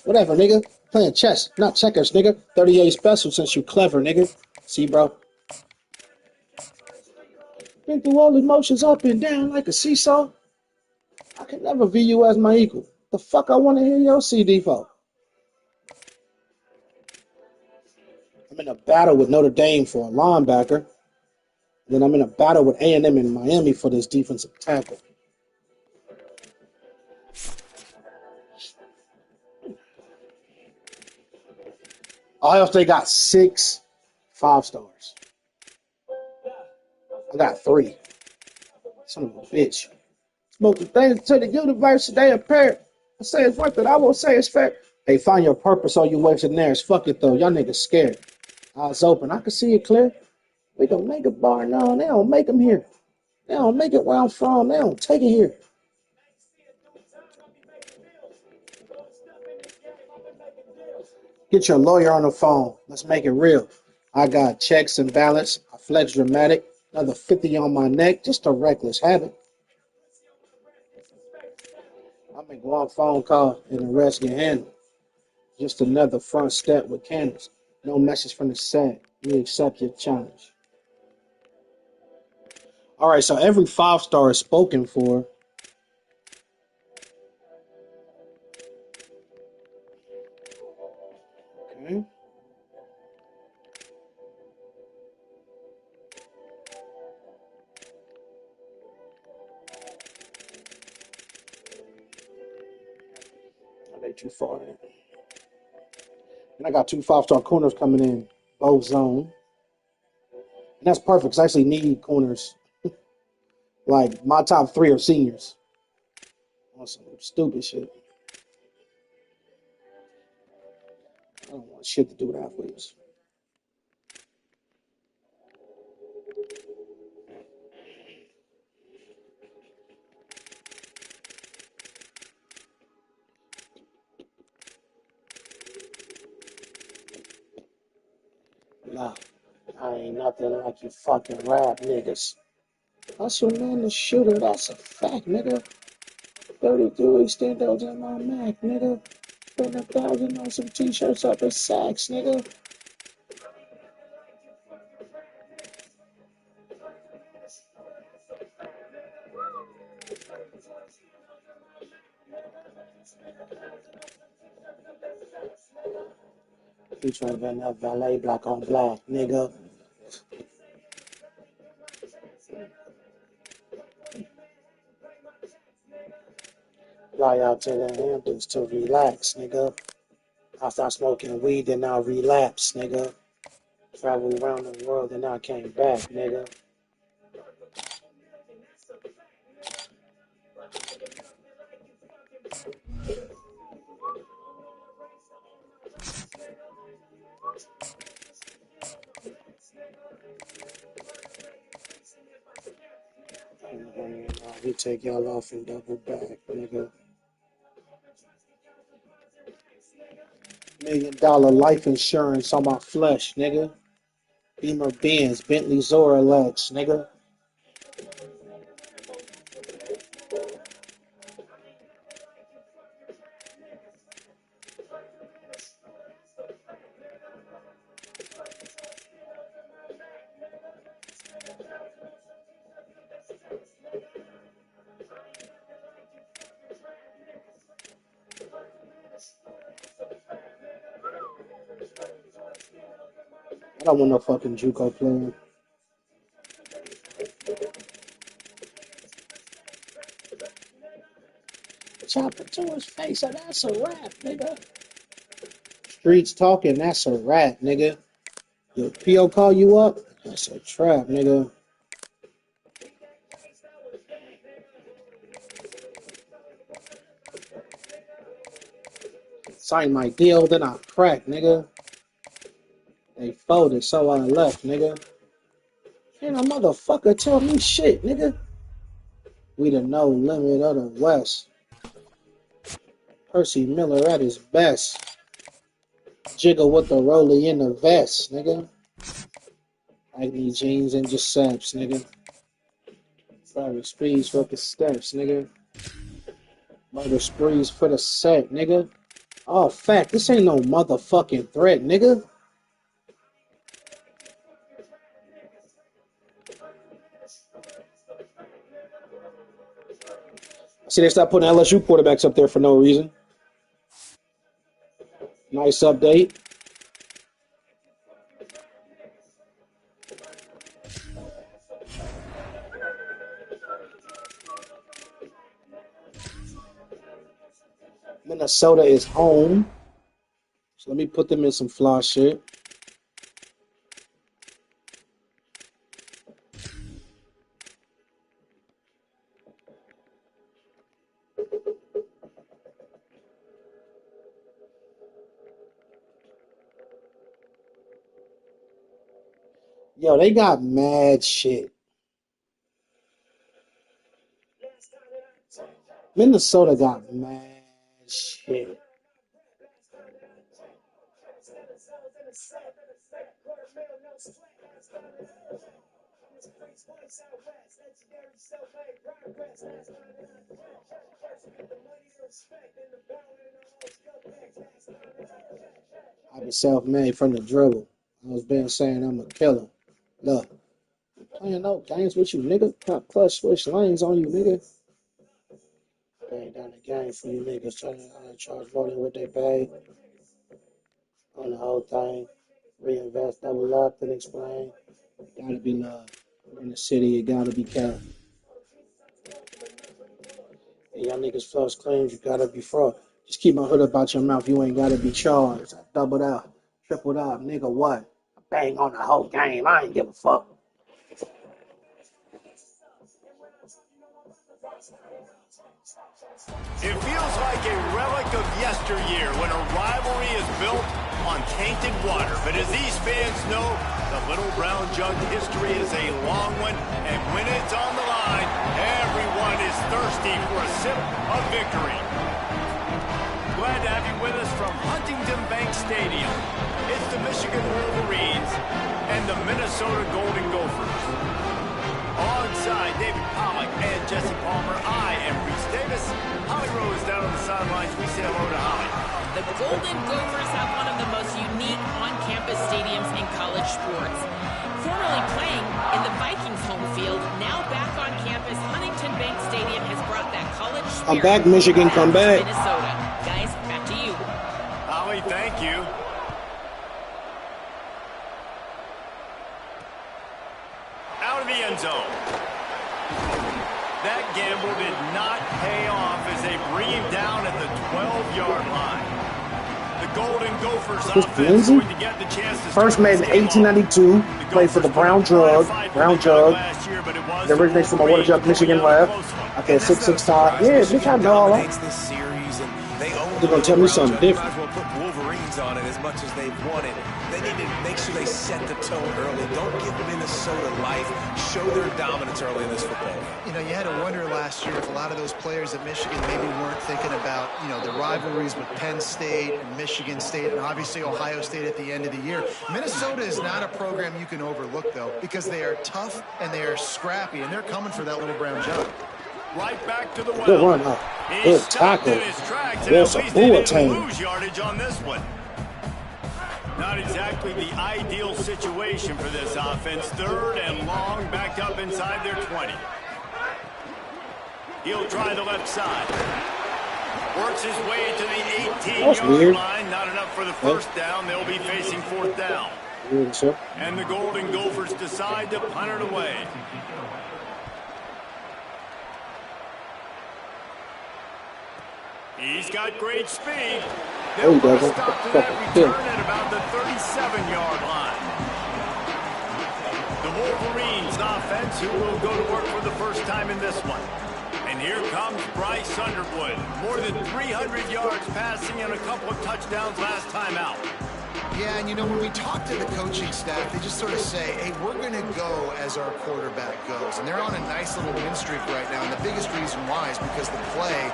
Whatever, nigga. Playing chess, not checkers, nigga. 38 special since you clever, nigga. See, bro? Been through all emotions up and down like a seesaw. I can never view you as my equal. The fuck I want to hear your CD for? I'm in a battle with Notre Dame for a linebacker. Then I'm in a battle with A&M in Miami for this defensive tackle. Ohio State got 6 5-stars. I got 3. Son of a bitch. Smoke the things to the universe, they appear. I say it's worth it, I won't say it's fair. Hey, find your purpose or you wasting theirs. Fuck it though, y'all niggas scared. Eyes open, I can see it clear. We don't make a bar, no, they don't make them here. They don't make it where I'm from, they don't take it here. Get your lawyer on the phone. Let's make it real. I got checks and balance. I flex dramatic. Another 50 on my neck. Just a reckless habit. I make one phone call and the rest get handled. Just another front step with candles. No message from the set. We accept your challenge. All right, so every 5-star is spoken for. Okay. They too far in. And I got 2 5-star corners coming in, both zone. And that's perfect because I actually need corners. Like, my top 3 are seniors. On some stupid shit. I don't want shit to do with athletes. Nah, I ain't nothing like you fucking rap niggas. Hustle man the shooter, that's a fact, nigga. 33 standouts in my Mac, nigga. Spend 1,000 on some t-shirts up at Saks, nigga. Featuring Van that valet black on black, nigga. Fly out to the Hamptons to relax, nigga. I start smoking weed, then I relapse, nigga. Travel around the world, then I came back, nigga. We take y'all off and double back, nigga. $1 million life insurance on my flesh, nigga. Beamer Benz, Bentley Zora Lex, nigga. I don't want no fucking JUCO player. Chop it to his face, and that's a rap, nigga. Streets talking, that's a rap, nigga. Your PO call you up, that's a trap, nigga. Sign my deal, then I crack, nigga. They folded, so I left, nigga. Ain't a motherfucker tell me shit, nigga. We the no limit of the West. Percy Miller at his best. Jiggle with the rollie in the vest, nigga. Agni jeans and just saps, nigga. Private sprees for the steps, nigga. Murder sprees for the set, nigga. Oh, fact, this ain't no motherfucking threat, nigga. See, they stopped putting LSU quarterbacks up there for no reason. Nice update. Minnesota is home. So let me put them in some fly shit. Yo, they got mad shit. Minnesota got mad shit. I've been self-made from the dribble. I was been saying I'm a killer. Look, playing no games with you, nigga. Pop clutch switch lanes on you, nigga. Paying down the game for you niggas trying to charge more than what they pay on the whole thing. Reinvest, double up, then explain. Gotta be love. We're in the city, you gotta be kept. And y'all niggas floss claims, you gotta be fraud. Just keep my hood up out your mouth, you ain't gotta be charged. I doubled out, tripled up, nigga, what? I bang on the whole game, I ain't give a fuck. It feels like a relic of yesteryear when a rivalry is built on tainted water. But as these fans know, the Little Brown Jug history is a long one, and when it's on the line, everyone is thirsty for a sip of victory. Glad to have you with us from Huntington Bank Stadium. It's the Michigan Wolverines and the Minnesota Golden Gophers. Alongside David Pollack and Jesse Palmer, I am Reese Davis. Holly Rose down on the sidelines. We say hello to Holly. The Golden Gophers have one of the most unique on-campus stadiums in college sports. Formerly playing in the Vikings home field, now back on campus, Huntington Bank Stadium has brought that college spirit. I'm back, Michigan, come back. Minnesota. Guys, back to you. Holly, thank you. Out of the end zone. That gamble did not pay off as they bring him down at the 12-yard line. The Golden Gophers offense going to get the chance to first made in 1892, played for the Brown Jug. It originates from a water jug, Michigan left. Okay, 6'6" top. Yeah, bitch, I know all that. They're going to tell me something different. Will put Wolverines on it as much as they've won it. They need to make sure they set the tone early. Don't give Minnesota life. Show their dominance early in this football game. You know, you had to wonder last year if a lot of those players at Michigan maybe weren't thinking about, you know, the rivalries with Penn State and Michigan State and obviously Ohio State at the end of the year. Minnesota is not a program you can overlook, though, because they are tough and they are scrappy, and they're coming for that Little Brown Jug. Right back to the well. Good run, good tackle. There's a bullet team. Lose yardage on this one. Not exactly the ideal situation for this offense. Third and long, backed up inside their 20. He'll try the left side. Works his way to the 18-yard line. Not enough for the first down. They'll be facing fourth down. And the Golden Gophers decide to punt it away. He's got great speed. They'll put a stop to that return at about the 37-yard line. The Wolverines offense, who will go to work for the first time in this one. And here comes Bryce Underwood. More than 300 yards passing and a couple of touchdowns last time out. Yeah, and you know, when we talk to the coaching staff, they just sort of say, hey, we're going to go as our quarterback goes. And they're on a nice little win streak right now. And the biggest reason why is because the play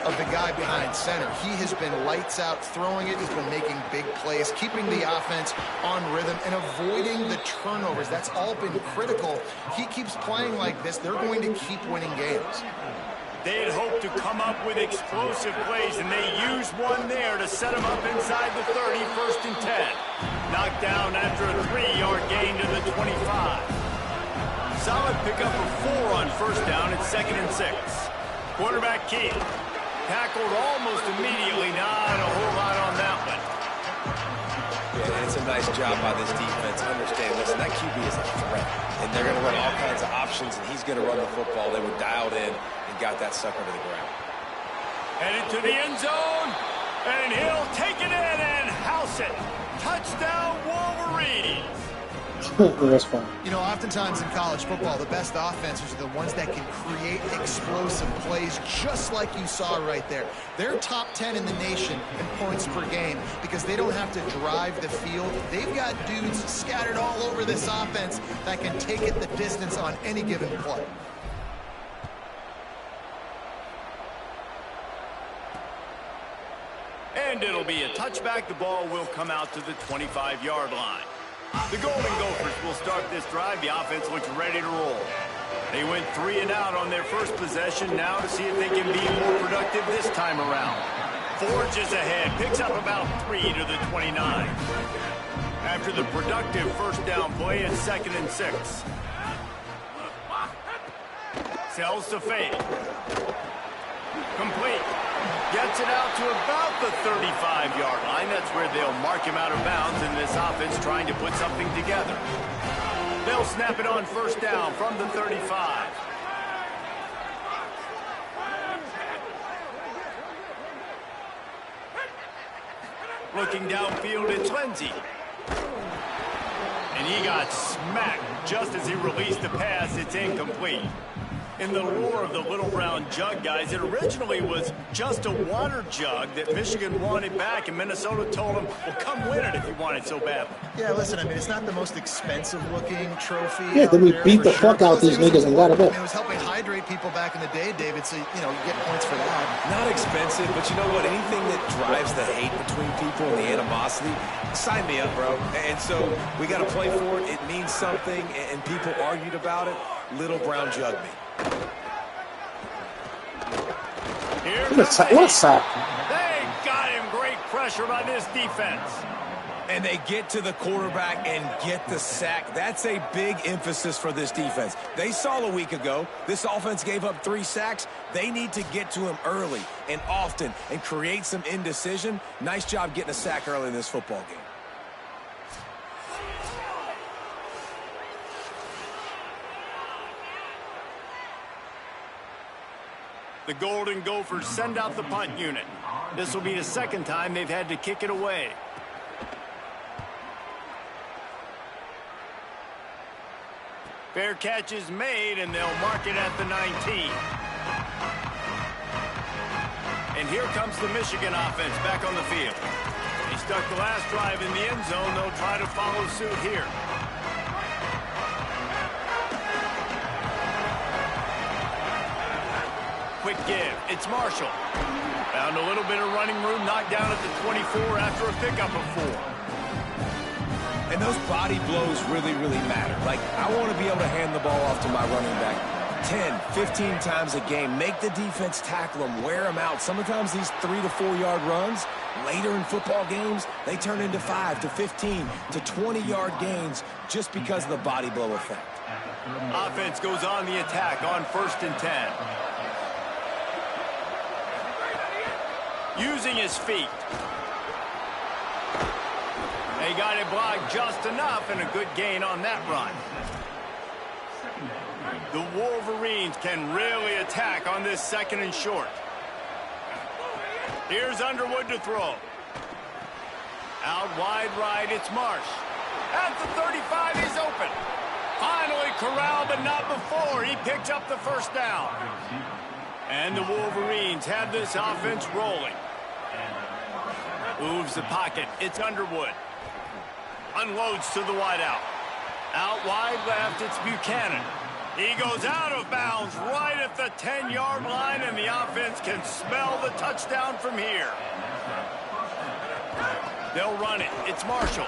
of the guy behind center. He has been lights out throwing it. He's been making big plays, keeping the offense on rhythm and avoiding the turnovers. That's all been critical. He keeps playing like this, they're going to keep winning games. They had hoped to come up with explosive plays, and they used one there to set them up inside the 30, first and 10. Knocked down after a 3-yard gain to the 25. Solid pickup of 4 on first down at 2nd and 6. Quarterback Keith. Tackled almost immediately. Not a whole lot on that one. Yeah, it's a nice job by this defense. Understand, listen, that QB is a threat. And they're going to run all kinds of options, and he's going to run the football. They were dialed in and got that sucker to the ground. Headed to the end zone, and he'll take it in and house it. Touchdown, Wolverines. That's fine. You know, oftentimes in college football, the best offenses are the ones that can create explosive plays, just like you saw right there. They're top 10 in the nation in points per game because they don't have to drive the field. They've got dudes scattered all over this offense that can take it the distance on any given play. And it'll be a touchback. The ball will come out to the 25-yard line. The Golden Gophers will start this drive. The offense looks ready to roll. They went 3 and out on their first possession. Now to see if they can be more productive this time around. Forges ahead, picks up about 3 to the 29. After the productive first down play, it's 2nd and 6. Sells to fade. Complete. Gets it out to about the 35-yard line. That's where they'll mark him out of bounds in this offense trying to put something together. They'll snap it on first down from the 35. Looking downfield, it's Lindsey. And he got smacked just as he released the pass. It's incomplete. In the lore of the little brown jug, guys, it originally was just a water jug that Michigan wanted back, and Minnesota told him, well, come win it if you want it so badly. Yeah, listen, I mean, it's not the most expensive-looking trophy. Yeah, then we beat the fuck out these niggas and got it up. It was helping hydrate people back in the day, David, so, you know, you get points for that. Not expensive, but you know what? Anything that drives the hate between people and the animosity, sign me up, bro. And so we got to play for it. It means something, and people argued about it. Little brown jug me. What a sack. They got him. Great pressure by this defense. And they get to the quarterback and get the sack. That's a big emphasis for this defense. They saw a week ago, this offense gave up 3 sacks. They need to get to him early and often and create some indecision. Nice job getting a sack early in this football game. The Golden Gophers send out the punt unit. This will be the second time they've had to kick it away. Fair catch is made, and they'll mark it at the 19. And here comes the Michigan offense back on the field. They stuck the last drive in the end zone. They'll try to follow suit here. Quick give. It's Marshall. Found a little bit of running room, knocked down at the 24 after a pickup of 4. And those body blows really, really matter. Like, I want to be able to hand the ball off to my running back 10, 15 times a game. Make the defense tackle them, wear them out. Sometimes these 3 to 4 yard runs, later in football games, they turn into 5 to 15 to 20 yard gains just because of the body blow effect. Offense goes on the attack on 1st and 10. Using his feet. They got it blocked just enough, and a good gain on that run. The Wolverines can really attack on this 2nd and short. Here's Underwood to throw. Out wide right, it's Marsh. At the 35, he's open. Finally corralled, but not before. He picked up the first down. And the Wolverines have this offense rolling. Moves the pocket. It's Underwood. Unloads to the wideout. Out wide left, it's Buchanan. He goes out of bounds right at the 10-yard line, and the offense can smell the touchdown from here. They'll run it. It's Marshall.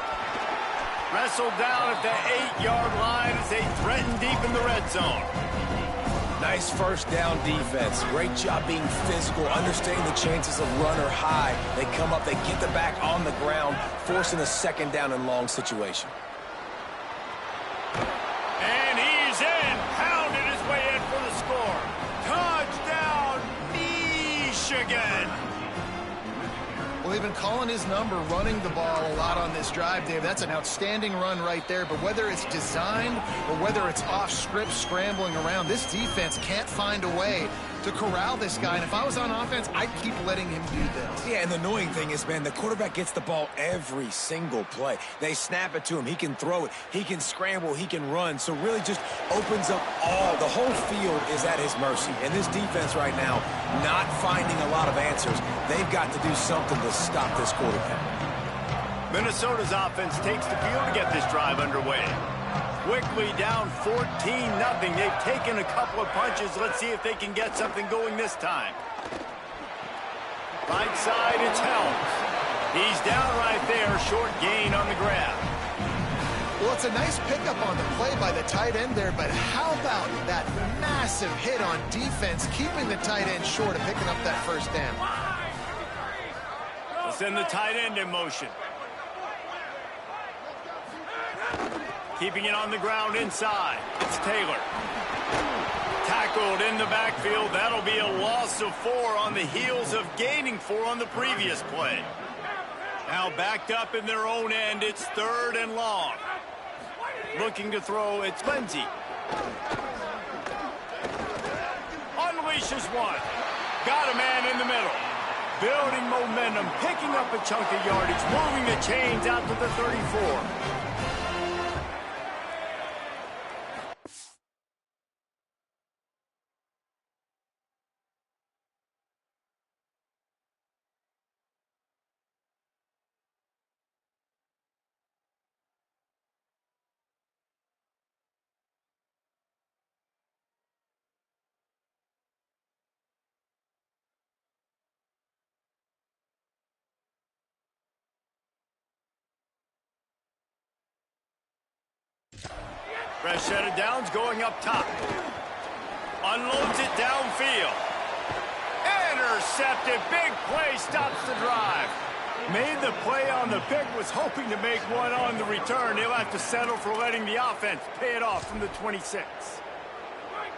Wrestled down at the 8-yard line as they threaten deep in the red zone. Nice first down defense. Great job being physical, understanding the chances of run or high. They come up, they get the back on the ground, forcing a 2nd down and long situation. And he's in, pounded his way in for the score. Touchdown, Michigan. Well, they've been calling his number, running the ball a lot on this drive, Dave. That's an outstanding run right there. But whether it's designed or whether it's off script, scrambling around, this defense can't find a way to corral this guy. And if I was on offense, I'd keep letting him do this. Yeah, and the annoying thing is, man, the quarterback gets the ball every single play. They snap it to him. He can throw it. He can scramble. He can run. So really just opens up all. The whole field is at his mercy. And this defense right now, not finding a lot of answers. They've got to do something to stop this quarterback. Minnesota's offense takes the field to get this drive underway. Quickly down 14-0. They've taken a couple of punches. Let's see if they can get something going this time. Right side, it's Helms. He's down right there, short gain on the grab. Well, it's a nice pickup on the play by the tight end there, but how about that massive hit on defense, keeping the tight end short and picking up that first down? We'll send the tight end in motion. Keeping it on the ground inside. It's Taylor. Tackled in the backfield. That'll be a loss of 4 on the heels of gaining 4 on the previous play. Now backed up in their own end. It's 3rd and long. Looking to throw, it's Lindsey. Unleashes one. Got a man in the middle. Building momentum, picking up a chunk of yardage, moving the chains out to the 34. Fresh set of downs going up top. Unloads it downfield. Intercepted. Big play stops the drive. Made the play on the pick, was hoping to make one on the return. He'll have to settle for letting the offense pay it off from the 26.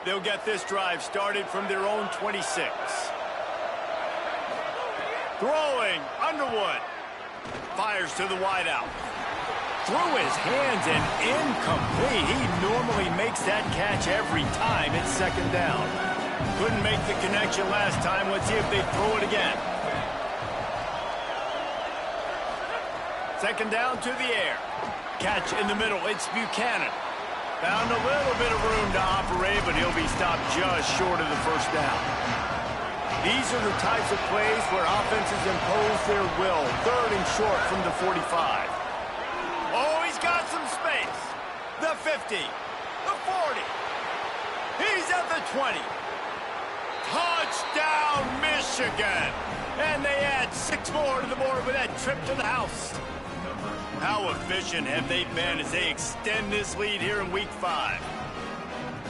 They'll get this drive started from their own 26. Throwing, Underwood. Fires to the wideout. Through his hands and incomplete. He normally makes that catch every time. It's 2nd down. Couldn't make the connection last time. Let's see if they throw it again. 2nd down to the air. Catch in the middle. It's Buchanan. Found a little bit of room to operate, but he'll be stopped just short of the 1st down. These are the types of plays where offenses impose their will. 3rd and short from the 45. Oh, he's got some space. The 50. The 40. He's at the 20. Touchdown, Michigan. And they add 6 more to the board with that trip to the house. How efficient have they been as they extend this lead here in Week 5?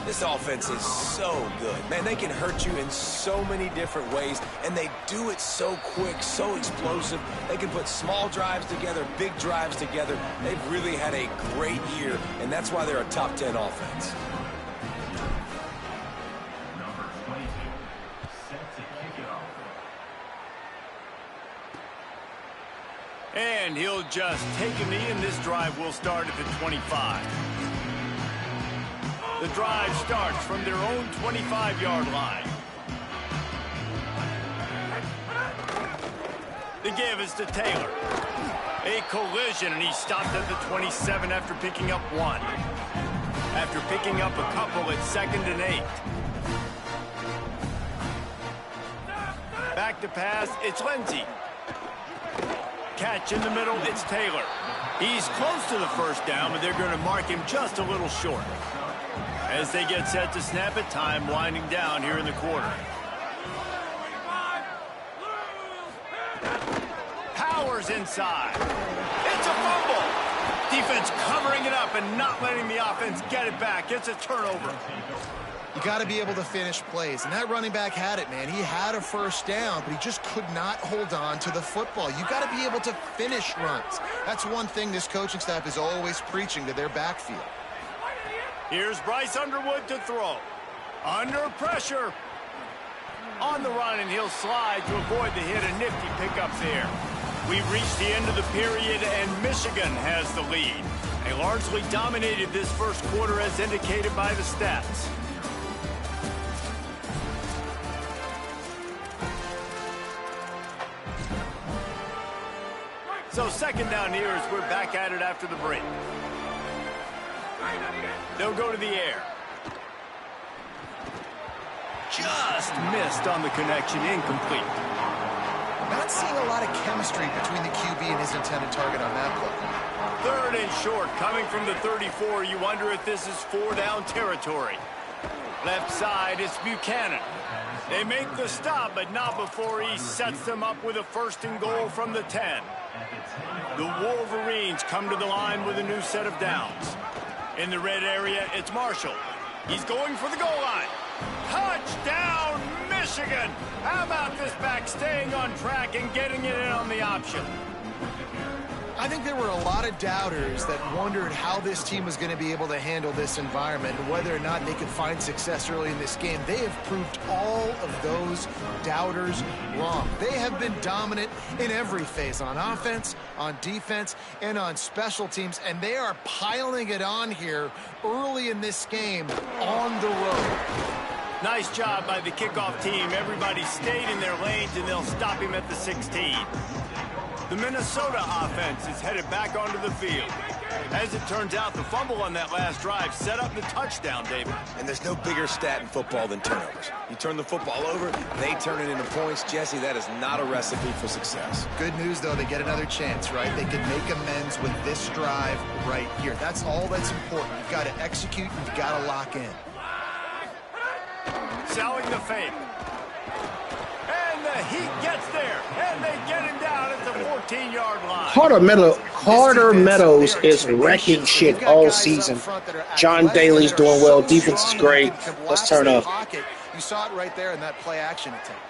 This offense is so good. Man, they can hurt you in so many different ways, and they do it so quick, so explosive. They can put small drives together, big drives together. They've really had a great year, and that's why they're a top 10 offense. And he'll just take a knee, and this drive will start at the 25. The drive starts from their own 25-yard line. The give is to Taylor. A collision, and he stopped at the 27 after picking up 1. After picking up a couple, it's 2nd and 8. Back to pass, it's Lindsey. Catch in the middle, it's Taylor. He's close to the 1st down, but they're going to mark him just a little short. As they get set to snap it, time winding down here in the quarter. Powers inside. It's a fumble. Defense covering it up and not letting the offense get it back. It's a turnover. You got to be able to finish plays, and that running back had it, man. He had a 1st down, but he just could not hold on to the football. You got to be able to finish runs. That's one thing this coaching staff is always preaching to their backfield. Here's Bryce Underwood to throw. Under pressure. On the run, and he'll slide to avoid the hit. A nifty pickup there. We've reached the end of the period, and Michigan has the lead. They largely dominated this 1st quarter as indicated by the stats. So 2nd down here as we're back at it after the break. They'll go to the air. Just missed on the connection, incomplete. Not seeing a lot of chemistry between the QB and his intended target on that play. 3rd and short, coming from the 34. You wonder if this is 4-down territory. Left side, it's Buchanan. They make the stop, but not before he sets them up with a 1st and goal from the 10. The Wolverines come to the line with a new set of downs. In the red area, it's Marshall. He's going for the goal line. Touchdown, Michigan! How about this back staying on track and getting it in on the option? I think there were a lot of doubters that wondered how this team was going to be able to handle this environment and whether or not they could find success early in this game. They have proved all of those doubters wrong. They have been dominant in every phase, on offense, on defense, and on special teams, and they are piling it on here early in this game on the road. Nice job by the kickoff team. Everybody stayed in their lanes, and they'll stop him at the 16. The Minnesota offense is headed back onto the field. As it turns out, the fumble on that last drive set up the touchdown, David. And there's no bigger stat in football than turnovers. You turn the football over, they turn it into points. Jesse, that is not a recipe for success. Good news, though, they get another chance, right? They can make amends with this drive right here. That's all that's important. You've got to execute, and you've got to lock in. Selling the fake. And the Heat gets there, and they get him down at the 14-yard line. Carter Meadows is wrecking shit all season. John Daly's doing well. Defense is great. Let's turn up. You saw it right there in that play action attempt.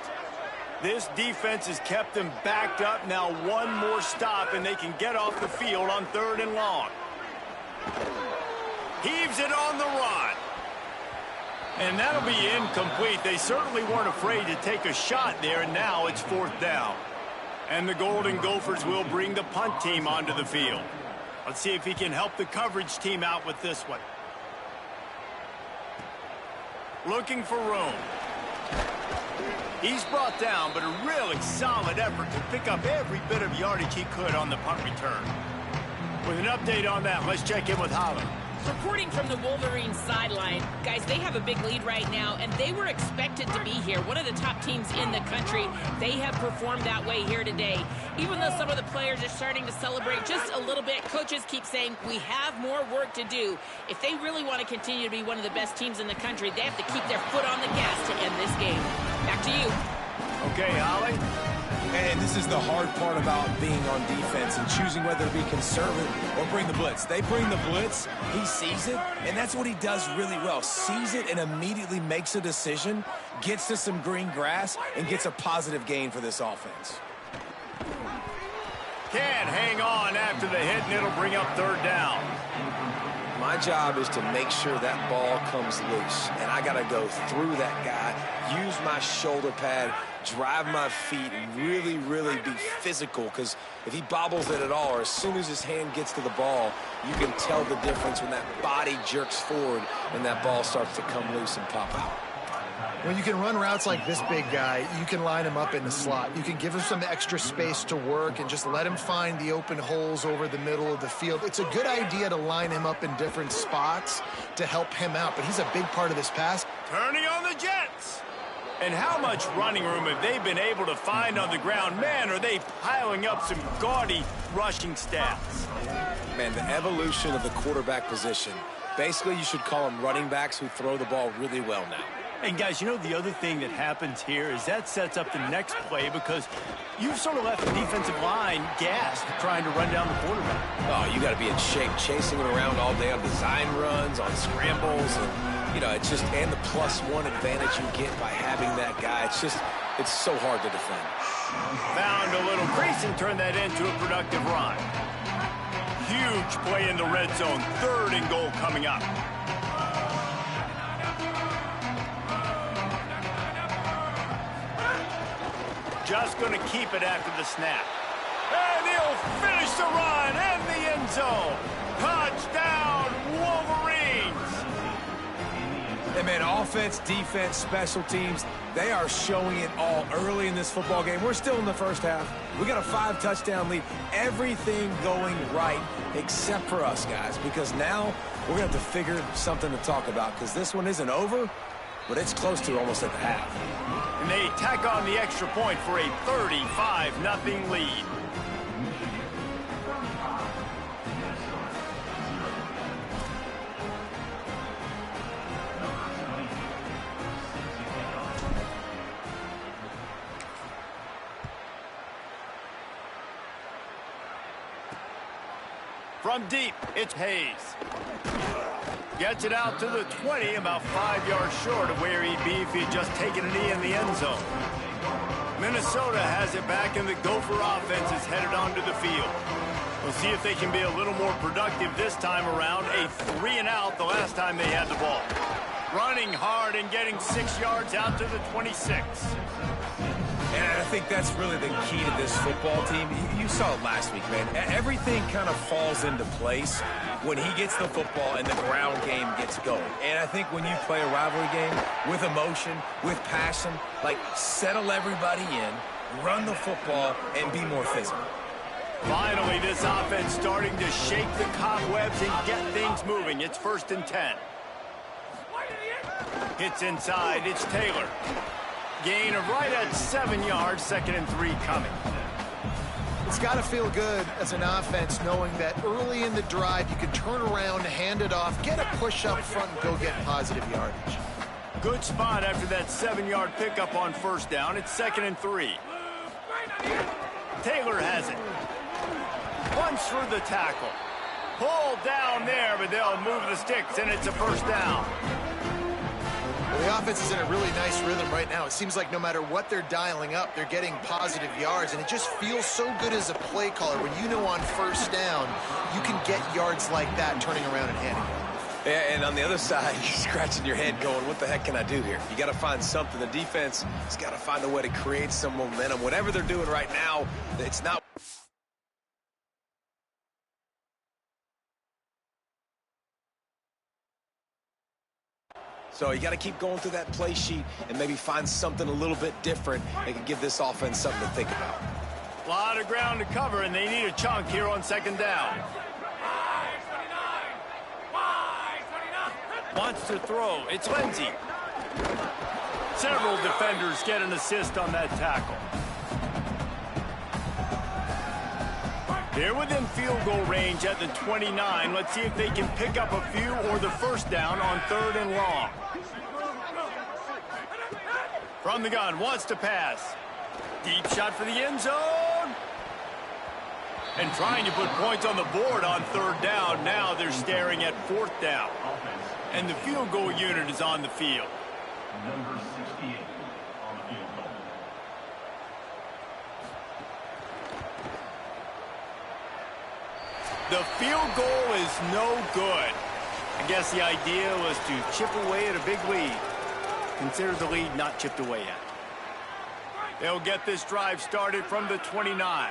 This defense has kept them backed up. Now one more stop, and they can get off the field on 3rd and long. Heaves it on the run. And that'll be incomplete. They certainly weren't afraid to take a shot there, and now it's 4th down. And the Golden Gophers will bring the punt team onto the field. Let's see if he can help the coverage team out with this one. Looking for room. He's brought down, but a really solid effort to pick up every bit of yardage he could on the punt return. With an update on that, let's check in with Holler. Reporting from the Wolverines sideline, guys, they have a big lead right now, and they were expected to be here. One of the top teams in the country. They have performed that way here today. Even though some of the players are starting to celebrate just a little bit, coaches keep saying, we have more work to do. If they really want to continue to be one of the best teams in the country, they have to keep their foot on the gas to end this game. Back to you. Okay, Holly. And this is the hard part about being on defense and choosing whether to be conservative or bring the blitz. They bring the blitz, he sees it, and that's what he does really well. Sees it and immediately makes a decision, gets to some green grass, and gets a positive gain for this offense. Can't hang on after the hit, and it'll bring up 3rd down. My job is to make sure that ball comes loose, and I got to go through that guy, use my shoulder pad, drive my feet, and really, really be physical, because if he bobbles it at all, or as soon as his hand gets to the ball, you can tell the difference when that body jerks forward and that ball starts to come loose and pop out. When you can run routes like this big guy, you can line him up in the slot. You can give him some extra space to work and just let him find the open holes over the middle of the field. It's a good idea to line him up in different spots to help him out, but he's a big part of this pass. Turning on the Jets. And how much running room have they been able to find on the ground? Man, are they piling up some gaudy rushing stats. Man, the evolution of the quarterback position. Basically, you should call them running backs who throw the ball really well now. And guys, you know, the other thing that happens here is that sets up the next play, because you've sort of left the defensive line gassed trying to run down the quarterback. Oh, you got to be in shape, chasing him around all day on design runs, on scrambles, and, you know, it's just, and the +1 advantage you get by having that guy. It's just, it's so hard to defend. Found a little crease and turned that into a productive run. Huge play in the red zone. 3rd and goal coming up. Just going to keep it after the snap. And he'll finish the run in the end zone. Touchdown, Wolverines! And man, offense, defense, special teams, they are showing it all early in this football game. We're still in the first half. We got a 5-touchdown lead. Everything going right except for us, guys, because now we're going to have to figure something to talk about, because this one isn't over, but it's close to almost at the half. And they tack on the extra point for a 35-0 lead. From deep, it's Hayes. Gets it out to the 20, about 5 yards short of where he'd be if he'd just taken a knee in the end zone. Minnesota has it back, and the Gopher offense is headed onto the field. We'll see if they can be a little more productive this time around. A 3-and-out the last time they had the ball. Running hard and getting 6 yards out to the 26. And I think that's really the key to this football team. You saw it last week, man. Everything kind of falls into place when he gets the football and the ground game gets going. And I think when you play a rivalry game with emotion, with passion, like settle everybody in, run the football, and be more physical. Finally, this offense starting to shake the cobwebs and get things moving. It's 1st and 10. Hits inside. It's Taylor. Gain of right at 7 yards, 2nd and 3 coming. It's got to feel good as an offense knowing that early in the drive you can turn around, hand it off, get a push up front, and go get positive yardage. Good spot after that 7-yard pickup on 1st down. It's 2nd and 3. Taylor has it. Punch for the tackle. Pulled down there, but they'll move the sticks, and it's a 1st down. Well, the offense is in a really nice rhythm right now. It seems like no matter what they're dialing up, they're getting positive yards, and it just feels so good as a play caller when you know on 1st down you can get yards like that turning around and handing it. Yeah, and on the other side, you're scratching your head going, what the heck can I do here? You got to find something. The defense has got to find a way to create some momentum. Whatever they're doing right now, it's not... So you got to keep going through that play sheet and maybe find something a little bit different that can give this offense something to think about. A lot of ground to cover, and they need a chunk here on 2nd down. Wants to throw. It's Lindsey. Several defenders get an assist on that tackle. They're within field goal range at the 29. Let's see if they can pick up a few or the 1st down on 3rd and long. From the gun, wants to pass. Deep shot for the end zone. And trying to put points on the board on 3rd down. Now they're staring at 4th down. And the field goal unit is on the field. Number 68 on the field goal. The field goal is no good. I guess the idea was to chip away at a big lead. Consider the lead not chipped away yet. They'll get this drive started from the 29.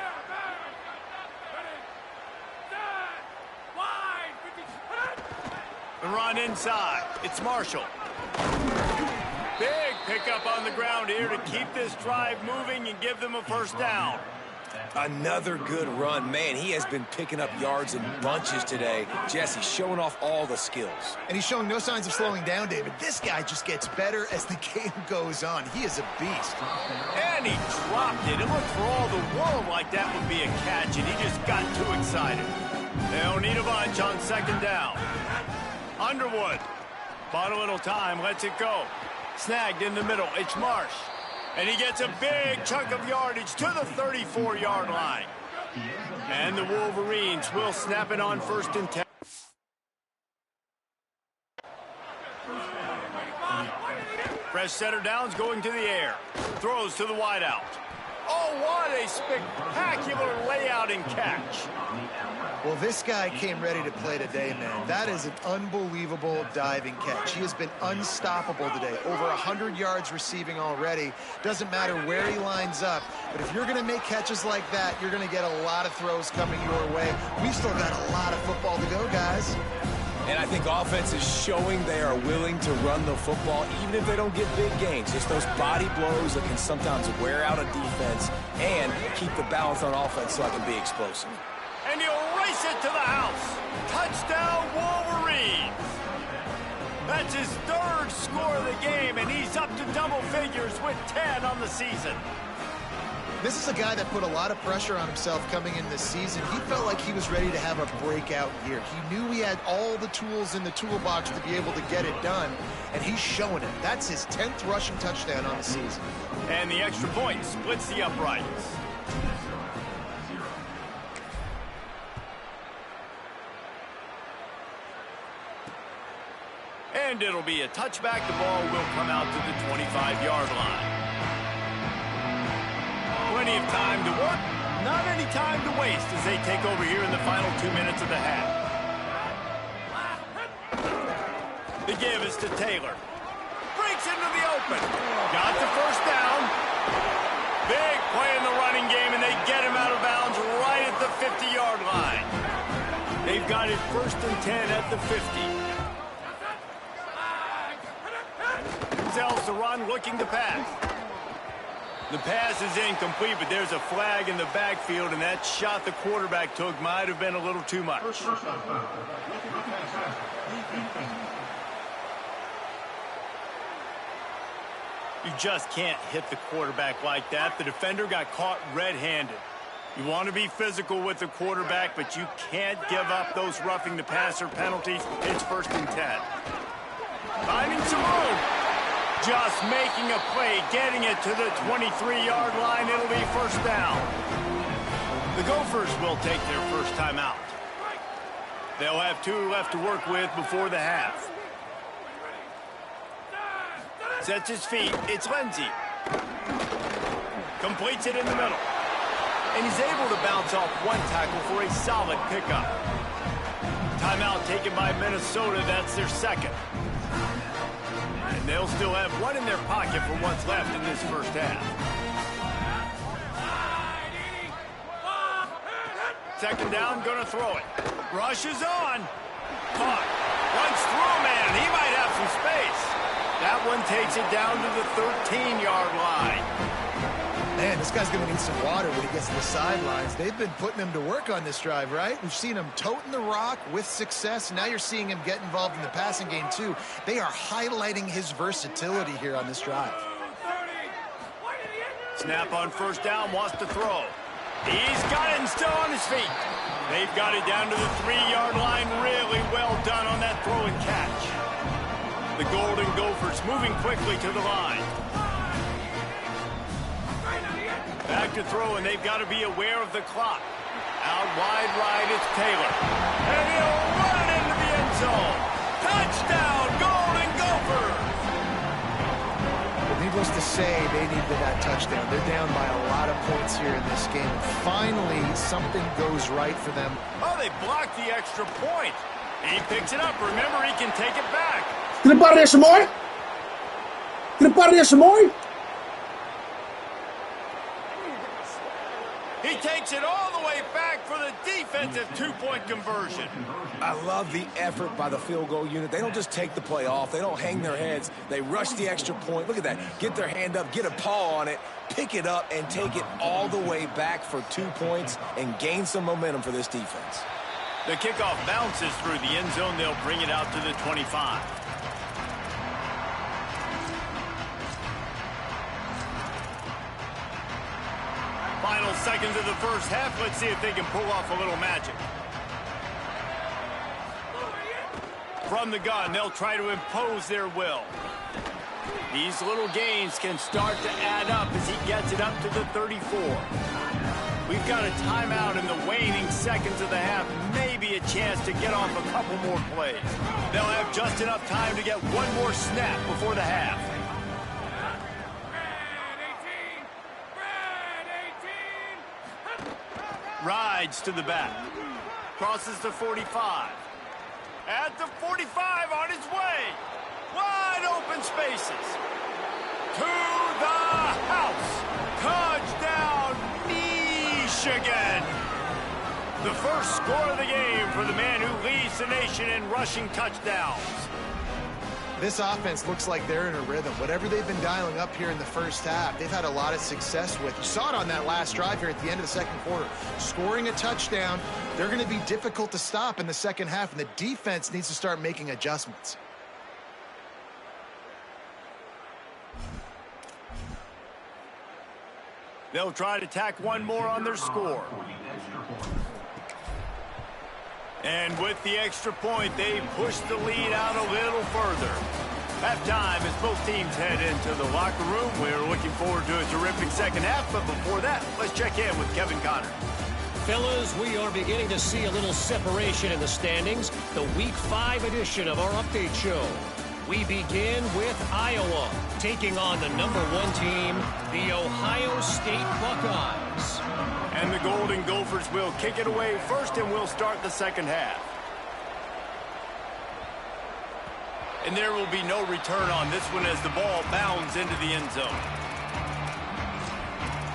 The run inside. It's Marshall. Big pickup on the ground here to keep this drive moving and give them a 1st down. Another good run. Man, he has been picking up yards in bunches today. Jesse showing off all the skills. And he's showing no signs of slowing down, David. This guy just gets better as the game goes on. He is a beast. And he dropped it. It looked for all the world like that would be a catch, and he just got too excited. They'll need a bunch on 2nd down. Underwood. Bought a little time. Lets it go. Snagged in the middle. It's Marsh. And he gets a big chunk of yardage to the 34-yard line. And the Wolverines will snap it on 1st and 10. Fresh setter downs going to the air. Throws to the wideout. Oh, what a spectacular layout and catch. Well, this guy came ready to play today, man. That is an unbelievable diving catch. He has been unstoppable today. Over 100 yards receiving already. Doesn't matter where he lines up, but if you're going to make catches like that, you're going to get a lot of throws coming your way. We've still got a lot of football to go, guys. And I think offense is showing they are willing to run the football, even if they don't get big gains. Just those body blows that can sometimes wear out a defense and keep the balance on offense so I can be explosive. And he'll race it to the house. Touchdown, Wolverines. That's his 3rd score of the game, and he's up to double figures with 10 on the season. This is a guy that put a lot of pressure on himself coming in this season. He felt like he was ready to have a breakout year. He knew he had all the tools in the toolbox to be able to get it done, and he's showing it. That's his 10th rushing touchdown on the season. And the extra point splits the uprights. And it'll be a touchback. The ball will come out to the 25-yard line. Plenty of time to work. Not any time to waste as they take over here in the final 2 minutes of the half. The give is to Taylor. Breaks into the open. Got the first down. Big play in the running game, and they get him out of bounds right at the 50-yard line. They've got it 1st and 10 at the 50. Sells the run, looking to pass. The pass is incomplete, but there's a flag in the backfield, and that shot the quarterback took might have been a little too much. You just can't hit the quarterback like that. The defender got caught red-handed. You want to be physical with the quarterback, but you can't give up those roughing the passer penalties. It's 1st and 10. Finding some room. Just making a play, getting it to the 23-yard line. It'll be 1st down. The Gophers will take their first time out. They'll have 2 left to work with before the half. Sets his feet. It's Lindsey. Completes it in the middle. And he's able to bounce off 1 tackle for a solid pickup. Timeout taken by Minnesota. That's their 2nd. And they'll still have 1 in their pocket for what's left in this first half. 2nd down, gonna throw it. Rushes on. Caught. Runs through a man. He might have some space. That one takes it down to the 13-yard line. Man, this guy's going to need some water when he gets to the sidelines. They've been putting him to work on this drive, right? We've seen him toting the rock with success. Now you're seeing him get involved in the passing game, too. They are highlighting his versatility here on this drive. Snap on 1st down, wants to throw. He's got it and still on his feet. They've got it down to the 3-yard line. Really well done on that throw and catch. The Golden Gophers moving quickly to the line. Back to throw, and they've got to be aware of the clock. Out wide right, it's Taylor. And he'll run it into the end zone. Touchdown, Golden Gophers! Well, needless to say, they needed that touchdown. They're down by a lot of points here in this game. Finally, something goes right for them. Oh, they blocked the extra point. He picks it up. Remember, he can take it back. Get up out of there, Shamori. Get up out of there, Shamori. He takes it all the way back for the defensive 2-point conversion. I love the effort by the field goal unit. They don't just take the play off. They don't hang their heads. They rush the extra point. Look at that. Get their hand up, get a paw on it, pick it up, and take it all the way back for 2 points and gain some momentum for this defense. The kickoff bounces through the end zone. They'll bring it out to the 25. Final seconds of the first half. Let's see if they can pull off a little magic. From the gun, they'll try to impose their will. These little gains can start to add up as he gets it up to the 34. We've got a timeout in the waning seconds of the half. Maybe a chance to get off a couple more plays. They'll have just enough time to get 1 more snap before the half. Rides to the back. Crosses the 45. At the 45 on his way. Wide open spaces. To the house. Touchdown, Michigan. The first score of the game for the man who leads the nation in rushing touchdowns. This offense looks like they're in a rhythm. Whatever they've been dialing up here in the first half, they've had a lot of success with. You saw it on that last drive here at the end of the 2nd quarter. Scoring a touchdown, they're going to be difficult to stop in the 2nd half, and the defense needs to start making adjustments. They'll try to tack 1 more on their score. And with the extra point, they push the lead out a little further. Halftime as both teams head into the locker room. We're looking forward to a terrific 2nd half, but before that, let's check in with Kevin Connor. Fellas, we are beginning to see a little separation in the standings. The Week 5 edition of our update show. We begin with Iowa, taking on the #1 team, the Ohio State Buckeyes. And the Golden Gophers will kick it away first, and we'll start the second half. And there will be no return on this one as the ball bounds into the end zone.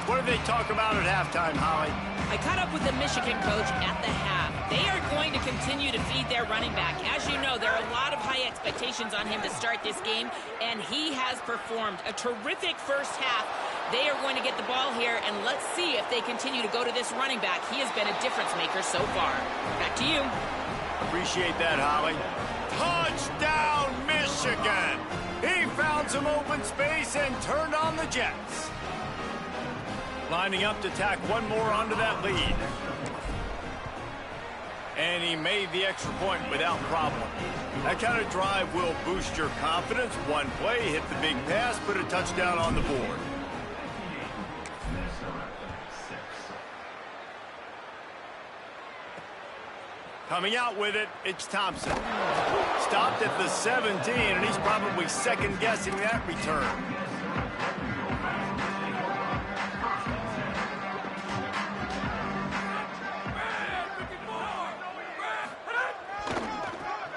What did they talk about at halftime, Holly? I caught up with the Michigan coach at the half. They are going to continue to feed their running back. As you know, there are a lot of high expectations on him to start this game, and he has performed a terrific first half. They are going to get the ball here, and let's see if they continue to go to this running back. He has been a difference maker so far. Back to you. Appreciate that, Holly. Touchdown, Michigan! He found some open space and turned on the Jets. Lining up to tack one more onto that lead. And he made the extra point without problem. That kind of drive will boost your confidence. One play, hit the big pass, put a touchdown on the board. Coming out with it, it's Thompson. Stopped at the 17, and he's probably second-guessing that return.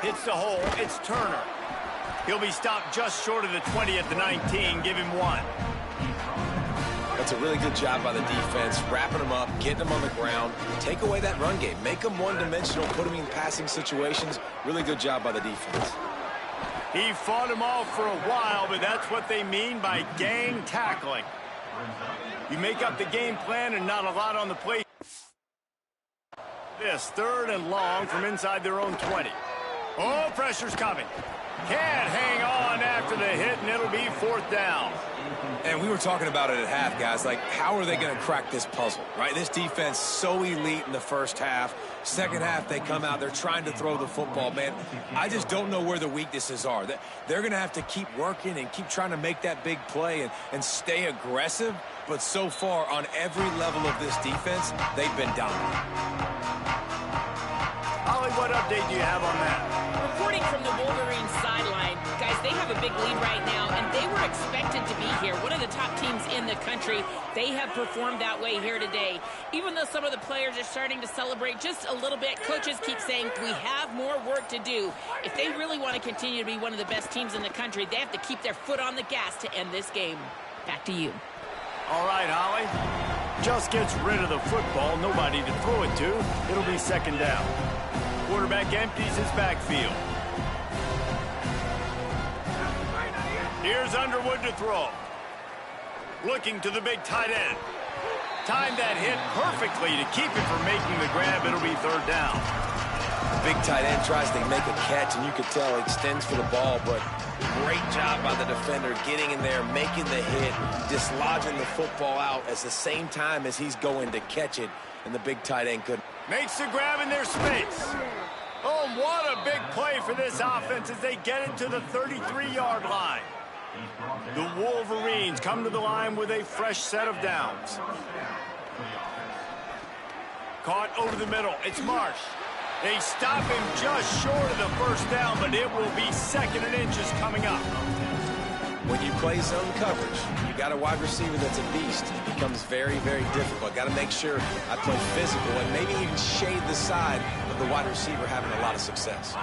Hits the hole, it's Turner. He'll be stopped just short of the 20 at the 19, give him 1. That's a really good job by the defense, wrapping them up, getting them on the ground. Take away that run game. Make them one-dimensional, put them in passing situations. Really good job by the defense. He fought them off for a while, but that's what they mean by gang tackling. You make up the game plan and not a lot on the plate. This 3rd and long from inside their own 20. Oh, pressure's coming. Can't hang on after the hit, and it'll be 4th down. And we were talking about it at half, guys. Like, how are they going to crack this puzzle, right? This defense so elite in the first half. Second half, they come out. They're trying to throw the football, man. I just don't know where the weaknesses are. They're going to have to keep working and keep trying to make that big play and stay aggressive. But so far, on every level of this defense, they've been dominant. Holly, what update do you have on that? Reporting from the Wolverines sideline, guys, they have a big lead right now, and they were expected to be here. One of the top teams in the country. They have performed that way here today. Even though some of the players are starting to celebrate just a little bit, coaches keep saying we have more work to do. If they really want to continue to be one of the best teams in the country, they have to keep their foot on the gas to end this game. Back to you. All right, Holly. Just gets rid of the football. Nobody to throw it to. It'll be 2nd down. Quarterback empties his backfield. Here's Underwood to throw. Looking to the big tight end. Timed that hit perfectly to keep him from making the grab. It'll be 3rd down. The big tight end tries to make a catch, and you could tell he extends for the ball, but great job by the defender getting in there, making the hit, dislodging the football out at the same time as he's going to catch it, and the big tight end couldn't. Makes the grab in their space. Oh, what a big play for this offense as they get it to the 33-yard line. The Wolverines come to the line with a fresh set of downs. Caught over the middle. It's Marsh. They stop him just short of the 1st down, but it will be 2nd and inches coming up. When you play zone coverage, you got a wide receiver that's a beast. It becomes very, very difficult. Got to make sure I play physical and maybe even shade the side of the wide receiver having a lot of success.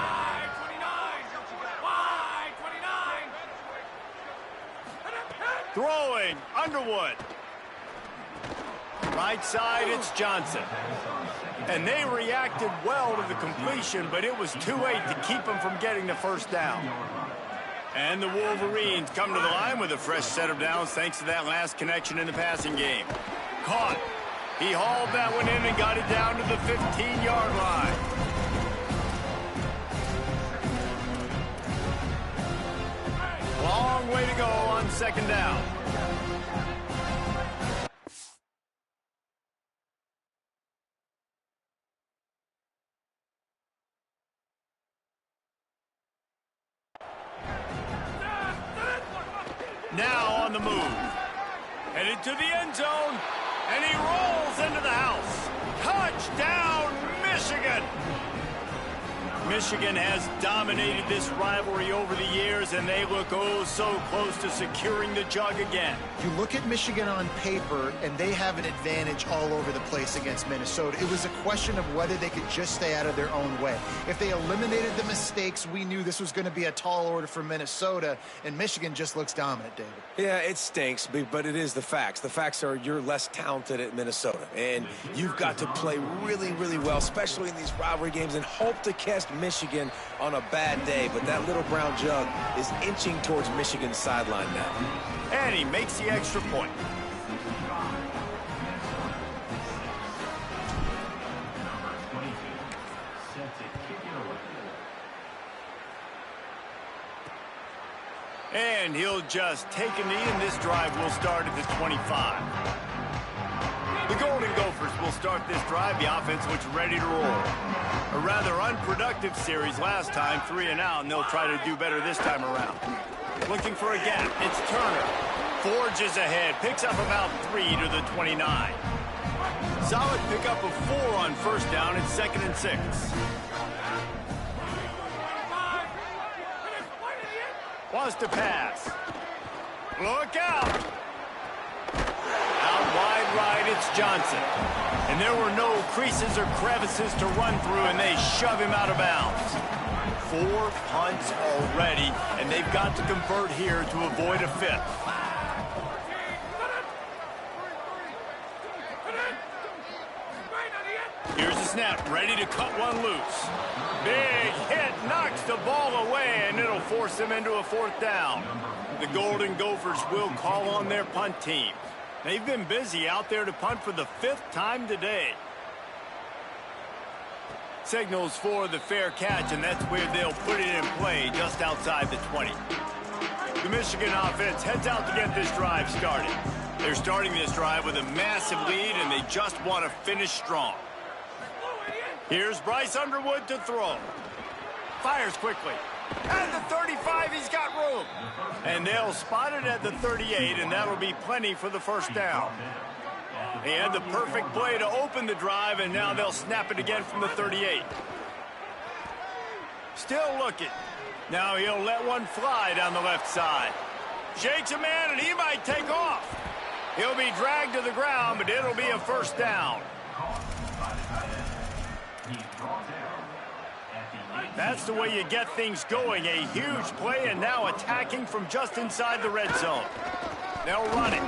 Throwing, Underwood. Right side, it's Johnson. And they reacted well to the completion, but it was too late to keep them from getting the 1st down. And the Wolverines come to the line with a fresh set of downs thanks to that last connection in the passing game. Caught. He hauled that one in and got it down to the 15-yard line. Long way to go on 2nd down. Now on the move. Headed to the end zone, and he rolls into the house. Touchdown, Michigan! Michigan has dominated this rivalry over the years, and they look oh so close to securing the jug again. You look at Michigan on paper, and they have an advantage all over the place against Minnesota. It was a question of whether they could just stay out of their own way. If they eliminated the mistakes, we knew this was going to be a tall order for Minnesota, and Michigan just looks dominant, David. Yeah, it stinks, but it is the facts. The facts are you're less talented at Minnesota, and you've got to play really, really well, especially in these rivalry games, and hope to catch Michigan on a bad day. But that little brown jug is inching towards Michigan's sideline now. And he makes the extra point. And he'll just take a knee, and this drive will start at the 25. The Golden Gophers will start this drive. The offense looks ready to roll. A rather unproductive series last time, 3 and out, and they'll try to do better this time around. Looking for a gap. It's Turner. Forges ahead. Picks up about 3 to the 29. Solid pickup of 4 on first down. It's 2nd and 6. Wants to pass. Look out. Out wide right, it's Johnson. And there were no creases or crevices to run through, and they shove him out of bounds. 4 punts already, and they've got to convert here to avoid a 5th. Here's the snap, ready to cut one loose. Big hit, knocks the ball away, and it'll force them into a 4th down. The Golden Gophers will call on their punt team. They've been busy out there to punt for the 5th time today. Signals for the fair catch, and that's where they'll put it in play, just outside the 20. The Michigan offense heads out to get this drive started. They're starting this drive with a massive lead, and they just want to finish strong. Here's Bryce Underwood to throw. Fires quickly. At the 35, he's got room. And they'll spot it at the 38, and that'll be plenty for the 1st down. They had the perfect play to open the drive, and now they'll snap it again from the 38. Still looking. Now he'll let one fly down the left side. Shakes a man, and he might take off. He'll be dragged to the ground, but it'll be a 1st down. That's the way you get things going. A huge play, and now attacking from just inside the red zone. They'll run it.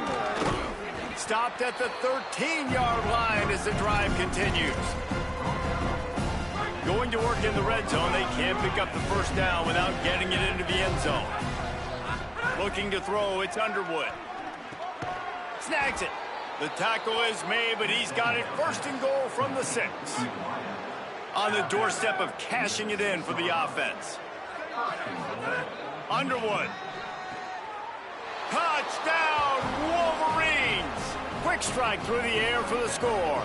Stopped at the 13-yard line as the drive continues. Going to work in the red zone, they can't pick up the 1st down without getting it into the end zone. Looking to throw, it's Underwood. Snags it. The tackle is made, but he's got it 1st and goal from the 6. On the doorstep of cashing it in for the offense. Underwood. Touchdown, Wolverines! Quick strike through the air for the score.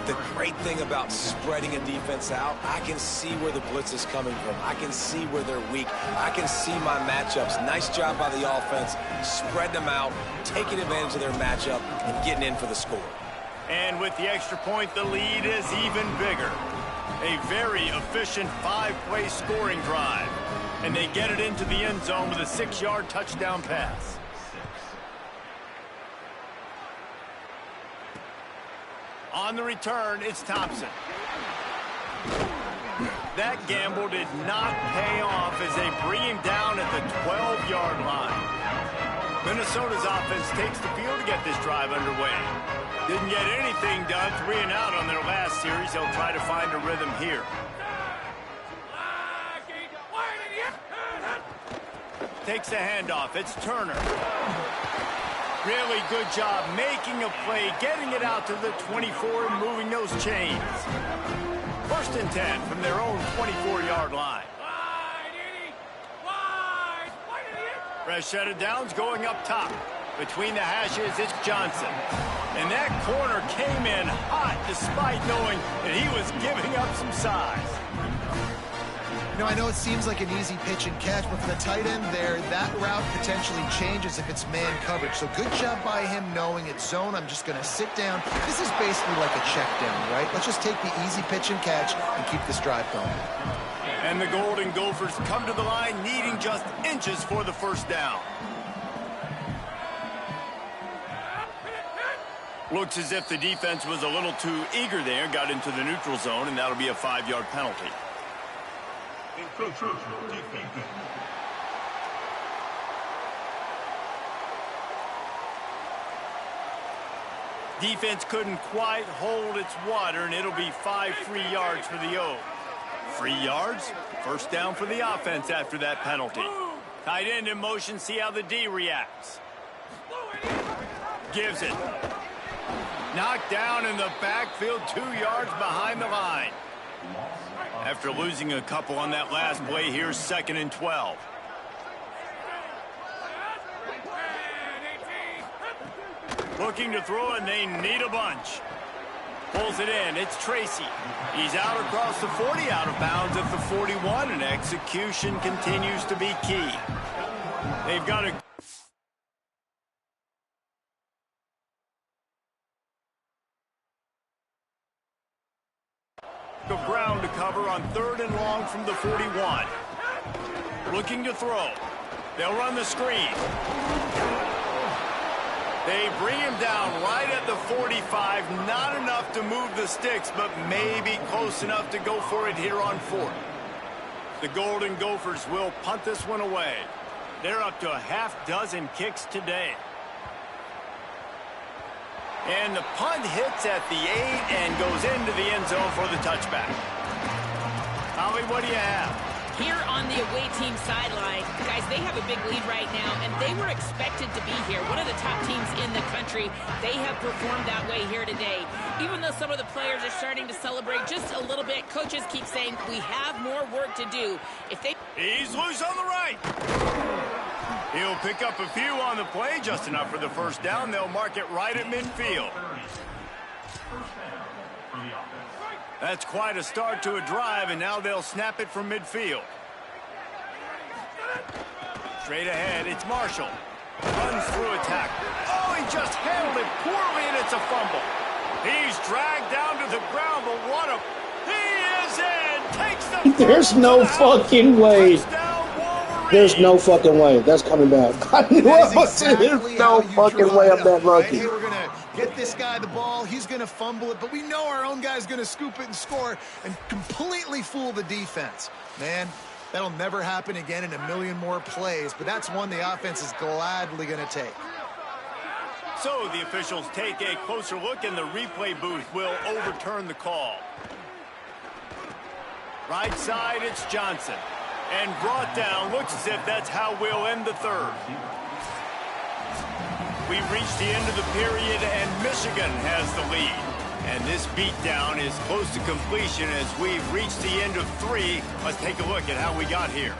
The great thing about spreading a defense out, I can see where the blitz is coming from. I can see where they're weak. I can see my matchups. Nice job by the offense. Spread them out, taking advantage of their matchup, and getting in for the score. And with the extra point, the lead is even bigger. A very efficient 5-play scoring drive. And they get it into the end zone with a 6-yard touchdown pass. On the return, it's Thompson. That gamble did not pay off as they bring him down at the 12-yard line. Minnesota's offense takes the field to get this drive underway. Didn't get anything done, 3 and out on their last series. They'll try to find a rhythm here. Takes the handoff. It's Turner. Really good job making a play, getting it out to the 24 and moving those chains. 1st and 10 from their own 24-yard line. Fresh set of downs going up top. Between the hashes, it's Johnson. And that corner came in hot despite knowing that he was giving up some size. You know, I know it seems like an easy pitch and catch, but for the tight end there, that route potentially changes if it's man coverage. So good job by him knowing it's zone. I'm just going to sit down. This is basically like a check down, right? Let's just take the easy pitch and catch and keep this drive going. And the Golden Gophers come to the line needing just inches for the first down. Looks as if the defense was a little too eager there, got into the neutral zone, and that'll be a 5-yard penalty. Defense couldn't quite hold its water, and it'll be 5 free yards for the O. Free yards, first down for the offense after that penalty. Tight end in motion, see how the D reacts. Gives it. Knocked down in the backfield, 2 yards behind the line. After losing a couple on that last play, here's 2nd and 12. Looking to throw, and they need a bunch. Pulls it in. It's Tracy. He's out across the 40, out of bounds at the 41, and execution continues to be key. They've got a... of ground to cover on 3rd and long from the 41. Looking to throw. They'll run the screen. They bring him down right at the 45. Not enough to move the sticks, but maybe close enough to go for it here on 4th. The Golden Gophers will punt this one away. They're up to a half-dozen kicks today. And the punt hits at the 8 and goes into the end zone for the touchback. Holly, what do you have? Here on the away team sideline, guys, they have a big lead right now, and they were expected to be here. One of the top teams in the country. They have performed that way here today. Even though some of the players are starting to celebrate just a little bit, coaches keep saying we have more work to do. He's loose on the right. He'll pick up a few on the play, just enough for the first down. They'll mark it right at midfield. That's quite a start to a drive, and now they'll snap it from midfield. Straight ahead, it's Marshall. Runs through a tackle. Oh, he just handled it poorly, and it's a fumble. He's dragged down to the ground, but what a... He is in! Takes the... There's no fucking way. There's no fucking way. That's coming back. I knew it, but there's no fucking way I'm that lucky. Hey, we're going to get this guy the ball. He's going to fumble it, but we know our own guy's going to scoop it and score and completely fool the defense. Man, that'll never happen again in a million more plays, but that's one the offense is gladly going to take. So the officials take a closer look, and the replay booth will overturn the call. Right side, it's Johnson. And brought down, looks as if that's how we'll end the 3rd. We've reached the end of the period, and Michigan has the lead. And this beatdown is close to completion as we've reached the end of 3. Let's take a look at how we got here.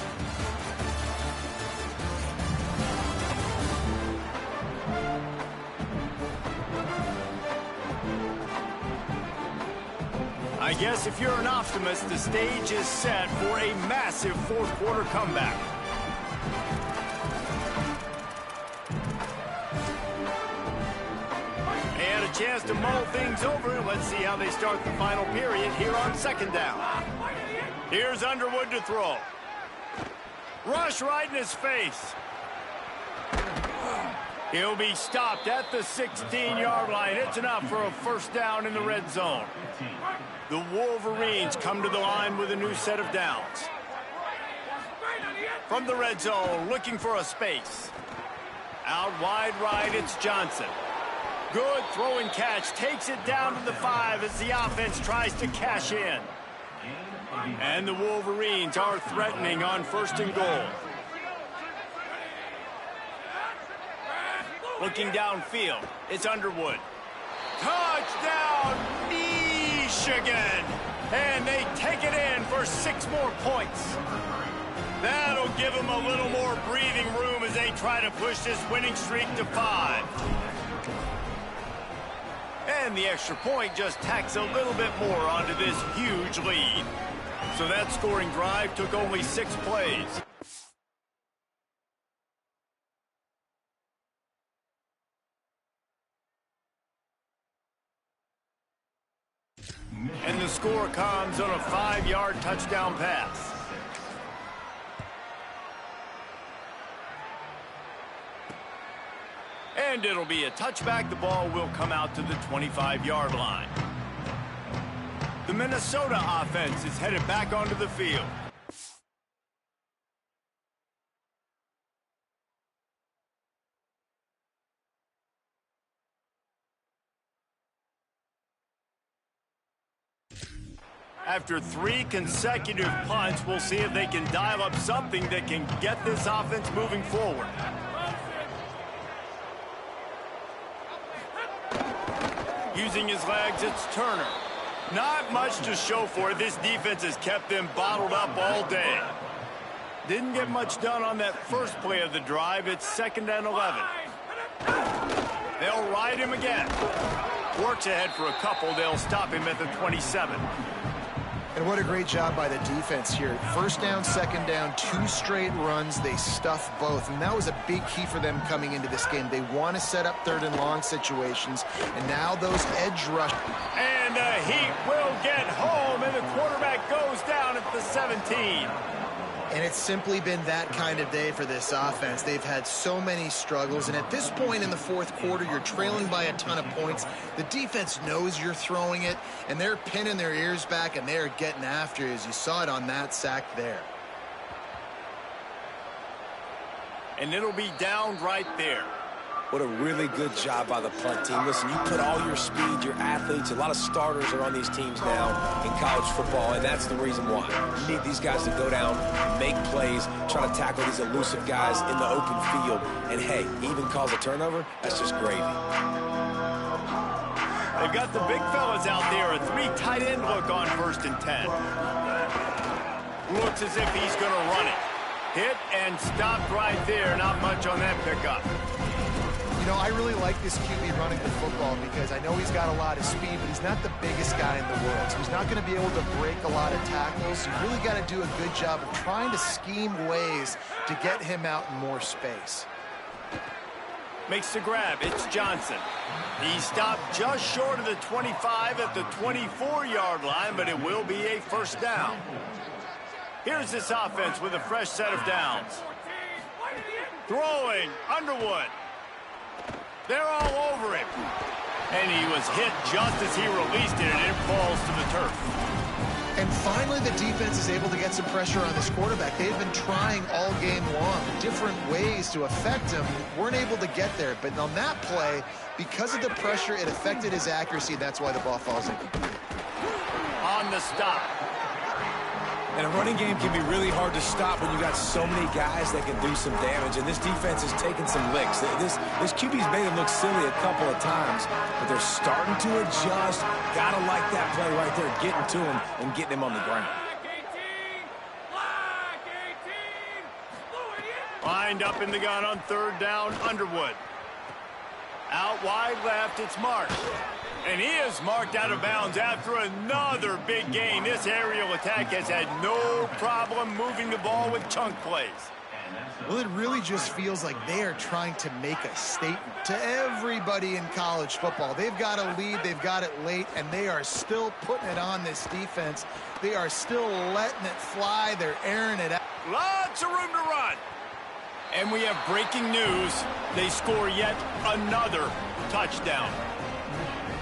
I guess if you're an optimist, the stage is set for a massive 4th quarter comeback. They had a chance to mull things over. Let's see how they start the final period here on 2nd down. Here's Underwood to throw. Rush right in his face. He'll be stopped at the 16-yard line. It's enough for a first down in the red zone. The Wolverines come to the line with a new set of downs. From the red zone, looking for a space. Out wide right, it's Johnson. Good throw and catch. Takes it down to the 5 as the offense tries to cash in. And the Wolverines are threatening on 1st and goal. Looking downfield, it's Underwood. Touchdown, Michigan! And they take it in for 6 more points. That'll give them a little more breathing room as they try to push this winning streak to 5. And the extra point just tacks a little bit more onto this huge lead. So that scoring drive took only 6 plays. And the score comes on a 5-yard touchdown pass. And it'll be a touchback. The ball will come out to the 25-yard line. The Minnesota offense is headed back onto the field. After 3 consecutive punts, we'll see if they can dial up something that can get this offense moving forward. Using his legs, it's Turner. Not much to show for it. This defense has kept them bottled up all day. Didn't get much done on that first play of the drive. It's 2nd and 11. They'll ride him again. Works ahead for a couple. They'll stop him at the 27. And what a great job by the defense here. 1st down, 2nd down, 2 straight runs. They stuffed both. And that was a big key for them coming into this game. They want to set up 3rd and long situations. And now those edge rush. And the Heat will get home. And the quarterback goes down at the 17. And it's simply been that kind of day for this offense. They've had so many struggles, and at this point in the 4th quarter, you're trailing by a ton of points. The defense knows you're throwing it, and they're pinning their ears back, and they're getting after you, as you saw it on that sack there. And it'll be down right there. What a really good job by the punt team. Listen, you put all your speed, your athletes, a lot of starters are on these teams now in college football, and that's the reason why. You need these guys to go down, make plays, try to tackle these elusive guys in the open field, and hey, even cause a turnover, that's just gravy. They've got the big fellas out there, a 3 tight end look on 1st and 10. Looks as if he's going to run it. Hit and stopped right there, not much on that pickup. You know, I really like this QB running the football because I know he's got a lot of speed, but he's not the biggest guy in the world. So he's not going to be able to break a lot of tackles. You really got to do a good job of trying to scheme ways to get him out in more space. Makes the grab. It's Johnson. He stopped just short of the 25 at the 24-yard line, but it will be a 1st down. Here's this offense with a fresh set of downs. Throwing, Underwood. They're all over him. And he was hit just as he released it, and it falls to the turf. And finally, the defense is able to get some pressure on this quarterback. They've been trying all game long different ways to affect him. Weren't able to get there. But on that play, because of the pressure, it affected his accuracy. That's why the ball falls in. On the stop. And a running game can be really hard to stop when you got so many guys that can do some damage. And this defense is taking some licks. This QB's made him look silly a couple of times, but they're starting to adjust. Gotta like that play right there, getting to him and getting him on the ground. Lined up in the gun on 3rd down, Underwood. Out wide left, it's Mark. And he is marked out of bounds after another big gain. This aerial attack has had no problem moving the ball with chunk plays. Well, it really just feels like they are trying to make a statement to everybody in college football. They've got a lead, they've got it late, and they are still putting it on this defense. They are still letting it fly. They're airing it out. Lots of room to run. And we have breaking news. They score yet another touchdown.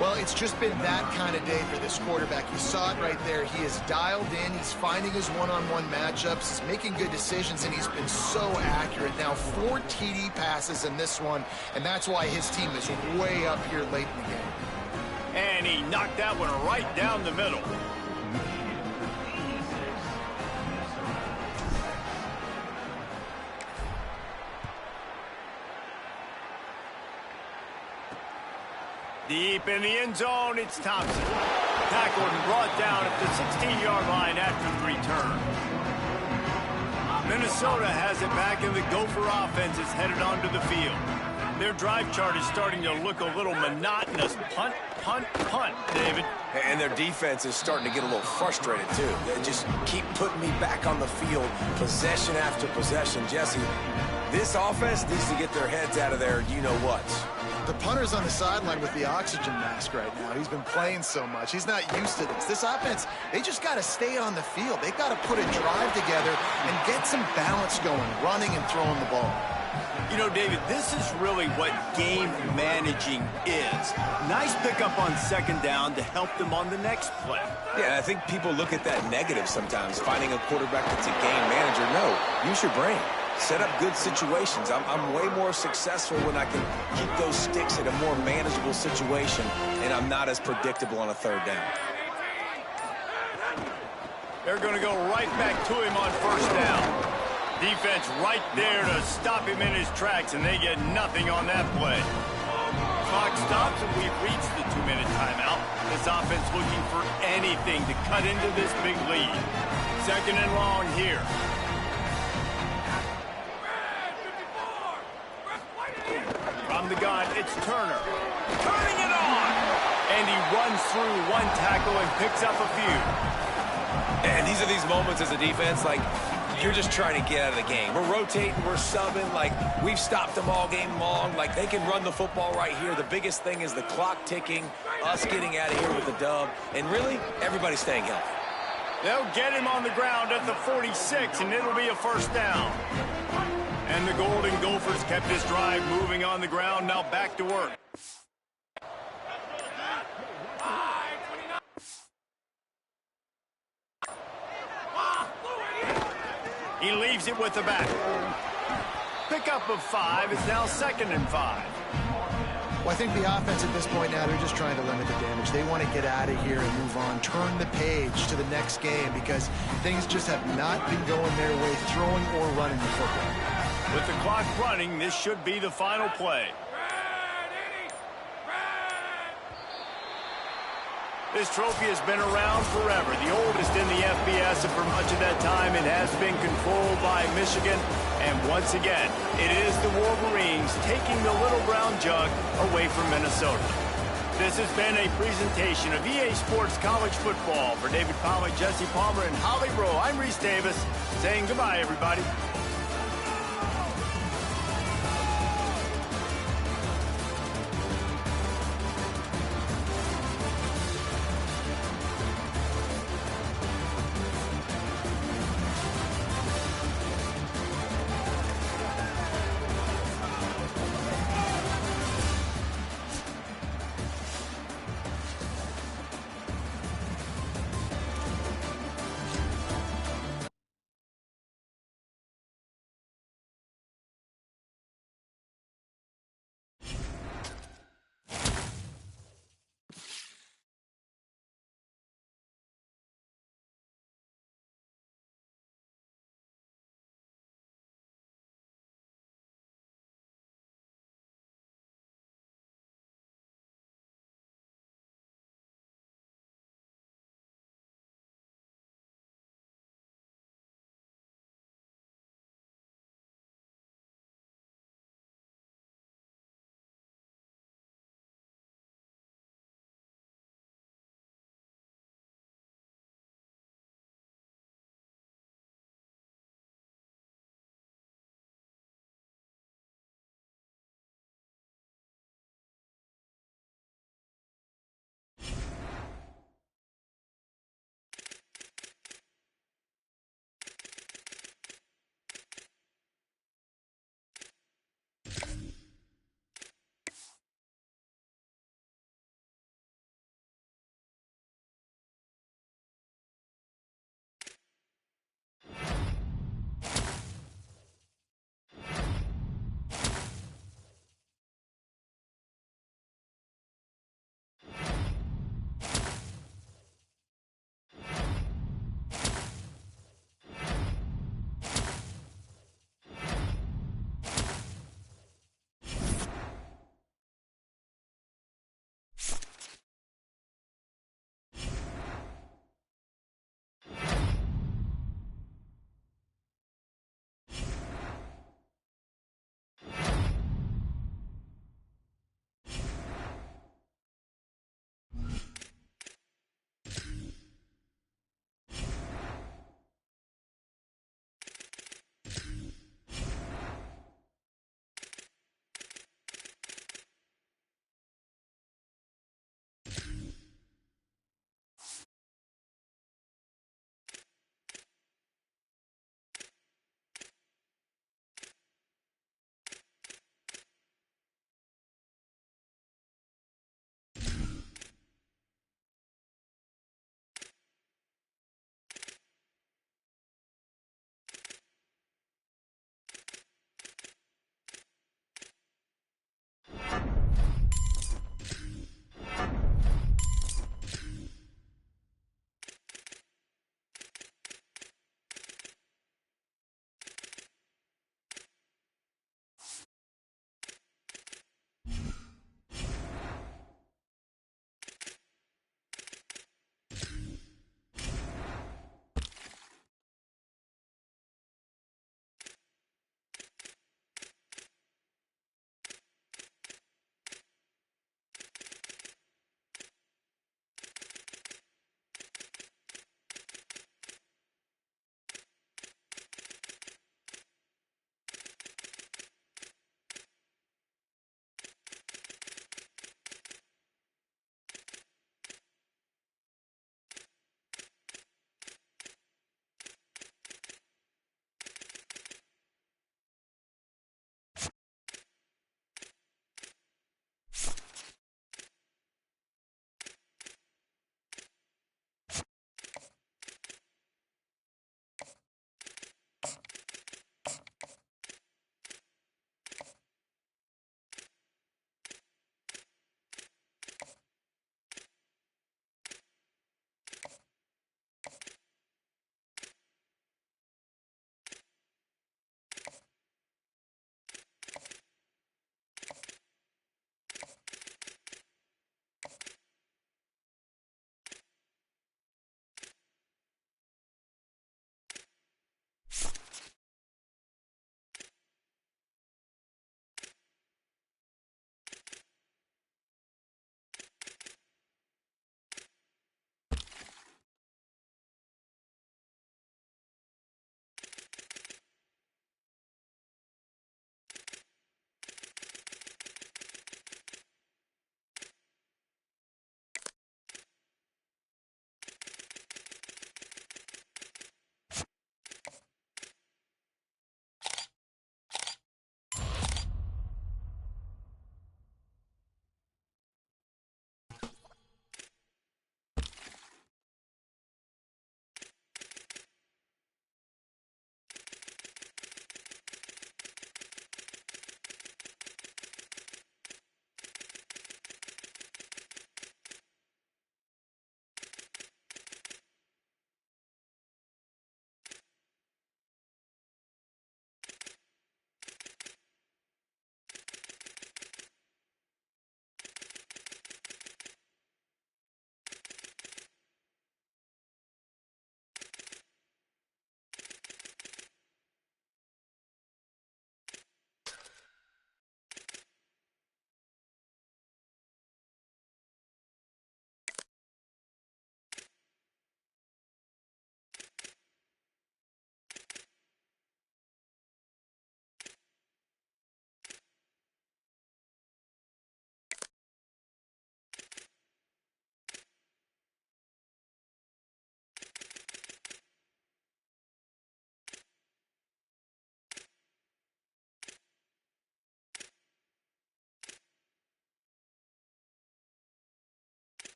Well, it's just been that kind of day for this quarterback. You saw it right there. He is dialed in. He's finding his one-on-one matchups. He's making good decisions, and he's been so accurate. Now, 4 TD passes in this one, and that's why his team is way up here late in the game. And he knocked that one right down the middle. Deep in the end zone, it's Thompson. Tackled and brought down at the 16-yard line after the return. Minnesota has it back, and the Gopher offense is headed onto the field. Their drive chart is starting to look a little monotonous. Punt, punt, David. And their defense is starting to get a little frustrated, too. They just keep putting me back on the field, possession after possession. Jesse, this offense needs to get their heads out of their you-know-whats. The punter's on the sideline with the oxygen mask right now. He's been playing so much. He's not used to this. This offense, they just got to stay on the field. They got to put a drive together and get some balance going, running and throwing the ball. You know, David, this is really what game managing is. Nice pickup on second down to help them on the next play. Yeah, I think people look at that negative sometimes, finding a quarterback that's a game manager. No, use your brain. Set up good situations. I'm way more successful when I can keep those sticks in a more manageable situation, and I'm not as predictable on a third down. They're going to go right back to him on first down. Defense right there to stop him in his tracks, and they get nothing on that play. Clock stops, and we've reached the 2-minute timeout. This offense looking for anything to cut into this big lead. Second and long here. From the gun, it's Turner. Turning it on! And he runs through one tackle and picks up a few. And these are these moments as a defense, like, you're just trying to get out of the game. We're rotating, we're subbing, like, we've stopped them all game long. Like, they can run the football right here. The biggest thing is the clock ticking, us getting out of here with the dub, and really, everybody staying healthy. They'll get him on the ground at the 46, and it'll be a first down. And the Golden Gophers kept this drive moving on the ground. Now back to work. He leaves it with the back. Pickup of 5 is now 2nd and 5. Well, I think the offense at this point now, they're just trying to limit the damage. They want to get out of here and move on, turn the page to the next game because things just have not been going their way, throwing or running the football. With the clock running, this should be the final play. This trophy has been around forever, the oldest in the FBS, and for much of that time it has been controlled by Michigan. And once again, it is the Wolverines taking the little brown jug away from Minnesota. This has been a presentation of EA Sports College Football. For David Pollack, Jesse Palmer, and Holly Rowe, I'm Reese Davis, saying goodbye, everybody.